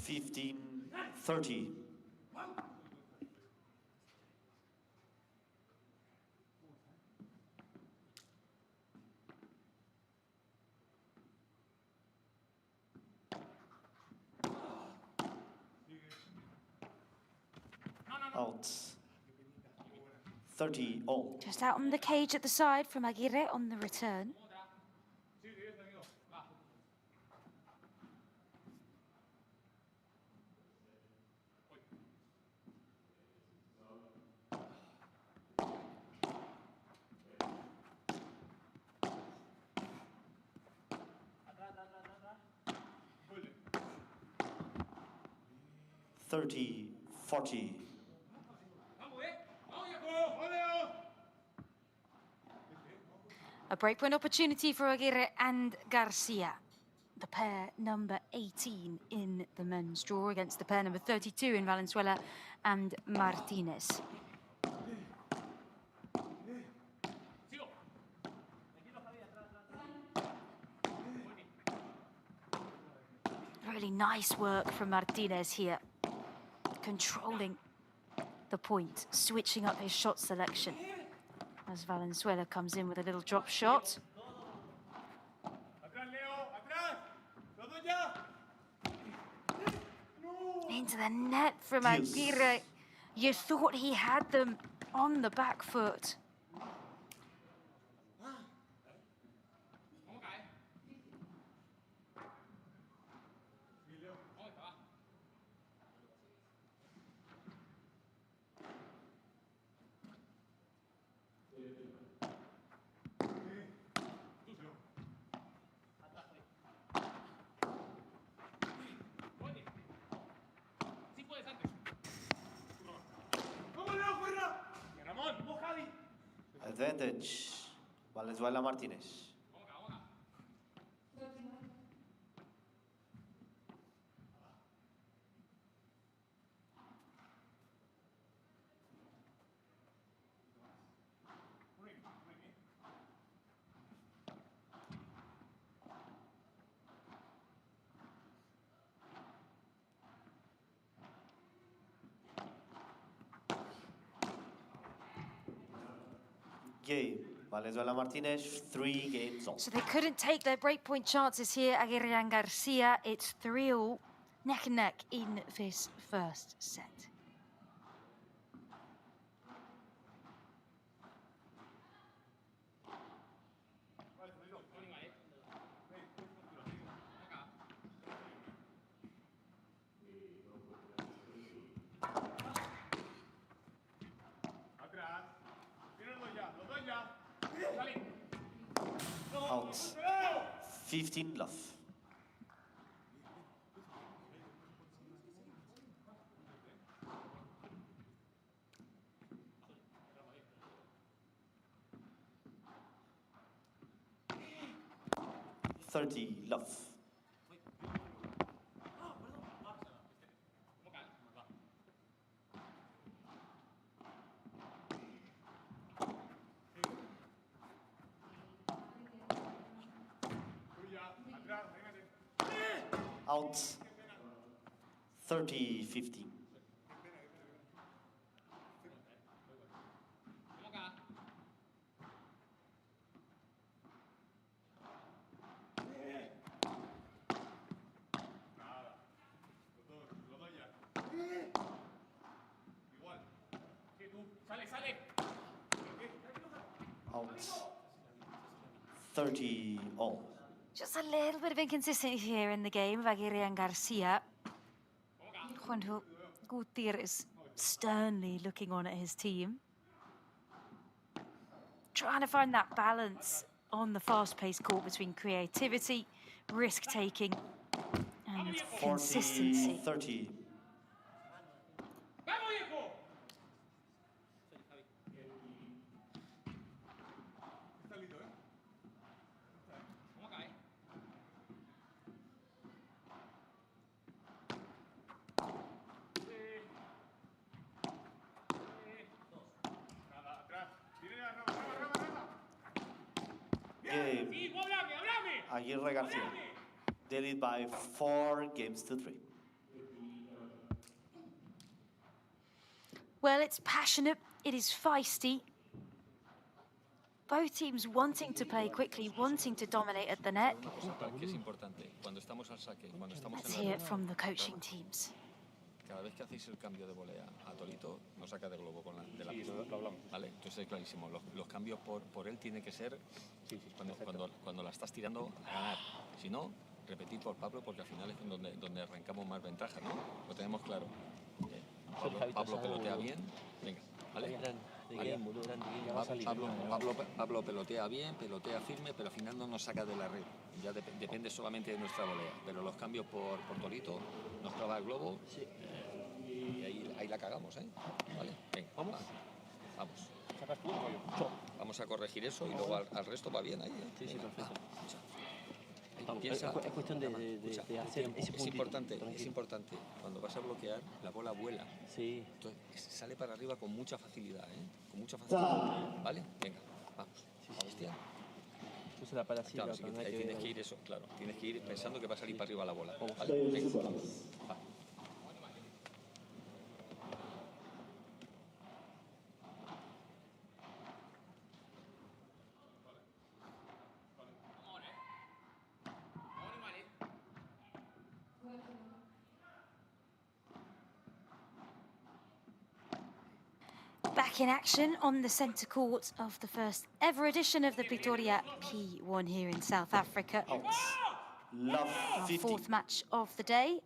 $15, $30. Out. 30 all. Just out on the cage at the side from Aguirre on the return. $30, $40. A breakpoint opportunity for Aguirre and Garcia. The pair number 18 in the men's draw against the pair number 32 in Valenzuela and Martinez. Really nice work from Martinez here. Controlling the point, switching up his shot selection. As Valenzuela comes in with a little drop shot. Into the net from Aguirre. You thought he had them on the back foot. Advantage. Valenzuela Martinez. Game. Valenzuela Martinez, 3 games on. So they couldn't take their breakpoint chances here, Aguirre and Garcia. It's 3-all, neck and neck in this first set. Out. 15 love. $30 love. Out. 30-15. Out. 30 all. Just a little bit of inconsistency here in the game of Aguirre and Garcia. Juan Gutierrez sternly looking on at his team. Trying to find that balance on the fast-paced court between creativity, risk-taking, and consistency. 40-30. Game. Aguirre Garcia. They lead by 4-3. Well, it's passionate, it is feisty. Both teams wanting to play quickly, wanting to dominate at the net. Let's hear it from the coaching teams. cada vez que hacéis el cambio de volea a Torito, no saca de globo con de la Sí, pista. lo hablamos. ¿Vale? Entonces es clarísimo. Los cambios por él tiene que ser cuando la estás tirando a ganar. Si no, repetir por Pablo, porque al final es donde arrancamos más ventaja, ¿no? Lo tenemos claro. Pablo pelotea bien. Venga, ¿vale? Pablo pelotea bien, pelotea firme, pero al final no nos saca de la red. Ya depende solamente de nuestra volea. Pero los cambios por Torito, nos clava el globo y ahí la cagamos, ¿eh? ¿Vale? Venga, vamos. ¿Sacas tú o yo? Vamos a corregir eso y luego al resto va bien ahí, ¿eh? Sí, perfecto. Piensa, es cuestión de hacer ese puntito. Es importante. Cuando vas a bloquear, la bola vuela. Sí. Entonces sale para arriba con mucha facilidad, ¿eh? Con mucha facilidad. ¿Vale? Venga, vamos. Hostia. Tú se la paras así. Claro, ahí tienes que ir eso, claro. Tienes que ir pensando que va a salir para arriba la bola. ¿Vale? Venga, vamos. Va. Back in action on the centre court of the first ever edition of the Pretoria P1 here in South Africa. Our fourth match of the day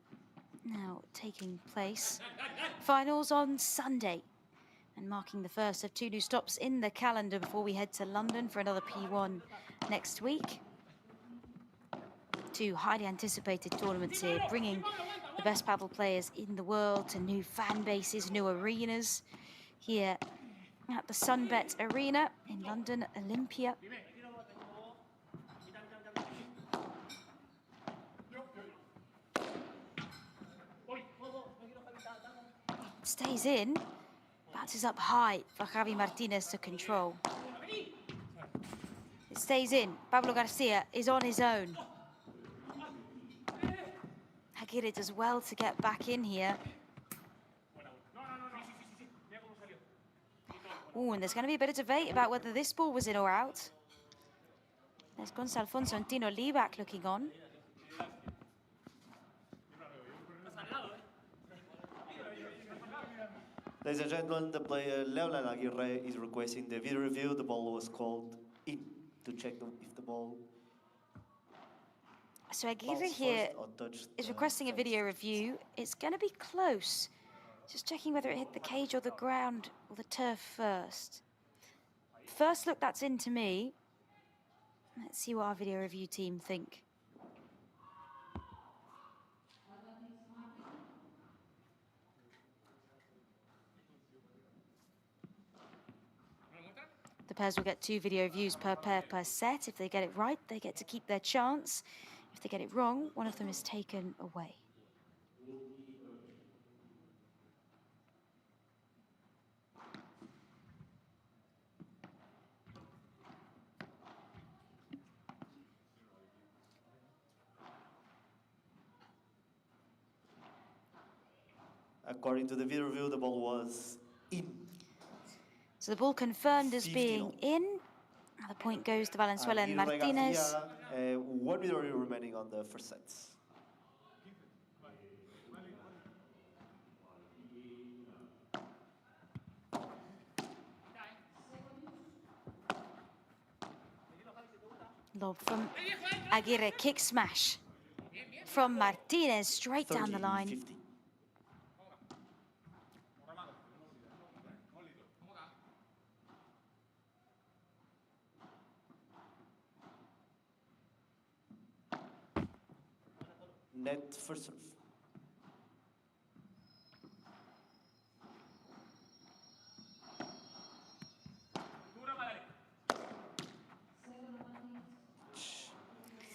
now taking place. Finals on Sunday and marking the first of two new stops in the calendar before we head to London for another P1 next week. Two highly anticipated tournaments here, bringing the best paddle players in the world to new fan bases, new arenas. Here at the Sunbet Arena in London, Olympia. Stays in, bounces up high for Javi Martinez to control. It stays in, Pablo Garcia is on his own. Aguirre does well to get back in here. Ooh, and there's going to be a bit of debate about whether this ball was in or out. There's Gonzalo Alfonso and Tino Lieback looking on. Ladies and gentlemen, the player Leonel Aguirre is requesting the video review. The ball was called in to check if the ball. So Aguirre here is requesting a video review. It's going to be close. Just checking whether it hit the cage or the ground or the turf first. First look, that's in to me. Let's see what our video review team think. The pairs will get 2 video reviews per pair per set. If they get it right, they get to keep their chance. If they get it wrong, one of them is taken away. According to the video review, the ball was in. So the ball confirmed as being in. The point goes to Valenzuela and Martinez. One video review remaining on the first sets. Lob from Aguirre, kick smash from Martinez straight down the line. 50. Net first serve.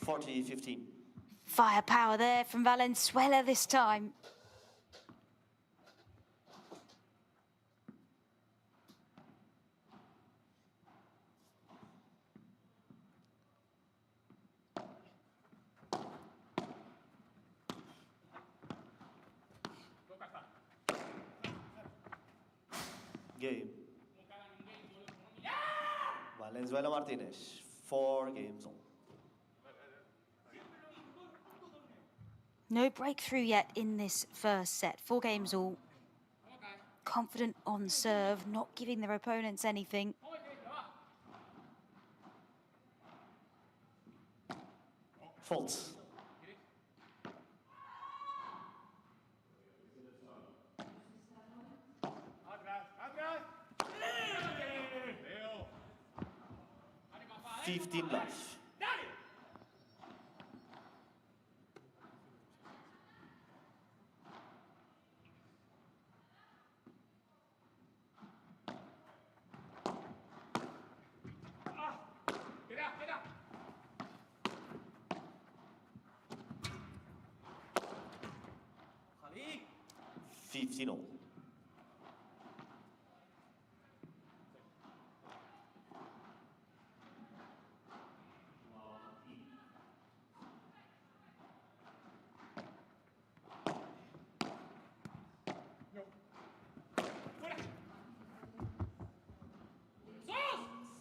(40-15). Firepower there from Valenzuela this time. Game. Valenzuela Martinez, 4 games on. No breakthrough yet in this first set. 4 games all. Confident on serve, not giving their opponents anything. Faults. $15 love. $15 all.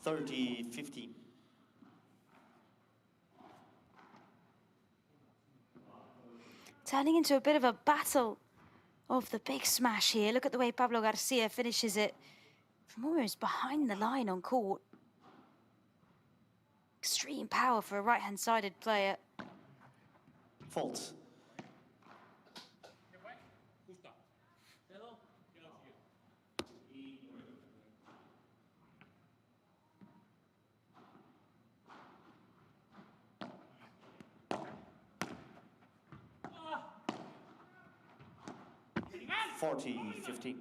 $30-15. Turning into a bit of a battle of the big smash here. Look at the way Pablo Garcia finishes it from almost behind the line on court. Extreme power for a right-hand-sided player. Faults. $40-15.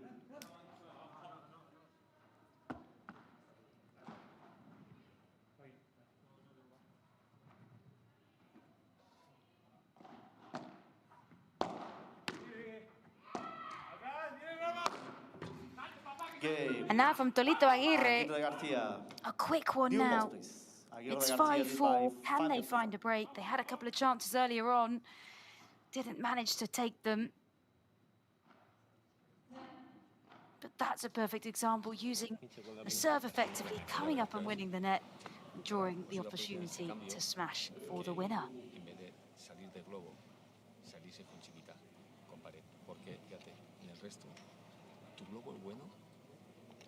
Game. And now from Tolito Aguirre, Aguirre Garcia. a quick one New now. balls, please. Aguirre It's Garcia leads by 5-4. Can they 5-4. find a break? They had a couple of chances earlier on. Didn't manage to take them. But that's a perfect example, using the serve effectively, coming up and winning the net, and drawing the opportunity to smash for the winner. En vez de salir de globo, salirse con chiquita, con pared. Porque, fíjate, en el resto, tu globo es bueno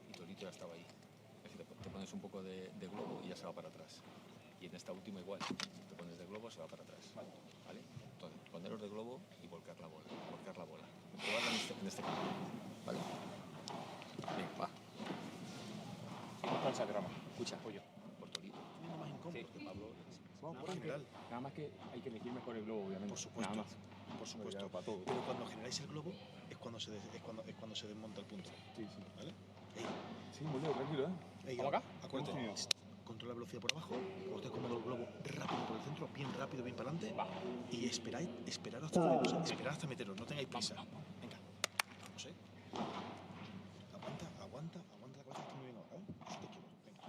y Torito ya estaba ahí. Es decir, te pones un poco de globo y ya se va para atrás. Y en esta última igual, te pones de globo, se va para atrás. ¿Vale? Entonces, poneros de globo y volcar la bola. Volcar la bola. Probarla en este campo. ¿Vale? Venga, va. Descansa, grama. Escucha, pollo. Por Torito. Es más incómodo que Pablo. Vamos por general. Nada más que hay que elegir mejor el globo, obviamente. Por supuesto. Nada más. Por supuesto. Para todo. Pero cuando generáis el globo es cuando se, es cuando se desmonta el punto. Sí, sí. ¿Vale? Ey. Sí, muy bien, tranquilo, ¿eh? Ey, ¿Vamos acá? Acuérdate. Controla la velocidad por abajo, os cómodo el globo rápido por el centro, bien rápido, bien para adelante. Y esperad hasta frenos, esperad hasta meteros, no tengáis prisa. Venga, vamos, Aguanta la cabeza, está muy bien ahora, ¿eh? Eso te quiero, venga.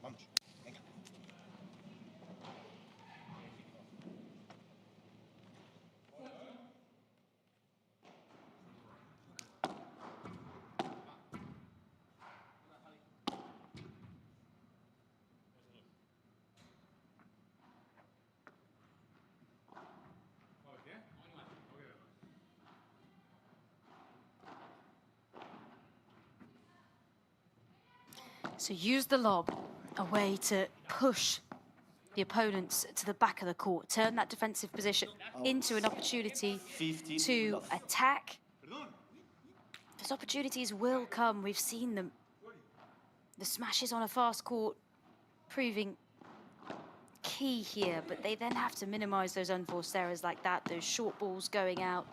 Vamos. Venga. So use the lob, a way to push the opponents to the back of the court, turn that defensive position into an opportunity to attack. Those opportunities will come, we've seen them. The smashes on a fast court proving key here, but they then have to minimize those unforced errors like that, those short balls going out,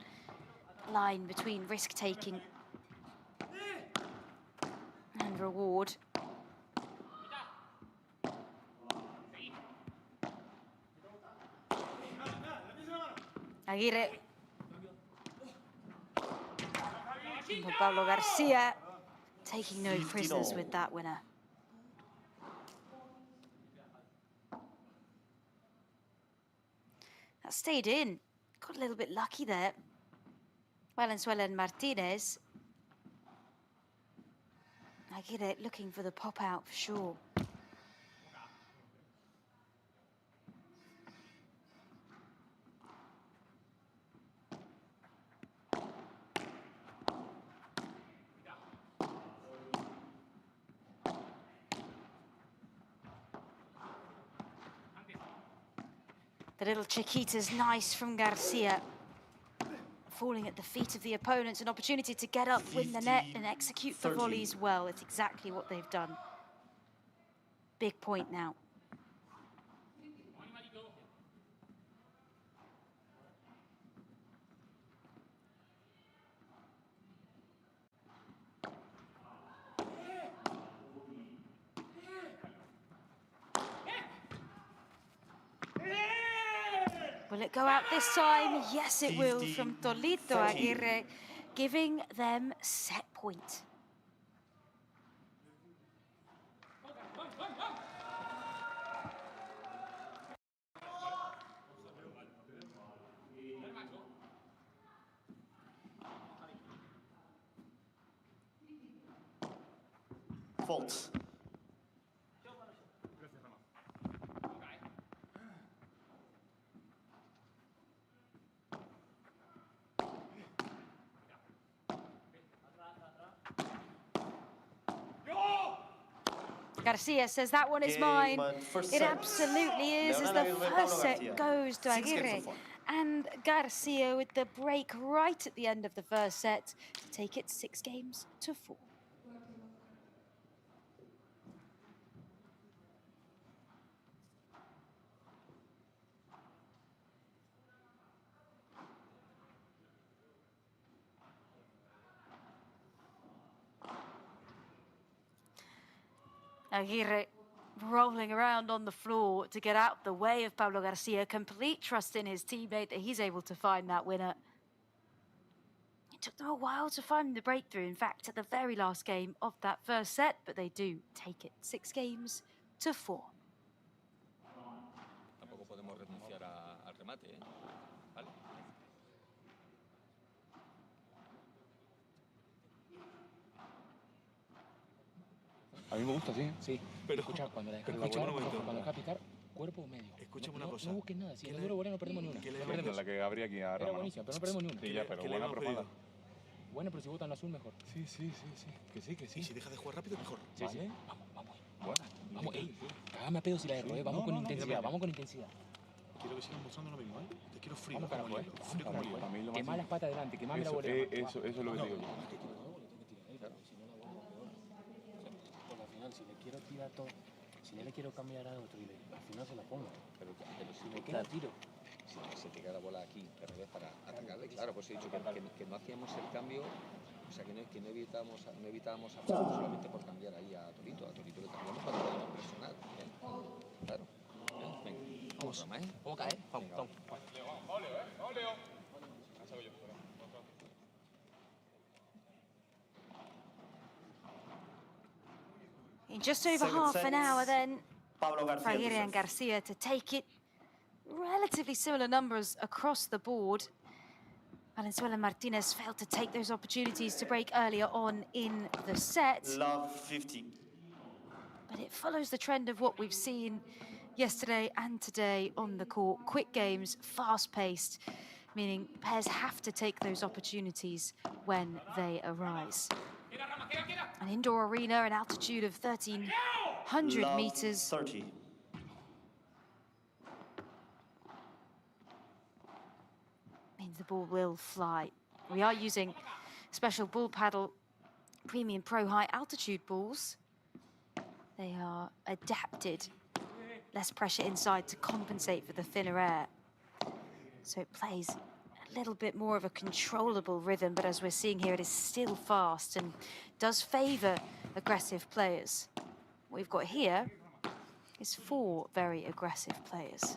line between risk-taking and reward. Aguirre. And Pablo Garcia taking no prisoners with that winner. That stayed in. Got a little bit lucky there. Valenzuela and Martinez. Aguirre looking for the pop out for sure. The little Chiquita's nice from Garcia. Falling at the feet of the opponents, an opportunity to get up, win the net, and execute the volleys well. It's exactly what they've done. Big point now. Will it go out this time? Yes, it will, from Tolito Aguirre, giving them set point. Fault. Garcia says that one is mine. It absolutely is, as the first set goes to Aguirre. And Garcia with the break right at the end of the first set to take it 6-4. Aguirre rolling around on the floor to get out the way of Pablo Garcia. Complete trust in his teammate that he's able to find that winner. It took them a while to find the breakthrough, in fact, at the very last game of that first set, but they do take it 6-4. Tampoco podemos renunciar al remate, ¿eh? ¿Vale? A mí me gusta, sí. Sí, pero escucha, cuando la dejas picar, cuerpo o medio. Escúchame una cosa. No busques nada, si en el duro volea no perdemos ni una. Es la que habría aquí a Era Rama. buenísima, pero no perdemos ni una. Sí, ya, pero buena profunda. Bueno, pero si botan la azul, mejor. Sí. Que sí. Y si deja de jugar rápido, mejor. Sí. Vamos. Bueno. Vamos, cágame a pedo si la erro, ¿eh? Vamos con intensidad, vamos con intensidad. Quiero que sigas mostrando lo mismo, ¿eh? Te quiero frío. Vamos, carajo, ¿eh? Frío como hielo. Quemar las patas delante, quemar la volea. Eso es lo que digo yo. Porque al final, si le quiero tirar todo, si yo le quiero cambiar a otro y al final se la pongo. Pero si me queda tiro. Si se te queda la bola aquí, de revés para atacarle, claro, pues he dicho que no hacíamos el cambio, o sea, que no evitábamos a Pablo solamente por cambiar ahí a Torito. A Torito le cambiamos para tenerlo personal. Claro. Venga, vamos, Rama, ¿eh? Vamos a caer. Vamos. Oleo. In just over half an hour then, Aguirre and Garcia to take it. Relatively similar numbers across the board. Valenzuela and Martinez failed to take those opportunities to break earlier on in the set. Love 50. But it follows the trend of what we've seen yesterday and today on the court. Quick games, fast-paced, meaning pairs have to take those opportunities when they arise. An indoor arena, an altitude of 1,300 meters. 30. Means the ball will fly. We are using special ball paddle premium pro high altitude balls. They are adapted, less pressure inside to compensate for the thinner air. So it plays a little bit more of a controllable rhythm, but as we're seeing here, it is still fast and does favor aggressive players. What we've got here is 4 very aggressive players.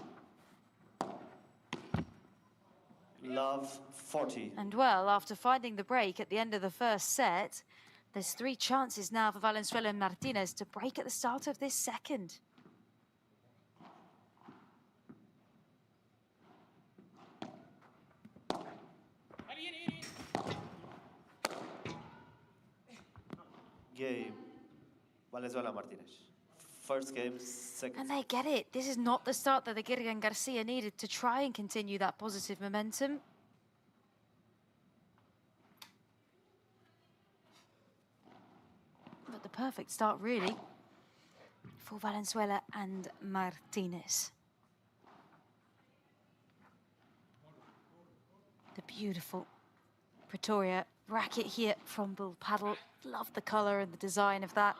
Love 40. And well, after finding the break at the end of the first set, there's 3 chances now for Valenzuela and Martinez to break at the start of this second. Game. Valenzuela Martinez. First game, second. And they get it. This is not the start that Aguirre and Garcia needed to try and continue that positive momentum. But the perfect start, really, for Valenzuela and Martinez. Beautiful Pretoria racket here from Bull Padel. Love the colour and the design of that.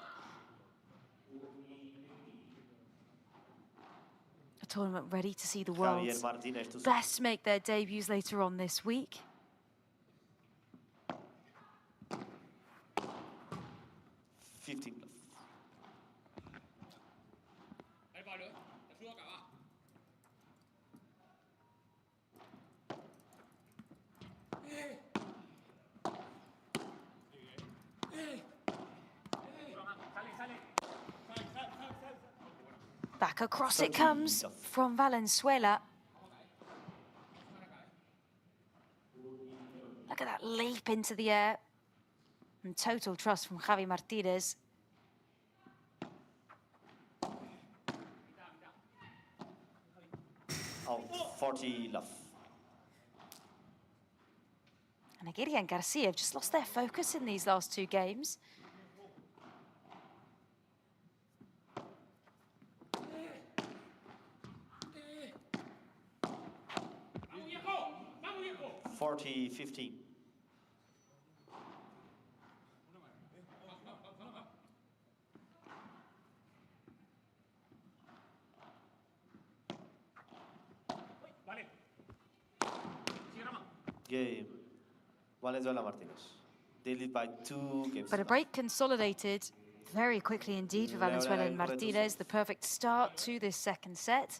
A tournament ready to see the world's best make their debuts later on this week. Back across it comes from Valenzuela. Look at that leap into the air. And total trust from Javi Martinez. Oh, 40 love. And Aguirre and Garcia have just lost their focus in these last two games. $40-15. Game. Valenzuela Martinez. They lead by 2 games. But a break consolidated very quickly indeed for Valenzuela and Martinez. The perfect start to this second set.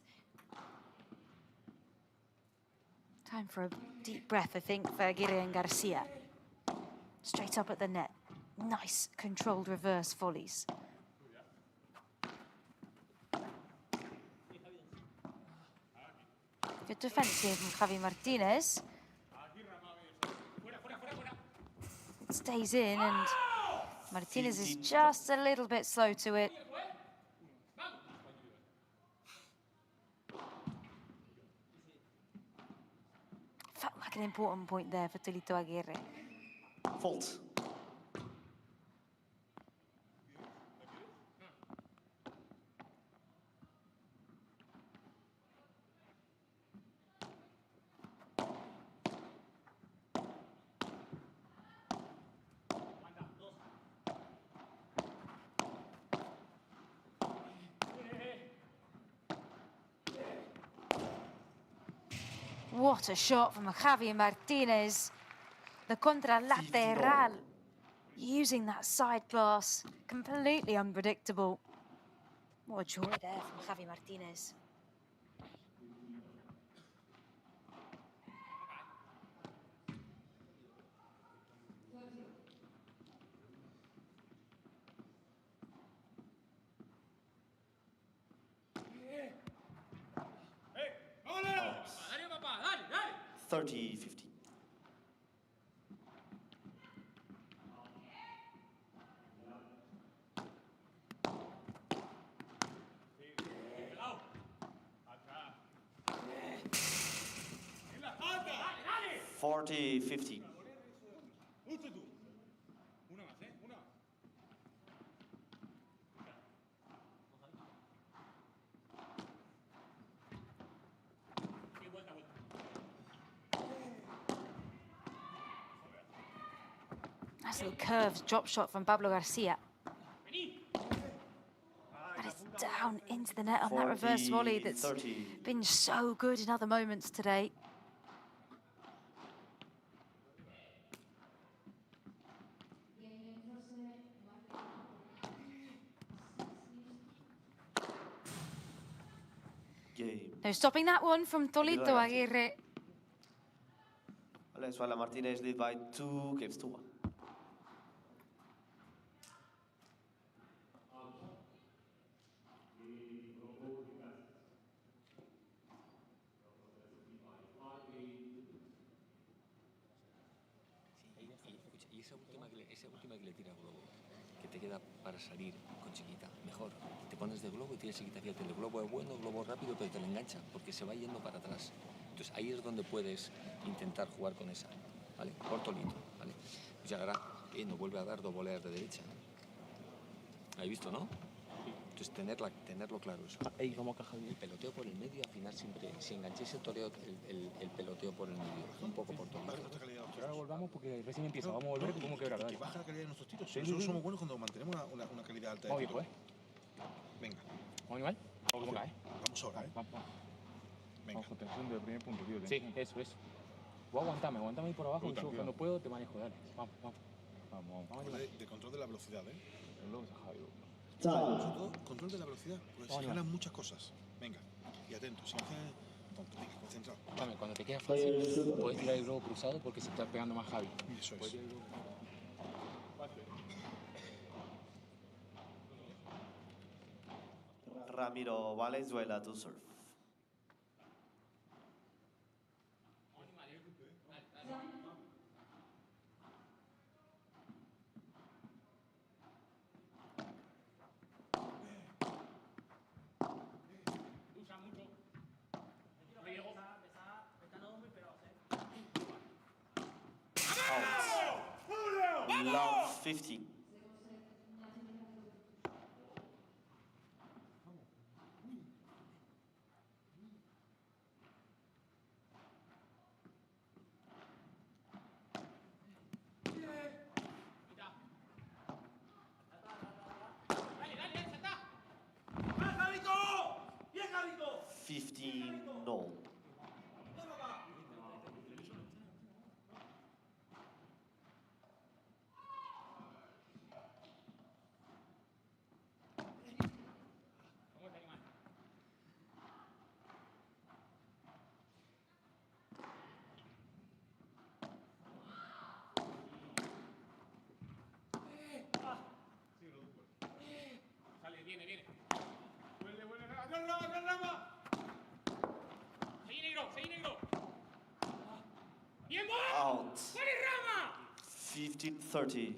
Time for a deep breath, I think, for Aguirre and Garcia. Straight up at the net. Nice controlled reverse volleys. Good defense here from Javi Martinez. It stays in, and Martinez is just a little bit slow to it. Felt like an important point there for Tulito Aguirre. Fault. What a shot from Javi Martinez. The contralateral. Using that side glass. Completely unpredictable. What a joy there from Javi Martinez. $30-15. $40-15. Nice little curved drop shot from Pablo Garcia. But it's down into the net on that reverse volley that's been so good in other moments today. No stopping that one from Tulito Aguirre. Valenzuela Martinez lead by 2 games to 1. Y esa última que le tira globo, que te queda para salir con chiquita, mejor. Te pones de globo y tienes chiquita, fíjate, el globo es bueno, globo rápido, pero te lo engancha porque se va yendo para atrás. Entonces ahí es donde puedes intentar jugar con esa, ¿vale? Cortolito, ¿vale? Pues ya ahora nos vuelve a dar 2 voleas de derecha. ¿Has visto, no? Entonces tenerlo claro eso. El peloteo por el medio, al final siempre, si engancháis el peloteo por el medio, un poco por todo. Ahora volvamos porque recién empieza. Vamos a volver y cómo quebrar. Que baja la calidad de nuestros tiros. Nosotros somos buenos cuando mantenemos una calidad alta de tiro. Venga. ¿Vamos igual? ¿Cómo cae? Vamos ahora, Vamos. Venga. Vamos con tensión del primer punto, tío. Sí, eso. Vos aguantame ahí por abajo. Yo cuando puedo te manejo, dale. Vamos. De control de la velocidad, ¿eh? Sobre todo, control de la velocidad. Porque se ganan muchas cosas. Venga. Y atento, si haces tonto, venga, concentrado. Dame, cuando te queda fácil, puedes tirar el globo cruzado porque se está pegando más Javi. Eso es. Ramiro Valenzuela to serve. Love 15. No. 15-30.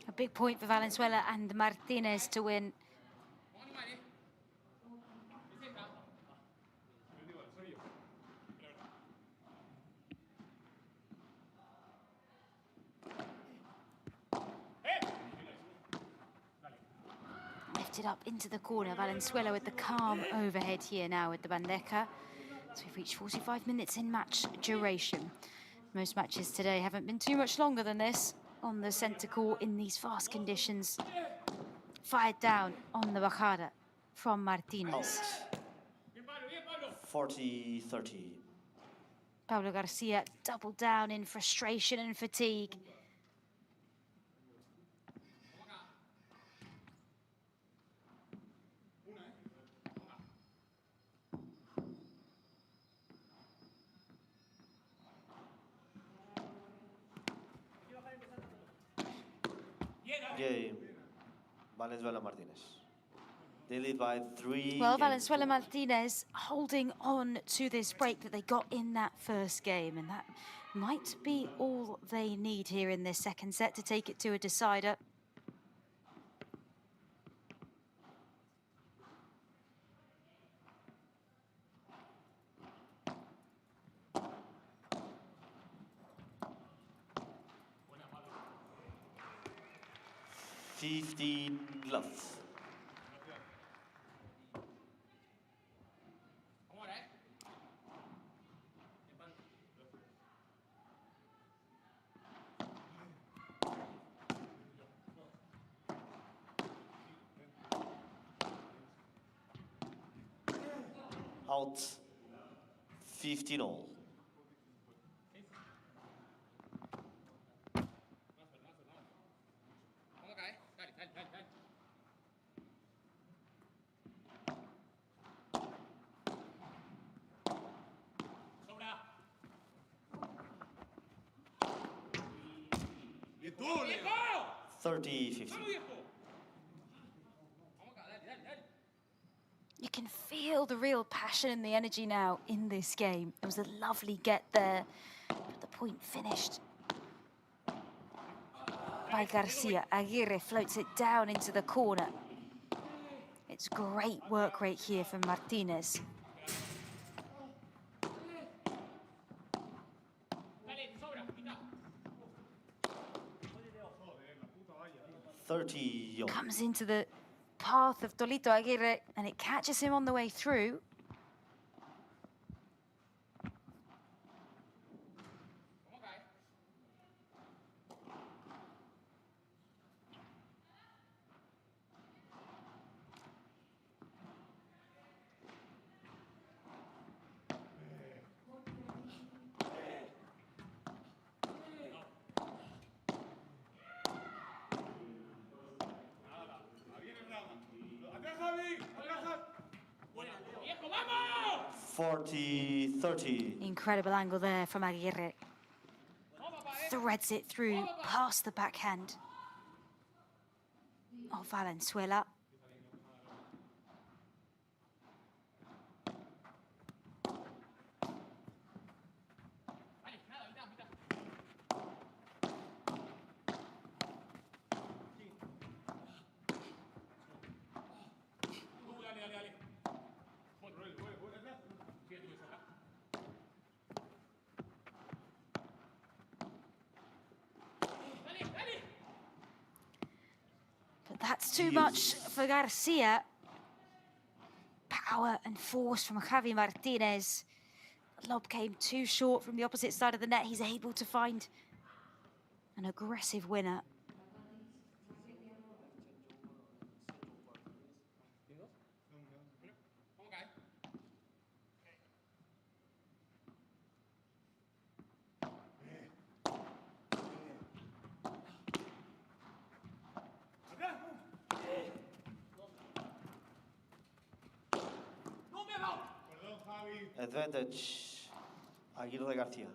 A big point for Valenzuela and Martinez to win. Lifted up into the corner. Valenzuela with the calm overhead here now with the bandeja. So we've reached 45 minutes in match duration. Most matches today haven't been too much longer than this on the centre court in these fast conditions. Fired down on the bajada from Martinez. 40-30. Pablo Garcia doubled down in frustration and fatigue. Game. Valenzuela Martinez. They lead by 3. Well, Valenzuela Martinez holding on to this break that they got in that first game, and that might be all they need here in this second set to take it to a decider. Love. Out 15-all. 30-50. You can feel the real passion and the energy now in this game. It was a lovely get there, but the point finished by Garcia. Aguirre floats it down into the corner. It's great work rate here from Martinez. Comes into the path of Tolito Aguirre and it catches him on the way through. Incredible angle there from Aguirre. Threads it through past the backhand of Valenzuela. That's too much for Garcia. Power and force from Javi Martinez. The lob came too short from the opposite side of the net. He's able to find an aggressive winner. Advantage, Aguirre Garcia.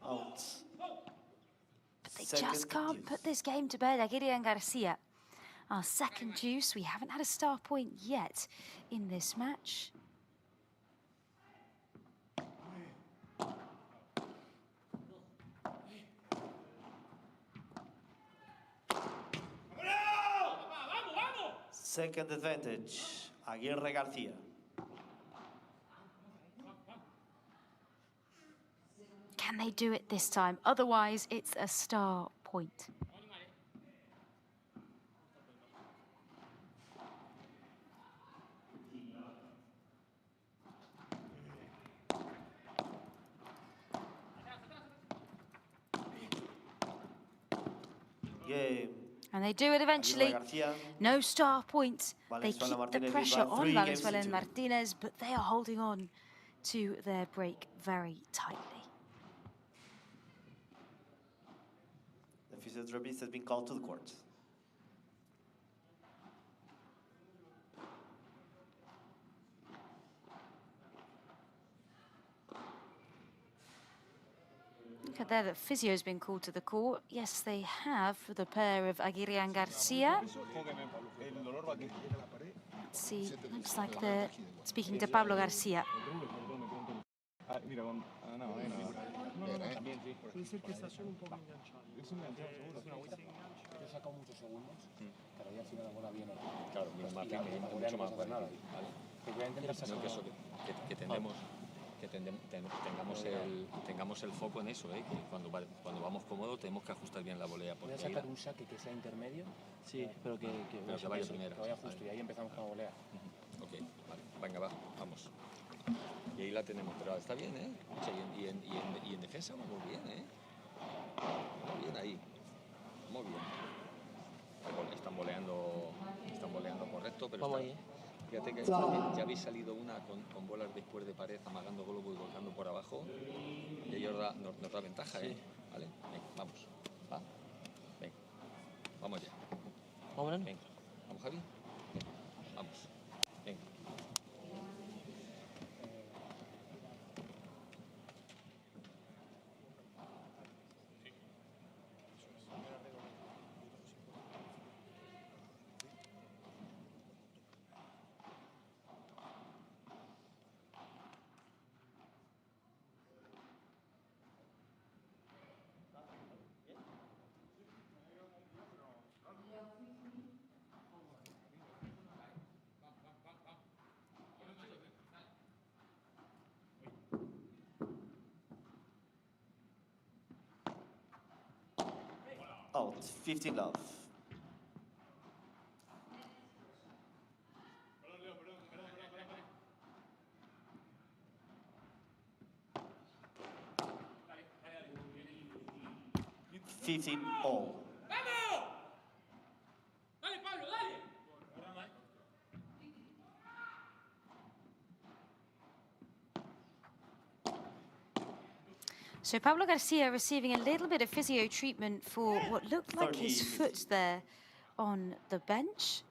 Out. But they just can't put this game to bed, Aguirre and Garcia. Our second deuce. We haven't had a star point yet in this match. Second advantage, Aguirre Garcia. Can they do it this time? Otherwise, it's a star point. And they do it eventually. No star points. They keep the pressure on Valenzuela and Martinez, but they are holding on to their break very tightly. The physiotherapist has been called to the court. Look at there that physio has been called to the court. Yes, they have for the pair of Aguirre and Garcia. Let's see, looks like they're speaking to Pablo Garcia. Puede ser que está solo un poco enganchado. Es enganchado, seguro. Es una agüita. Te saca muchos segundos, pero ya si no la bola viene. Claro, más bien, mucho más rápido. ¿Vale? Voy a intentar sacar. Que tengamos el foco en eso, que cuando vamos cómodos tenemos que ajustar bien la volea. Voy a sacar un saque que sea intermedio, sí, pero que vaya primero. Que vaya justo, y ahí empezamos con la volea. Ok, vale, venga, vamos. Y ahí la tenemos, pero está bien, O sea, y en defensa vamos bien, Muy bien ahí, muy bien. Están voleando correcto, pero vamos ahí, Fíjate que ya habéis salido una con bolas después de pared, amagando globo y volcando por abajo. Y ello nos da ventaja, ¿eh? ¿Vale? Venga, vamos. ¿Va? Venga. Vamos ya. ¿Vamos? Venga. ¿Vamos, Javi? Venga. Vamos. Venga. Out, 15 love. $15 all. Dale, Pablo, dale. So Pablo Garcia receiving a little bit of physio treatment for what looked like his foot there on the bench.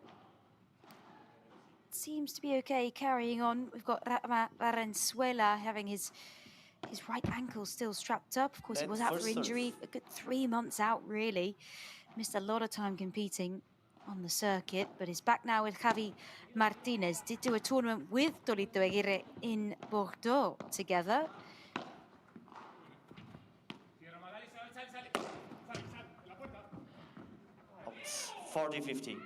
Seems to be okay, carrying on. We've got Valenzuela having his right ankle still strapped up. Of course, it was out for injury, a good 3 months out, really. Missed a lot of time competing on the circuit, but is back now with Javi Martinez. Did do a tournament with Torito Aguirre in Bordeaux together. 40-50.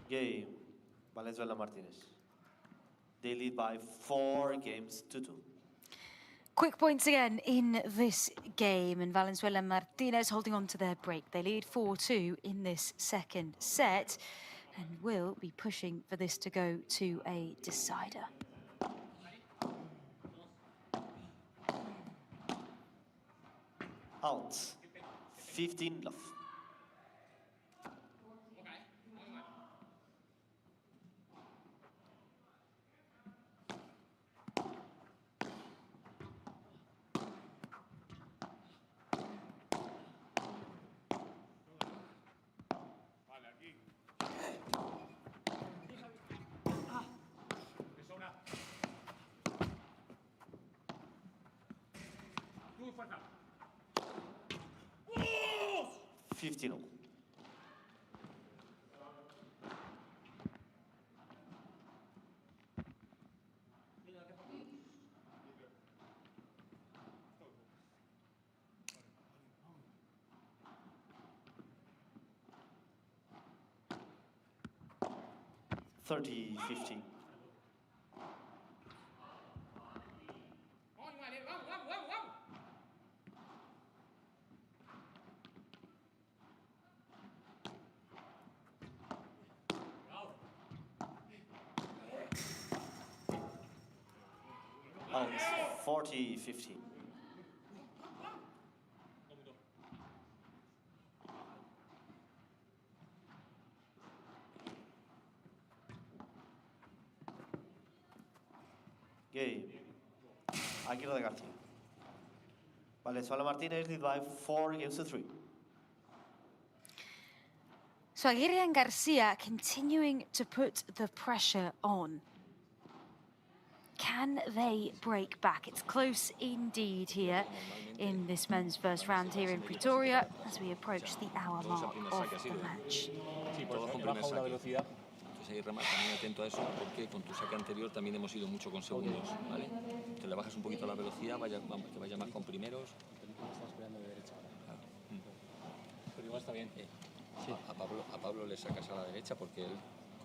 Game, Valenzuela Martinez. They lead by 4 games to 2. Quick points again in this game, and Valenzuela Martinez holding on to their break. They lead 4-2 in this second set and will be pushing for this to go to a decider. Out, 15 love. fuerza. 15. $30-15. Out 40-15. Game. Aguirre García. Valenzuela Martinez lead by 4-3. So Aguirre and Garcia continuing to put the pressure on. Can they break back? It's close indeed here in this men's first round here in Pretoria as we approach the hour mark of the match. Sí, todos con primer saque. Entonces ahí remata, muy atento a eso, porque con tu saque anterior también hemos ido mucho con segundos, ¿vale? Te le bajas un poquito la velocidad, que vaya más con primeros. Estás esperando de derecha ahora. Claro. Pero igual está bien. A Pablo le sacas a la derecha porque él,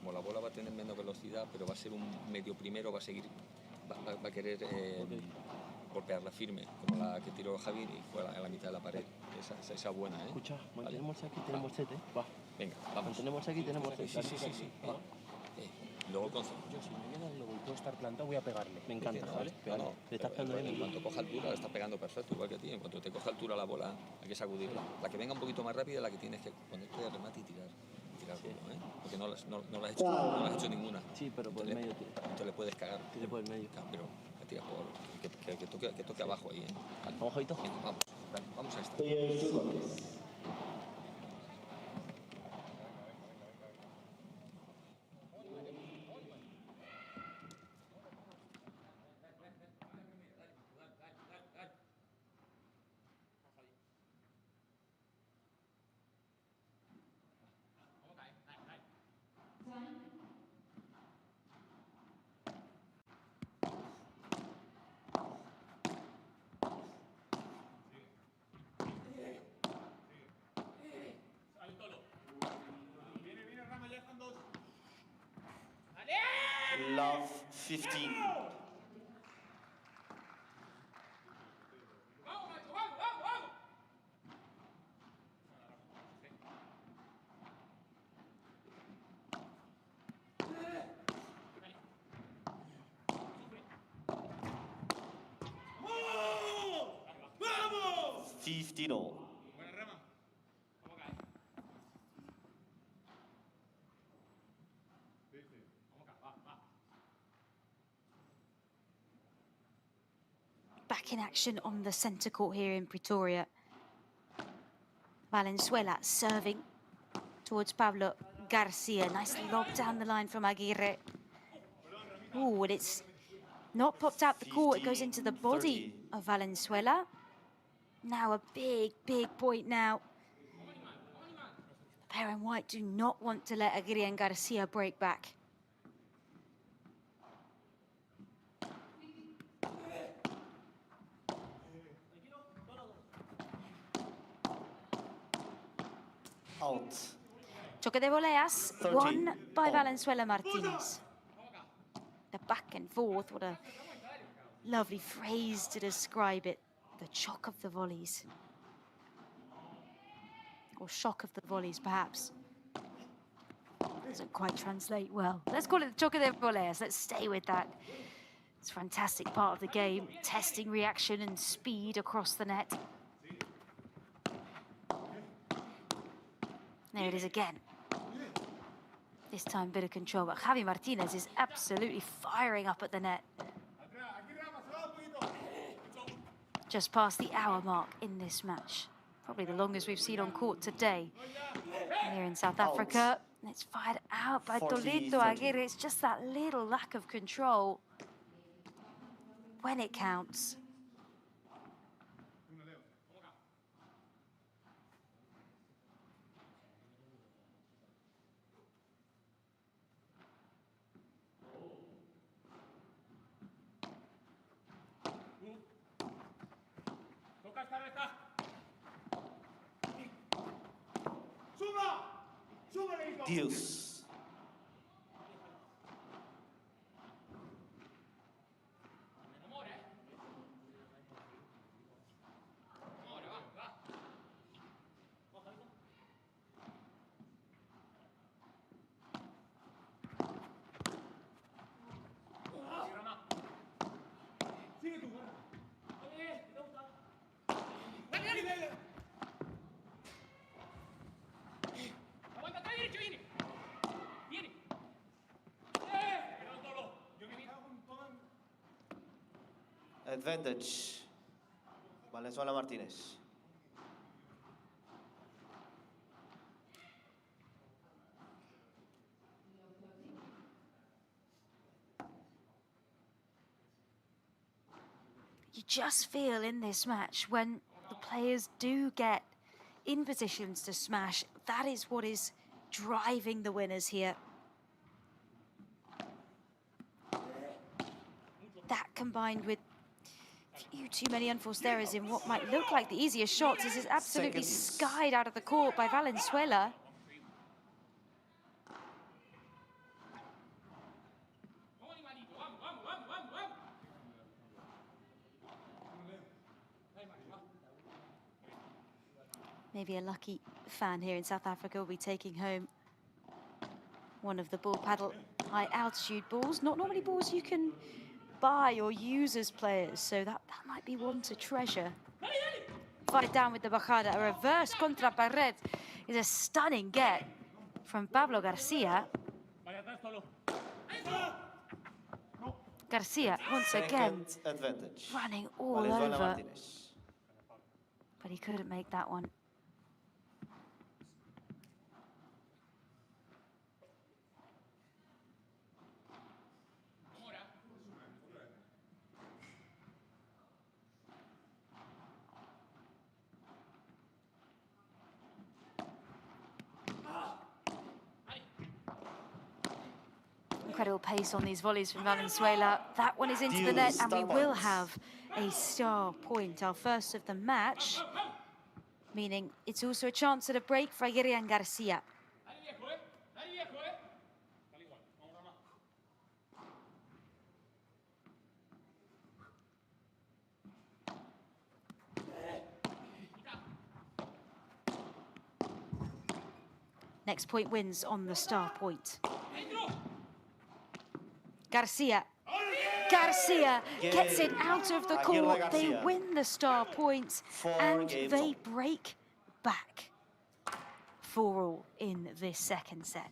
como la bola va a tener menos velocidad, pero va a ser un medio primero, va a querer golpearla firme, como la que tiró Javi y fue a la mitad de la pared. esa buena, ¿eh? Escucha, mantenemos aquí, tenemos set, ¿eh? Va. Venga, vamos. Mantenemos aquí, tenemos set. Sí. Va. Luego el concepto. Yo, si me queda el lobo y puedo estar plantado, voy a pegarle. Me encanta, ¿vale? No, le estás pegando bien. En cuanto coja altura, le estás pegando perfecto, igual que a ti. En cuanto te coja altura la bola, hay que sacudirla. La que venga un poquito más rápida es la que tienes que ponerte de remate y tirar. Duro, ¿eh? Porque no la has hecho ninguna. Sí, pero por el medio tira. Entonces le puedes cagar. Tira por el medio. Pero le tiras por... Que toque abajo ahí, ¿eh? Vale. ¿Vamos, Joito? Vamos a esta. Love 15. ¡Vamos! 15 all. Back in action on the centre court here in Pretoria. Valenzuela serving towards Pablo Garcia. Nice lob down the line from Aguirre. Ooh, and it's not popped out the court. It goes into the body of Valenzuela. Now a big point now. The pair in white do not want to let Aguirre and Garcia break back. Out. Choque de voleas, won by Valenzuela Martinez. The back and forth, what a lovely phrase to describe it. The chock of the volleys. Or shock of the volleys, perhaps. Doesn't quite translate well. Let's call it the choque de voleas. Let's stay with that. It's a fantastic part of the game, testing reaction and speed across the net. There it is again. This time, bit of control, but Javi Martinez is absolutely firing up at the net. Just past the hour mark in this match. Probably the longest we've seen on court today. Here in South Africa, it's fired out by Toledo Aguirre. It's just that little lack of control when it counts. Deuce. Advantage. Valenzuela Martinez. You just feel in this match when the players do get in positions to smash, that is what is driving the winners here. That combined with too many unforced errors in what might look like the easiest shots. This is absolutely skied out of the court by Valenzuela. Maybe a lucky fan here in South Africa will be taking home one of the ball paddle high altitude balls. Not normally balls you can buy or use as players, so that might be one to treasure. Fight down with the bajada. A reverse contra pared is a stunning get from Pablo Garcia. Garcia once again running all over, Martinez. but he couldn't make that one. Incredible pace on these volleys from Valenzuela. That one is into the net, and we will have a star point, our first of the match, meaning it's also a chance at a break for Aguirre and Garcia. Next point wins on the star point. Garcia gets it out of the court. They win the star points and they break back 4-4 in this second set.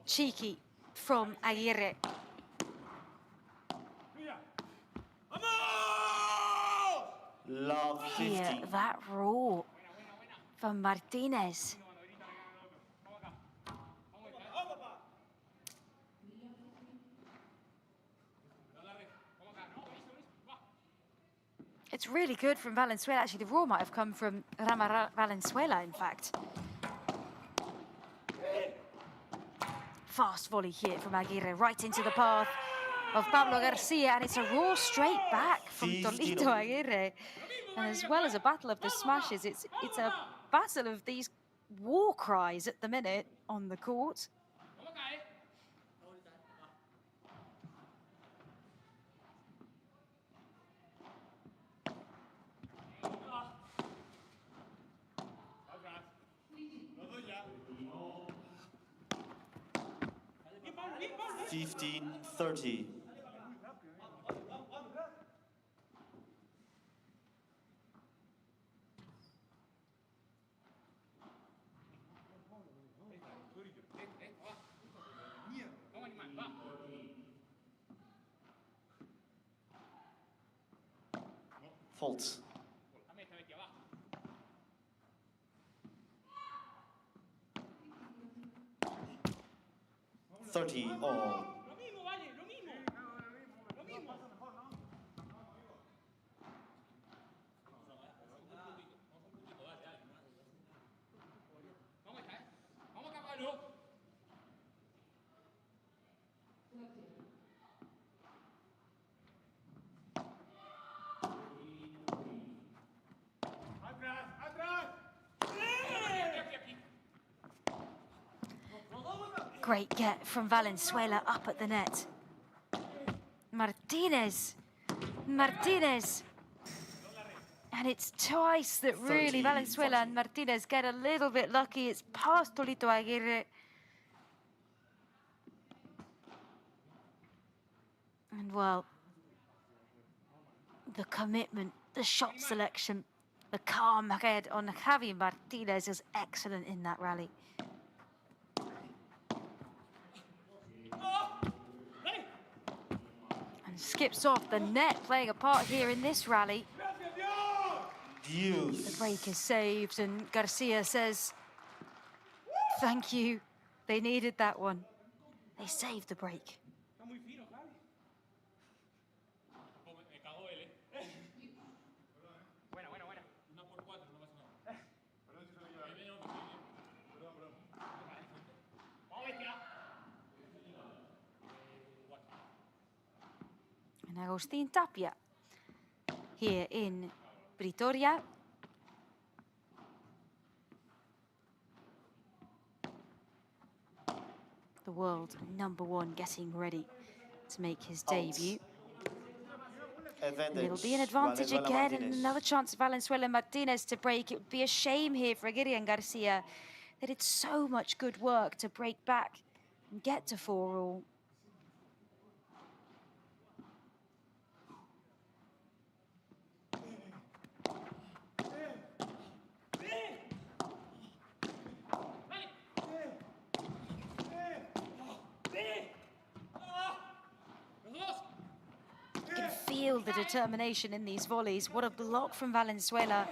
Cheeky from Aguirre. Hear that roar from Martinez. It's really good from Valenzuela. Actually, the roar might have come from Valenzuela, in fact. Fast volley here from Aguirre, right into the path of Pablo Garcia, and it's a roar straight back from Tolito Aguirre. And as well as a battle of the smashes, it's a battle of these war cries at the minute on the court. (15-30). Faults. 30 all. Great get from Valenzuela up at the net. Martinez. And it's twice that really Valenzuela and Martinez get a little bit lucky. It's past Tolito Aguirre. And well, the commitment, the shot selection, the calm head on Javi Martinez is excellent in that rally. skips off. The net playing a part here in this rally. The break is saved, and Garcia says, thank you. They needed that one. They saved the break. And Agustin Tapia here in Pretoria. The world #1 getting ready to make his debut. And it'll be an advantage again, and another chance of Valenzuela Martinez to break. It would be a shame here for Aguirre and Garcia. They did so much good work to break back and get to 4-all. Feel the determination in these volleys. What a block from Valenzuela.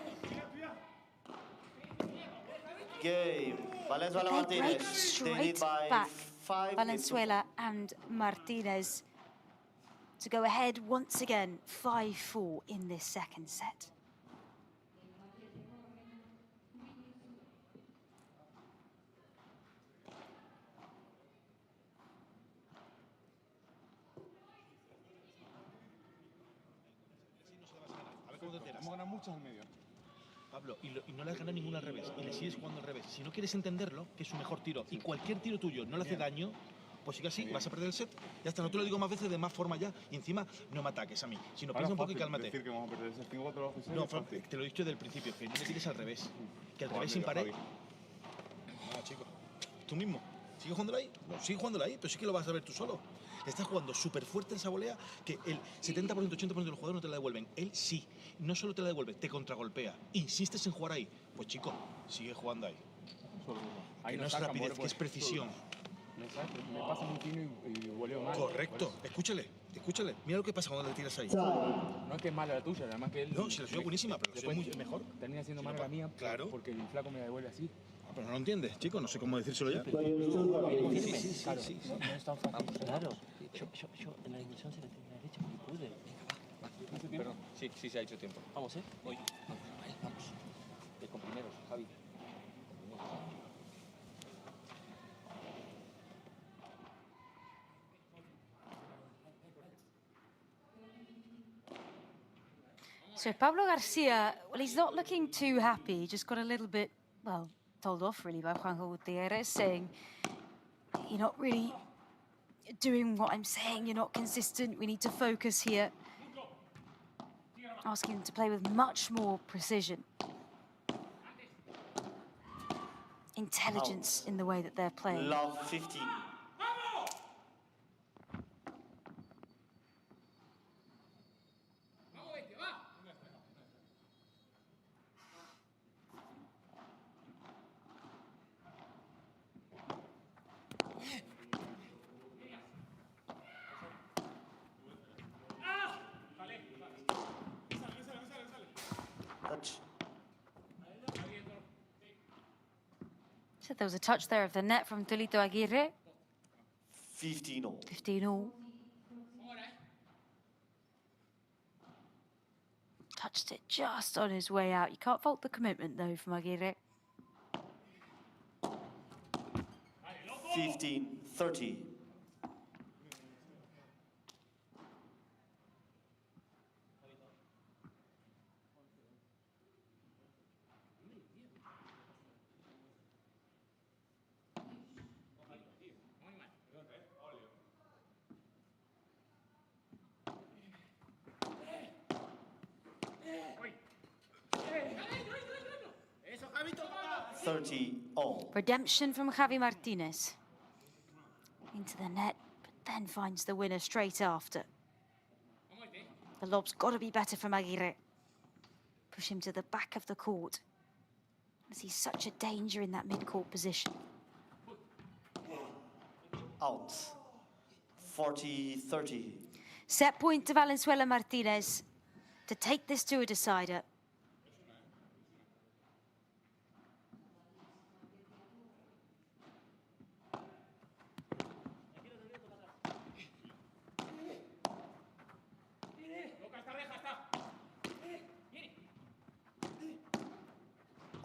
Game. Valenzuela They Martinez. break They lead straight by back, 5. Valenzuela and Martinez, to go ahead once again, 5-4 in this second set. Hemos ganado muchas al medio. Pablo, y no le has ganado ninguna al revés, y le sigues jugando al revés. Si no quieres entenderlo, que es su mejor tiro, y cualquier tiro tuyo no le hace daño, pues sigue así, vas a perder el set. Ya está, no te lo digo más veces, de más forma ya. Y encima, no me ataques a mí, sino piensa un poco y cálmate. Decir que vamos a perder el set 5-4 No, te lo he dicho desde el principio, que no le tires al revés. Que al revés sin pared. No, chico, tú mismo. ¿Sigue jugándolo ahí? No, sigue jugándolo ahí, pero sí que lo vas a ver tú solo. Estás jugando súper fuerte en esa volea que el 70%, 80% de los jugadores no te la devuelven. Él sí. No solo te la devuelve, te contragolpea. Insistes en jugar ahí. Pues chico, sigue jugando ahí. Que no es rapidez, que es precisión. Me pasa muy fino y voleo mal. Correcto. Escúchale. Mira lo que pasa cuando le tiras ahí. No es que es mala la tuya, además que él... No, si la suya es buenísima, pero la suya es muy mejor. Termina siendo mala la mía, claro, porque el flaco me la devuelve así. Pero no lo entiendes, chico, no sé cómo decírselo ya. Sí, no es tan fácil. Claro, yo en la dimensión se la tengo a la derecha porque pude. Venga, va. Perdón, sí se ha hecho tiempo. Vamos, voy. Vamos. Con primeros, Javi. So Pablo Garcia, well, he's not looking too happy. He just got a little bit, well, told off really by Juan Gutiérrez, saying, you're not really doing what I'm saying, you're not consistent, we need to focus here. Asking him to play with much more precision. Intelligence in the way that they're playing. Love 15. So there was a touch there of the net from Tulito Aguirre. 15-all. 15-all. Touched it just on his way out. You can't fault the commitment, though, from Aguirre. 15-30. All. Redemption from Javi Martinez. Into the net, but then finds the winner straight after. The lob's got to be better from Aguirre. Push him to the back of the court, as he's such a danger in that mid-court position. Out. 40-30. Set point to Valenzuela Martinez to take this to a decider.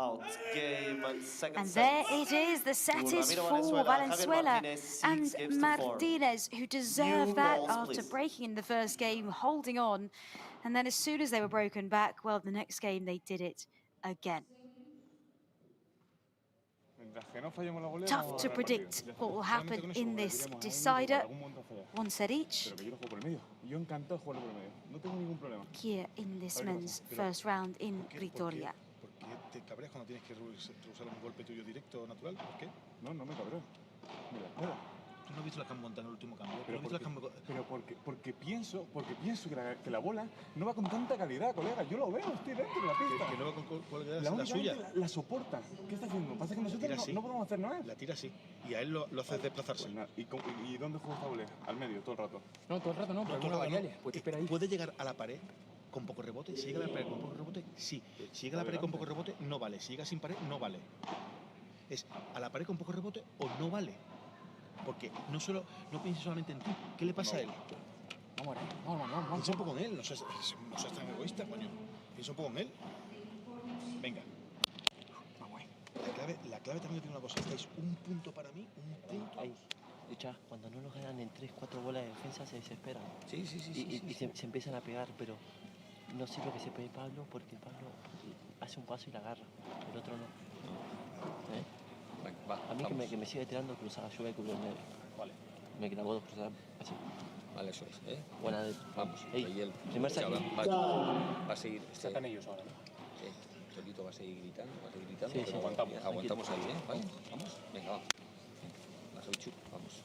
Out game and second And set. there it is. The set is for Valenzuela and Martinez, who deserve that after breaking in the first game, holding on. And then as soon as they were broken back, well, the next game they did it again. Tough to predict what will happen in this decider. One set each. Here in this men's first round in Pretoria. ¿Te cabreas cuando tienes que usar un golpe tuyo directo natural? ¿Por qué? No, no me cabreo. Mira, mira. ¿Tú no has visto la cam montada en el último cambio? Pero porque pienso que la bola no va con tanta calidad, colega. Yo lo veo, estoy dentro de la pista. Que no va con calidad, la suya. La soporta. ¿Qué está haciendo? Pasa que nosotros no podemos hacer nada. La tira así. Y a él lo hace desplazarse. Pues ¿Y dónde juega esta volea? Al medio, todo el rato. No, todo el rato no, pero todo el rato no. Pues espera ahí. ¿Puede llegar a la pared con poco rebote? Si llega a la pared con poco rebote, sí. Si llega a la pared con poco rebote, no vale. Si llega sin pared, no vale. Es a la pared con poco rebote o no vale. Porque no pienses solamente en ti. ¿Qué le pasa a él? Vamos. Piensa un poco en él. No seas tan egoísta, coño. Piensa un poco en él. Venga. Vamos. La clave también tiene una cosa. Es un punto para mí, un punto. Ahí. Escucha, cuando no nos ganan en 3-4 bolas de defensa se desesperan. Sí. Y se empiezan a pegar, pero no sé lo que se pegue Pablo, porque Pablo hace un paso y la agarra. El otro no. A mí que me siga tirando cruzada, yo voy a cubrir el medio. Vale. Me grabó dos cruzadas así. Vale, eso es, ¿eh? Buena de... Vamos. Ahí el primer saque. Va a seguir... Sacan ellos ahora, ¿no? Solito va a seguir gritando, Sí, pero aguantamos ahí, ¿eh? ¿Vale? Vamos. Venga, vamos. Vamos.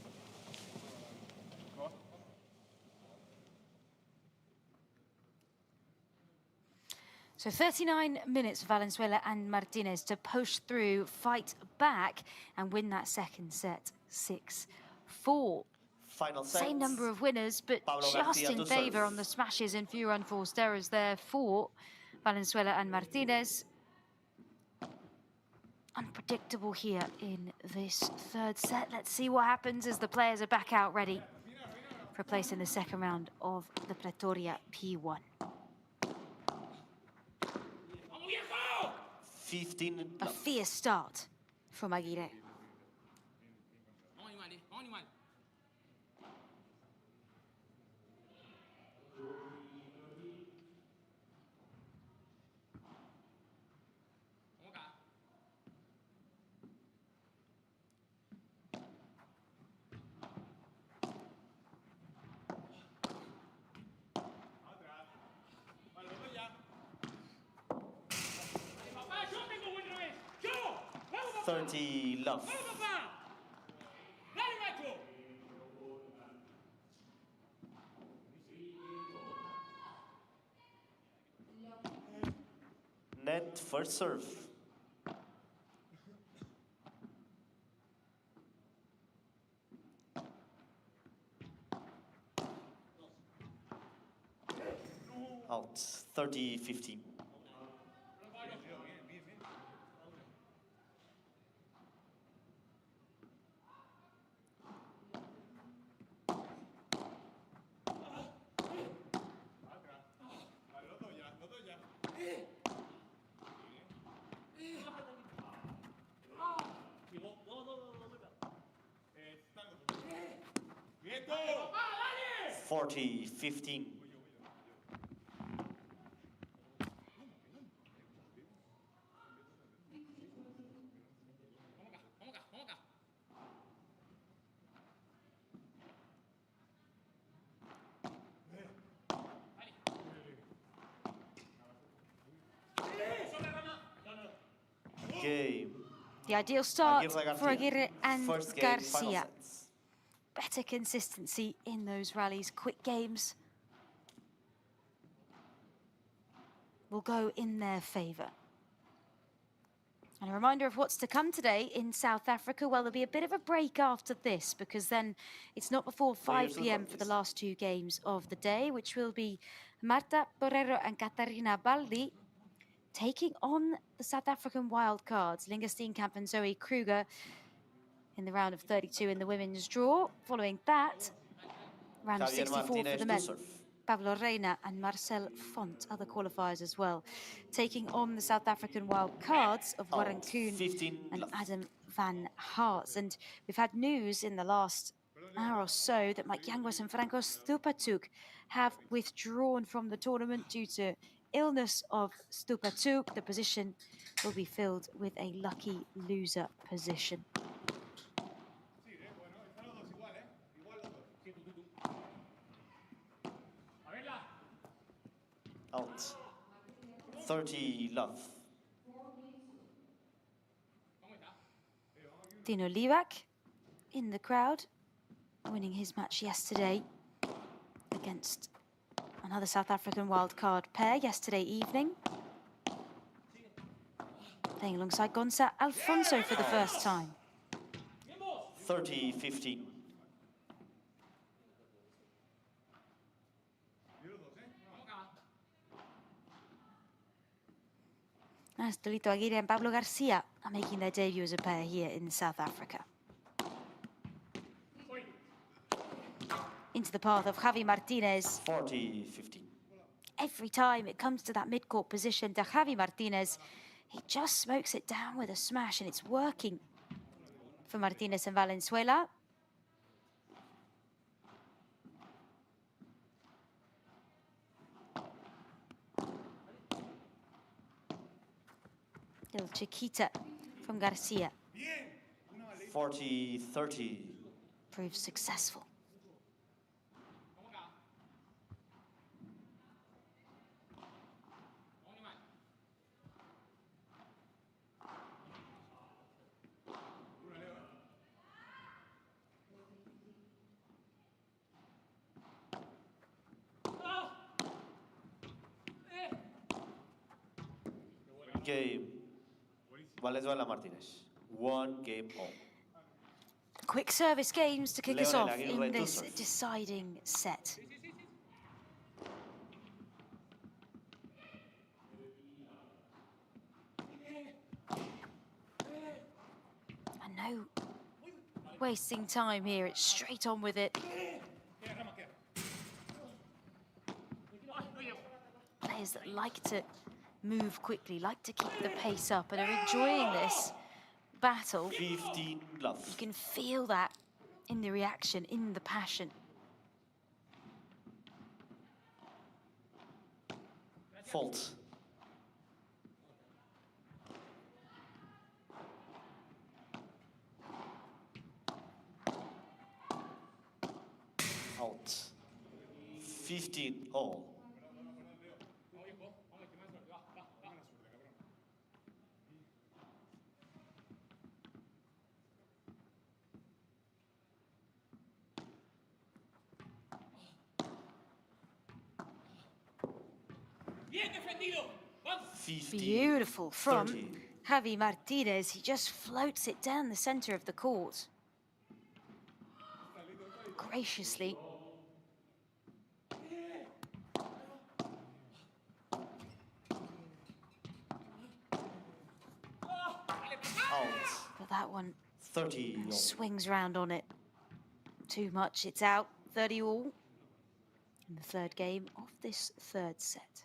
So 39 minutes for Valenzuela and Martinez to push through, fight back, and win that second set 6-4. Final set. Same number of winners, but Pablo just in favour on the smashes and fewer unforced errors there for Valenzuela and Martinez. Unpredictable here in this third set. Let's see what happens as the players are back out ready for a place in the second round of the Pretoria P1. 15. A fierce start from Aguirre. Love. Net first serve. Out 30-15. $40-15. Game. The ideal start for Aguirre and Game, Garcia. Better consistency in those rallies. Quick games will go in their favour. And a reminder of what's to come today in South Africa. Well, there'll be a bit of a break after this because then it's not before 5 p.m. for the last two games of the day, which will be Marta Borrero and Catarina Baldi taking on the South African wildcards, Linga Steenkamp and Zoe Kruger, in the round of 32 in the women's draw. Following that, round of 64 for the men. Pablo Reina and Marcel Font, other qualifiers as well, taking on the South African wildcards of Warren Kuhn and Adam van Haas. And we've had news in the last hour or so that Mike Yanguas and Franco Stupatuk have withdrawn from the tournament due to illness of Stupatuk. The position will be filled with a lucky loser position. Out. 30 love. Dino Livak in the crowd, winning his match yesterday against another South African wildcard pair yesterday evening. Playing alongside Gonça Alfonso for the first time. 30-15. As Dolito Aguirre and Pablo Garcia are making their debut as a pair here in South Africa. Into the path of Javi Martinez. 40-15. Every time it comes to that mid-court position to Javi Martinez, he just smokes it down with a smash, and it's working for Martinez and Valenzuela. Little Chiquita from Garcia. 40-30. Proves successful. Game. Valenzuela Martinez. 1 game all. Quick service games to kick us off Aguirre in this to serve. deciding set. And no wasting time here. It's straight on with it. Players that like to move quickly, like to keep the pace up, and are enjoying this battle. 15 love. You can feel that in the reaction, in the passion. Fault. Out. 15 all. Beautiful from Javi Martinez. He just floats it down the center of the court. Graciously. But that one 30 all. swings round on it. Too much, it's out. 30 all in the third game of this third set.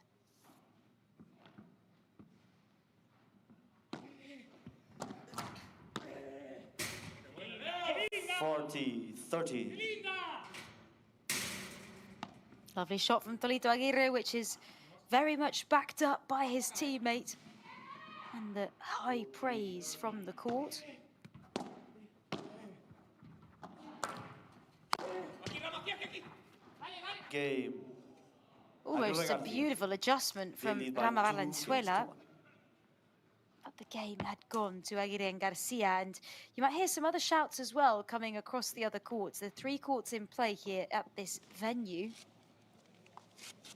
40-30. Lovely shot from Dolito Aguirre, which is very much backed up by his teammate. And the high praise from the court. Game. Almost a beautiful adjustment from Rama Valenzuela. But the game had gone to Aguirre and Garcia, and you might hear some other shouts as well coming across the other courts. There are 3 courts in play here at this venue.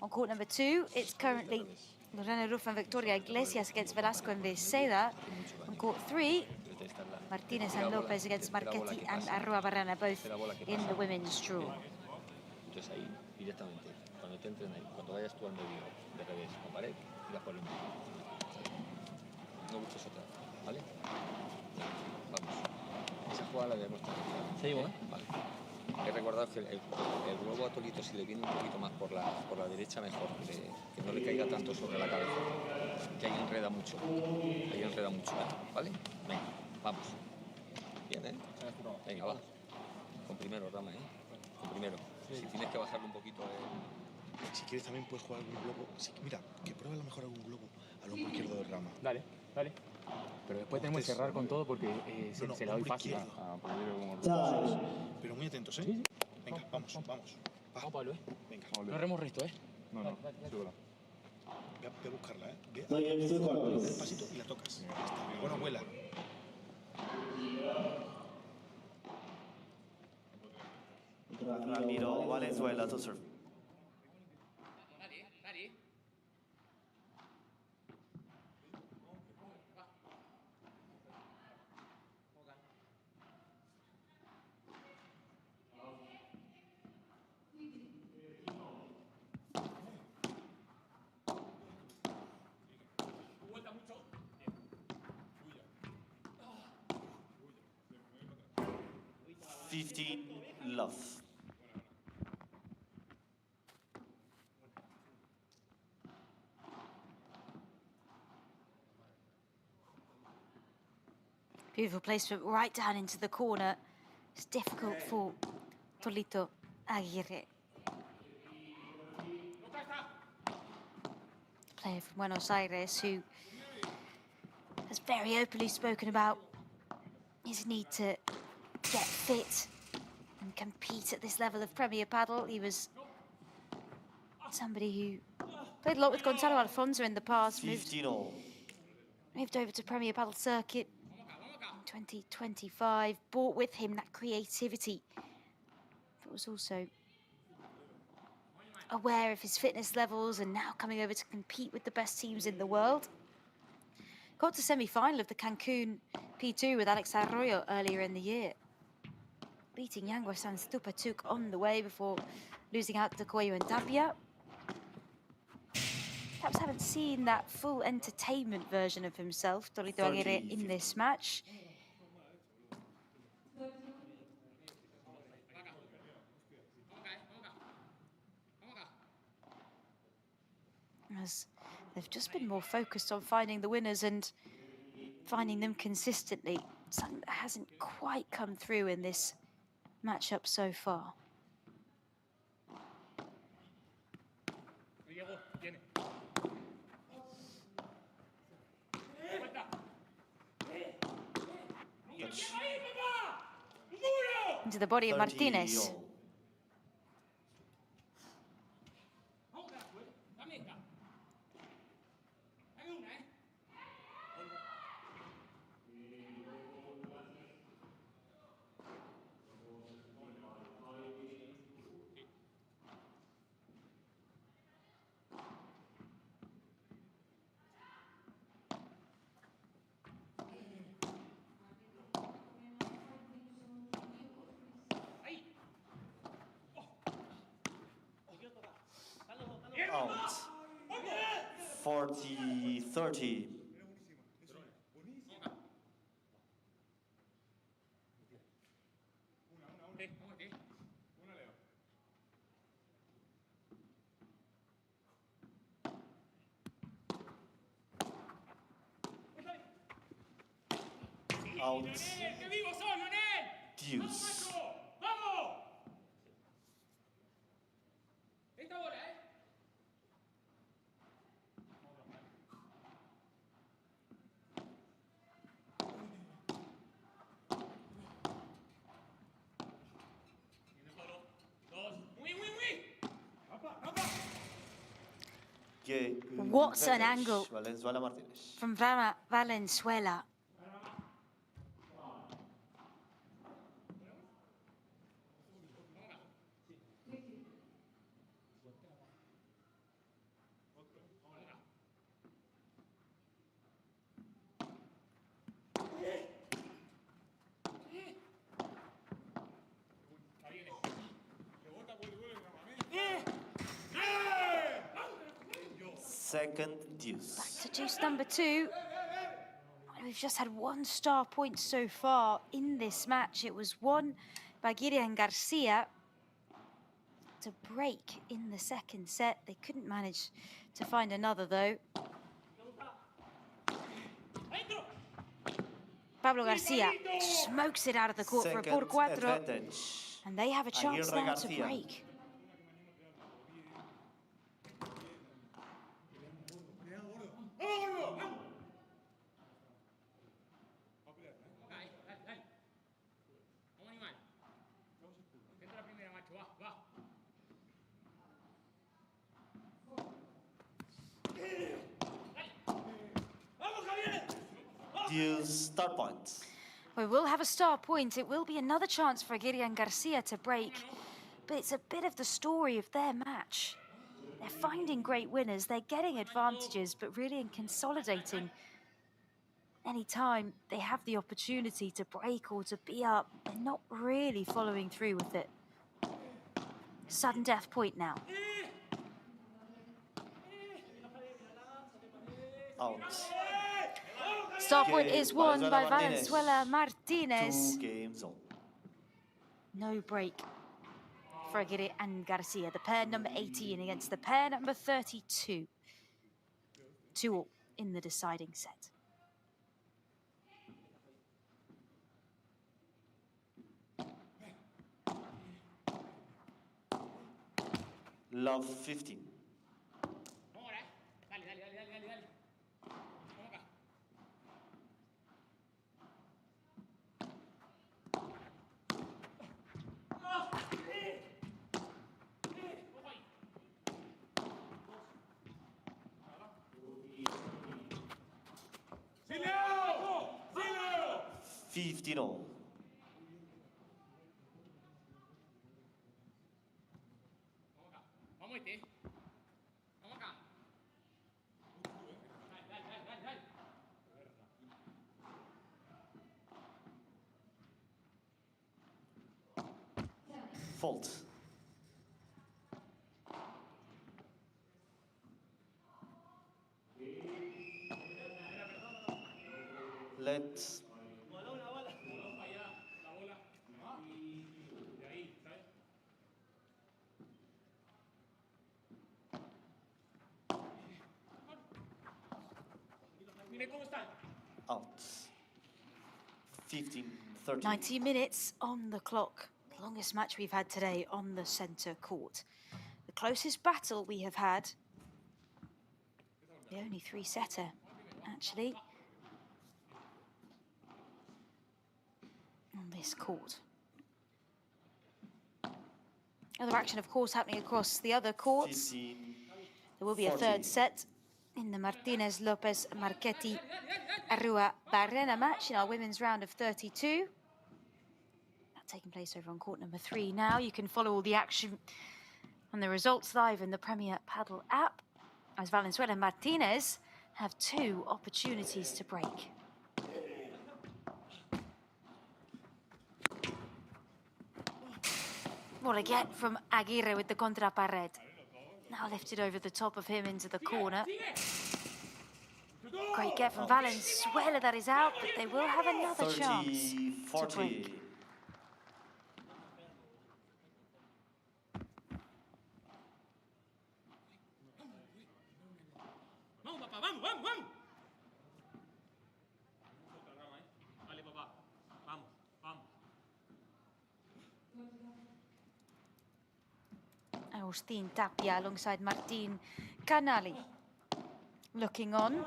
On court number 2, it's currently Lorena Ruf and Victoria Iglesias against Velasco and Veseda. On court 3, Martinez and Lopez against Marchetti and Arroa Barrana, both in the women's draw. Entonces ahí, directamente, cuando te entren ahí, cuando vayas tú al medio de revés con pared, tiras por el medio. No busques otra, ¿vale? Vamos. Esa jugada la debemos tener. Seguimos, ¿eh? Vale. He recordado que el globo a Tolito, si le viene un poquito más por la derecha, mejor, que no le caiga tanto sobre la cabeza, que ahí enreda mucho, ¿vale? Venga, vamos. Bien, ¿eh? Venga, va. Con primero, Rama, ¿eh? Con primero. Si tienes que bajarle un poquito Si quieres también puedes jugar algún globo. Mira, que prueba a lo mejor algún globo al hombro izquierdo de Rama. Dale. Pero después tenemos que cerrar con todo porque se la doy fácil a ponerle. Pero muy atentos, ¿eh? Sí. Venga, vamos. Vamos, Pablo, ¿eh? Venga. No remos resto, ¿eh? No, súbela. Ve a buscarla, ¿eh? Ve el pasito y la tocas. Bueno, vuela. Ramiro Valenzuela to serve. Love. Beautiful placement right down into the corner. It's difficult for Tolito Aguirre. Player from Buenos Aires who has very openly spoken about his need to get fit and compete at this level of Premier Padel. He was somebody who played a lot with Gonzalo Alfonso in the past, moved over to Premier Padel circuit in 2025, brought with him that creativity, but was also aware of his fitness levels and now coming over to compete with the best teams in the world. Got to semi-final of the Cancun P2 with Alex Arroyo earlier in the year, beating Yanguo Sanstupatuk on the way before losing out to Cuello and Tapia. Perhaps haven't seen that full entertainment version of himself, Tolito Aguirre, in this match. As they've just been more focused on finding the winners and finding them consistently, something that hasn't quite come through in this matchup so far. Into the body of Martinez. Out. 40-30. Out. Deuce. What an angle from Valenzuela. Second deuce. Back to deuce number 2. We've just had 1 star point so far in this match. It was won by Gideon Garcia to break in the second set. They couldn't manage to find another though. Pablo Garcia smokes it out of the court for a por cuatro. And they have a chance now to break. Deuce start point. We will have a star point. It will be another chance for Gideon Garcia to break. But it's a bit of the story of their match. They're finding great winners. They're getting advantages, but really in consolidating. Anytime they have the opportunity to break or to be up, they're not really following through with it. Sudden death point now. Out. Star point is won by Valenzuela Martinez. 2 games on. No break for Aguirre and Garcia. The pair number 18 against the pair number 32. 2-all in the deciding set. Love 15. $15. Fault. Let's out. 15-13. 90 minutes on the clock. The longest match we've had today on the centre court. The closest battle we have had. The only 3-setter, actually. On this court. Other action, of course, happening across the other courts. 15, there will be a third set in the Martinez, Lopez, Marchetti, Arrua, Barrena match in our women's round of 32. That's taking place over on court number 3 now. You can follow all the action and the results live in the Premier Padel app, as Valenzuela and Martinez have 2 opportunities to break. What a get from Aguirre with the contra pared. Now lifted over the top of him into the corner. Great get from Valenzuela, that is out, but they will have another chance to break. Agustin Tapia alongside Martin Canali. Looking on.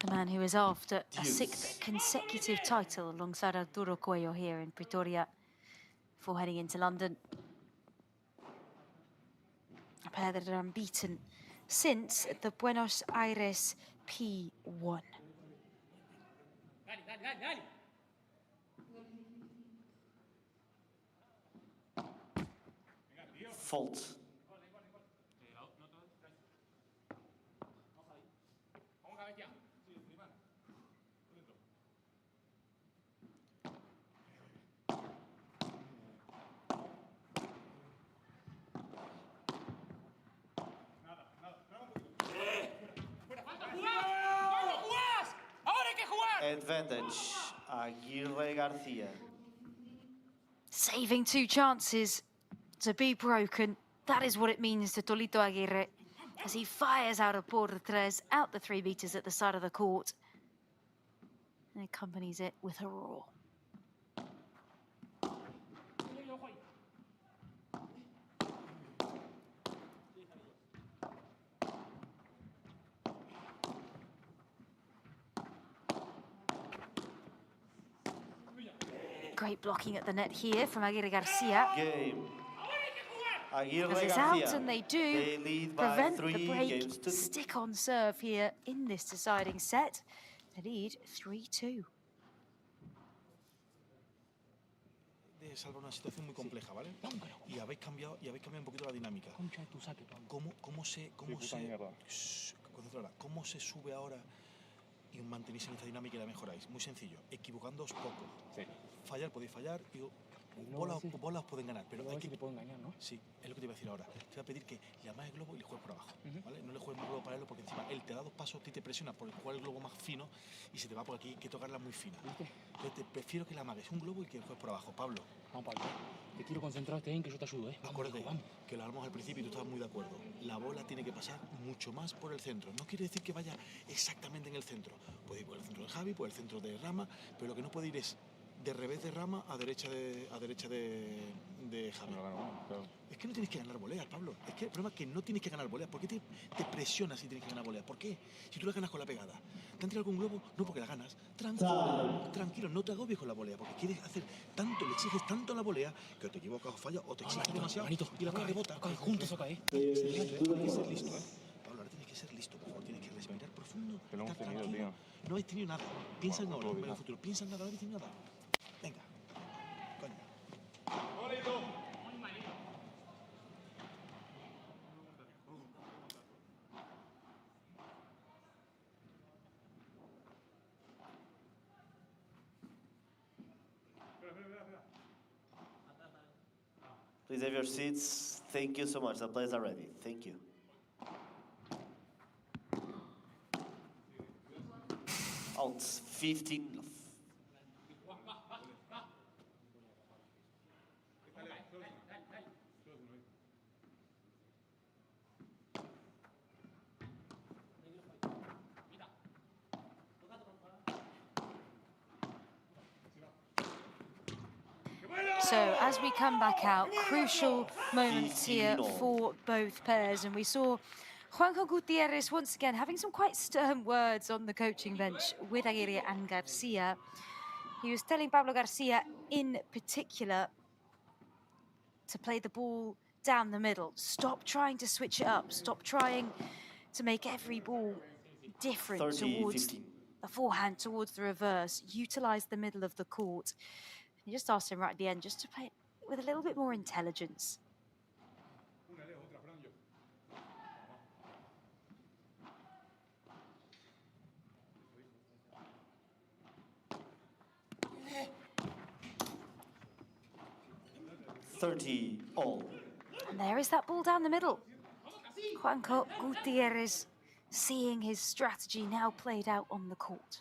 The man who is after a 6th consecutive title alongside Arturo Cuello here in Pretoria before heading into London. A pair that are unbeaten since the Buenos Aires P1. Fault. advantage, Aguirre Garcia. Saving 2 chances to be broken. That is what it means to Tolito Aguirre as he fires out a por tres out the 3 meters at the side of the court and accompanies it with a roar. Great blocking at the net here from Aguirre Garcia. Game. Aguirre As it's Garcia. out and they do They lead by prevent 3 the break. games to 2. Stick on serve here in this deciding set. They lead 3-2. De salvar una situación muy compleja, ¿vale? Y habéis cambiado un poquito la dinámica. ¿Cómo se sube ahora y os mantenéis en esta dinámica y la mejoráis? Muy sencillo, equivocándoos poco. Fallar podéis fallar y bolas os pueden ganar, pero hay que... te pueden engañar, ¿no? Sí, es lo que te iba a decir ahora. Te voy a pedir que le amas el globo y le juegues por abajo, ¿vale? No le juegues un globo paralelo porque encima él te da 2 pasos, a ti te presiona por jugar el globo más fino y se te va por aquí, hay que tocarla muy fina. Entonces te prefiero que le amagues un globo y que le juegues por abajo. Pablo. Vamos, Pablo. Te quiero concentrarte en que yo te ayudo, ¿eh? Acuérdate que lo hablamos al principio y tú estabas muy de acuerdo. La bola tiene que pasar mucho más por el centro. No quiere decir que vaya exactamente en el centro. Puede ir por el centro de Javi, por el centro de Rama, pero lo que no puede ir es de revés de Rama a derecha de Javi. Es que no tienes que ganar voleas, Pablo. Es que el problema es que no tienes que ganar voleas. ¿Por qué te presionas si tienes que ganar voleas? ¿Por qué? Si tú la ganas con la pegada. ¿Te han tirado algún globo? No, porque la ganas. Tranquilo, no te agobies con la volea, porque quieres hacer tanto, le exiges tanto a la volea que o te equivocas o fallas o te exiges demasiado y la bola rebota. Juntos acá, ¿eh? Tienes que ser listo, ¿eh? Pablo, ahora tienes que ser listo, por favor. Tienes que respirar profundo. Que no hemos tenido, tío. No habéis tenido nada. Piensa en ahora, en el futuro. Piensa en nada, no habéis tenido nada. Venga. Coño. Please have your seats. Thank you so much. The players are ready. Thank you. Out 15. So as we come back out, crucial moments here for both pairs. And we saw Juan Gutierrez once again having some quite stern words on the coaching bench with Aguirre and Garcia. He was telling Pablo Garcia in particular to play the ball down the middle. Stop trying to switch it up. Stop trying to make every ball different 30, towards 15. the forehand, towards the reverse. Utilize the middle of the court. You just asked him right at the end just to play it with a little bit more intelligence. All. And there is that ball down the middle. Juanco Gutierrez seeing his strategy now played out on the court.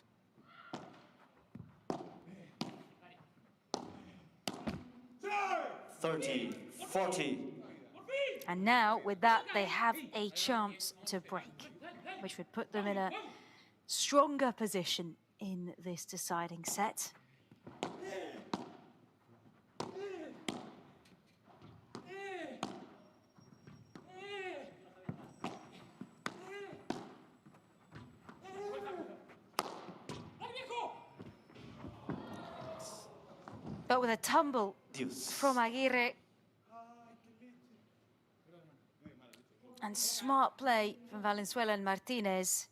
And now, with that, they have a chance to break, which would put them in a stronger position in this deciding set. But with a tumble from Aguirre and smart play from Valenzuela and Martinez,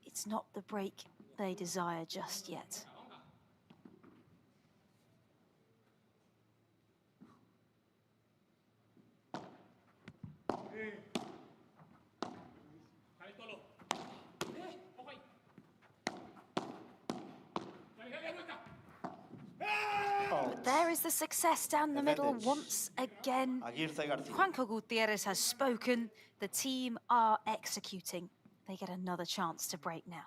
it's not the break they desire just yet. But there is the success down the middle once again. Juanco Gutierrez has spoken. The team are executing. They get another chance to break now.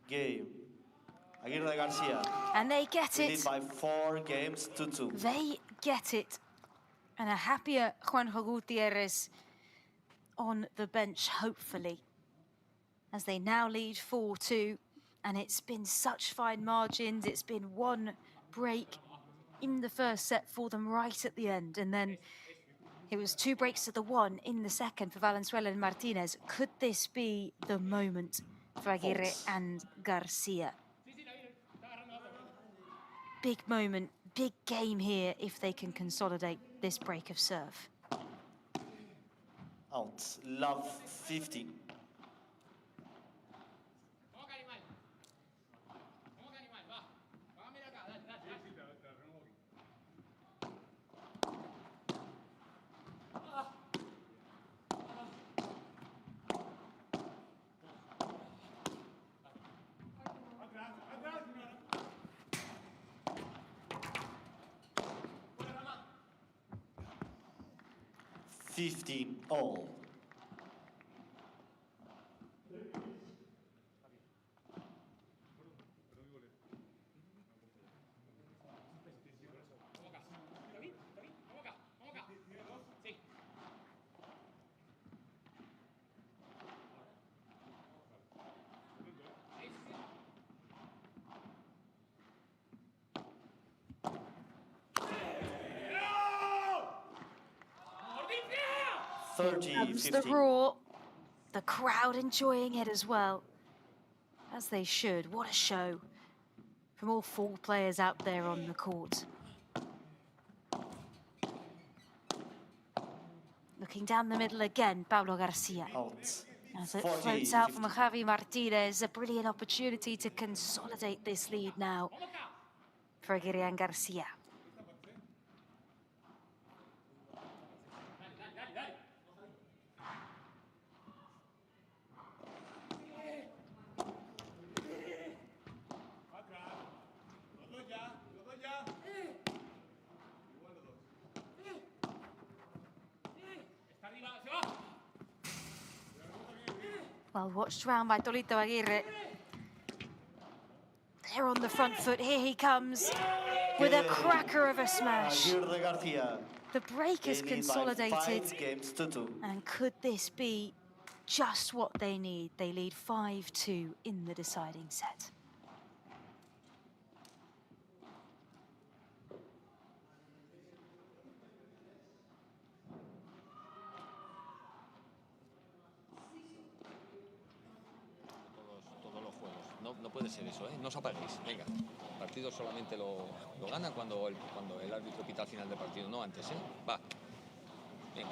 game. Aguirre Garcia. And they get We it. lead by 4 games to 2. They get it. And a happier Juan Gutiérrez on the bench, hopefully, as they now lead 4-2. And it's been such fine margins. It's been one break in the first set for them right at the end. And then it was 2 breaks to the 1 in the second for Valenzuela and Martinez. Could this be the moment for Aguirre and Garcia? Big moment, big game here if they can consolidate this break of serve. Out. Love 15. All. Comes the roar, the crowd enjoying it as well, as they should. What a show from all 4 players out there on the court. Looking down the middle again, Pablo Garcia. As it floats out from Javi Martinez, a brilliant opportunity to consolidate this lead now for Aguirre and Garcia. Well watched round by Tolito Aguirre. They're on the front foot. Here he comes with a cracker of a smash. The break is consolidated. And could this be just what they need? They lead 5-2 in the deciding set. No puede ser eso, ¿eh? No os apaguéis, venga. El partido solamente lo gana cuando el árbitro pita al final del partido, no antes, ¿eh? Va. Venga.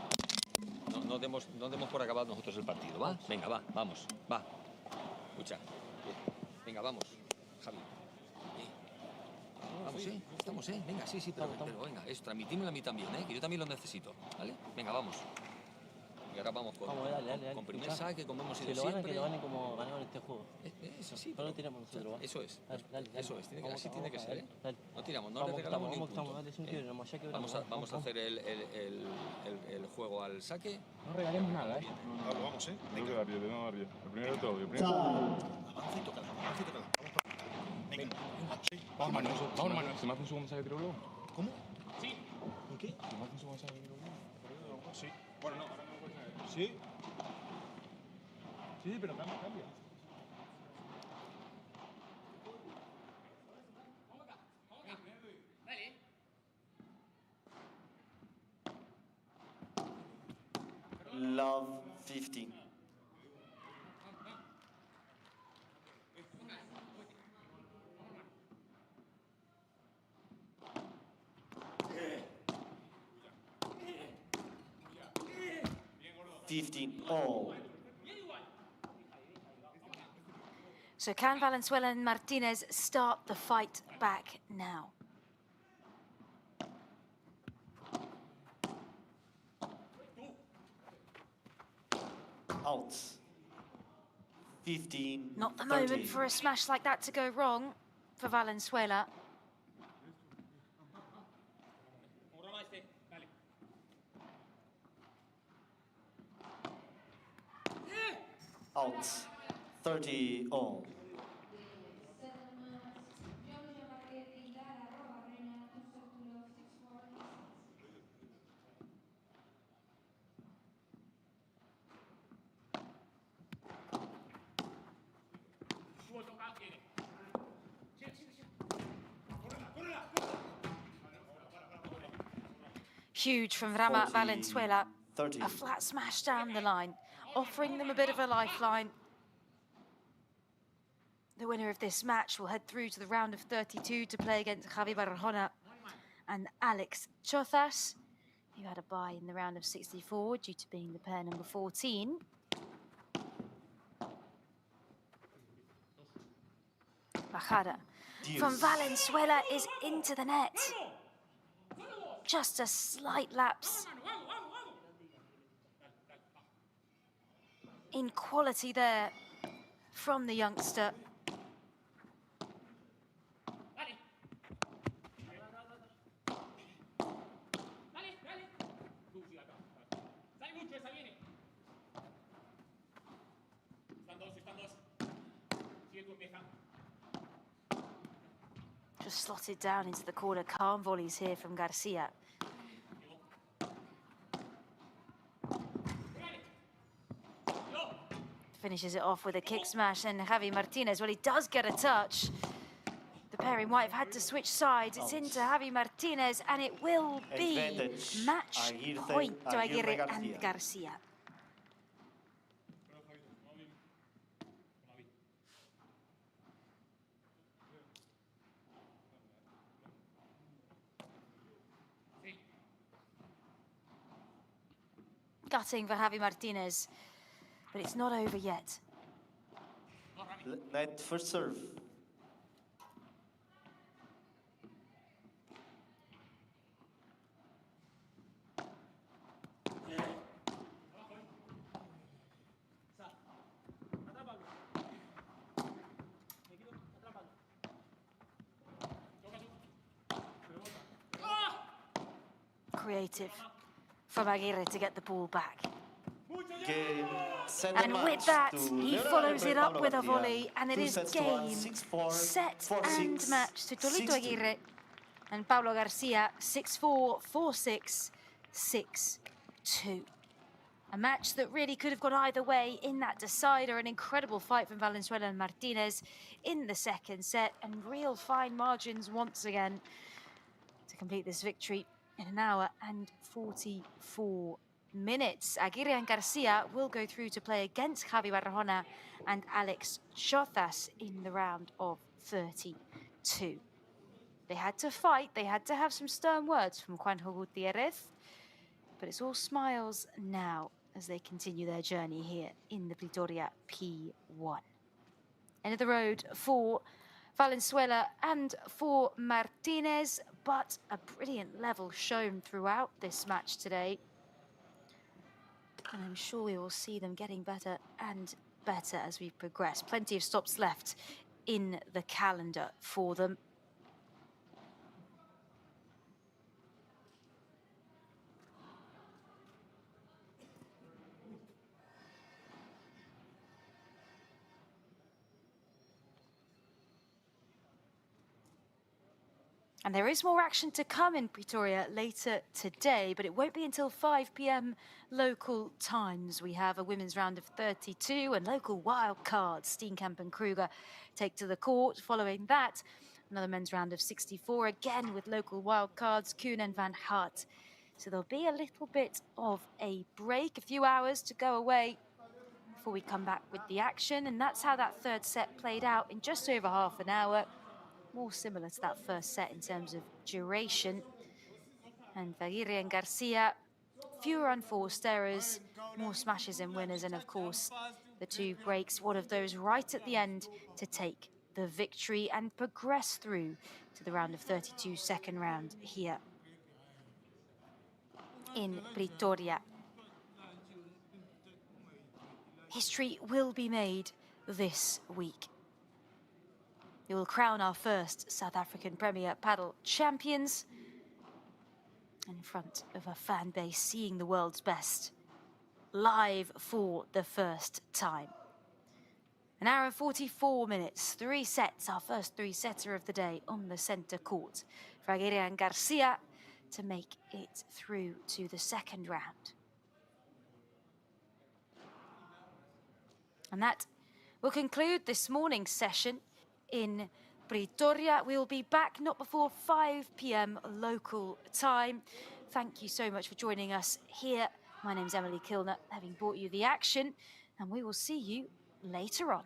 No demos por acabado nosotros el partido, ¿va? Venga, va, vamos, va. Escucha. Venga, vamos, Javi. Vamos, ¿eh? Estamos, ¿eh? Venga, sí, pero venga, eso, transmitímelo a mí también, ¿eh? Que yo también lo necesito, ¿vale? Venga, vamos. Y ahora vamos con primer saque, como hemos ido siempre. Que lo ganen como ganaron este juego. Eso sí. No lo tiramos nosotros, ¿va? Eso es. Eso es. Así tiene que ser, ¿eh? No tiramos, no le regalamos ni un punto. Vamos a hacer el juego al saque. No regalemos nada, ¿eh? Pablo, vamos, ¿eh? No queda bien, no bien. El primero de todo. Avancito, cada. Venga. Vamos, Manuel. ¿Se me hace un segundo saque de tiro luego? ¿Cómo? Sí. ¿En qué? ¿Se me hace un segundo saque de tiro luego? Sí. Bueno, no. Sí. Sí, pero cambia. Love 15. All. So can Valenzuela and Martinez start the fight back now? Out. 15. Not the moment for a smash like that to go wrong for Valenzuela. Out. 30 all. Huge from Rama 40, Valenzuela. 30. A flat smash down the line, offering them a bit of a lifeline. The winner of this match will head through to the round of 32 to play against Javi Barahona and Alix Chothas, who had a bye in the round of 64 due to being the pair number 14. Bajada from Valenzuela is into the net. Just a slight lapse in quality there from the youngster. Just slotted down into the corner. Calm volleys here from Garcia. Finishes it off with a kick smash, and Javi Martinez, well, he does get a touch. The pair in white have had to switch sides. It's into Javi Martinez, and it will be Advantage. match point to Aguirre and Garcia. Gutting for Javi Martinez, but it's not over yet. Net first serve. Creative from Aguirre to get the ball back. And with that, he follows it up with a volley, and it is game, set and match to Tolito Aguirre and Pablo Garcia, 6-4, 4-6, 6-2. A match that really could have gone either way in that decider. An incredible fight from Valenzuela and Martinez in the second set, and real fine margins once again to complete this victory in an hour and 44 minutes. Aguirre and Garcia will go through to play against Javi Barahona and Alix Chothas in the round of 32. They had to fight, they had to have some stern words from Juanjo Gutierrez, but it's all smiles now as they continue their journey here in the Pretoria P1. End of the road for Valenzuela and for Martinez, but a brilliant level shown throughout this match today. And I'm sure we will see them getting better and better as we progress. Plenty of stops left in the calendar for them. And there is more action to come in Pretoria later today, but it won't be until 5 p.m. local times. We have a women's round of 32 and local wild cards. Steenkamp and Kruger take to the court. Following that, another men's round of 64, again with local wild cards, Kuhn and Van Hart. So there'll be a little bit of a break, a few hours to go away before we come back with the action. And that's how that third set played out in just over half an hour. More similar to that first set in terms of duration. And Aguirre and Garcia, fewer unforced errors, more smashes and winners, and of course the two breaks, one of those right at the end to take the victory and progress through to the round of 32, second round here in Pretoria. History will be made this week. We will crown our first South African Premier Padel champions in front of a fan base seeing the world's best live for the first time. An hour and 44 minutes, 3 sets, our first 3-setter of the day on the centre court for Aguirre and Garcia to make it through to the second round. And that will conclude this morning's session in Pretoria. We will be back not before 5 p.m. local time. Thank you so much for joining us here. My name's Emily Kilner, having brought you the action, and we will see you later on.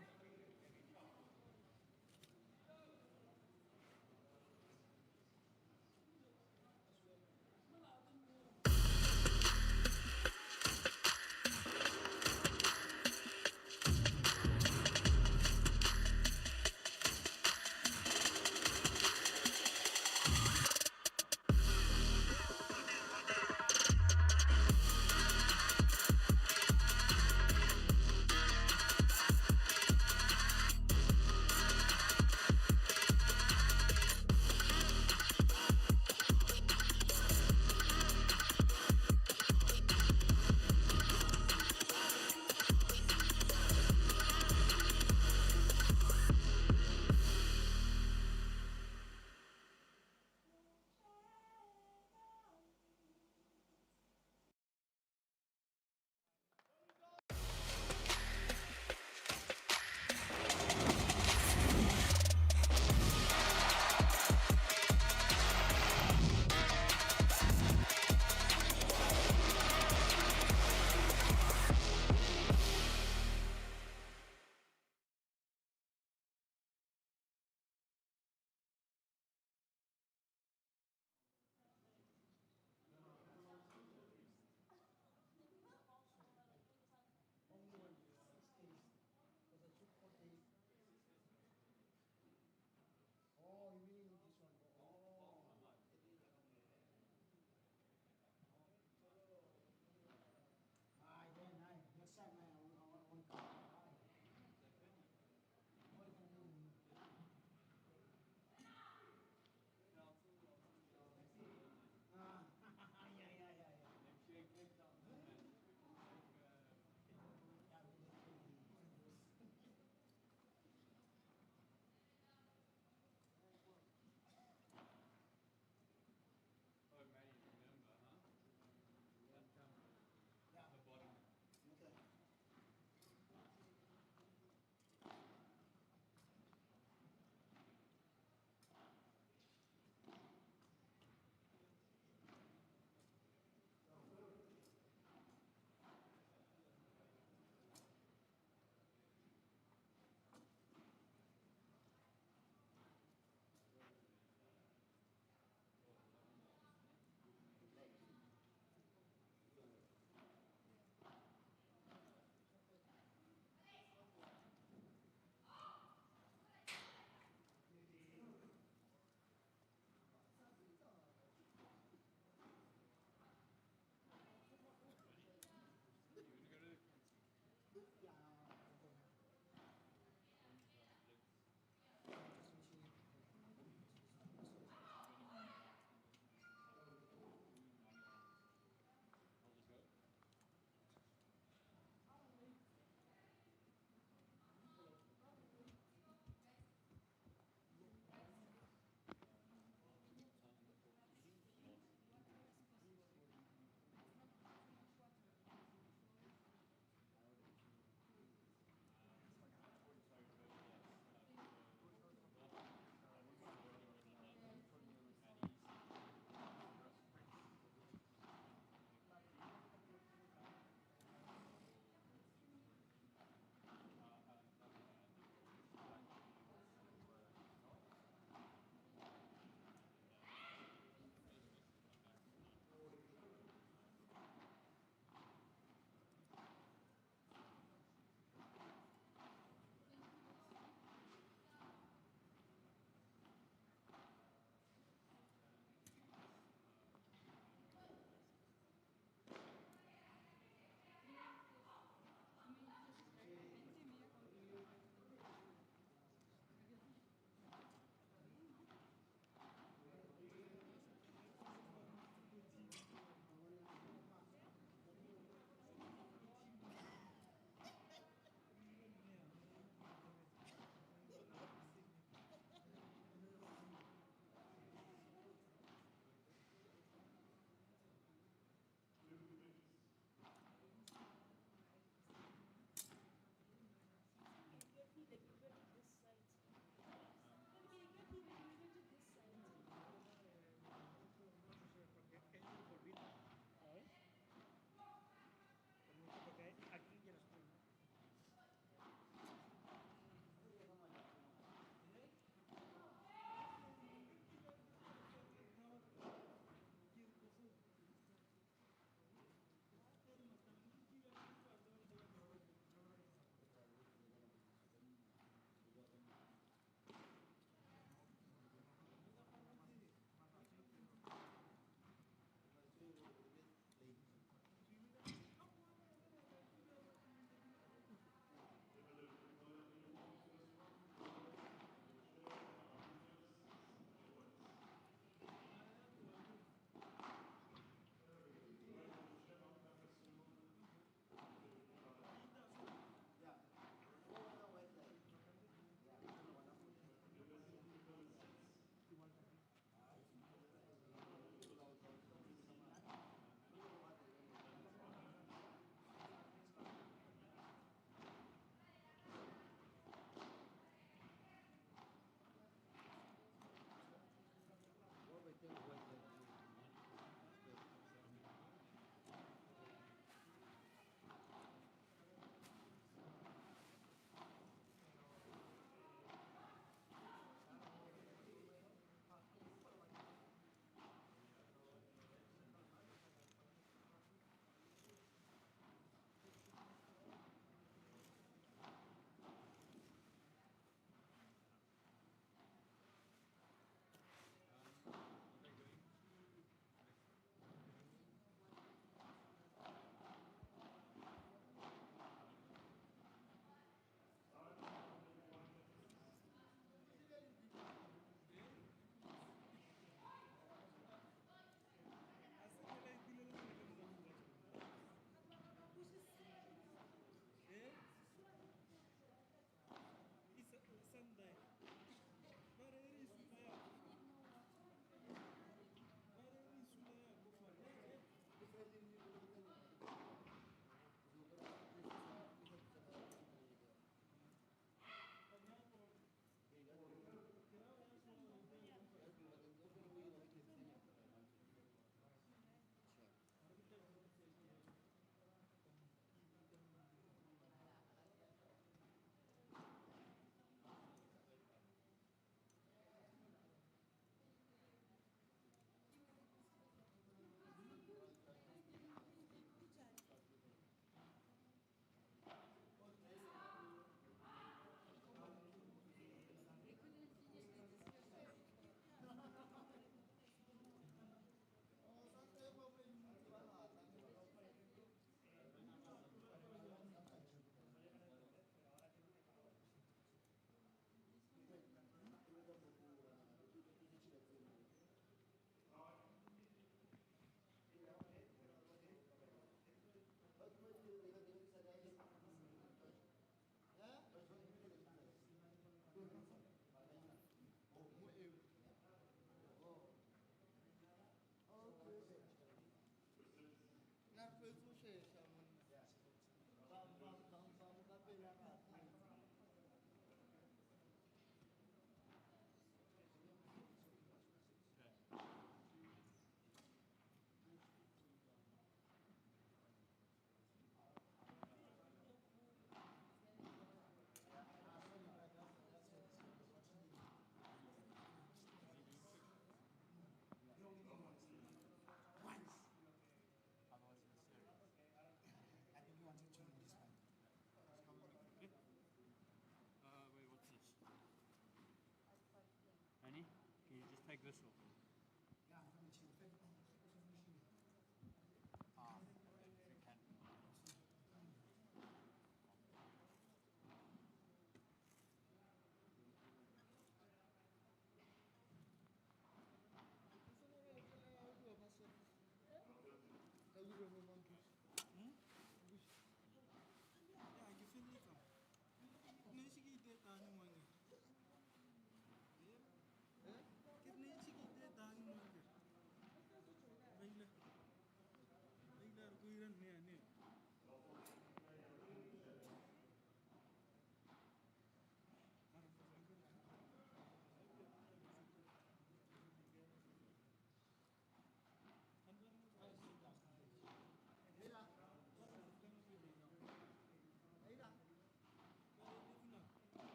regreso.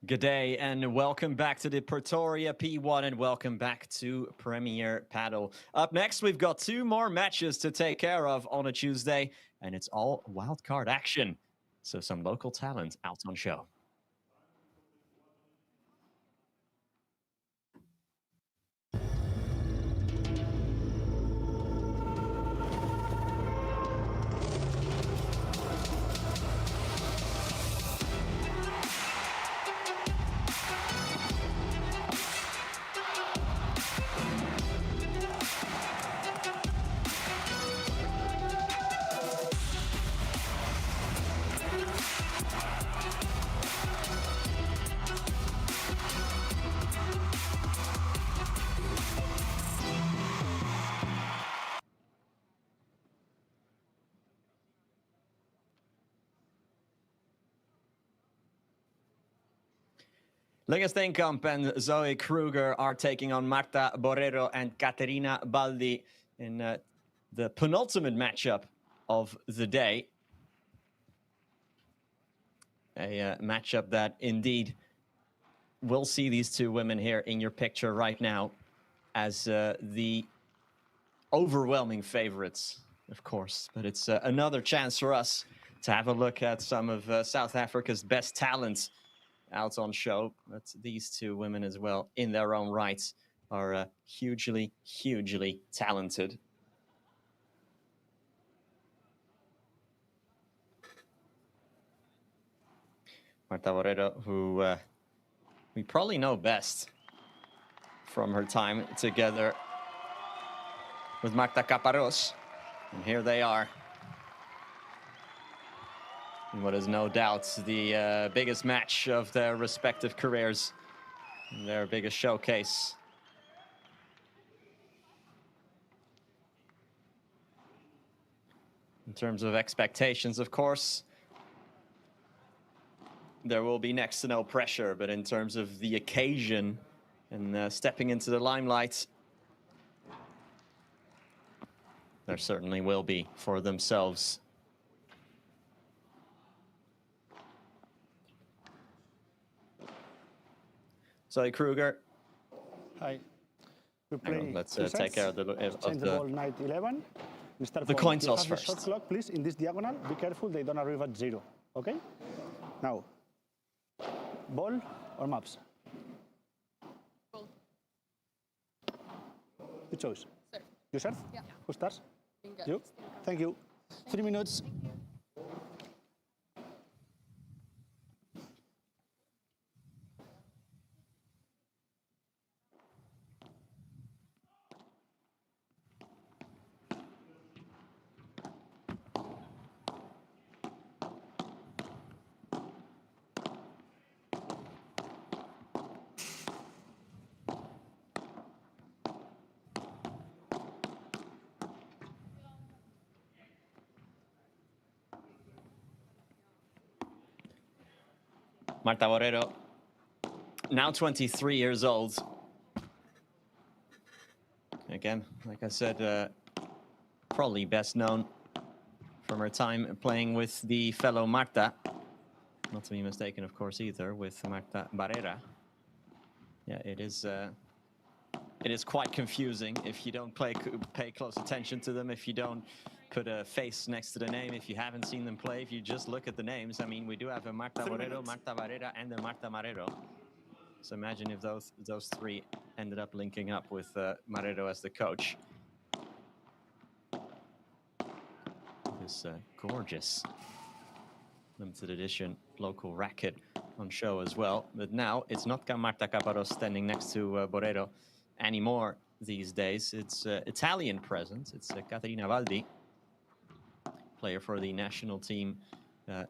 Good day and welcome back to the Pretoria P1 and welcome back to Premier Padel. Up next, we've got 2 more matches to take care of on a Tuesday, and it's all wildcard action. So some local talent out on show. Lucas Steenkamp and Zoe Kruger are taking on Marta Borrero and Caterina Baldi in the penultimate matchup of the day. A matchup that indeed will see these 2 women here in your picture right now as the overwhelming favorites, of course. But it's another chance for us to have a look at some of South Africa's best talents out on show. But these 2 women as well, in their own rights, are hugely, hugely talented. Marta Borrero, who we probably know best from her time together with Marta Caparrós. And here they are. In what is no doubt the biggest match of their respective careers, their biggest showcase. In terms of expectations, of course, there will be next to no pressure, but in terms of the occasion and stepping into the limelight, there certainly will be for themselves. Zoe Kruger. Hi. We play let's take care of the ball knight 11. We start the coin toss first. first. Shot clock, please, in this diagonal. Be careful they don't arrive at 0. Okay? Now, ball or maps? Ball. You chose. Serve. You serve? Yeah. Who starts? Bingo. You? Thank you. 3 minutes. Marta Borrero, now 23 years old. Again, like I said, probably best known from her time playing with the fellow Marta. Not to be mistaken, of course, either, with Marta Barrera. Yeah, it is quite confusing if you don't pay close attention to them, if you don't put a face next to the name, if you haven't seen them play, if you just look at the names. I mean, we do have a Marta Borrero, Marta Barrera, and a Marta Marrero. So imagine if those 3 ended up linking up with Marrero as the coach. This gorgeous limited edition local racket on show as well. But now it's not Marta Caparrós standing next to Borrero anymore these days. It's Italian presence. It's Caterina Baldi, player for the national team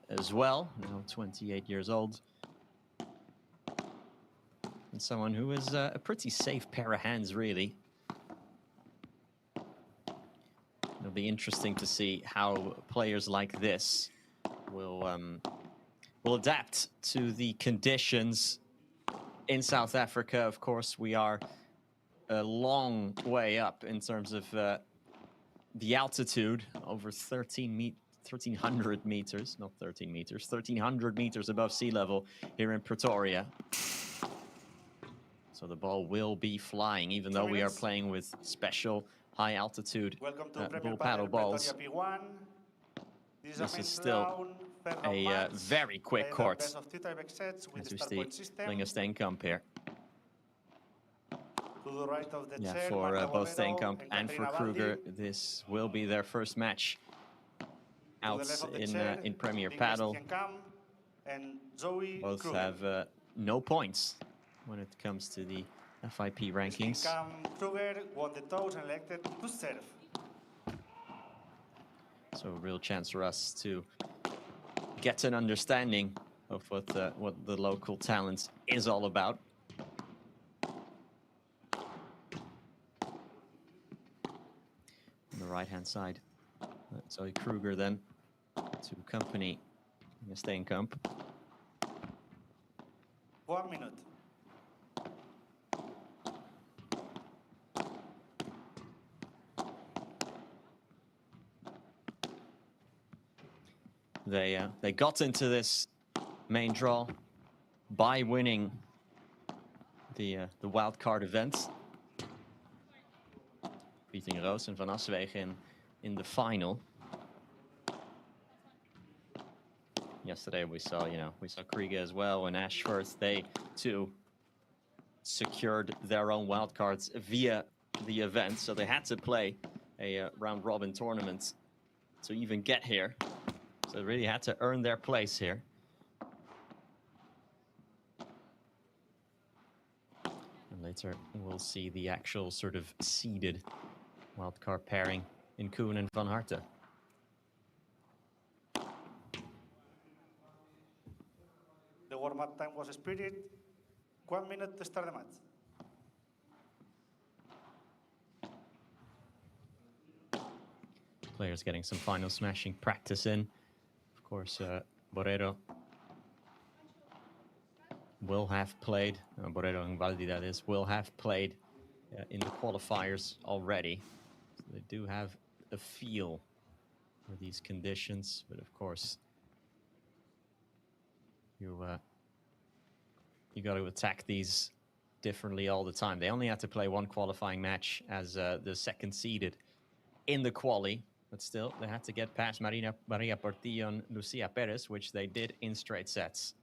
as well, now 28 years old. And someone who is a pretty safe pair of hands, really. It'll be interesting to see how players like this will adapt to the conditions in South Africa. Of course, we are a long way up in terms of the altitude, over 13 1,300 meters, not 13 meters, 1,300 meters above sea level here in Pretoria. So the ball will be flying, even though we are playing with special high altitude bull paddle balls. This is still a very quick court, as we see playing a Steenkamp here. Yeah, for both Steenkamp and for Kruger, this will be their first match out in Premier Padel. Both have no points when it comes to the FIP rankings. Kruger won the toss and elected to serve. So a real chance for us to get an understanding of what the local talent is all about. On the right-hand side, Zoe Kruger then to accompany Steenkamp. 1 minute. They got into this main draw by winning the wildcard event, beating Roos and Van Aswegen in the final. Yesterday we saw Kriege as well, and Ashworth, they too secured their own wildcards via the event, so they had to play a round robin tournament to even get here. So they really had to earn their place here. And later we'll see the actual sort of seeded wildcard pairing in Koen and Van Harte. The warm-up time was spirited. 1 minute to start the match. Players getting some final smashing practice in. Of course, Borrero will have played, Borrero and Valdi that is, will have played in the qualifiers already. So they do have a feel for these conditions, but of course, you got to attack these differently all the time. They only had to play one qualifying match as the second seeded in the quali. But still, they had to get past Maria Portillo and Lucia Perez, which they did in straight sets.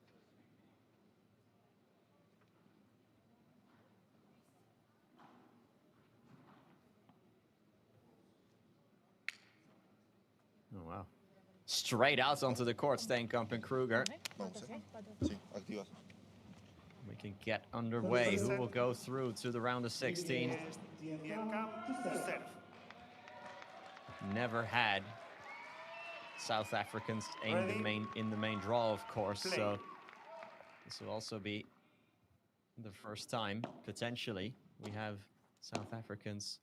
Oh, wow. Straight out onto the court, Steenkamp and Kruger. We can get underway. Who will go through to the round of 16? Never had South Africans in the main draw, of course. So this will also be the first time, potentially, we have South Africans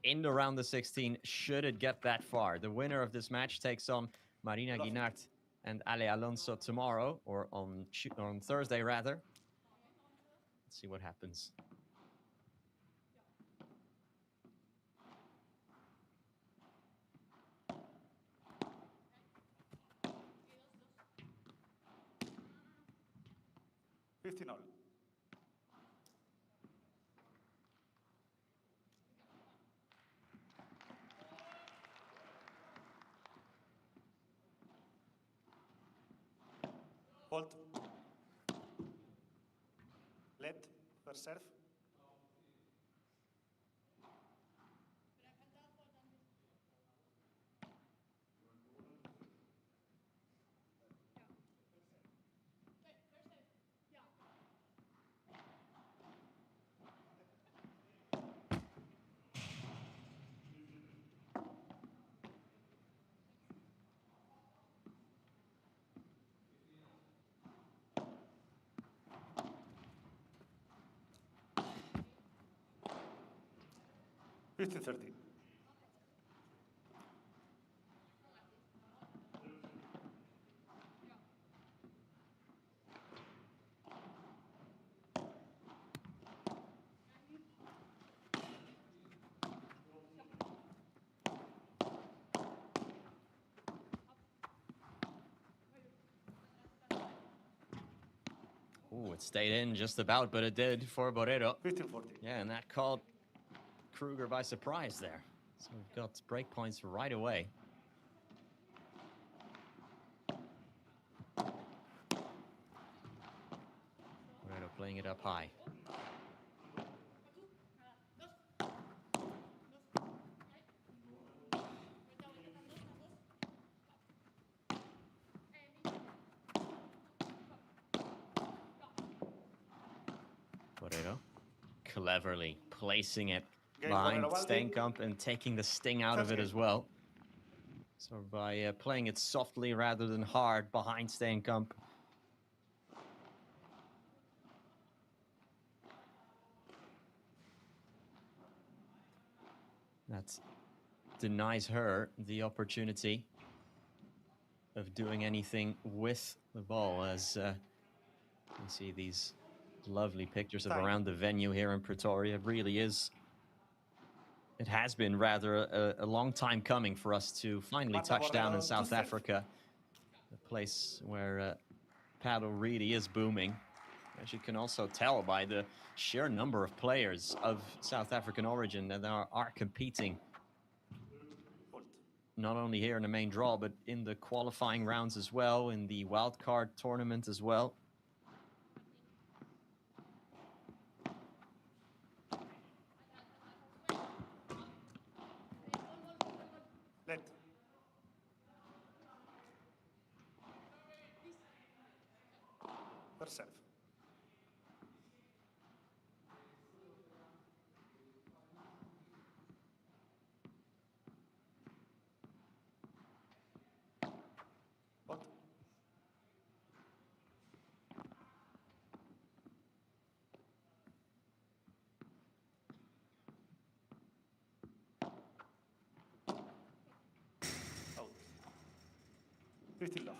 in the round of 16, should it get that far. The winner of this match takes on Marina Guinart and Ale Alonso tomorrow, or on Thursday, rather. Let's see what happens. $15 all. Hold. Let. First serve. $15-13. Oh, it stayed in just about, but it did for Borrero. 15-40. Yeah, and that caught Kruger by surprise there. So we've got break points right away. Borrero playing it up high. Borrero cleverly placing it behind Steenkamp and taking the sting out of it as well. So by playing it softly rather than hard behind Steenkamp. That denies her the opportunity of doing anything with the ball, as you see these lovely pictures of around the venue here in Pretoria. It really is. It has been rather a long time coming for us to finally touch down in South Africa, a place where paddle really is booming. As you can also tell by the sheer number of players of South African origin that are competing, not only here in the main draw, but in the qualifying rounds as well, in the wildcard tournament as well. Let. First serve. What? Out. 15 love.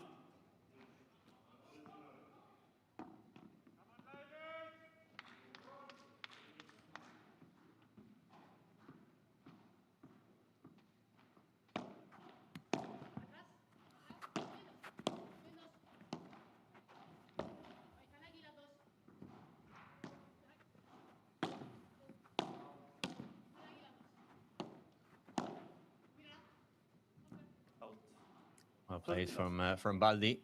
Well played from Baldi.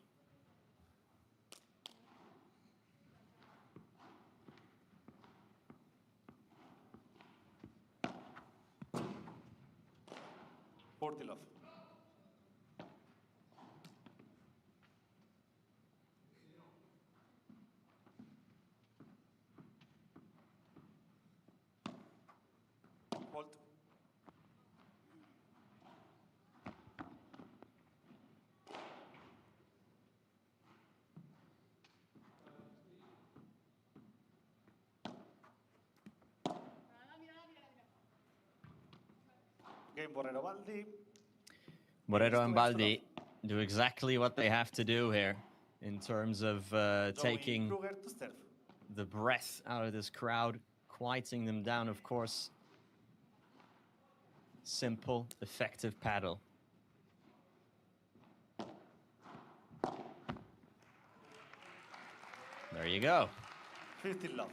Love. Hold. Game Borrero Baldi. Borrero and Baldi do exactly what they have to do here in terms of taking the breath out of this crowd, quieting them down, of course. Simple, effective paddle. There you go. 15 love.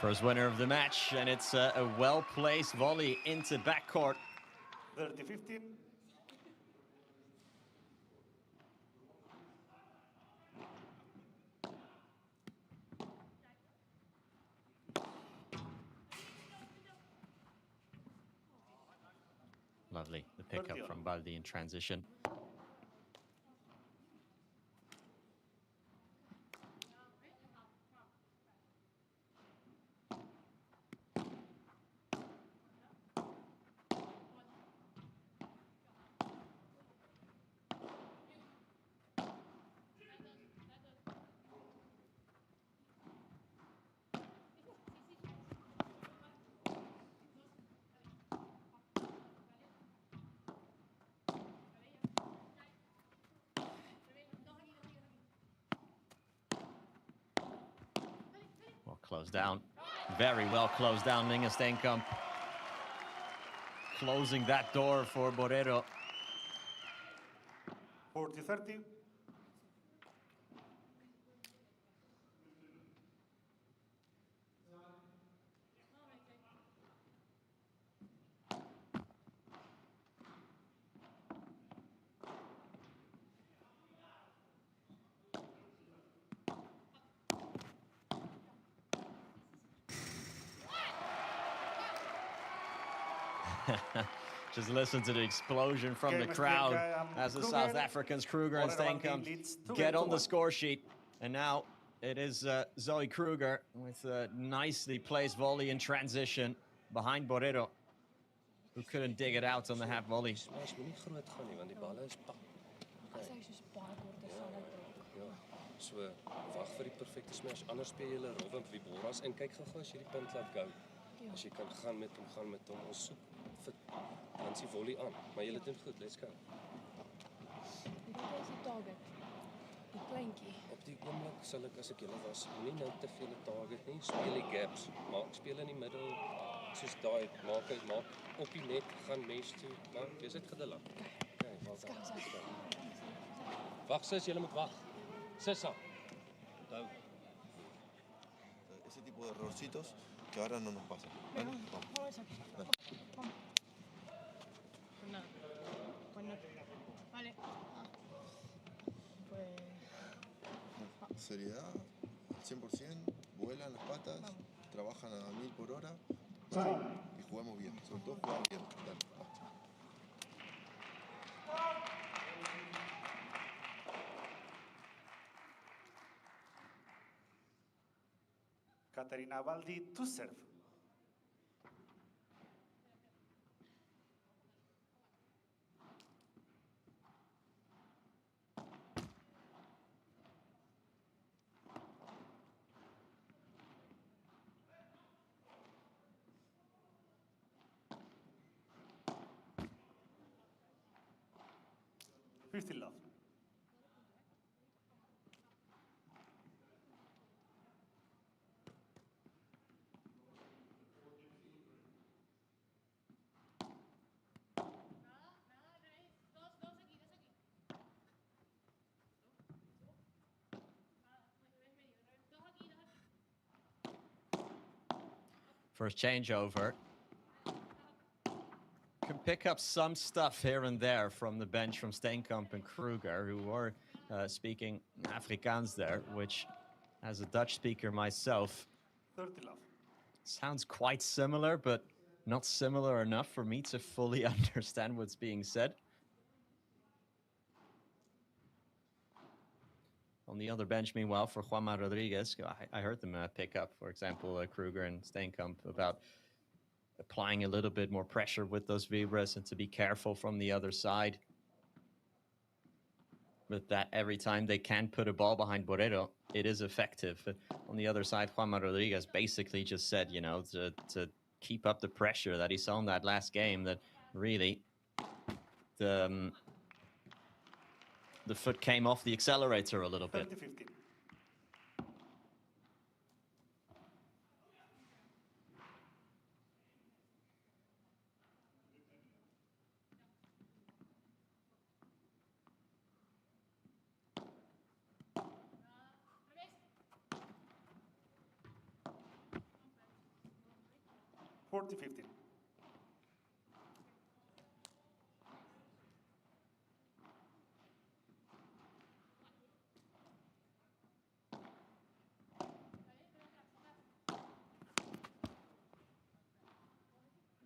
First winner of the match, and it's a well-placed volley into backcourt. 30-15. Lovely, the pickup from Baldi in transition. Closed down. Very well closed down, Linge Steenkamp. Closing that door for Borrero. 40-30. Just listen to the explosion from the crowd as the South Africans, Kruger and Steenkamp, get on the score sheet. And now it is Zoe Kruger with a nicely placed volley in transition behind Borrero, who couldn't dig it out on the half volley. Smash moet nie groot gaan nie want die balle is pak. Hy is soos baie kort is van uit. Ja. So wag vir die perfekte smash. Anders speel jy hulle rowwe vir die borras en kyk gou-gou as jy die punt laat go. As jy kan gaan met hom, ons soek vir dan die volley aan. Maar julle doen goed, let's go. Dit is die target. Die kleintjie. Op die oomblik sal ek as ek julle was, nie nou te veel target nie, speel die gaps. Maak speel in die middel soos daai maak op die net gaan mes toe. Maar dis dit geduldig. Okay, wag sis, julle moet wag. Sissa. Onthou. Ese tipo de errorcitos que ahora no nos pasan. ¿Vale? Vamos. Vale. Seriedad, 100%, vuelan las patas, trabajan a 1000 por hora y jugamos bien, sobre todo jugamos bien. Dale, va. Caterina Baldi to serve. Fifty love. First changeover. Can pick up some stuff here and there from the bench from Steenkamp and Kruger, who were speaking Afrikaans there, which, as a Dutch speaker myself, 30 love. sounds quite similar, but not similar enough for me to fully understand what's being said. On the other bench, meanwhile, for Juanma Rodriguez, I heard them pick up, for example, Kruger and Steenkamp about applying a little bit more pressure with those vibras and to be careful from the other side. But that every time they can put a ball behind Borrero, it is effective. But on the other side, Juanma Rodriguez basically just said, you know, to keep up the pressure that he saw in that last game, that really the foot came off the accelerator a little bit. 30-50. $40-15.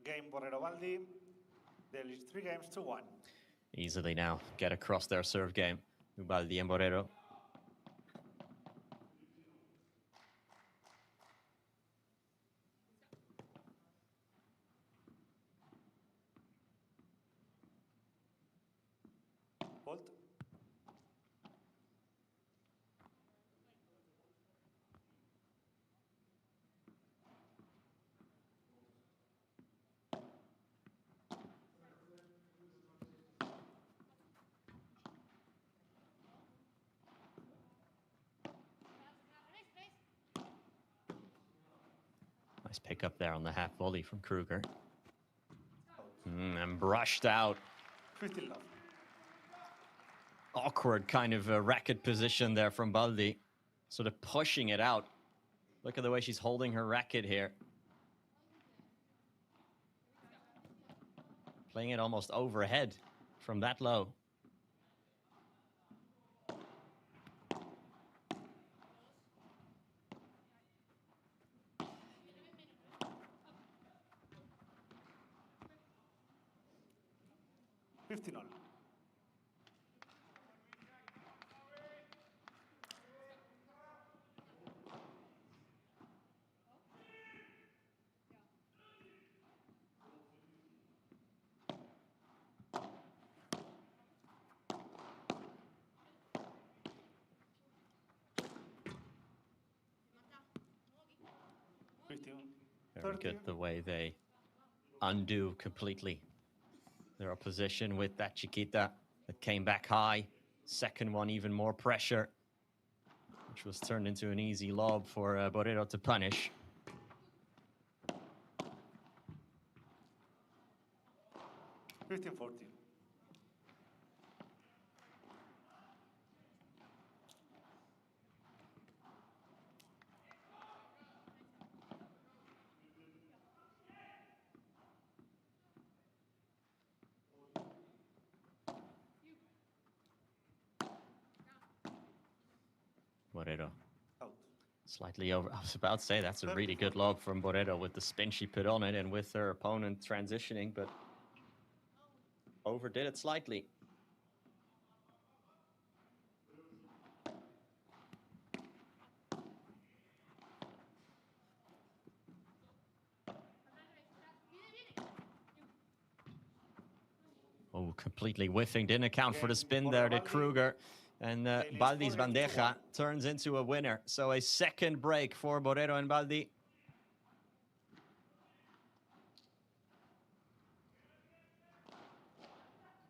Game Borrero Baldi. There is 3 games to 1. Easily now get across their serve game. Ubaldi and Borrero. Hold. Nice pick up there on the half volley from Kruger. And brushed out. 15 love. Awkward kind of racket position there from Baldi. Sort of pushing it out. Look at the way she's holding her racket here. Playing it almost overhead from that low. $15 all. Very good the way they undo completely their opposition with that Chiquita that came back high. Second one, even more pressure, which was turned into an easy lob for Borrero to punish. $15-14. Borrero. Slightly over. I was about to say that's a really good lob from Borrero with the spin she put on it and with her opponent transitioning, but overdid it slightly. Oh, completely whiffing. Didn't account for the spin there, did Kruger. And Baldi's bandeja turns into a winner. So a second break for Borrero and Baldi.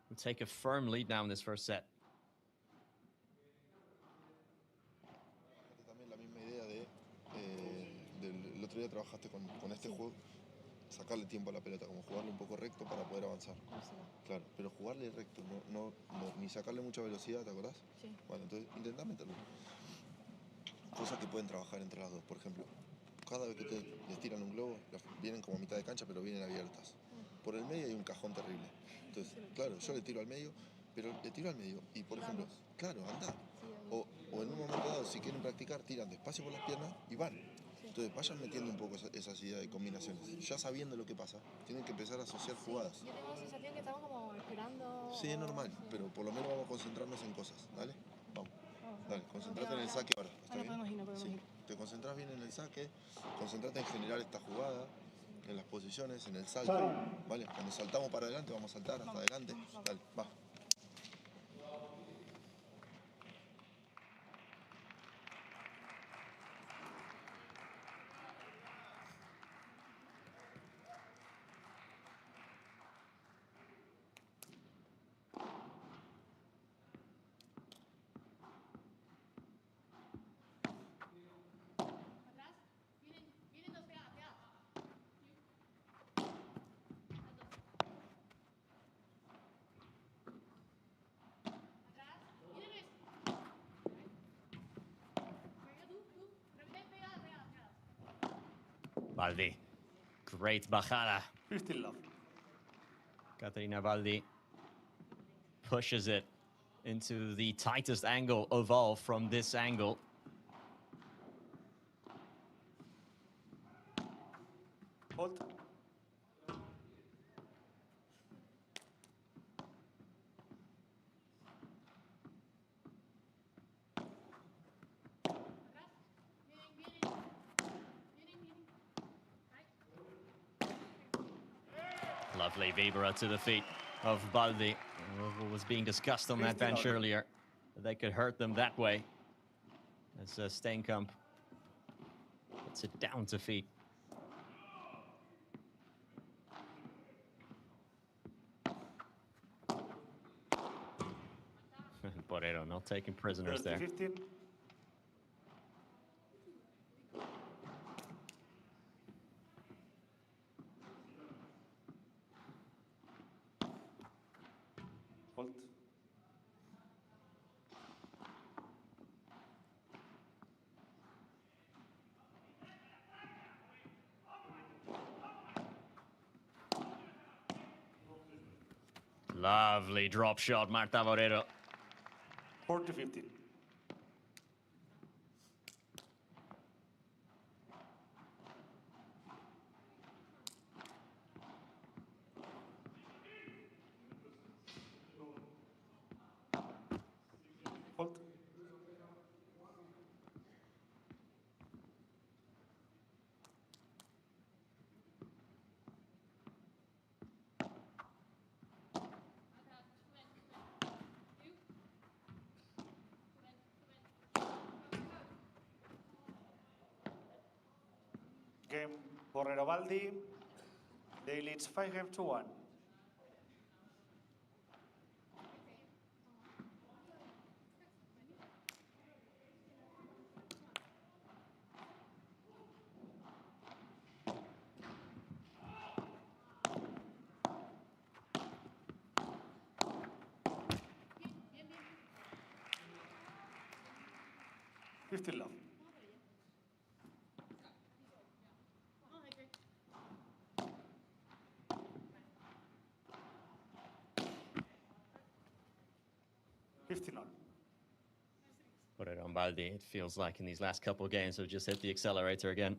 We'll take a firm lead now in this first set. También la misma idea del otro día trabajaste con este juego, sacarle tiempo a la pelota, como jugarle un poco recto para poder avanzar. Claro, pero jugarle recto, no, ni sacarle mucha velocidad, ¿te acordás? Sí. Bueno, entonces intentá meterlo. Cosas que pueden trabajar entre las dos, por ejemplo. Cada vez que les tiran un globo, vienen como a mitad de cancha, pero vienen abiertas. Por el medio hay un cajón terrible. Entonces, claro, yo le tiro al medio, pero le tiro al medio y, por ejemplo, claro, anda. O en un momento dado, si quieren practicar, tiran despacio por las piernas y van. Entonces vayan metiendo un poco esas ideas de combinaciones. Ya sabiendo lo que pasa, tienen que empezar a asociar jugadas. Yo tengo la sensación que estamos como esperando... Sí, es normal, pero por lo menos vamos a concentrarnos en cosas, ¿dale? Vamos. Dale, concentrate en el saque ahora. ¿Está bien? Podemos ir. Te concentras bien en el saque, concentrate en generar esta jugada, en las posiciones, en el salto. ¿Vale? Cuando saltamos para adelante, vamos a saltar hasta adelante. Dale, va. Baldi. Great bajada. 15 love. Caterina Baldi pushes it into the tightest angle of all from this angle. Hold. Lovely Vibra to the feet of Baldi. What was being discussed on that bench earlier. They could hurt them that way. As Steenkamp puts it down to feet. Borrero not taking prisoners there. 15. Fault. Lovely drop shot, Marta Borrero. 40-15. Fault. Game Borrero Baldi. They lead 5-1. Fifteen love. Borrero and Baldi, it feels like in these last couple of games have just hit the accelerator again.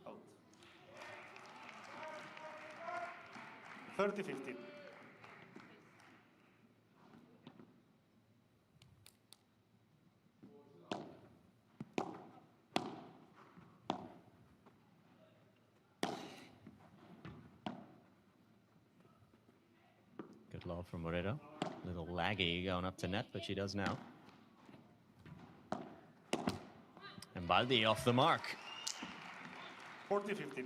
Out. 30-15. Good love from Borrero. A little laggy going up to net, but she does now. And Baldi off the mark. 40-15.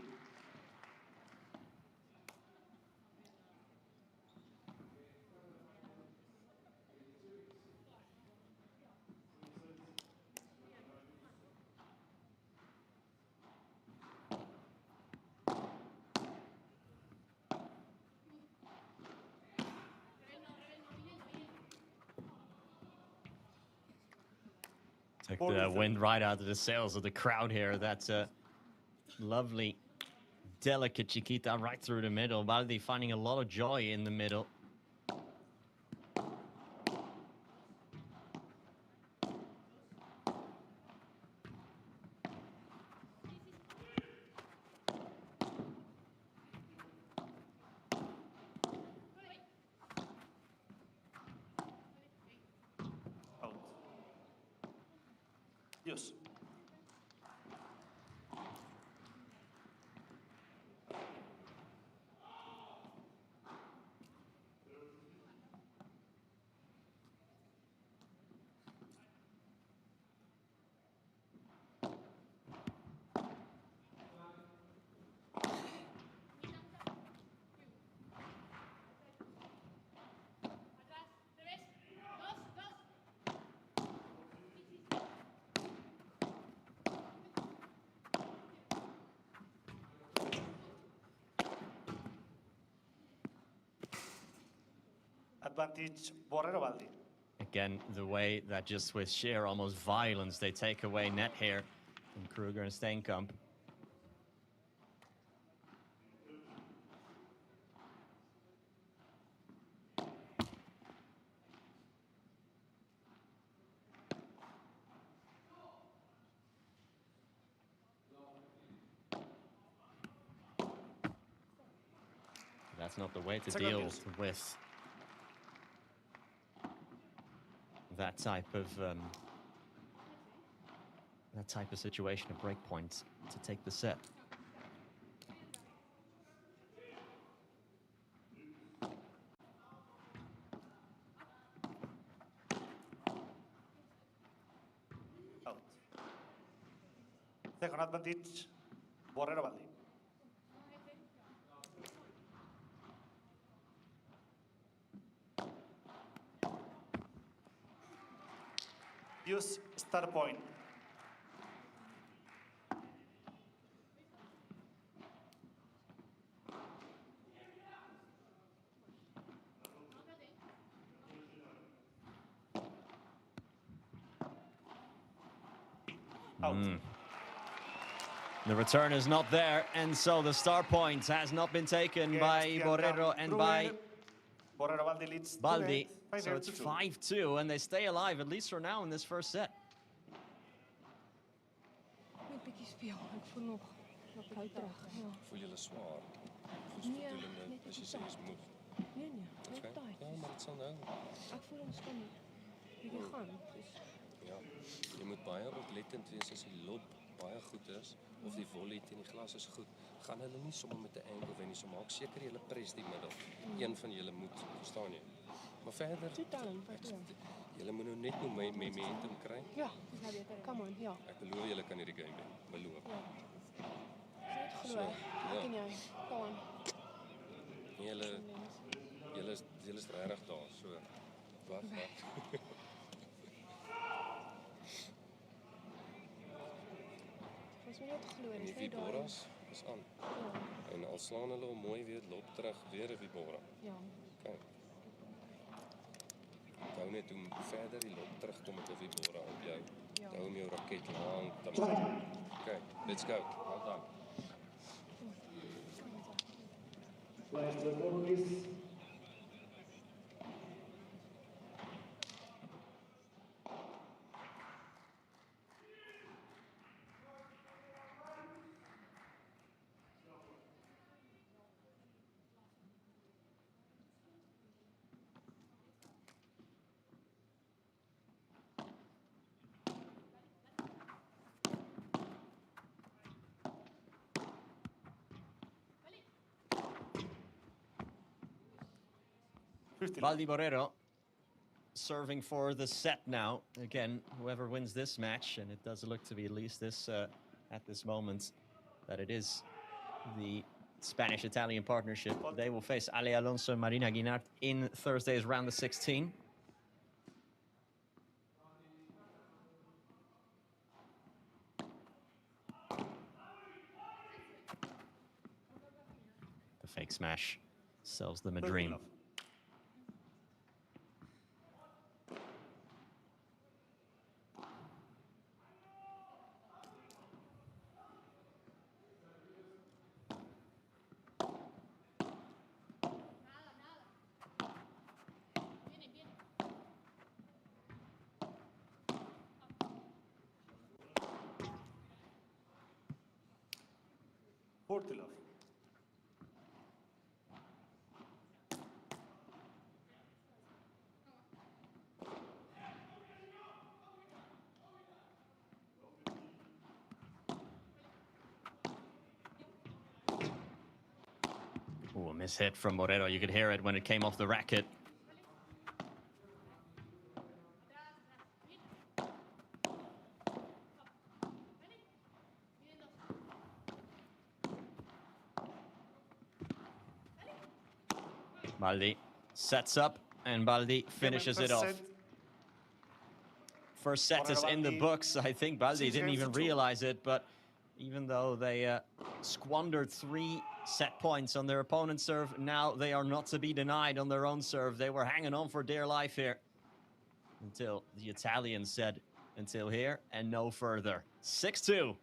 Took the wind right out of the sails of the crowd here. That's a lovely, delicate chiquita right through the middle. Baldi finding a lot of joy in the middle. Yes. Advantage Borrero Baldi. Again, the way that just with sheer almost violence they take away net here from Kruger and Steenkamp. That's not the way to deal with that type of situation, a break point to take the set. Out. Second advantage Borrero Baldi. Use start point. The return is not there, and so the star point has not been taken by Borrero and by Baldi. So it's 5-2, and they stay alive, at least for now, in this first set. Voel jullie zwaar? Goedbedoelende, als je zegt is moe. Nee, Oké. Ja, maar het zal nou. Ik voel ons kan niet. Je gaan. Ja, je moet baie oplettend wees as die loop baie goed is of die volley teen die glas is goed. Gaan hulle nie sommer met 'n angle wen nie, so maak seker jy pres die middel. Een van julle moet, verstaan jy? Maar verder, julle moet nou net momentum kry. Ja, come on, ja. Ek beloof julle kan hierdie game wen. Beloof. Glo, ken jy? Kom aan. Julle is regtig daar, so wag. En die Viboras is aan. En al slaan hulle hom mooi weer, loop terug, weer 'n Vibora. Ja. Okay. Hou net hoe verder die loop terugkom met 'n Vibora op jou. Hou hom jou raket lank. Okay, let's go. Well done. Baldi Borrero serving for the set now. Again, whoever wins this match, and it does look to be at least this at this moment, that it is the Spanish-Italian partnership. They will face Ale Alonso and Marina Guinart in Thursday's round of 16. The fake smash sells them a dream. Fortun. Ooh, a mishit from Montero. You could hear it when it came off the racket. Baldi sets up, and Baldi finishes it off. First set is in the books. I think Baldi didn't even realize it, but even though they squandered 3 set points on their opponent's serve, now they are not to be denied on their own serve. They were hanging on for dear life here until the Italians said, until here and no further. 6-2.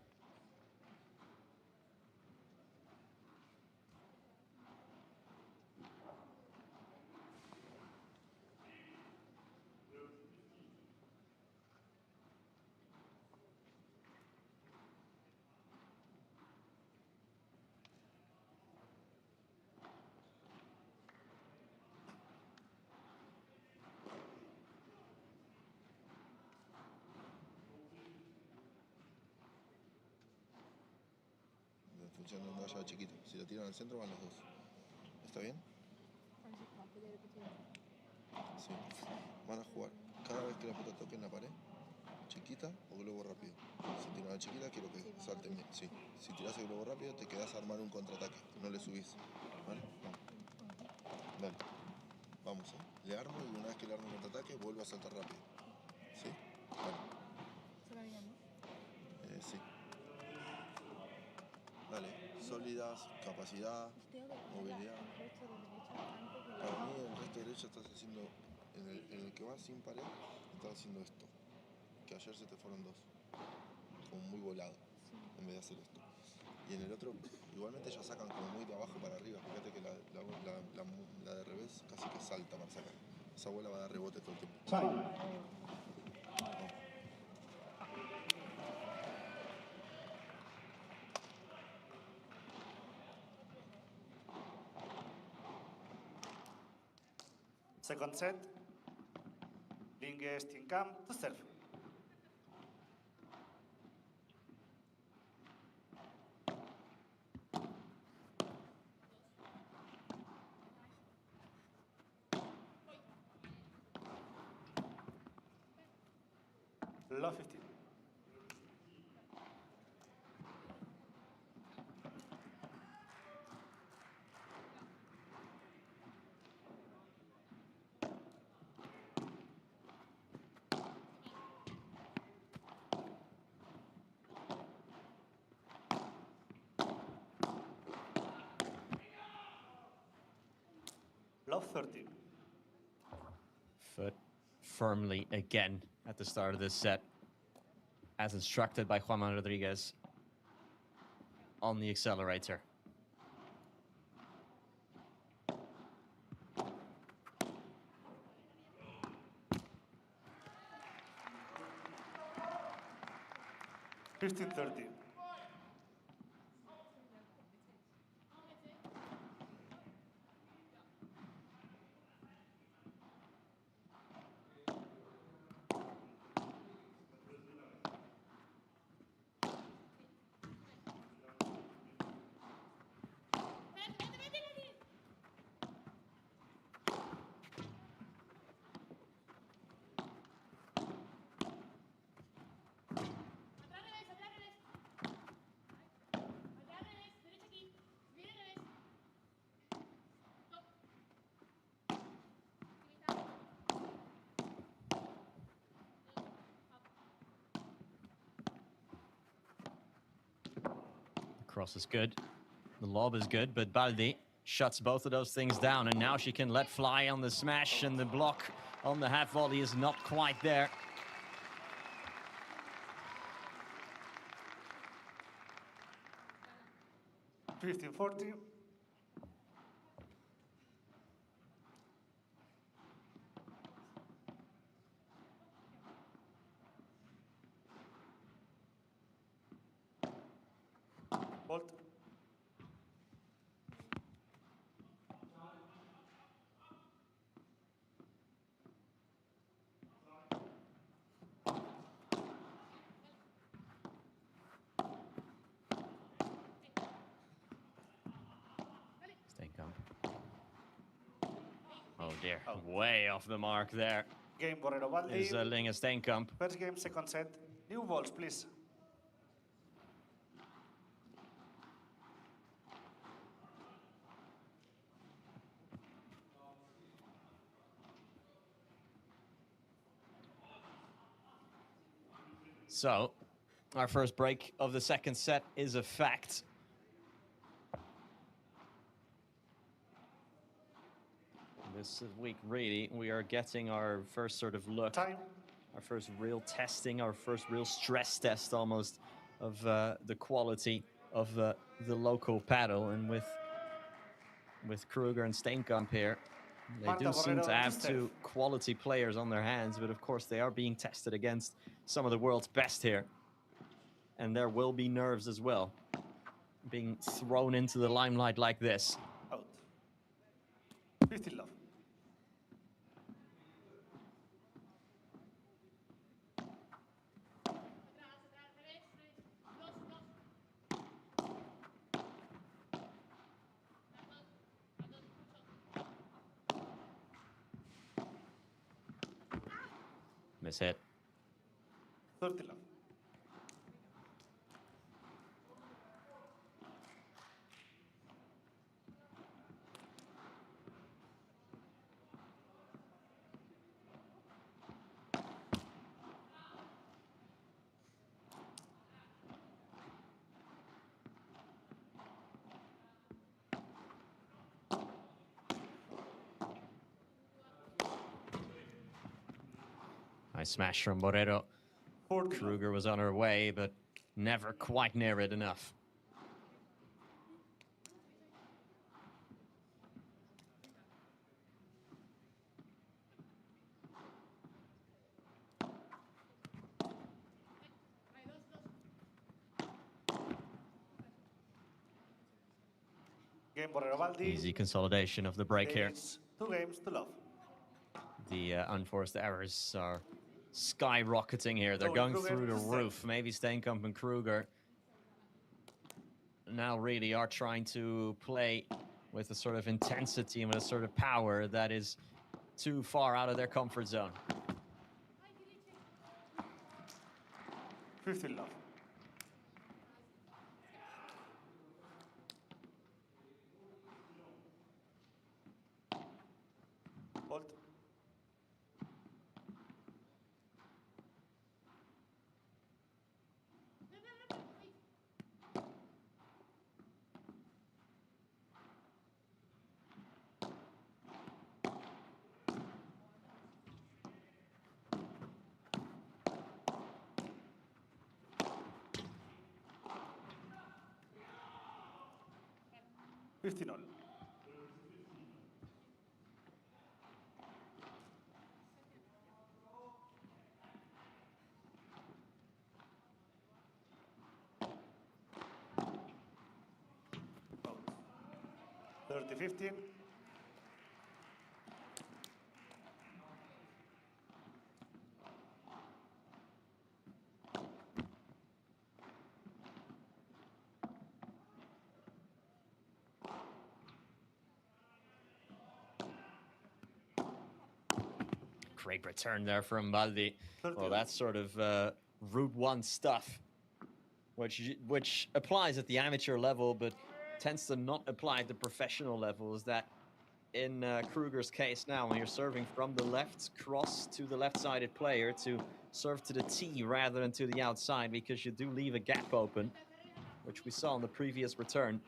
Función de una llave chiquita. Si la tiran al centro van los dos. ¿Está bien? Sí. Van a jugar cada vez que la pelota toque en la pared, chiquita o globo rápido. Si tiran la chiquita quiero que salten bien. Sí. Si tiras el globo rápido te quedas a armar un contraataque. No le subís. ¿Vale? Vamos. Dale. Vamos, Le armo y una vez que le armo un contraataque vuelvo a saltar rápido. ¿Sí? Vale. velocidad, capacidad, movilidad. Para mí el resto de derecha estás haciendo, en el que vas sin pared, estás haciendo esto. Que ayer se te fueron dos. Como muy volado, en vez de hacer esto. Y en el otro, igualmente ya sacan como muy de abajo para arriba. Fíjate que la de revés casi que salta para sacar. Esa bola va a dar rebote todo el tiempo. Second set. Linge Steenkamp to serve. Love 15. Love 30. Foot firmly again at the start of this set, as instructed by Juan Rodriguez on the accelerator. $15-30. Cross is good. The lob is good, but Baldi shuts both of those things down, and now she can let fly on the smash, and the block on the half volley is not quite there. $15-40. Bolt. Steenkamp. Oh dear, way off the mark there. Game Borrero Baldi. Is Linge Steenkamp. First game, second set. New balls, please. So, our first break of the second set is a fact. This week, really, we are getting our first sort of look, our first real testing, our first real stress test almost of the quality of the local paddle. And with Kruger and Steenkamp here, they do seem to have two quality players on their hands, but of course they are being tested against some of the world's best here. And there will be nerves as well, being thrown into the limelight like this. Out. 15 love. Miss hit. 30 love. Nice smash from Borrero. Kruger was on her way, but never quite near it enough. Easy consolidation of the break here. 2 games to love. The unforced errors are skyrocketing here. They're going through the roof. Maybe Steenkamp and Kruger now really are trying to play with a sort of intensity and with a sort of power that is too far out of their comfort zone. 15 love. Hold. $50. $30-15. Great return there from Baldi. Well, that's sort of Route 1 stuff, which applies at the amateur level, but tends to not apply at the professional level. Is that in Kruger's case now, when you're serving from the left, cross to the left-sided player to serve to the tee rather than to the outside, because you do leave a gap open, which we saw in the previous return.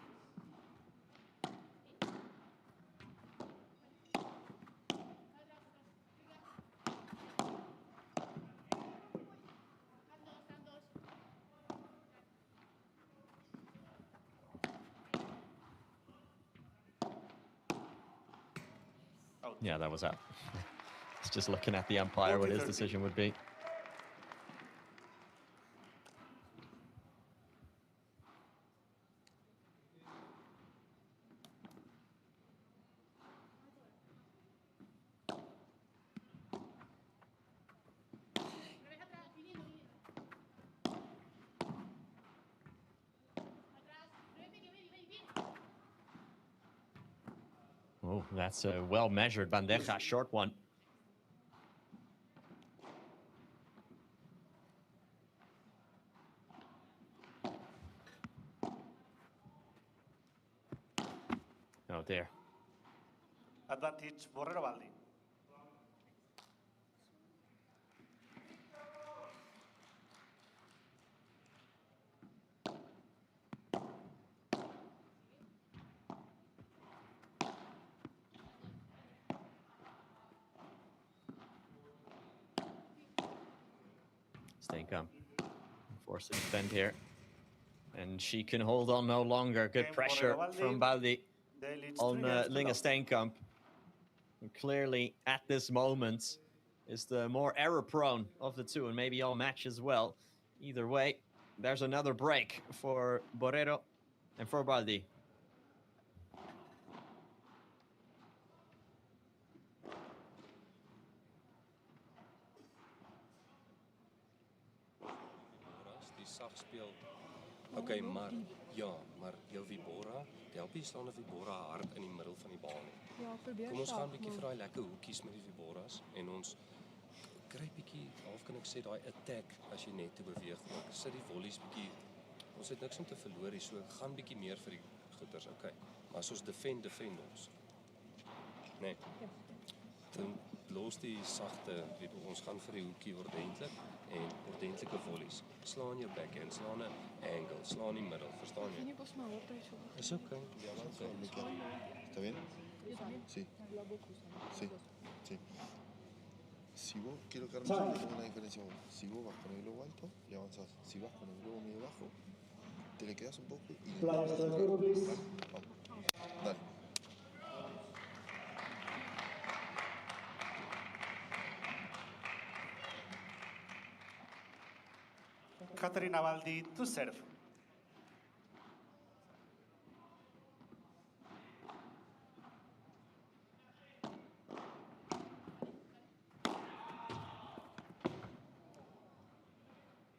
Yeah, that was out. It's just looking at the umpire what his decision would be. Oh, that's a well-measured bandeja, short one. Oh, dear. Advantage, Borrero Baldi. Steenkamp forced to defend here, and she can hold on no longer. Good pressure from Baldi on Linga Steenkamp. And clearly, at this moment, is the more error-prone of the two, and maybe all match as well. Either way, there's another break for Borrero and for Baldi. Oké, maar ja, maar heel Vibora, Delpie staan een Vibora hard in die middel van die baan. Ja, probeer Kom ons gaan 'n sharp, bietjie man. vir daai lekker hoekies met die Viboras en ons kry bietjie, half kan ek sê daai attack as jy net te beweeg. Ek sit die volleys bietjie. Ons het niks om te verloor hier, so gaan bietjie meer vir die goeters, okay. Maar as ons defend ons. Nee. Dan los die sagte, ons gaan vir die hoekie ordentlik en ordentlike volleys. Slaan jou backhand, slaan 'n angle, slaan die middel, verstaan jy? Is okay. ¿Está bien? Sí. Sí. Sí. Si vos, quiero que armes una diferencia. Si vos vas con el globo alto, le avanzás. Si vas con el globo medio bajo, te le quedas un poco y le das. Vamos. Dale. Caterina Baldi to serve.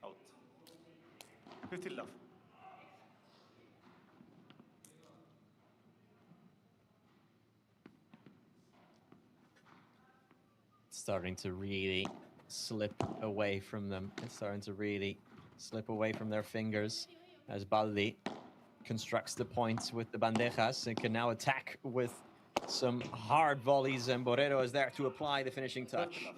Out. 15 love. Starting to really slip away from them. It's starting to really slip away from their fingers as Baldi constructs the points with the bandejas and can now attack with some hard volleys, and Borrero is there to apply the finishing touch. Out.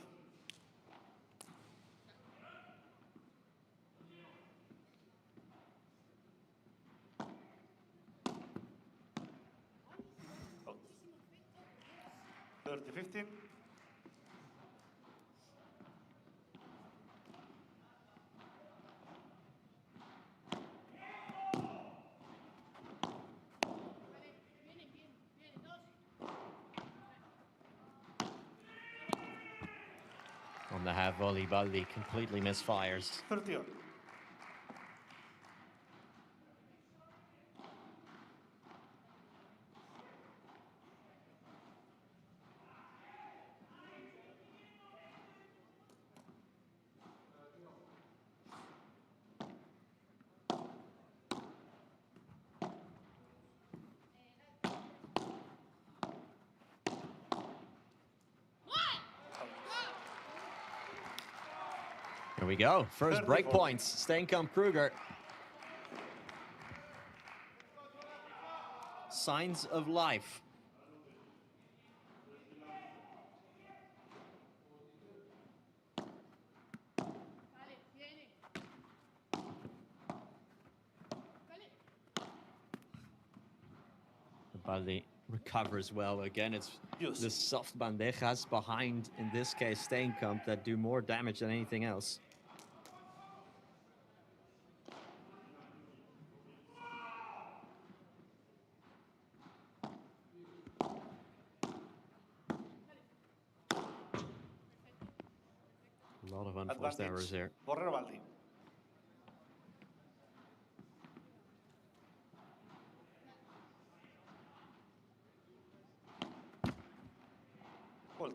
30-15. On the half volley, Baldi completely misfires. 30-on. Here we go. First break points. Steenkamp Kruger. Signs of life. Baldi recovers well. Again, it's the soft bandejas behind, in this case, Steenkamp, that do more damage than anything else. A lot of unforced errors here. Borrero Baldi. Hold.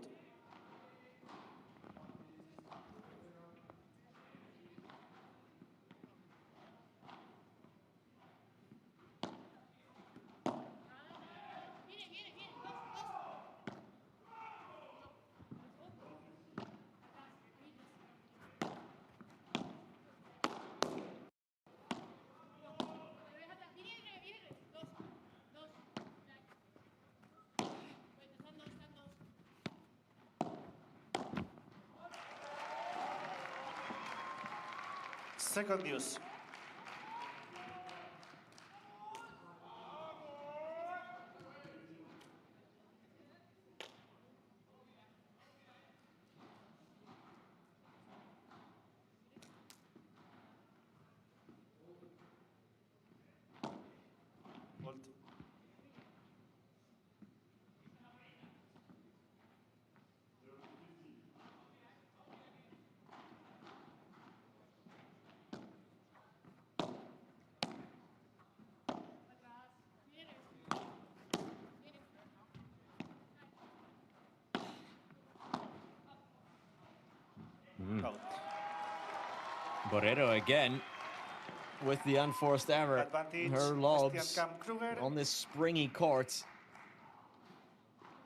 Second use. Hold. Borrero again with the unforced error. Advantage, Her lobs Steenkamp Kruger. on this springy court.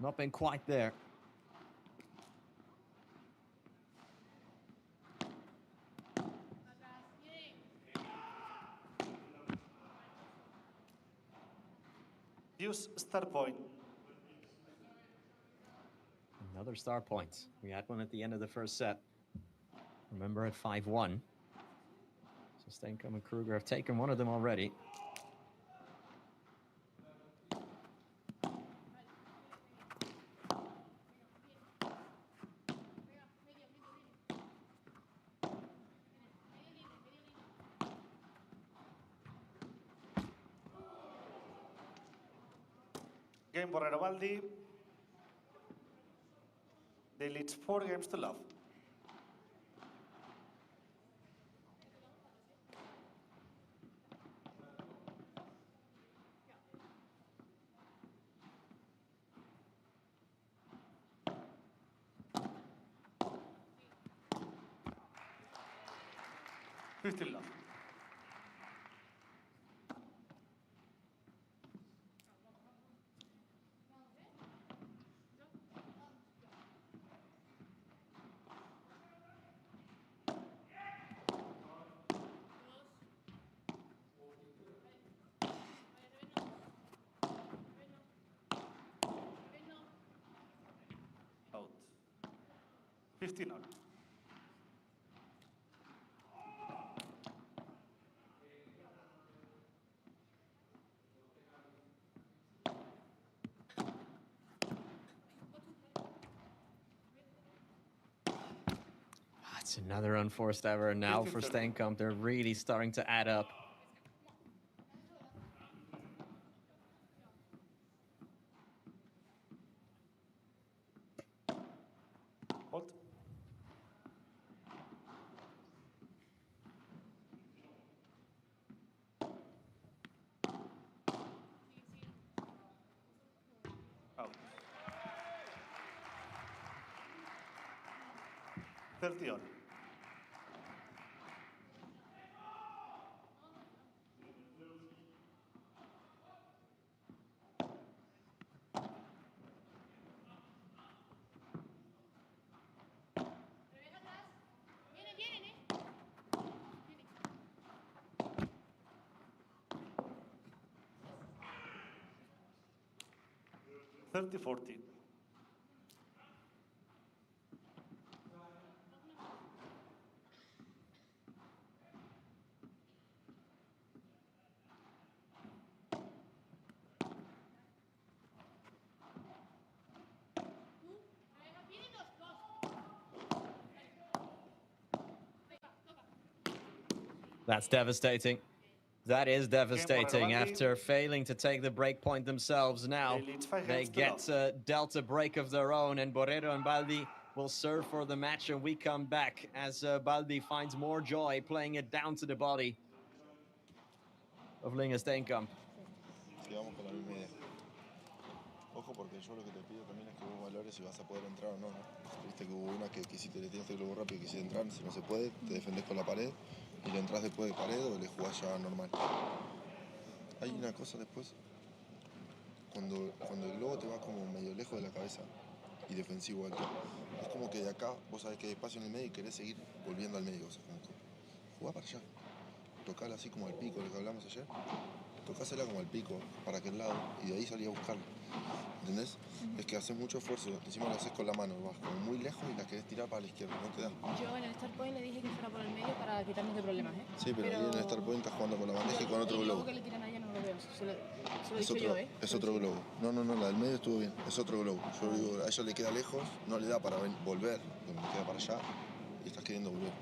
Not been quite there. Use star point. Another star point. We had one at the end of the first set. Remember at 5-1. So Steenkamp and Kruger have taken one of them already. Game Borrero Baldi. They lead 4 games to love. Fifteen love. Out. 15 all. It's another unforced error now for Steenkamp. They're really starting to add up. Hold. Out. 30 all. Thirty 40. That's devastating. That is devastating. After failing to take the break point themselves now, they get dealt a break of their own, and Borrero and Baldi will serve for the match, and we come back as Baldi finds more joy playing it down to the body of Linge Steenkamp. Sigamos con la misma idea. Ojo, porque yo lo que te pido también es que vos valores si vas a poder entrar o no, ¿no? Viste que hubo una que quisiste, le tiraste el globo rápido y quisiste entrar, si no se puede, te defendés con la pared y le entras después de pared o le jugás ya normal. Hay una cosa después, cuando el globo te va como medio lejos de la cabeza y defensivo alto, es como que de acá vos sabés que hay espacio en el medio y querés seguir volviendo al medio, o sea, como que jugá para allá, tocala así como al pico, lo que hablamos ayer, tocásela como al pico, para aquel lado, y de ahí salí a buscarla. ¿Entendés? Es que haces mucho esfuerzo, encima lo haces con la mano, vas como muy lejos y la querés tirar para la izquierda, no te da. Yo en el start point le dije que fuera por el medio para quitarnos de problemas, ¿eh? Sí, pero ahí en el start point estás jugando con la bandeja y con otro globo. El que le tiran a ella no lo veo, se lo he Es dicho otro, yo, ¿eh? es otro globo. No, la del medio estuvo bien, es otro globo. Yo digo, a ella le queda lejos, no le da para volver, donde queda para allá y estás queriendo volver.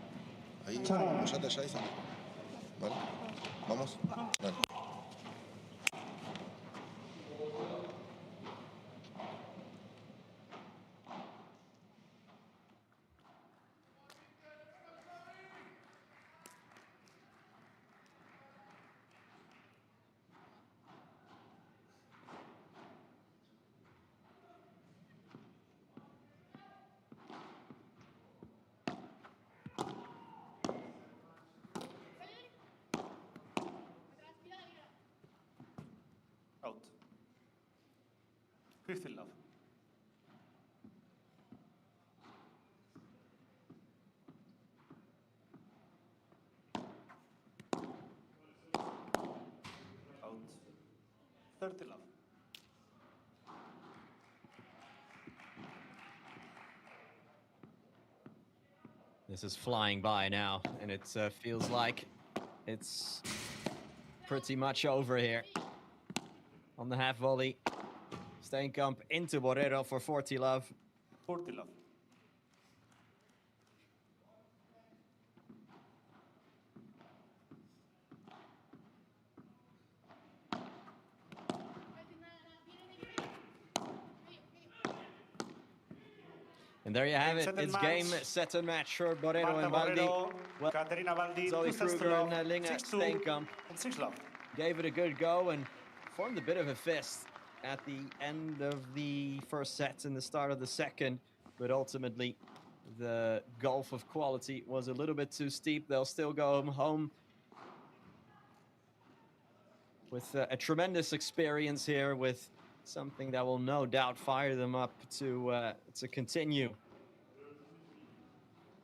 Ahí, apoyate allá y salí. ¿Vale? ¿Vamos? Dale. Out. 15 love. Out. 30 love. This is flying by now, and it feels like it's pretty much over here. On the half volley, Steenkamp into Borrero for 40 love. 40 love. And there you have it. Set and It's match. game, set and match for Borrero Marta and Valdi. Borrero, Well, Caterina Valdi, Zoe 2 sets to Kruger love, and Linga 6-2 Steenkamp and 6 love. gave it a good go and formed a bit of a fist at the end of the first set and the start of the second. But ultimately, the gulf of quality was a little bit too steep. They'll still go home with a tremendous experience here, with something that will no doubt fire them up to continue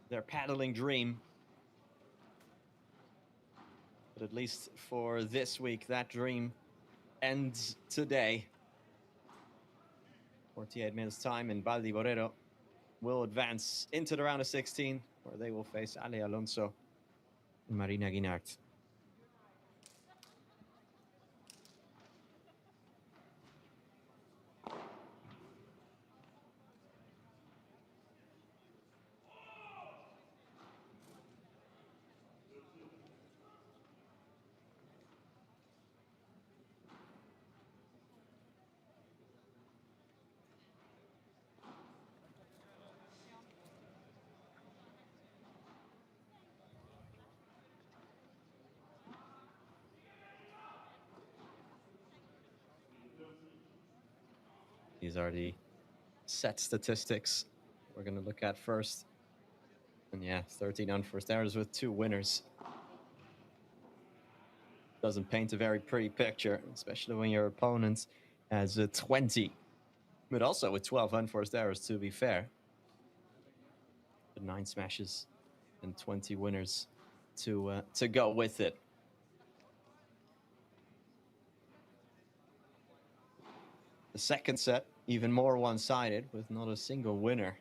their paddling dream. But at least for this week, that dream ends today. 48 minutes time, and Valdi Borrero will advance into the round of 16, where they will face Ale Alonso and Marina Guinart. These are the set statistics we're going to look at first. And yeah, 13 unforced errors with 2 winners. Doesn't paint a very pretty picture, especially when your opponent has 20. But also with 12 unforced errors, to be fair. But 9 smashes and 20 winners to go with it. The second set, even more one-sided, with not a single winner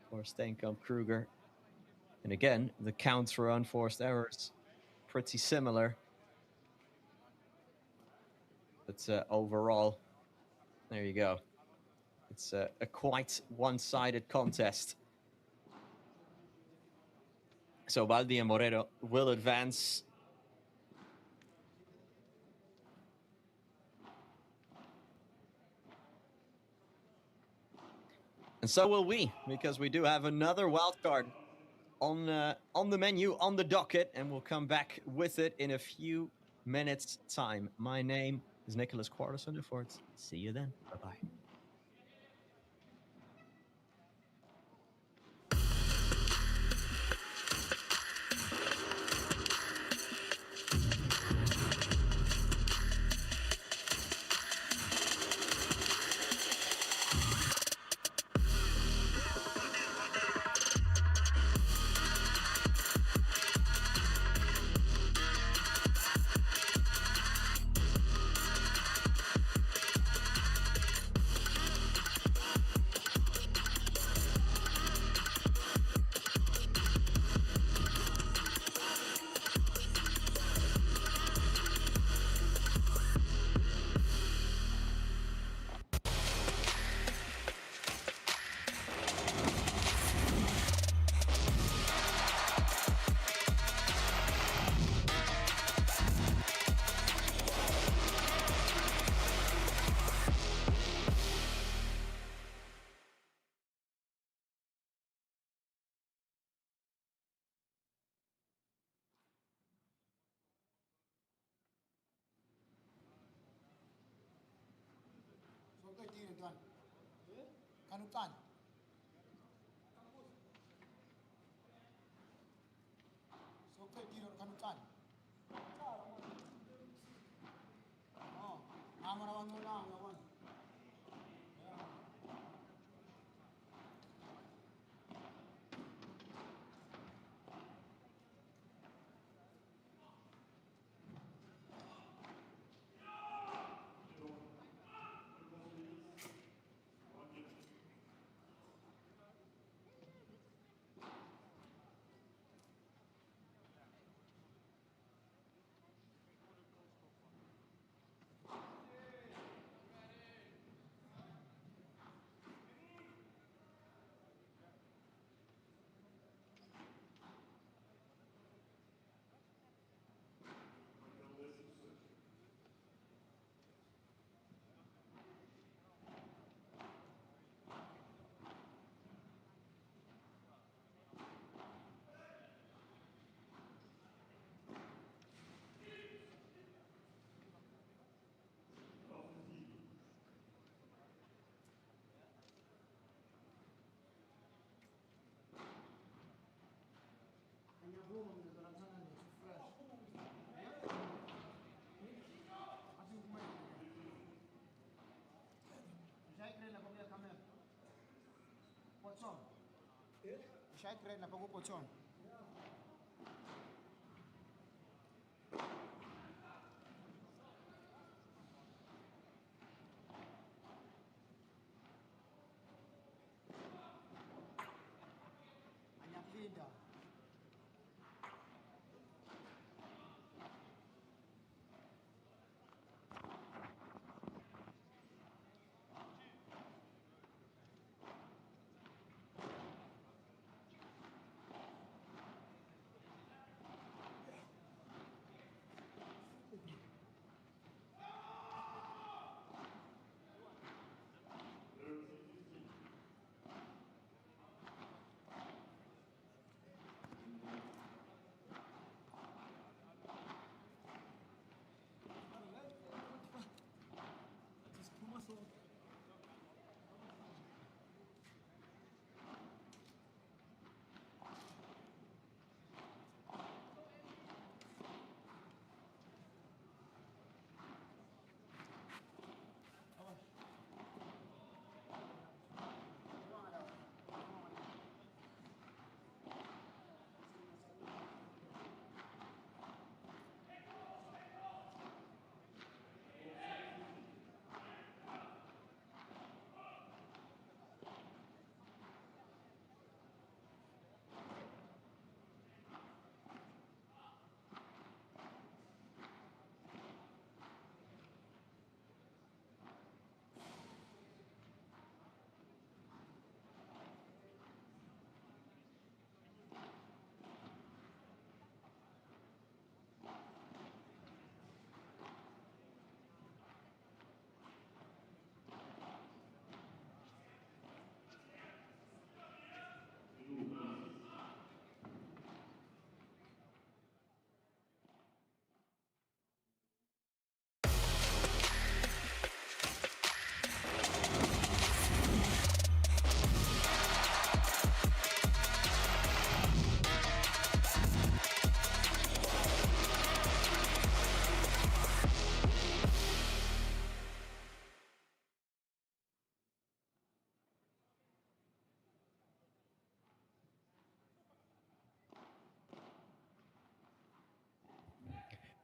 for Steenkamp Kruger. And again, the counts for unforced errors, pretty similar. But overall, there you go. It's a quite one-sided contest. So Valdi and Borrero will advance. And so will we, because we do have another wild card on the menu, on the docket, and we'll come back with it in a few minutes' time. My name is Nicholas Quartus on the Fort. See you then. Bye-bye. Kanutan. Soke tiro kanutan. Oh, amarawan mo lang, yawan. pocong. Saya keren apa gua pocong? Banyak lidah.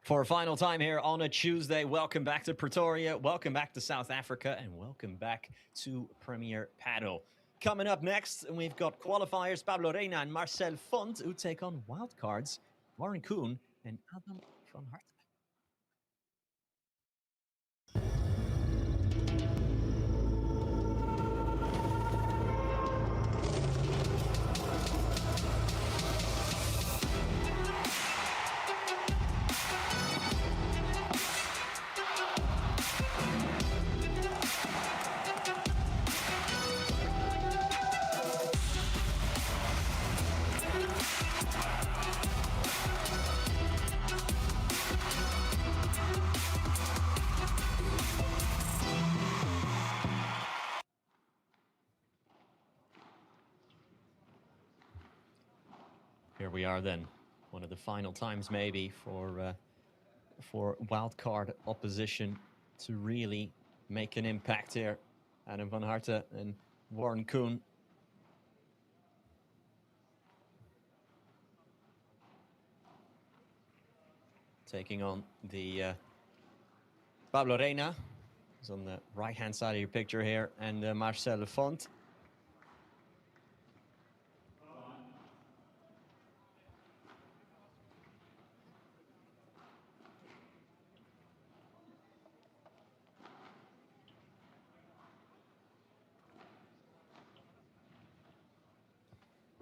For a final time here on a Tuesday, welcome back to Pretoria, welcome back to South Africa, and welcome back to Premier Padel. Coming up next, we've got qualifiers Pablo Reina and Marcel Font, who take on wildcards Warren Kuhn and Adam van Harte. Here we are then, one of the final times maybe for wildcard opposition to really make an impact here. Adam van Harte and Warren Kuhn. Taking on the Pablo Reina, who's on the right-hand side of your picture here, and Marcel Font.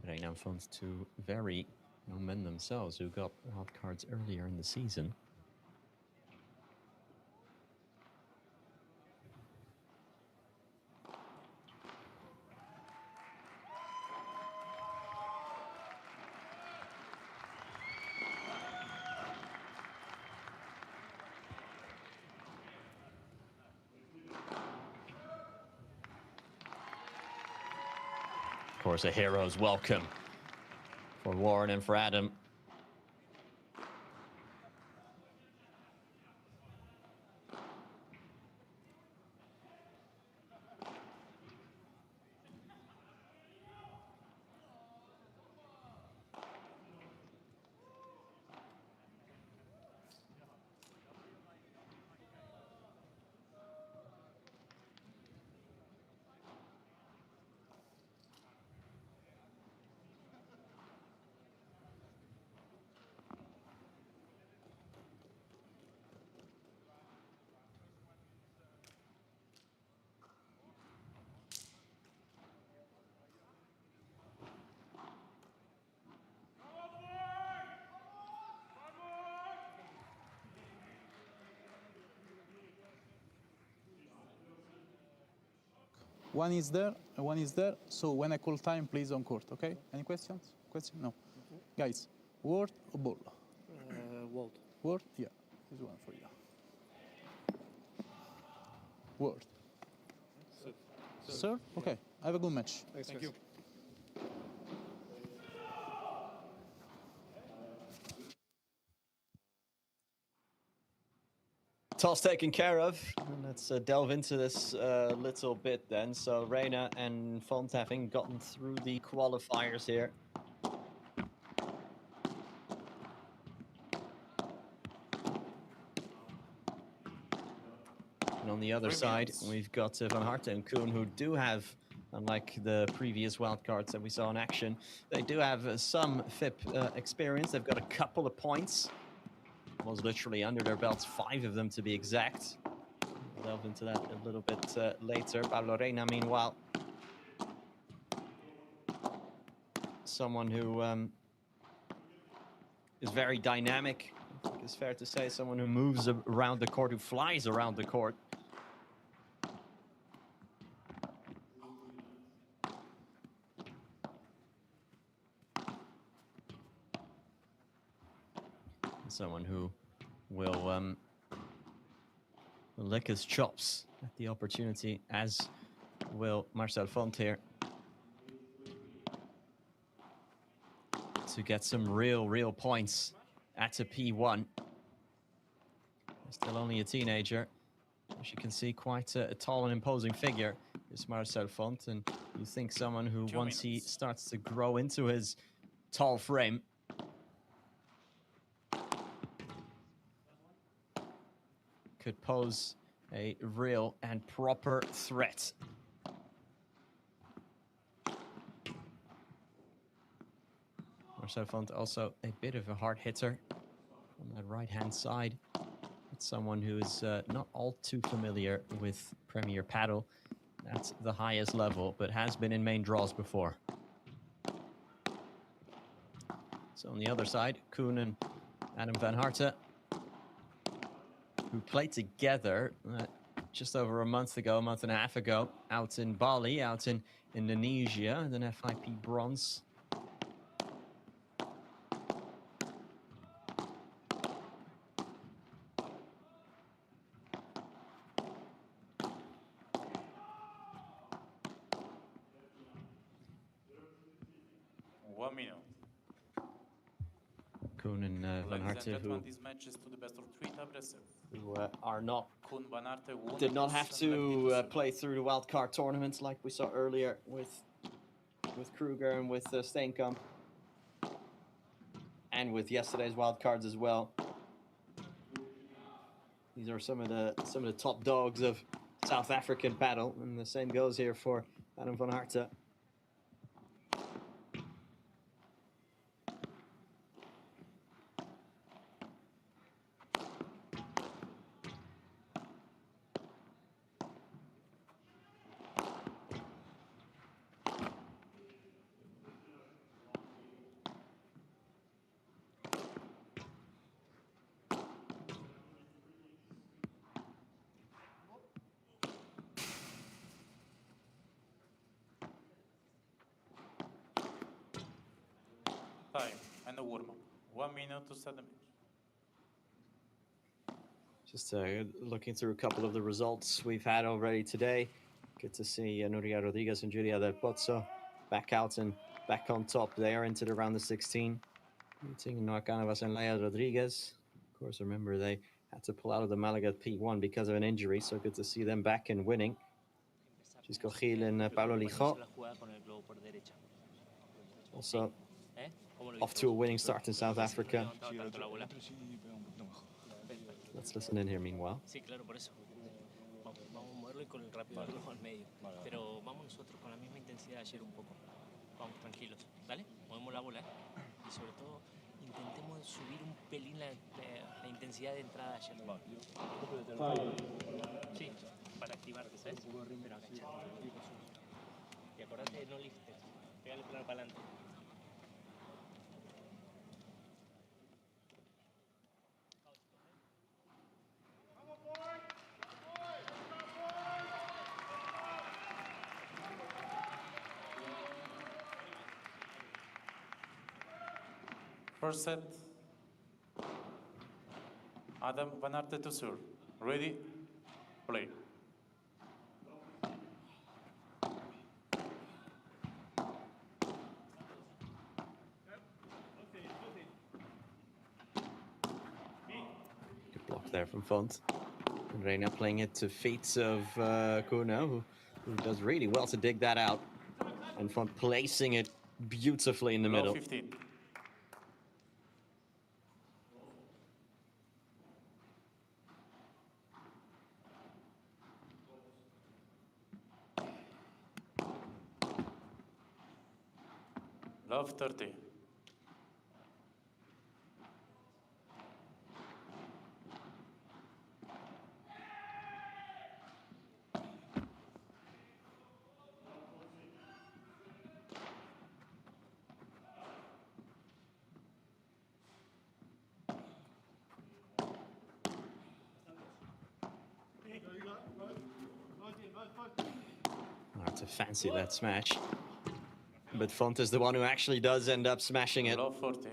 Reina and Font, two very young men themselves who got wild cards earlier in the season. Of course, a hero's welcome for Warren and for Adam. One is there, and one is there. So when I call time, please on court, okay? Any questions? Question? No. Guys, word or ball? Word. Word? Yeah, this one for you. Word. Sir? Okay, have a good match. Thank you. Toss taken care of. Let's delve into this a little bit then. So Reina and Font having gotten through the qualifiers here. And on the other side, we've got Van Harten and Koen, who do have, unlike the previous wildcards that we saw in action, they do have some FIP experience. They've got a couple of points. Was literally under their belts, 5 of them to be exact. We'll delve into that a little bit later. Pablo Reina, meanwhile, someone who is very dynamic. I think it's fair to say someone who moves around the court, who flies around the court. Someone who will lick his chops at the opportunity, as will Marcel Font here, to get some real points at a P1. Still only a teenager. As you can see, quite a tall and imposing figure is Marcel Font, and you think someone who, once he starts to grow into his tall frame, could pose a real and proper threat. Marcel Font also a bit of a hard hitter on that right-hand side. It's someone who is not all too familiar with Premier Padel at the highest level, but has been in main draws before. So on the other side, Koen and Adam van Harten, who played together just over a month and a half ago, out in Bali, out in Indonesia, and an FIP bronze. Koen and Van Harten, who these matches to the best of 3 aggressive. Who did not have to play through the wildcard tournaments like we saw earlier with Kruger and with Steenkamp, and with yesterday's wildcards as well. These are some of the top dogs of South African paddle, and the same goes here for Adam van Harten. Time and a warm-up. 1 minute to set the match. Just looking through a couple of the results we've had already today. Good to see Nuria Rodriguez and Julia Del Pozzo back out and back on top. They are into the round of 16. Meeting Noa Canavas and Leia Rodriguez. Of course, remember they had to pull out of the Malaga P1 because of an injury, so good to see them back and winning. Chisco Gil and Pablo Lijo. Also off to a winning start in South Africa. Let's listen in here meanwhile. Sí, claro, por eso. Vamos a moverlo y con el rápido al medio. Pero vamos nosotros con la misma intensidad de ayer un poco. Vamos tranquilos, ¿vale? Movemos la bola y sobre todo intentemos subir un pelín la intensidad de entrada de ayer. Sí, para activarte, ¿sabes? Pero agacharte. Y acordate de no liftes. Pégale plano para adelante. First set. Adam Van Arte to serve. Ready? Play. Good block there from Font. And Reina playing it to feet of Kuno, who does really well to dig that out. And Font placing it beautifully in the middle. 15. Love 30. Hard to fancy that smash. But Font is the one who actually does end up smashing it. Love 40.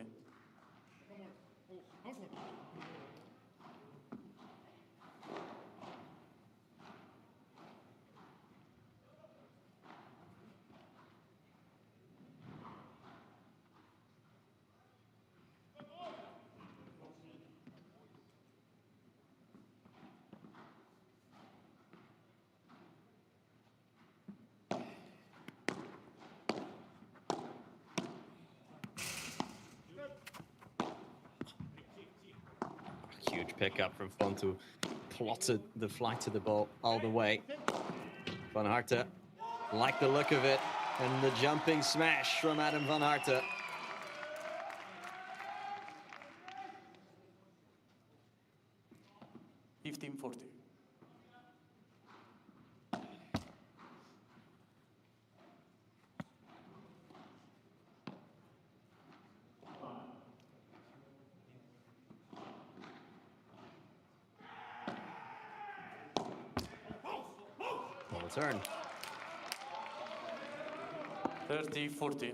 Huge pickup from Font, who plotted the flight to the ball all the way. Van Harte, like the look of it, and the jumping smash from Adam Van Harte. $15.40. Turn. 30-40.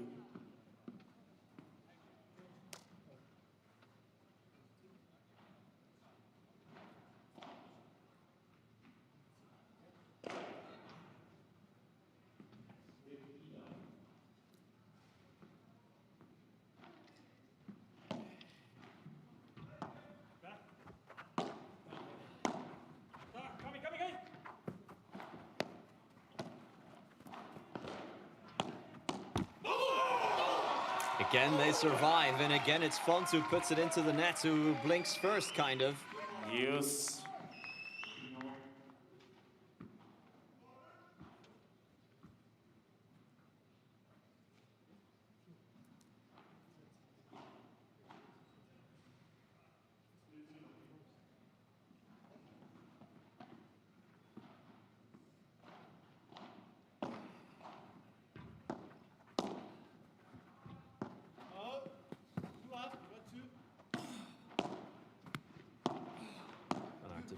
Again, they survive, and again, it's Font who puts it into the net, who blinks first, kind of. Yes.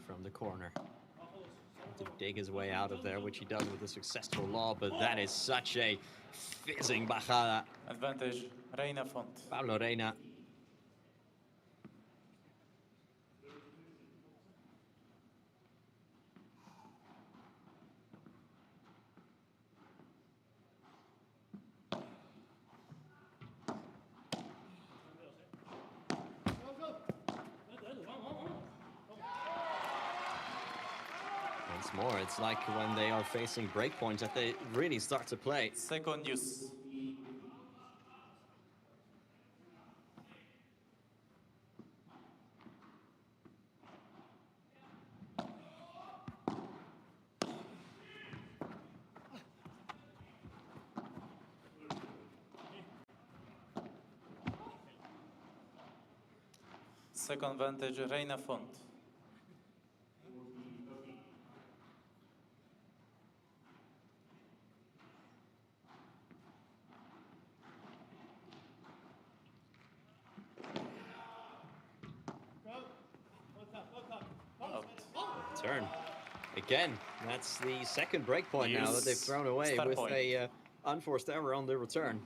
From the corner to dig his way out of there, which he does with a successful lob, but that is such a fizzing bajada. Advantage, Reina Font. Pablo Reina. More. It's like when they are facing breakpoints that they really start to play. Second use. Second advantage, Reina Font. Turn. Again, that's the second break point now that they've thrown away Start with point. a unforced error on the return.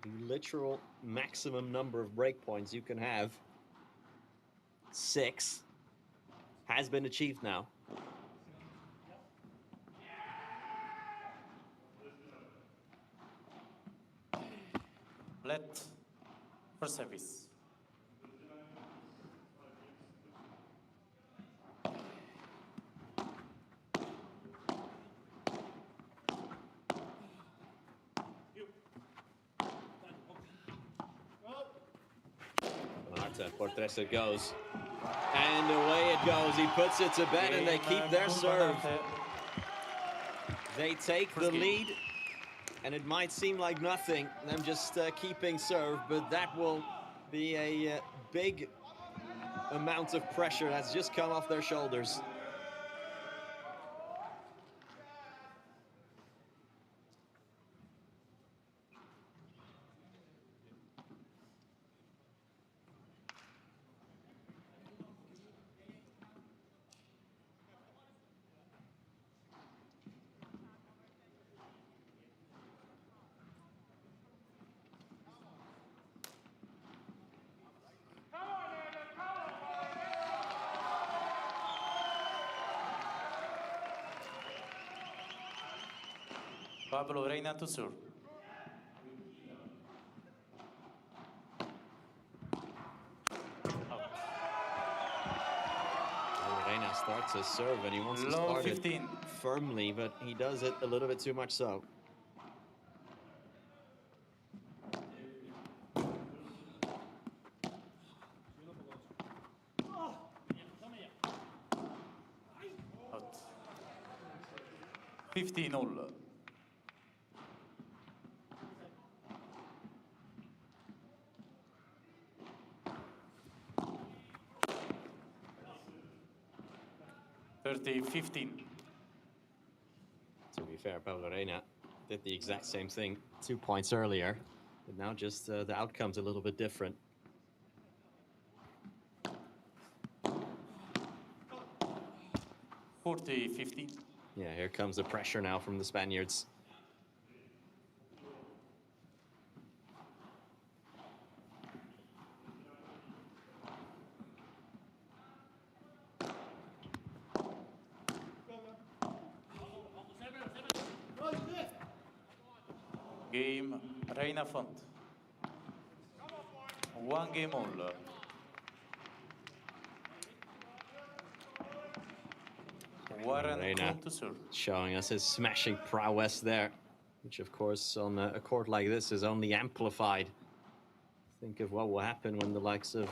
the literal maximum number of breakpoints you can have, 6, has been achieved now. Let for service. Patricia goes, and away it goes. He puts it to bed, and they keep their serve. They take the lead, and it might seem like nothing, them just keeping serve, but that will be a big amount of pressure that's just come off their shoulders. Pablo Reina to serve. Reina starts his serve, and he wants to Low start 15. it firmly, but he does it a little bit too much so. Out. 15-0. To be fair, Pablo Reina did the exact same thing 2 points earlier, but now just the outcome's a little bit different. $40-15. Yeah, here comes the pressure now from the Spaniards. Game Reina Font. 1 game all. Warren Reina to serve. showing us his smashing prowess there, which of course on a court like this is only amplified. Think of what will happen when the likes of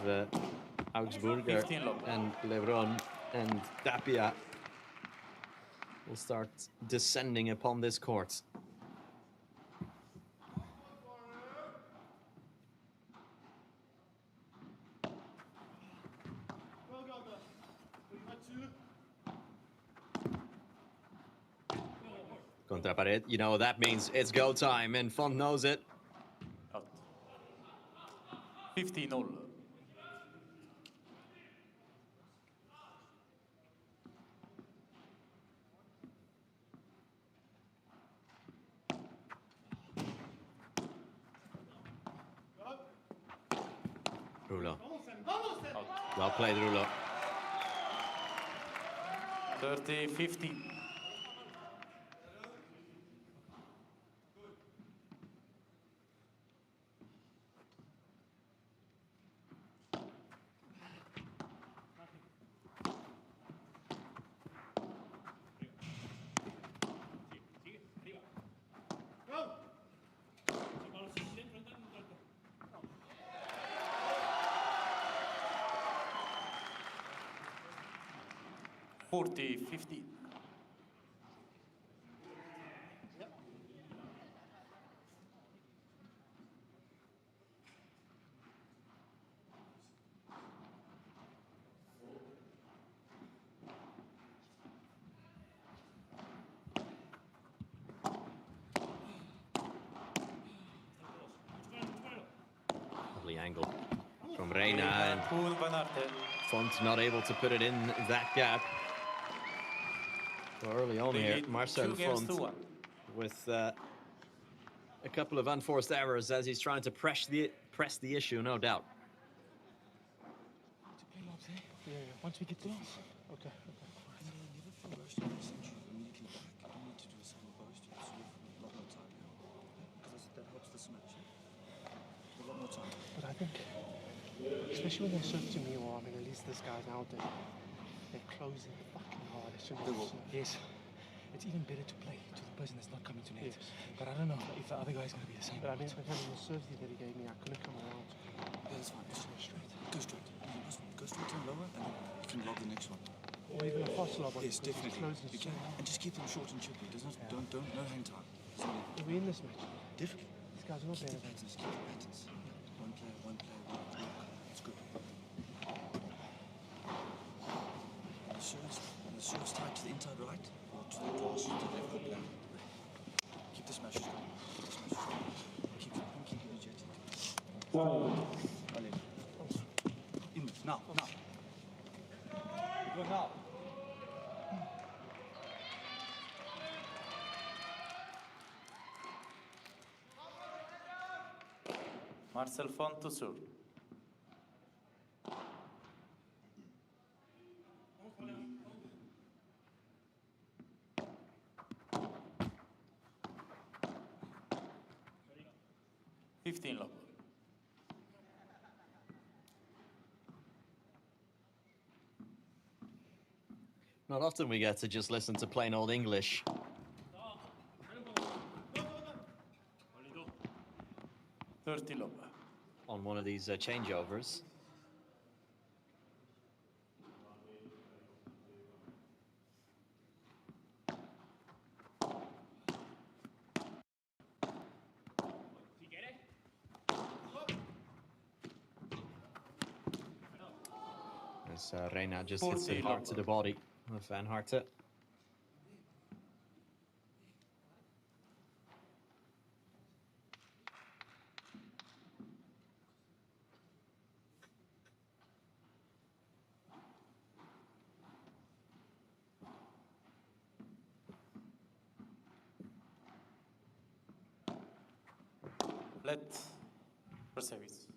Augsburger and Lebron and Tapia will start descending upon this court. Contra pared, you know, that means it's go time, and Font knows it. Out. 15-0. Rulo. Well played, Rulo. 30-15. $40-15. Lovely angle from Reina, and Font not able to put it in that gap. So early on here, Marcel Font with a couple of unforced errors as he's trying to press the issue, no doubt. Yeah, once we get close. Okay. But I think, especially when they serve to me, or I mean, at least this guy's out there, they're closing fucking hard as soon as they serve. Yes. It's even better to play to the person that's not coming to net. Yes. But I don't know if the other guy's going to be the same. But I mean, because of the serves that he gave me, I couldn't come around. Yeah, that's fine. Just go straight. Go straight. Go straight to the lower, and then you can lob the next one. Or even a fast lob. Yes, definitely. You can. And just keep them short and chippy. Don't no hang time. Are we in this match? Definitely. These guys are not better. Keep the patterns. One player, work. It's good. The serve's tied to the inside right, or to the cross, to the left player. Keep the smashes going. Keep energetic. In. Now. Go now. Marcel Font to serve. Lob. Not often we get to just listen to plain old English. 30 lob. On one of these changeovers. As Reina just hits it hard to the body of Van Harten. Let for service.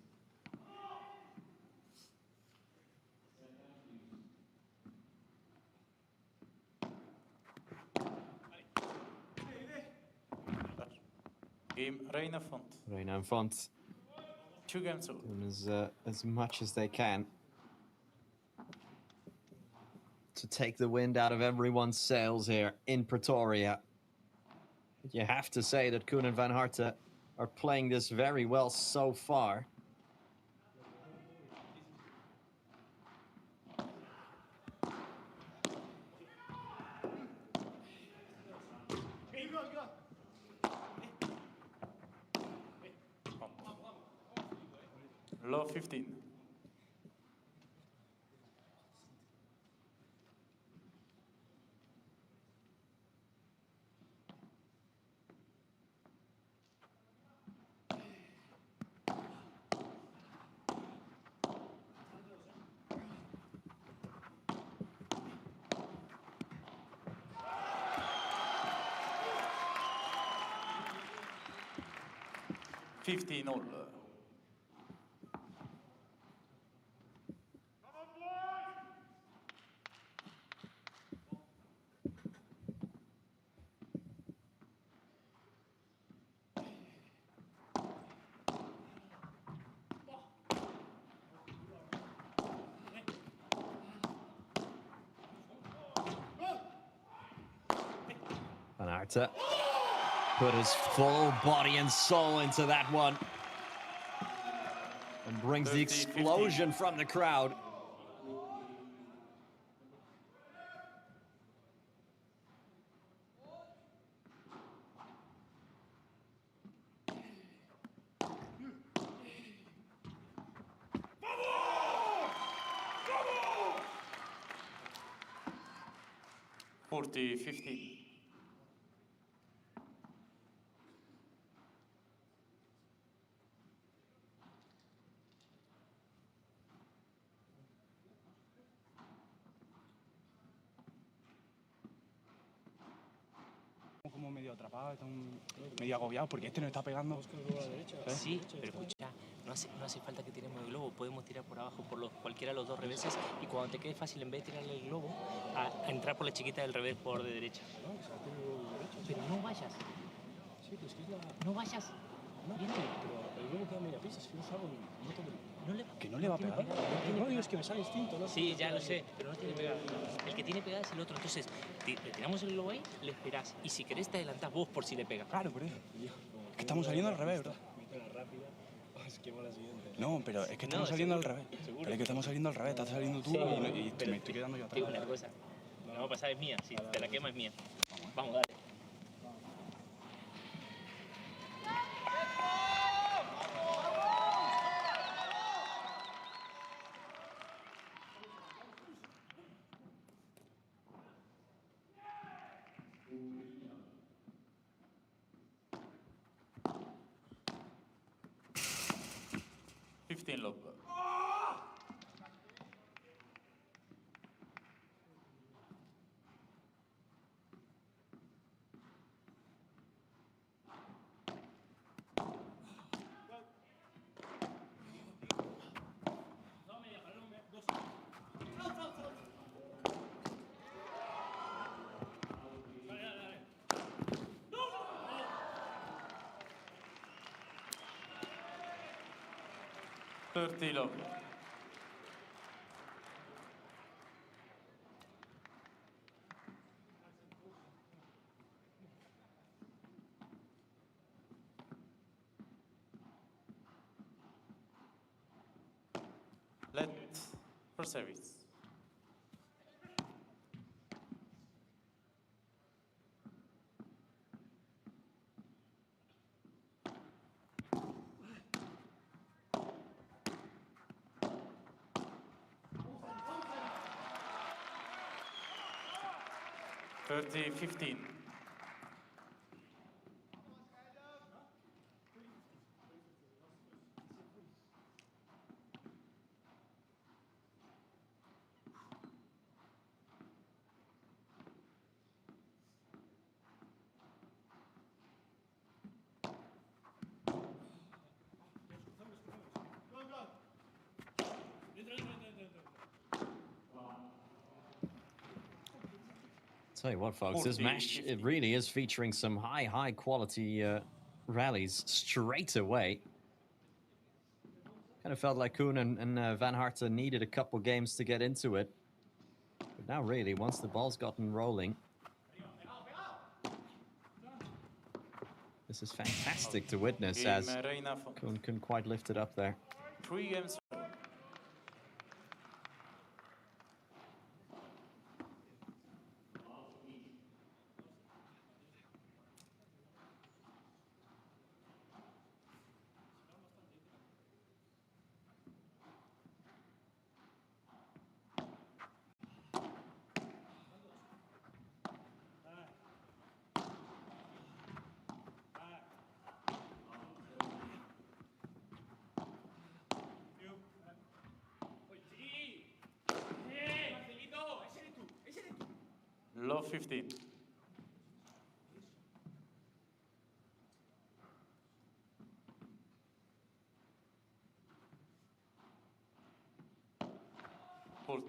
Game Reina Font. Reina and Font. 2 games old. Doing as much as they can to take the wind out of everyone's sails here in Pretoria. You have to say that Koen and Van Harten are playing this very well so far. Low 15. $15. Van Harten put his full body and soul into that one. And brings the explosion from the crowd. $40-15. como medio atrapados, están medio agobiados porque este nos está pegando. Sí, pero escucha, no hace falta que tiremos el globo, podemos tirar por abajo por cualquiera de los dos reveses y cuando te quede fácil, en vez de tirarle el globo, a entrar por la chiquita del revés por de derecha. Pero no vayas. Sí, pues es la... No vayas. Viene, pero el globo queda media pista, si no salgo, no toco el... Que no le va a pegar. No, digo, es que me sale instinto, ¿no? Sí, ya lo sé, pero no tiene pegada. El que tiene pegada es el otro. Entonces, le tiramos el globo ahí, le esperás. Y si querés, te adelantás vos por si le pega. Claro, por eso. Que estamos saliendo al revés, ¿verdad? rápida, esquivo la siguiente. No, pero es que estamos saliendo al revés. Pero es que estamos saliendo al revés. Estás saliendo tú y me estoy quedando yo atrás. Digo una cosa. La va a pasar es mía. Si te la quema es mía. Vamos, dale. Love. 30 love. Let for service. Thirty 15. Tell you what, folks, this match, it really is featuring some high quality rallies straight away. Kind of felt like Koen and Van Harten needed a couple games to get into it. But now really, once the ball's gotten rolling, this is fantastic to witness as Koen couldn't quite lift it up there. 3 games. Low 15. Hold.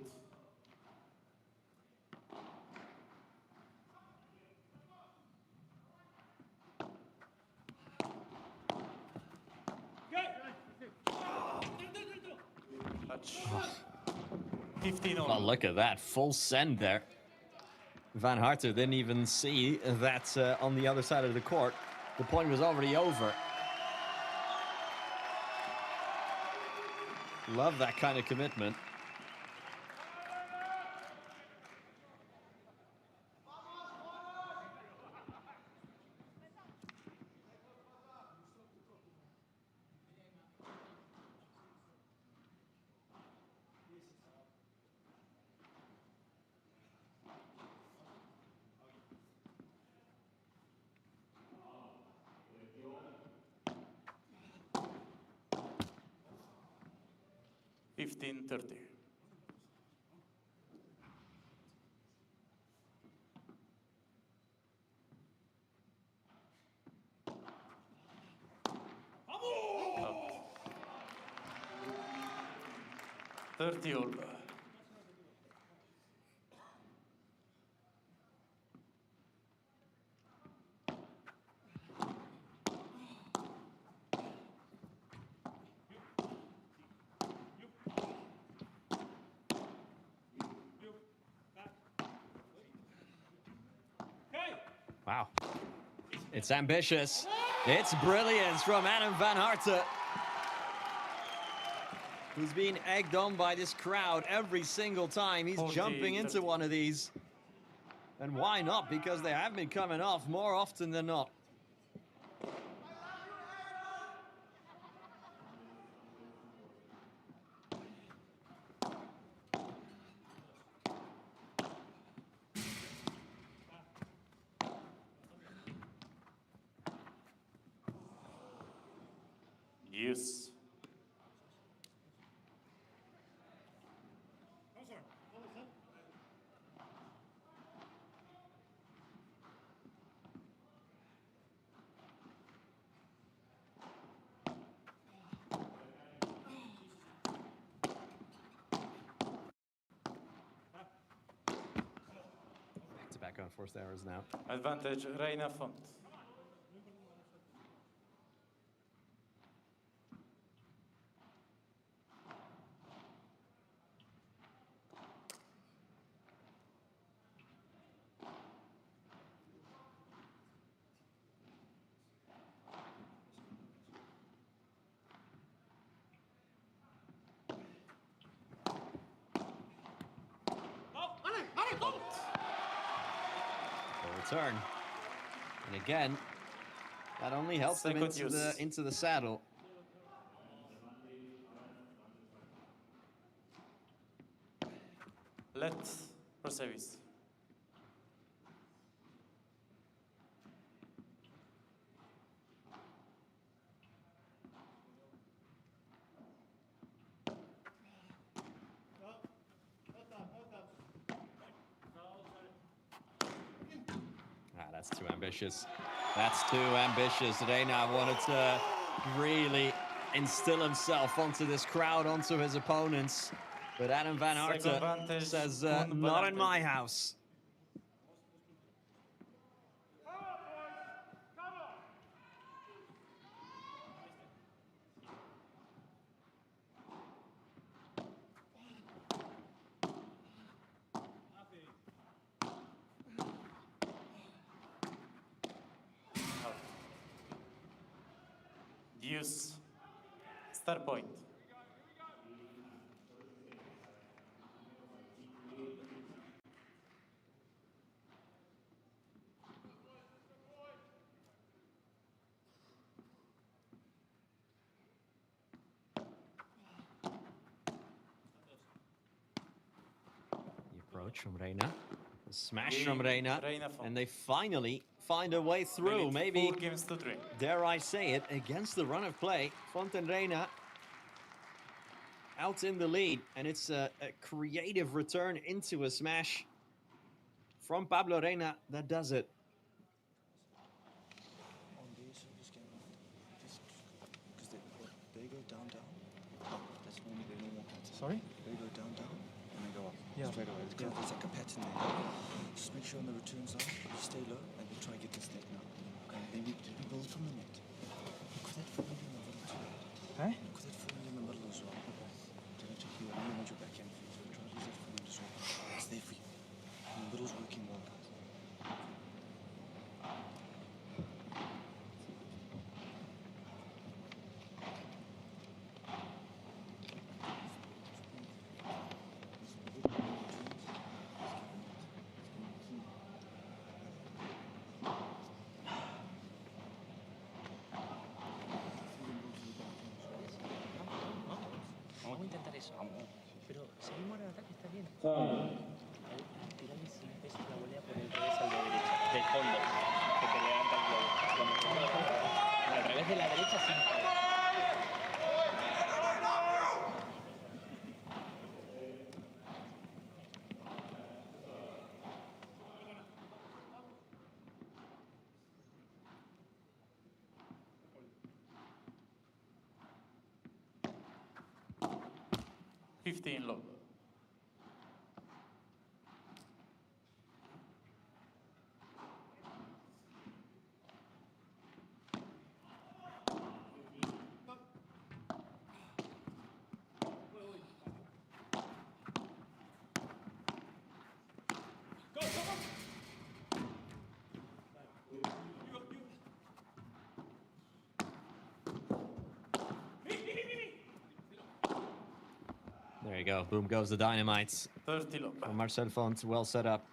Touch. 15 on. Oh, look at that. Full send there. Van Harten didn't even see that on the other side of the court. The point was already over. Love that kind of commitment. $15.30. 30 all. Wow. It's ambitious. It's brilliance from Adam van Harten, who's being egged on by this crowd every single time he's jumping into one of these. And why not? Because they have been coming off more often than not. Yes. Back-to-back unforced errors now. Advantage, Reina Font. Return. And again, that only helped them into the saddle. Let's for service. That's too ambitious. That's too ambitious. Reina wanted to really instill himself onto this crowd, onto his opponents. But Adam van Harten says, not in my house. Use start point. The approach from Reina, the smash from Reina, and they finally find a way through. Maybe, dare I say it, against the run of play, Fonten Reina out in the lead, and it's a creative return into a smash from Pablo Reina that does it. On these, just because they go down. That's normally their normal pattern. Sorry? They go down, and they go up straight away. There's like a pattern there. Just make sure on the return side, you stay low, and you try to get this net now. Okay, then we build from the net. Look for that falling in the middle too. Hey? Look for that falling in the middle as well. Okay. Don't check here, I don't want your backhand. Try to use that falling as well. It's there for you. And the middle's working well, guys. Vamos a intentar eso. Pero seguimos el ataque, está bien. Tirarle sin peso la volea por el revés al de derecha, del fondo, que te levanta el globo. Al revés de la derecha sin peso. 15 low. There you go. Boom goes the dynamites. 30 low. From Marcel Font, well set up.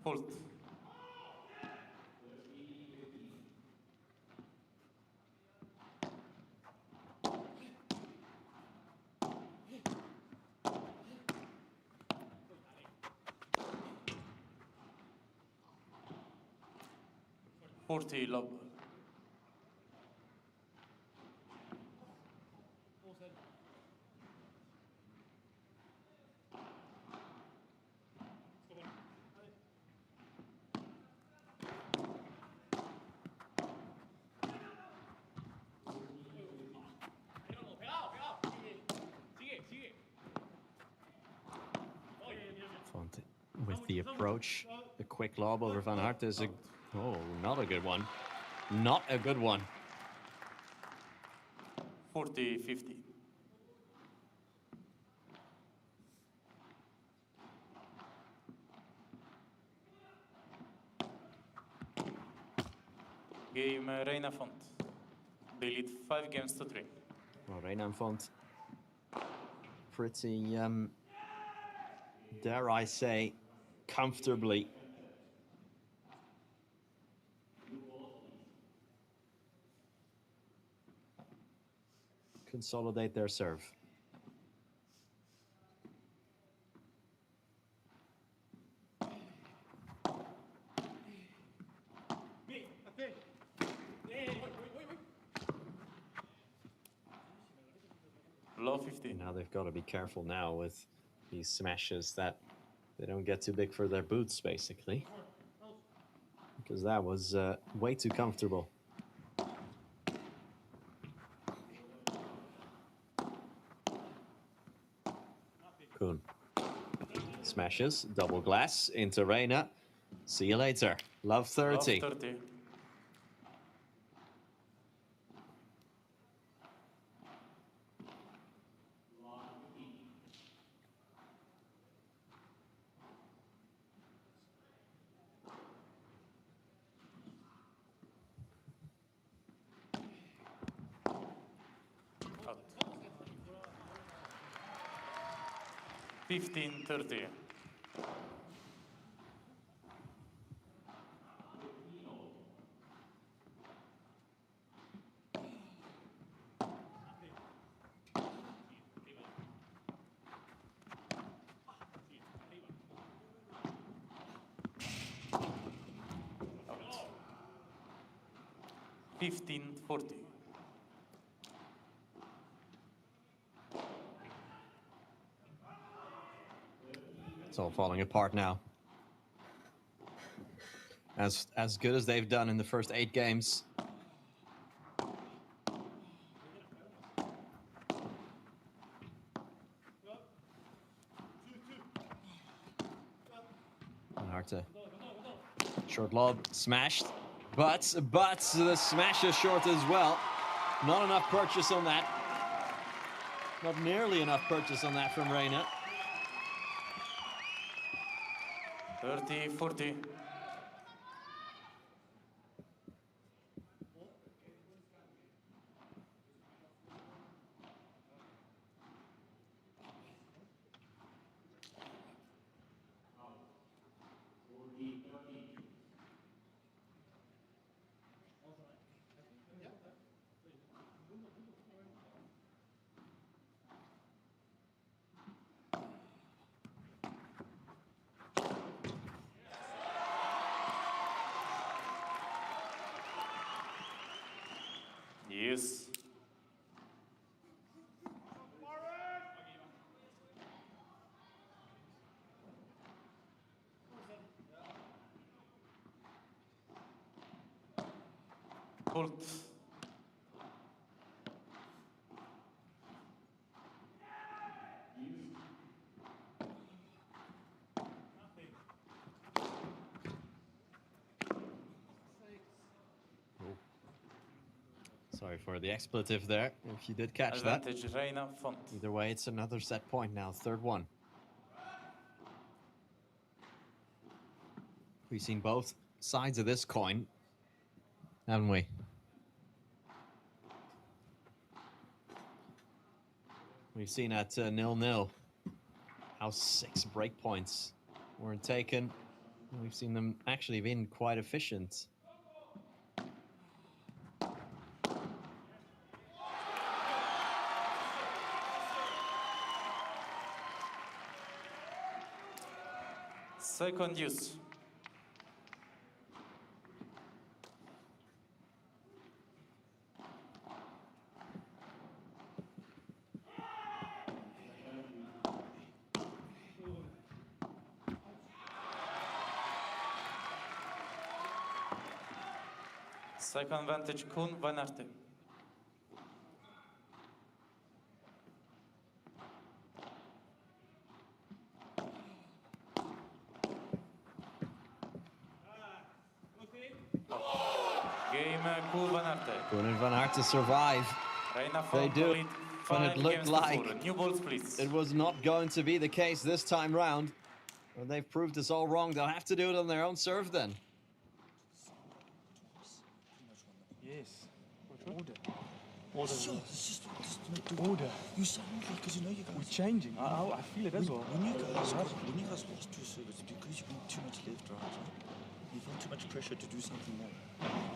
Fault. Forty low. Font with the approach. The quick lob over Van Aert is a... Oh, not a good one. Not a good one. 40-50. Game Reina Font. They lead 5 games to 3. Well, Reina and Font pretty, dare I say, comfortably. Consolidate their serve. Low 15. Now they've got to be careful now with these smashes that they don't get too big for their boots, basically. Because that was way too comfortable. Kuhn. Smashes, double glass into Reina. See you later. Love 30. Love 30. Out. 15-30. Out. 15-40. It's all falling apart now. As good as they've done in the first 8 games. Arta. Short lob smashed, but the smash is short as well. Not enough purchase on that. Not nearly enough purchase on that from Reina. 30-40. Yes. Pult. Sorry for the expletive there, if you did catch that. Advantage Reina Font. Either way, it's another set point now, third one. We've seen both sides of this coin, haven't we? We've seen at 0-0 how 6 break points were taken. We've seen them actually been quite efficient. Second use. Second vantage Kun Van Arte. Game Kun Van Arte. Kun and Van Arte survive. They do, but it looked like New balls, please. it was not going to be the case this time round. Well, they've proved us all wrong. They'll have to do it on their own serve then. Yes. Order. Order. It's just Order. You sound like, because you know you guys. We're changing. I feel it as well. When you guys lost 2 serves, because you went too much left, right? You felt too much pressure to do something more.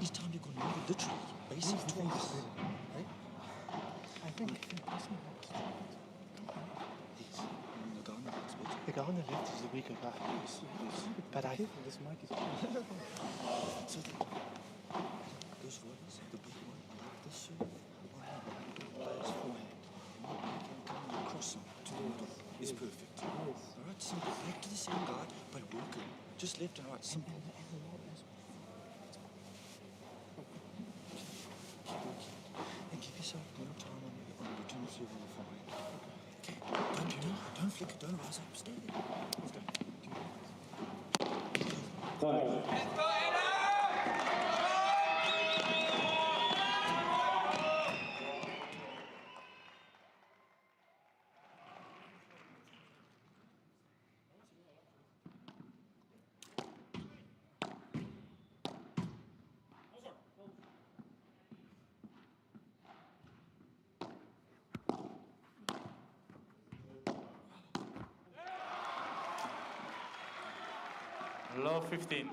Each time you're going to move it literally, basically twice. Right? I think the guy on the left is the weaker guy. But I think this mic is. So those volleys, the big one, like this serve, player's forehand. You can come across him to the middle. It's perfect. Alright, simple. Back to the same guy, but working. Just left and right, simple. And give yourself more time on the return serve on the forehand. Okay, don't flick it, don't rise up, stay there. Low 15.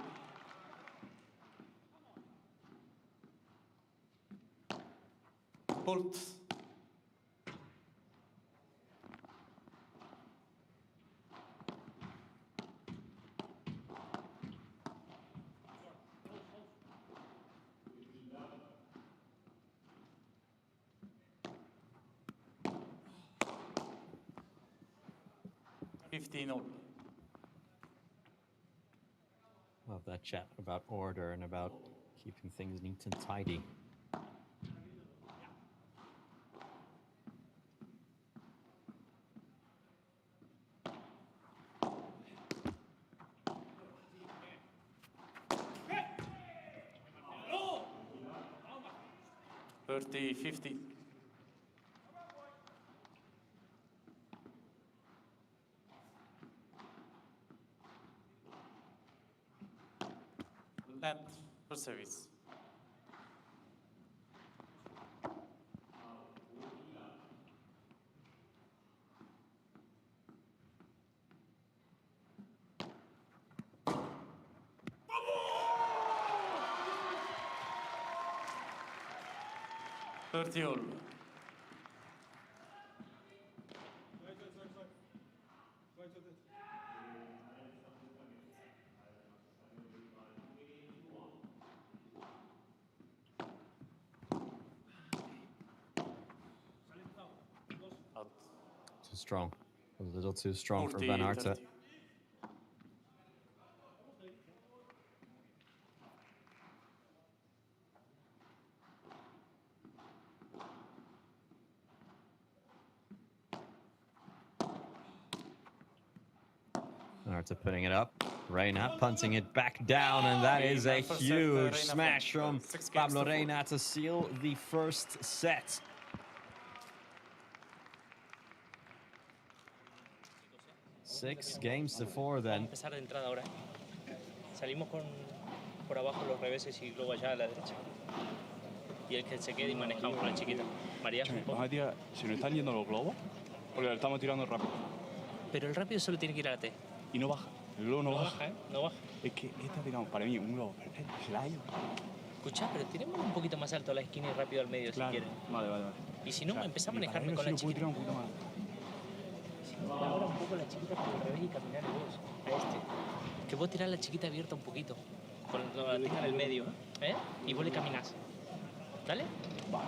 Pult. $15 Love that chat about order and about keeping things neat and tidy. $30-50. Land for service. $30. Too strong. A little too strong for Van Arte. 40-30. Marta putting it up. Reina punting it back down, and that is a huge smash from Pablo Reina to seal the first set. Six games to four then. Empezar de entrada ahora. Salimos con por abajo los reveses y luego allá a la derecha. Y el que se quede y manejamos con la chiquita. María, un poco. Si nos están yendo los globos, porque lo estamos tirando rápido. Pero el rápido solo tiene que ir a la T. Y no baja. El globo no baja. No baja. Es que esta tiramos, para mí, un globo perfecto. Se la ha ido. Escucha, pero tiremos un poquito más alto a la esquina y rápido al medio, claro. si quieren. Vale. Y si no, empezá a manejarme con la chiquita. Tirar un poquito más. Ahora un poco la chiquita por el revés y caminar vos a este. Que vos tirás la chiquita abierta un poquito. Cuando la tenga en el medio. Y vos le caminás. ¿Dale?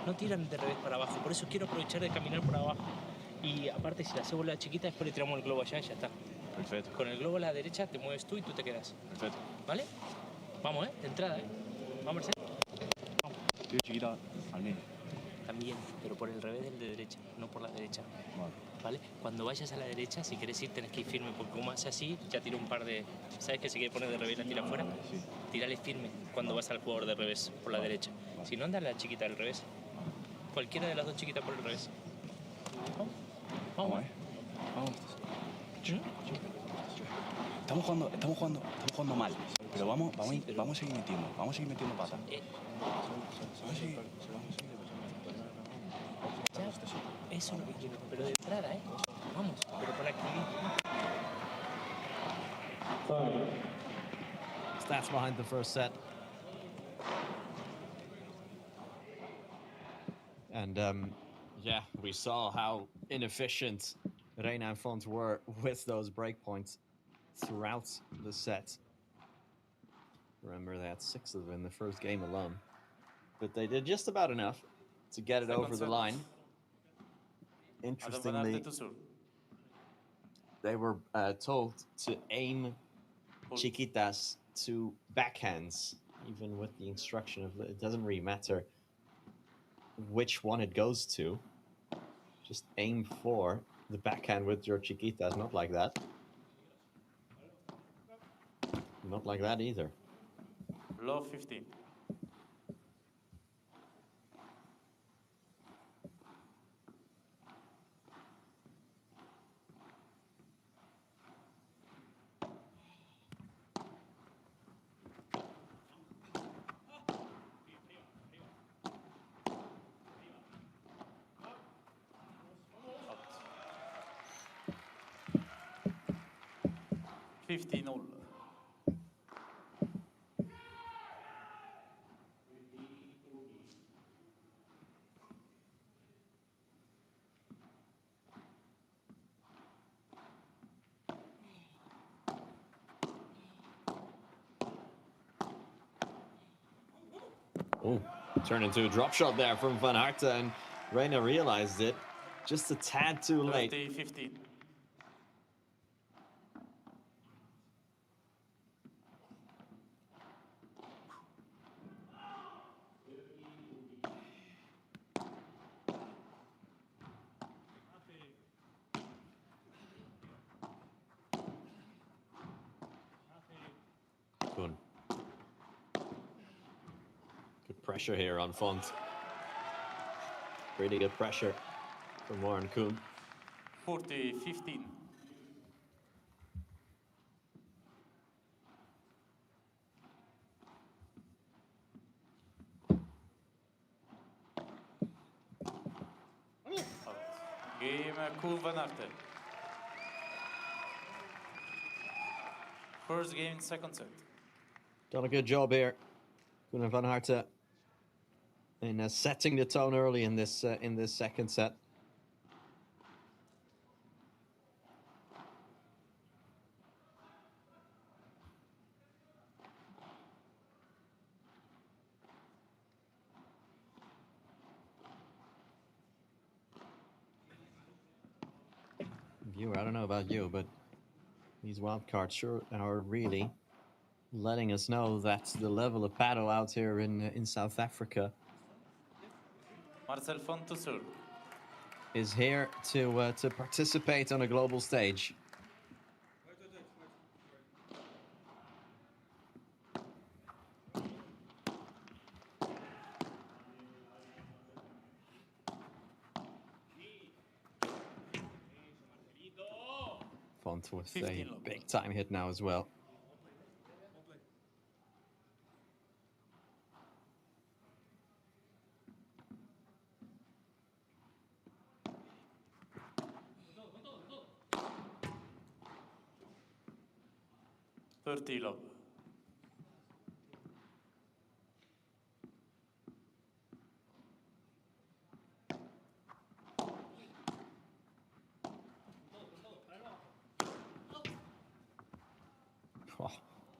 No tiran de revés para abajo. Por eso quiero aprovechar de caminar por abajo. Y aparte, si la hacemos la chiquita, después le tiramos el globo allá y ya está. Perfecto. Con el globo a la derecha te mueves tú y tú te quedas. Perfecto. ¿Vale? Vamos, de entrada, Vamos, Marcelo. Vamos. Tío, chiquita, al medio. También, pero por el revés del de derecha, no por la derecha. Vale. Cuando vayas a la derecha, si quieres ir, tenés que ir firme, porque como hace así, ya tiro un par de... ¿Sabes que si quieres poner de revés la tira afuera? Sí. Tírale firme cuando vas al jugador de revés, por la derecha. Si no, anda la chiquita del revés. Cualquiera de las dos chiquitas por el revés. Vamos. Vamos. Estamos jugando mal. Pero vamos a seguir metiendo. Vamos a seguir metiendo patas. Vamos a seguir. Eso es lo que quiero, pero de entrada, Vamos, pero con activismo. Stats behind the first set. And yeah, we saw how inefficient Reina and Font were with those breakpoints throughout the set. Remember, they had 6 of them in the first game alone. But they did just about enough to get it over the line. Interestingly, they were told to aim chiquitas to backhands, even with the instruction of it doesn't really matter which one it goes to. Just aim for the backhand with your chiquitas, not like that. Not like that either. Low 15. $50. Oh, turned into a drop shot there from Van Harten, and Reina realized it just a tad too late. 15. Good pressure here on Font. Really good pressure from Warren Kuhn. 40-15. Game Kuhn Van Harten. First game, second set. Done a good job here, Kuhn and Van Harten, in setting the tone early in this second set. Viewer, I don't know about you, but these wildcards sure are really letting us know that the level of paddle out here in South Africa Marcel Font to serve. is here to participate on a global stage. Font with 15 a love. big time hit now as well. Love. Oh,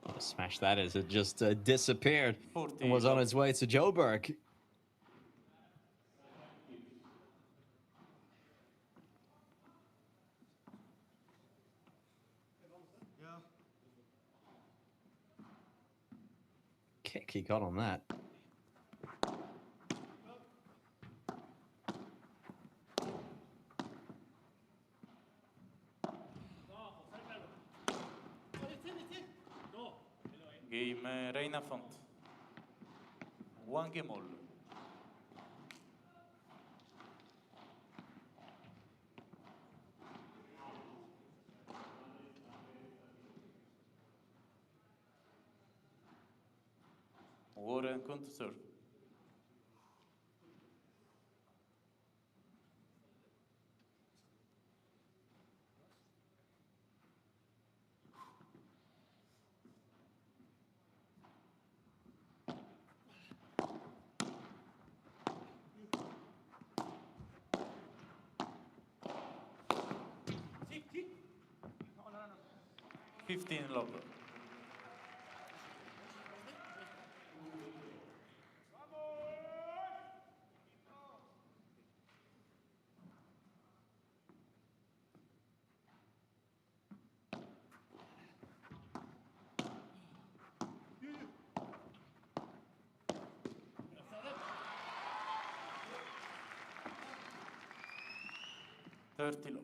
what a smash that is. It just disappeared 40 and was on love. its way to Joburg. Kick he got on that. Game Reina Font. One game all. Warren going to serve. No. 15 love. Love. 15. All.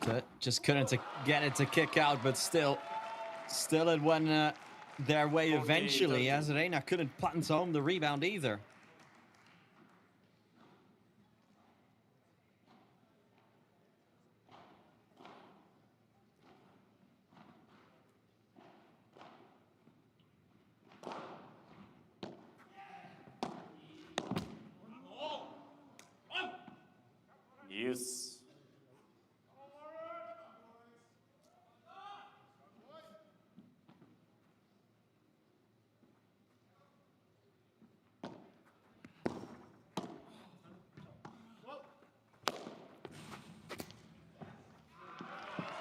Guinart just couldn't get it to kick out, but still it went their way eventually, as Reina couldn't punt home the rebound either. Yes.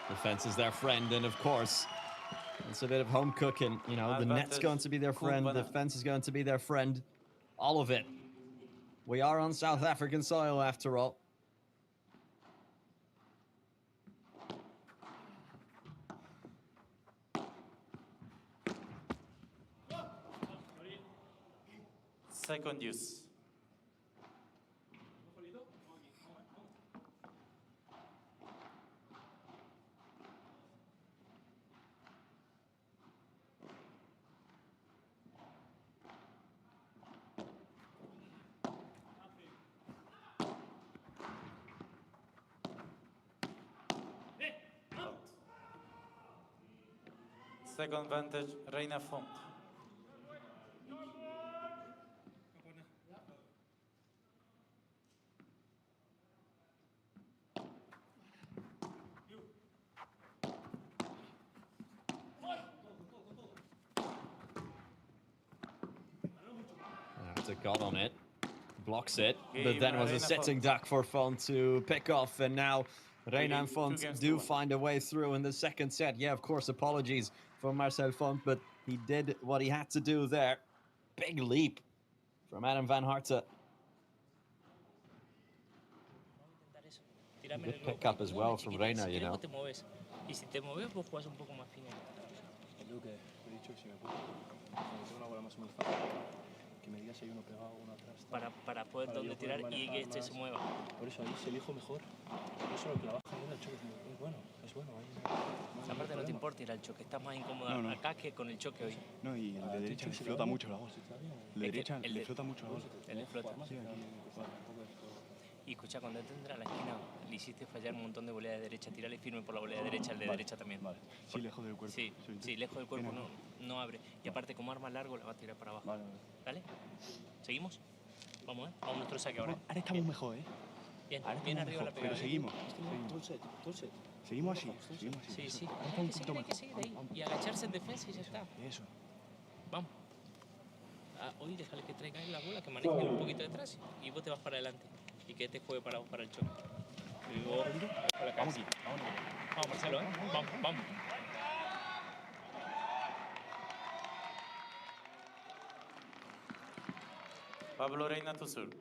Defense is their friend, and of course, it's a bit of home cooking. You know, the net's going to be their friend, the defense is going to be their friend. All of it. We are on South African soil after all. Second use. Second advantage, Reina Font. Harta got on it, blocks it, but then was a sitting duck for Font to pick off, and now Reina and Font do find a way through in the second set. Yeah, of course, apologies for Marcel Font, but he did what he had to do there. Big leap from Adam van Harta. Good pickup as well from Reina, you know. Y si te mueves, pues juegas un poco más fino. Es lo que he dicho, si me puedo. Cuando tengo una bola más muy fácil, que me digas si hay uno pegado o uno atrás. Para poder dónde tirar y que este se mueva. Por eso ahí se elijo mejor. Por eso lo que la baja en el choque es bueno, es bueno. Aparte no te importa ir al choque, estás más incómodo acá que con el choque hoy. No, y el de derecha le flota mucho la voz. El de derecha le flota mucho la voz. El de flota. Sí, aquí. Y escucha, cuando él tendrá la esquina, le hiciste fallar un montón de volea de derecha. Tírale firme por la volea de derecha, el de derecha también. Vale. Sí, lejos del cuerpo. Sí, lejos del cuerpo no abre. Y aparte, como arma largo, la va a tirar para abajo. Vale. ¿Dale? ¿Seguimos? Vamos, Vamos a nuestro saque ahora. Ahora estamos mejor, Bien, bien arriba la pegada. Pero seguimos. Todo set. Seguimos así. Sí. Hay que seguir ahí. Y agacharse en defensa y ya está. Eso. Vamos. Hoy déjale que traiga él la bola, que maneje un poquito detrás y vos te vas para adelante. Y que este juegue para vos para el choque. Y luego a la cabeza. Vamos, Marcelo, Vamos. Pablo Reina to serve.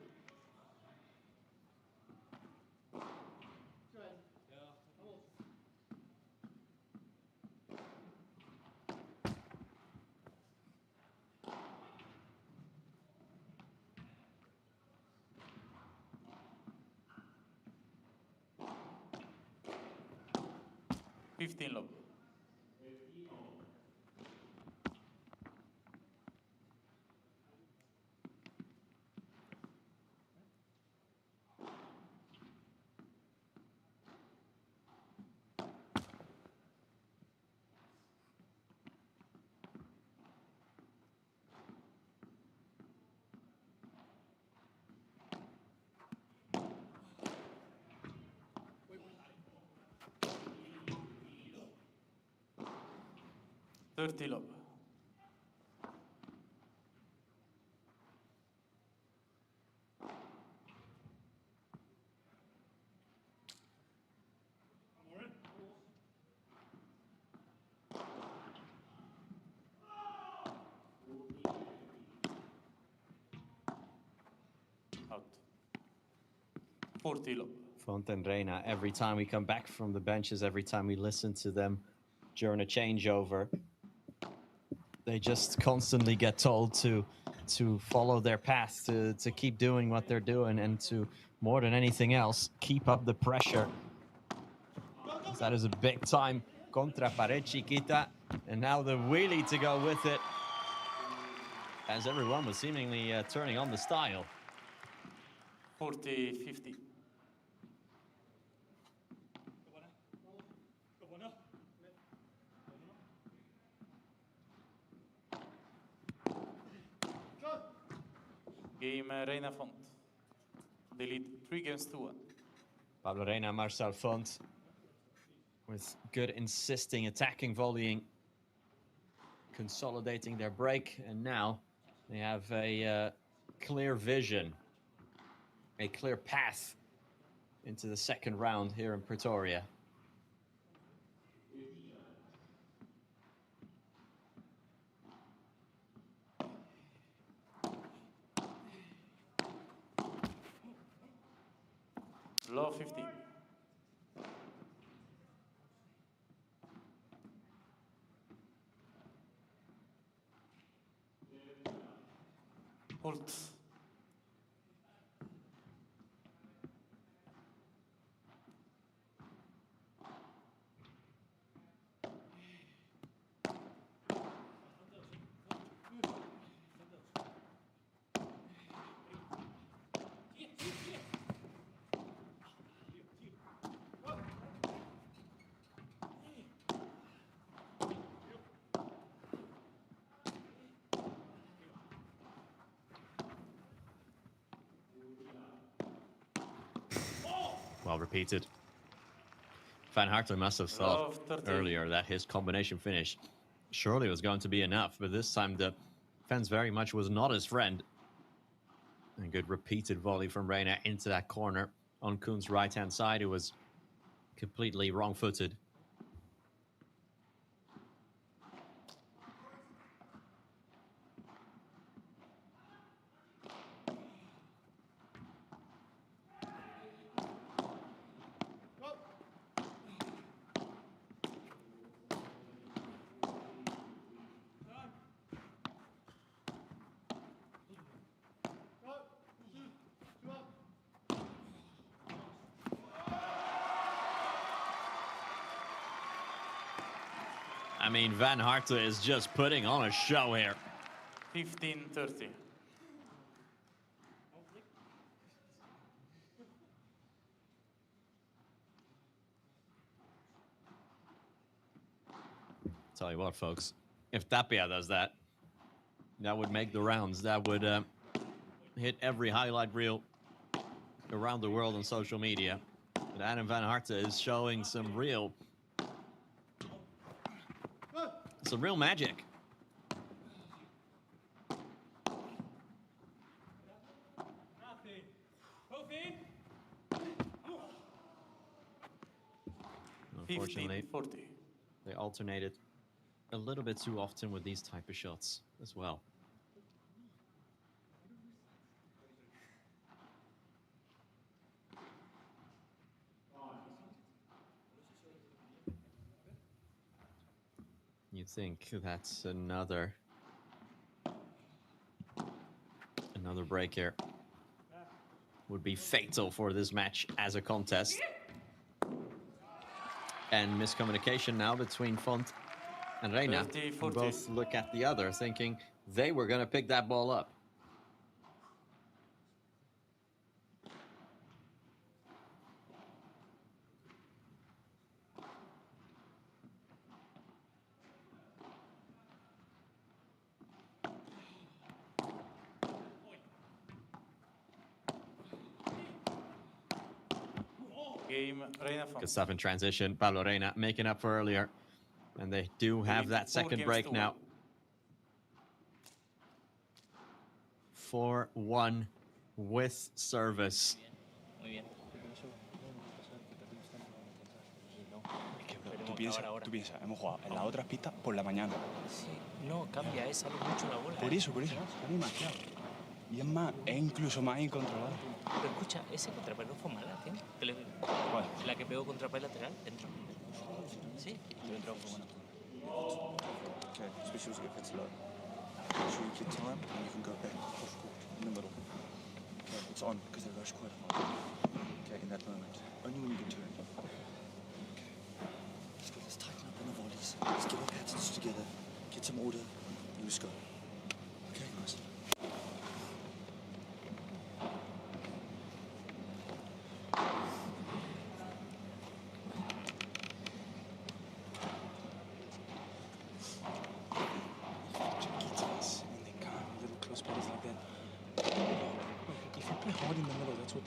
Low. Low. Out. 40 low. Font and Reina, every time we come back from the benches, every time we listen to them during a changeover, they just constantly get told to follow their path, to keep doing what they're doing, and to, more than anything else, keep up the pressure. That is a big time contra pared chiquita, and now the wheelie to go with it, as everyone was seemingly turning on the style. 40-50. Game Reina Font. They lead 3-1. Pablo Reina, Marcel Font with good insisting, attacking, volleying, consolidating their break, and now they have a clear vision, a clear path into the second round here in Pretoria. Low 15. Hold. Well repeated. Van Harten must have thought earlier that his combination finish surely was going to be enough, but this time the defense very much was not his friend. A good repeated volley from Reina into that corner on Koon's right-hand side, who was completely wrong-footed. I mean, Van Harten is just putting on a show here. 15-30. Tell you what, folks, if Tapia does that, that would make the rounds. That would hit every highlight reel around the world on social media. But Adam Van Harten is showing some real magic. Unfortunately, 40. They alternated a little bit too often with these type of shots as well. You think that's another break here would be fatal for this match as a contest. And miscommunication now between Font and Reina, who both look at the other thinking they were going to pick that ball up. Game, Reina Font. Good stuff in transition. Pablo Reina making up for earlier. And they do have that second break now. 4-1 with service. Muy bien. Tú piensas, hemos jugado en las otras pistas por la mañana. Sí, no, cambia, sale mucho la bola. Por eso, es demasiado. Y es más, es incluso más incontrolable. Pero escucha, ese contrapelo fue mala, tío. ¿Cuál? La que pegó contra el lateral, dentro. Sí. Dentro fue buena. Okay, especially if it's low. Make sure you keep time and you can go back off court in the middle. Okay, it's on because they rush quite hard. Okay, in that moment. Only when you can turn. Okay. Let's tighten up on the volleys. Let's get our patterns together. Get some order. And let's go. Okay, guys.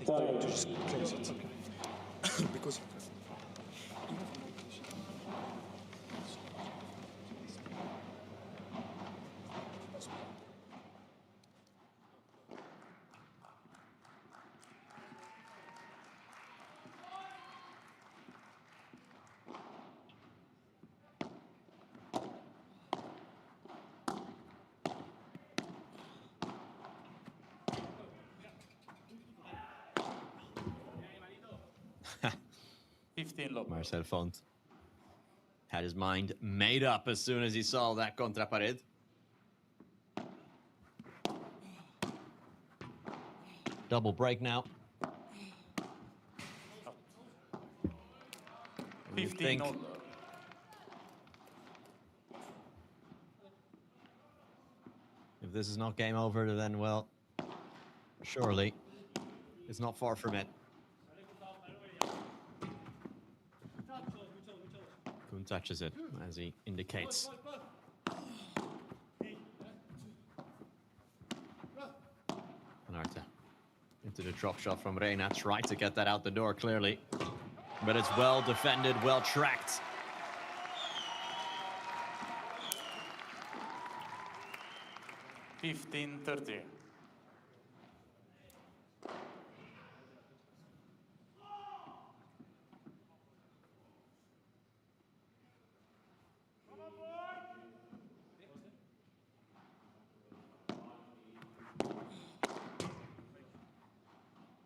To just close it. Because Marcel Font had his mind made up as soon as he saw that contrapared. Double break now. 15 all. If this is not game over, then, well, surely it's not far from it. Koon touches it as he indicates. Guinart into the drop shot from Reina. Tried to get that out the door, clearly. But it's well defended, well tracked.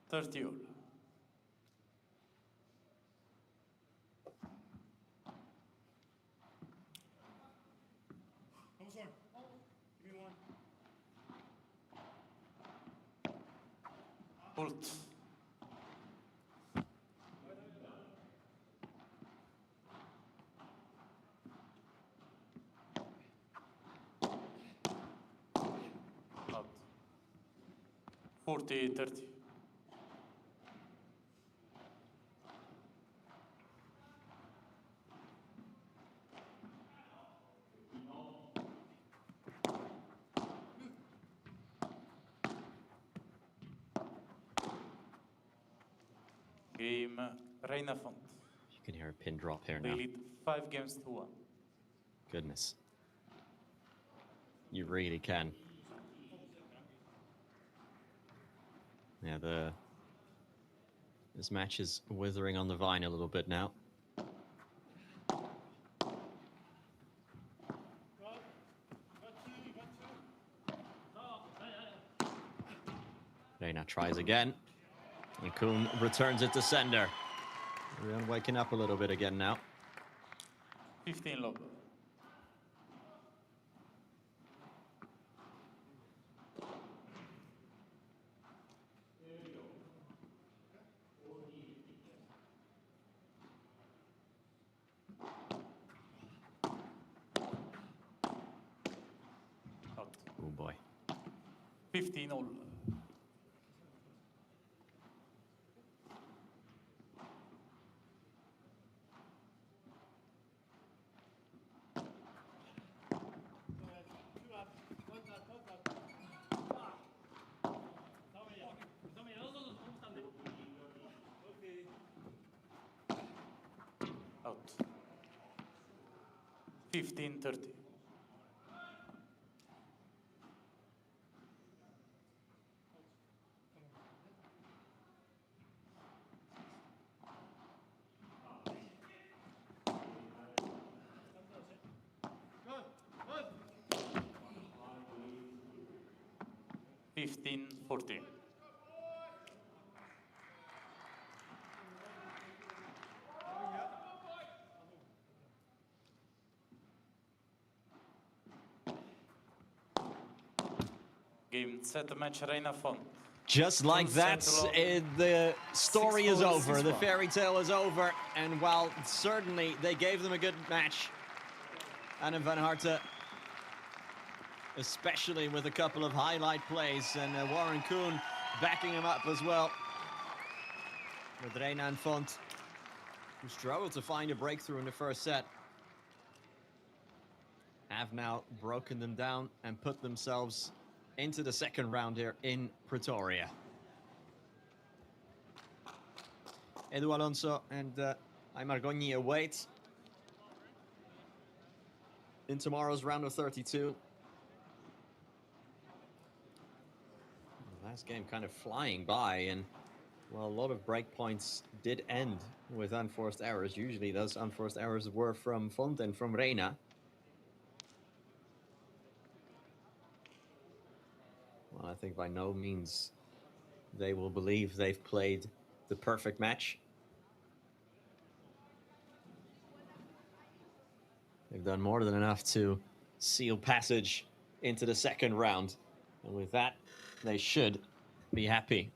30 all. Ult. Out. 40-30. Game Reina Font. You can hear a pin drop here They now. lead 5 games to 1. Goodness. You really can. Yeah, this match is withering on the vine a little bit now. Reina tries again. And Kuhn returns it to sender. Everyone waking up a little bit again now. 15 lob. Out. Oh boy. 15 all. Out. 15-30. Good. 15-14. Game set match Reina Font. Just like that, the story is 6-4, over. The 6-1. fairy tale is over. And while certainly they gave them a good match, Anna van Harten, especially with a couple of highlight plays, and Warren Kuhn backing him up as well. With Reina and Font, who struggled to find a breakthrough in the first set, have now broken them down and put themselves into the second round here in Pretoria. Edu Alonso and Aymar Gogni await in tomorrow's round of 32. The last game kind of flying by, and well, a lot of breakpoints did end with unforced errors. Usually those unforced errors were from Font and from Reina. Well, I think by no means they will believe they've played the perfect match. They've done more than enough to seal passage into the second round. And with that, they should be happy.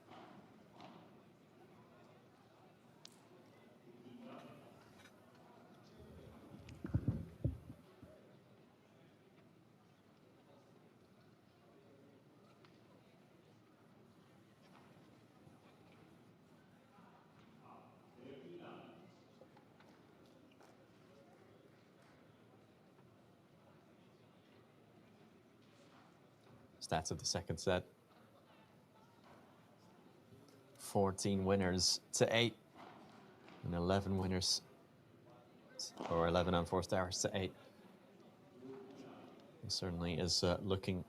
Stats of the second set. 14 winners to 8. And 11 winners, or 11 unforced errors to 8. It certainly is looking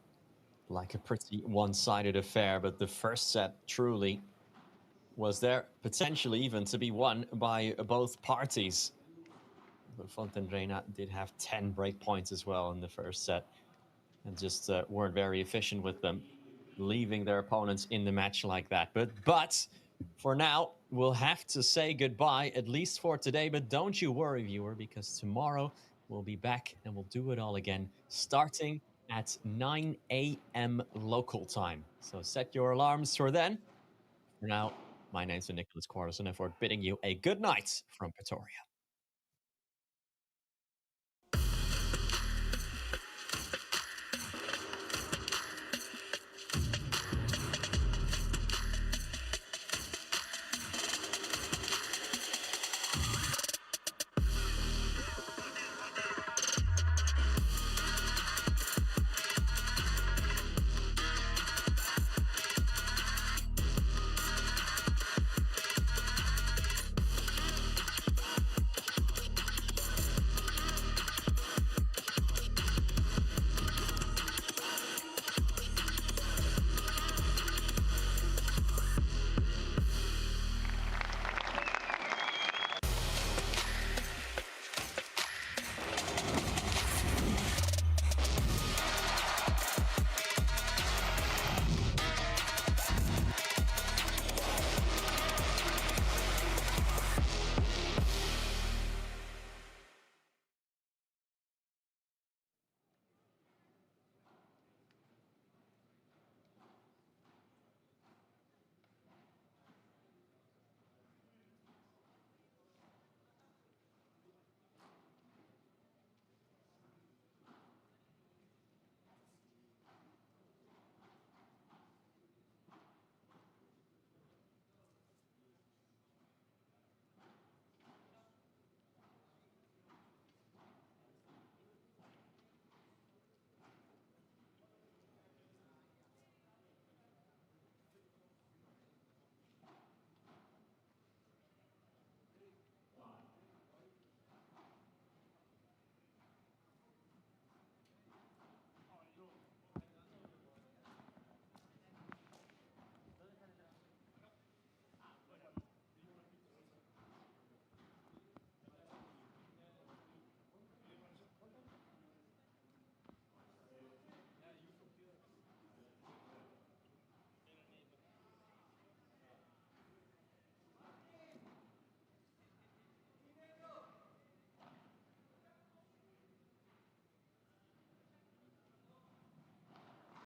like a pretty one-sided affair, but the first set truly was there, potentially even to be won by both parties. But Font and Reina did have 10 break points as well in the first set, and just weren't very efficient with them, leaving their opponents in the match like that. But For now, we'll have to say goodbye, at least for today. But don't you worry, viewer, because tomorrow we'll be back and we'll do it all again, starting at 9 a.m. local time. So set your alarms for then. For now, my name's Nicholas Quarterson, and for bidding you a good night from Pretoria.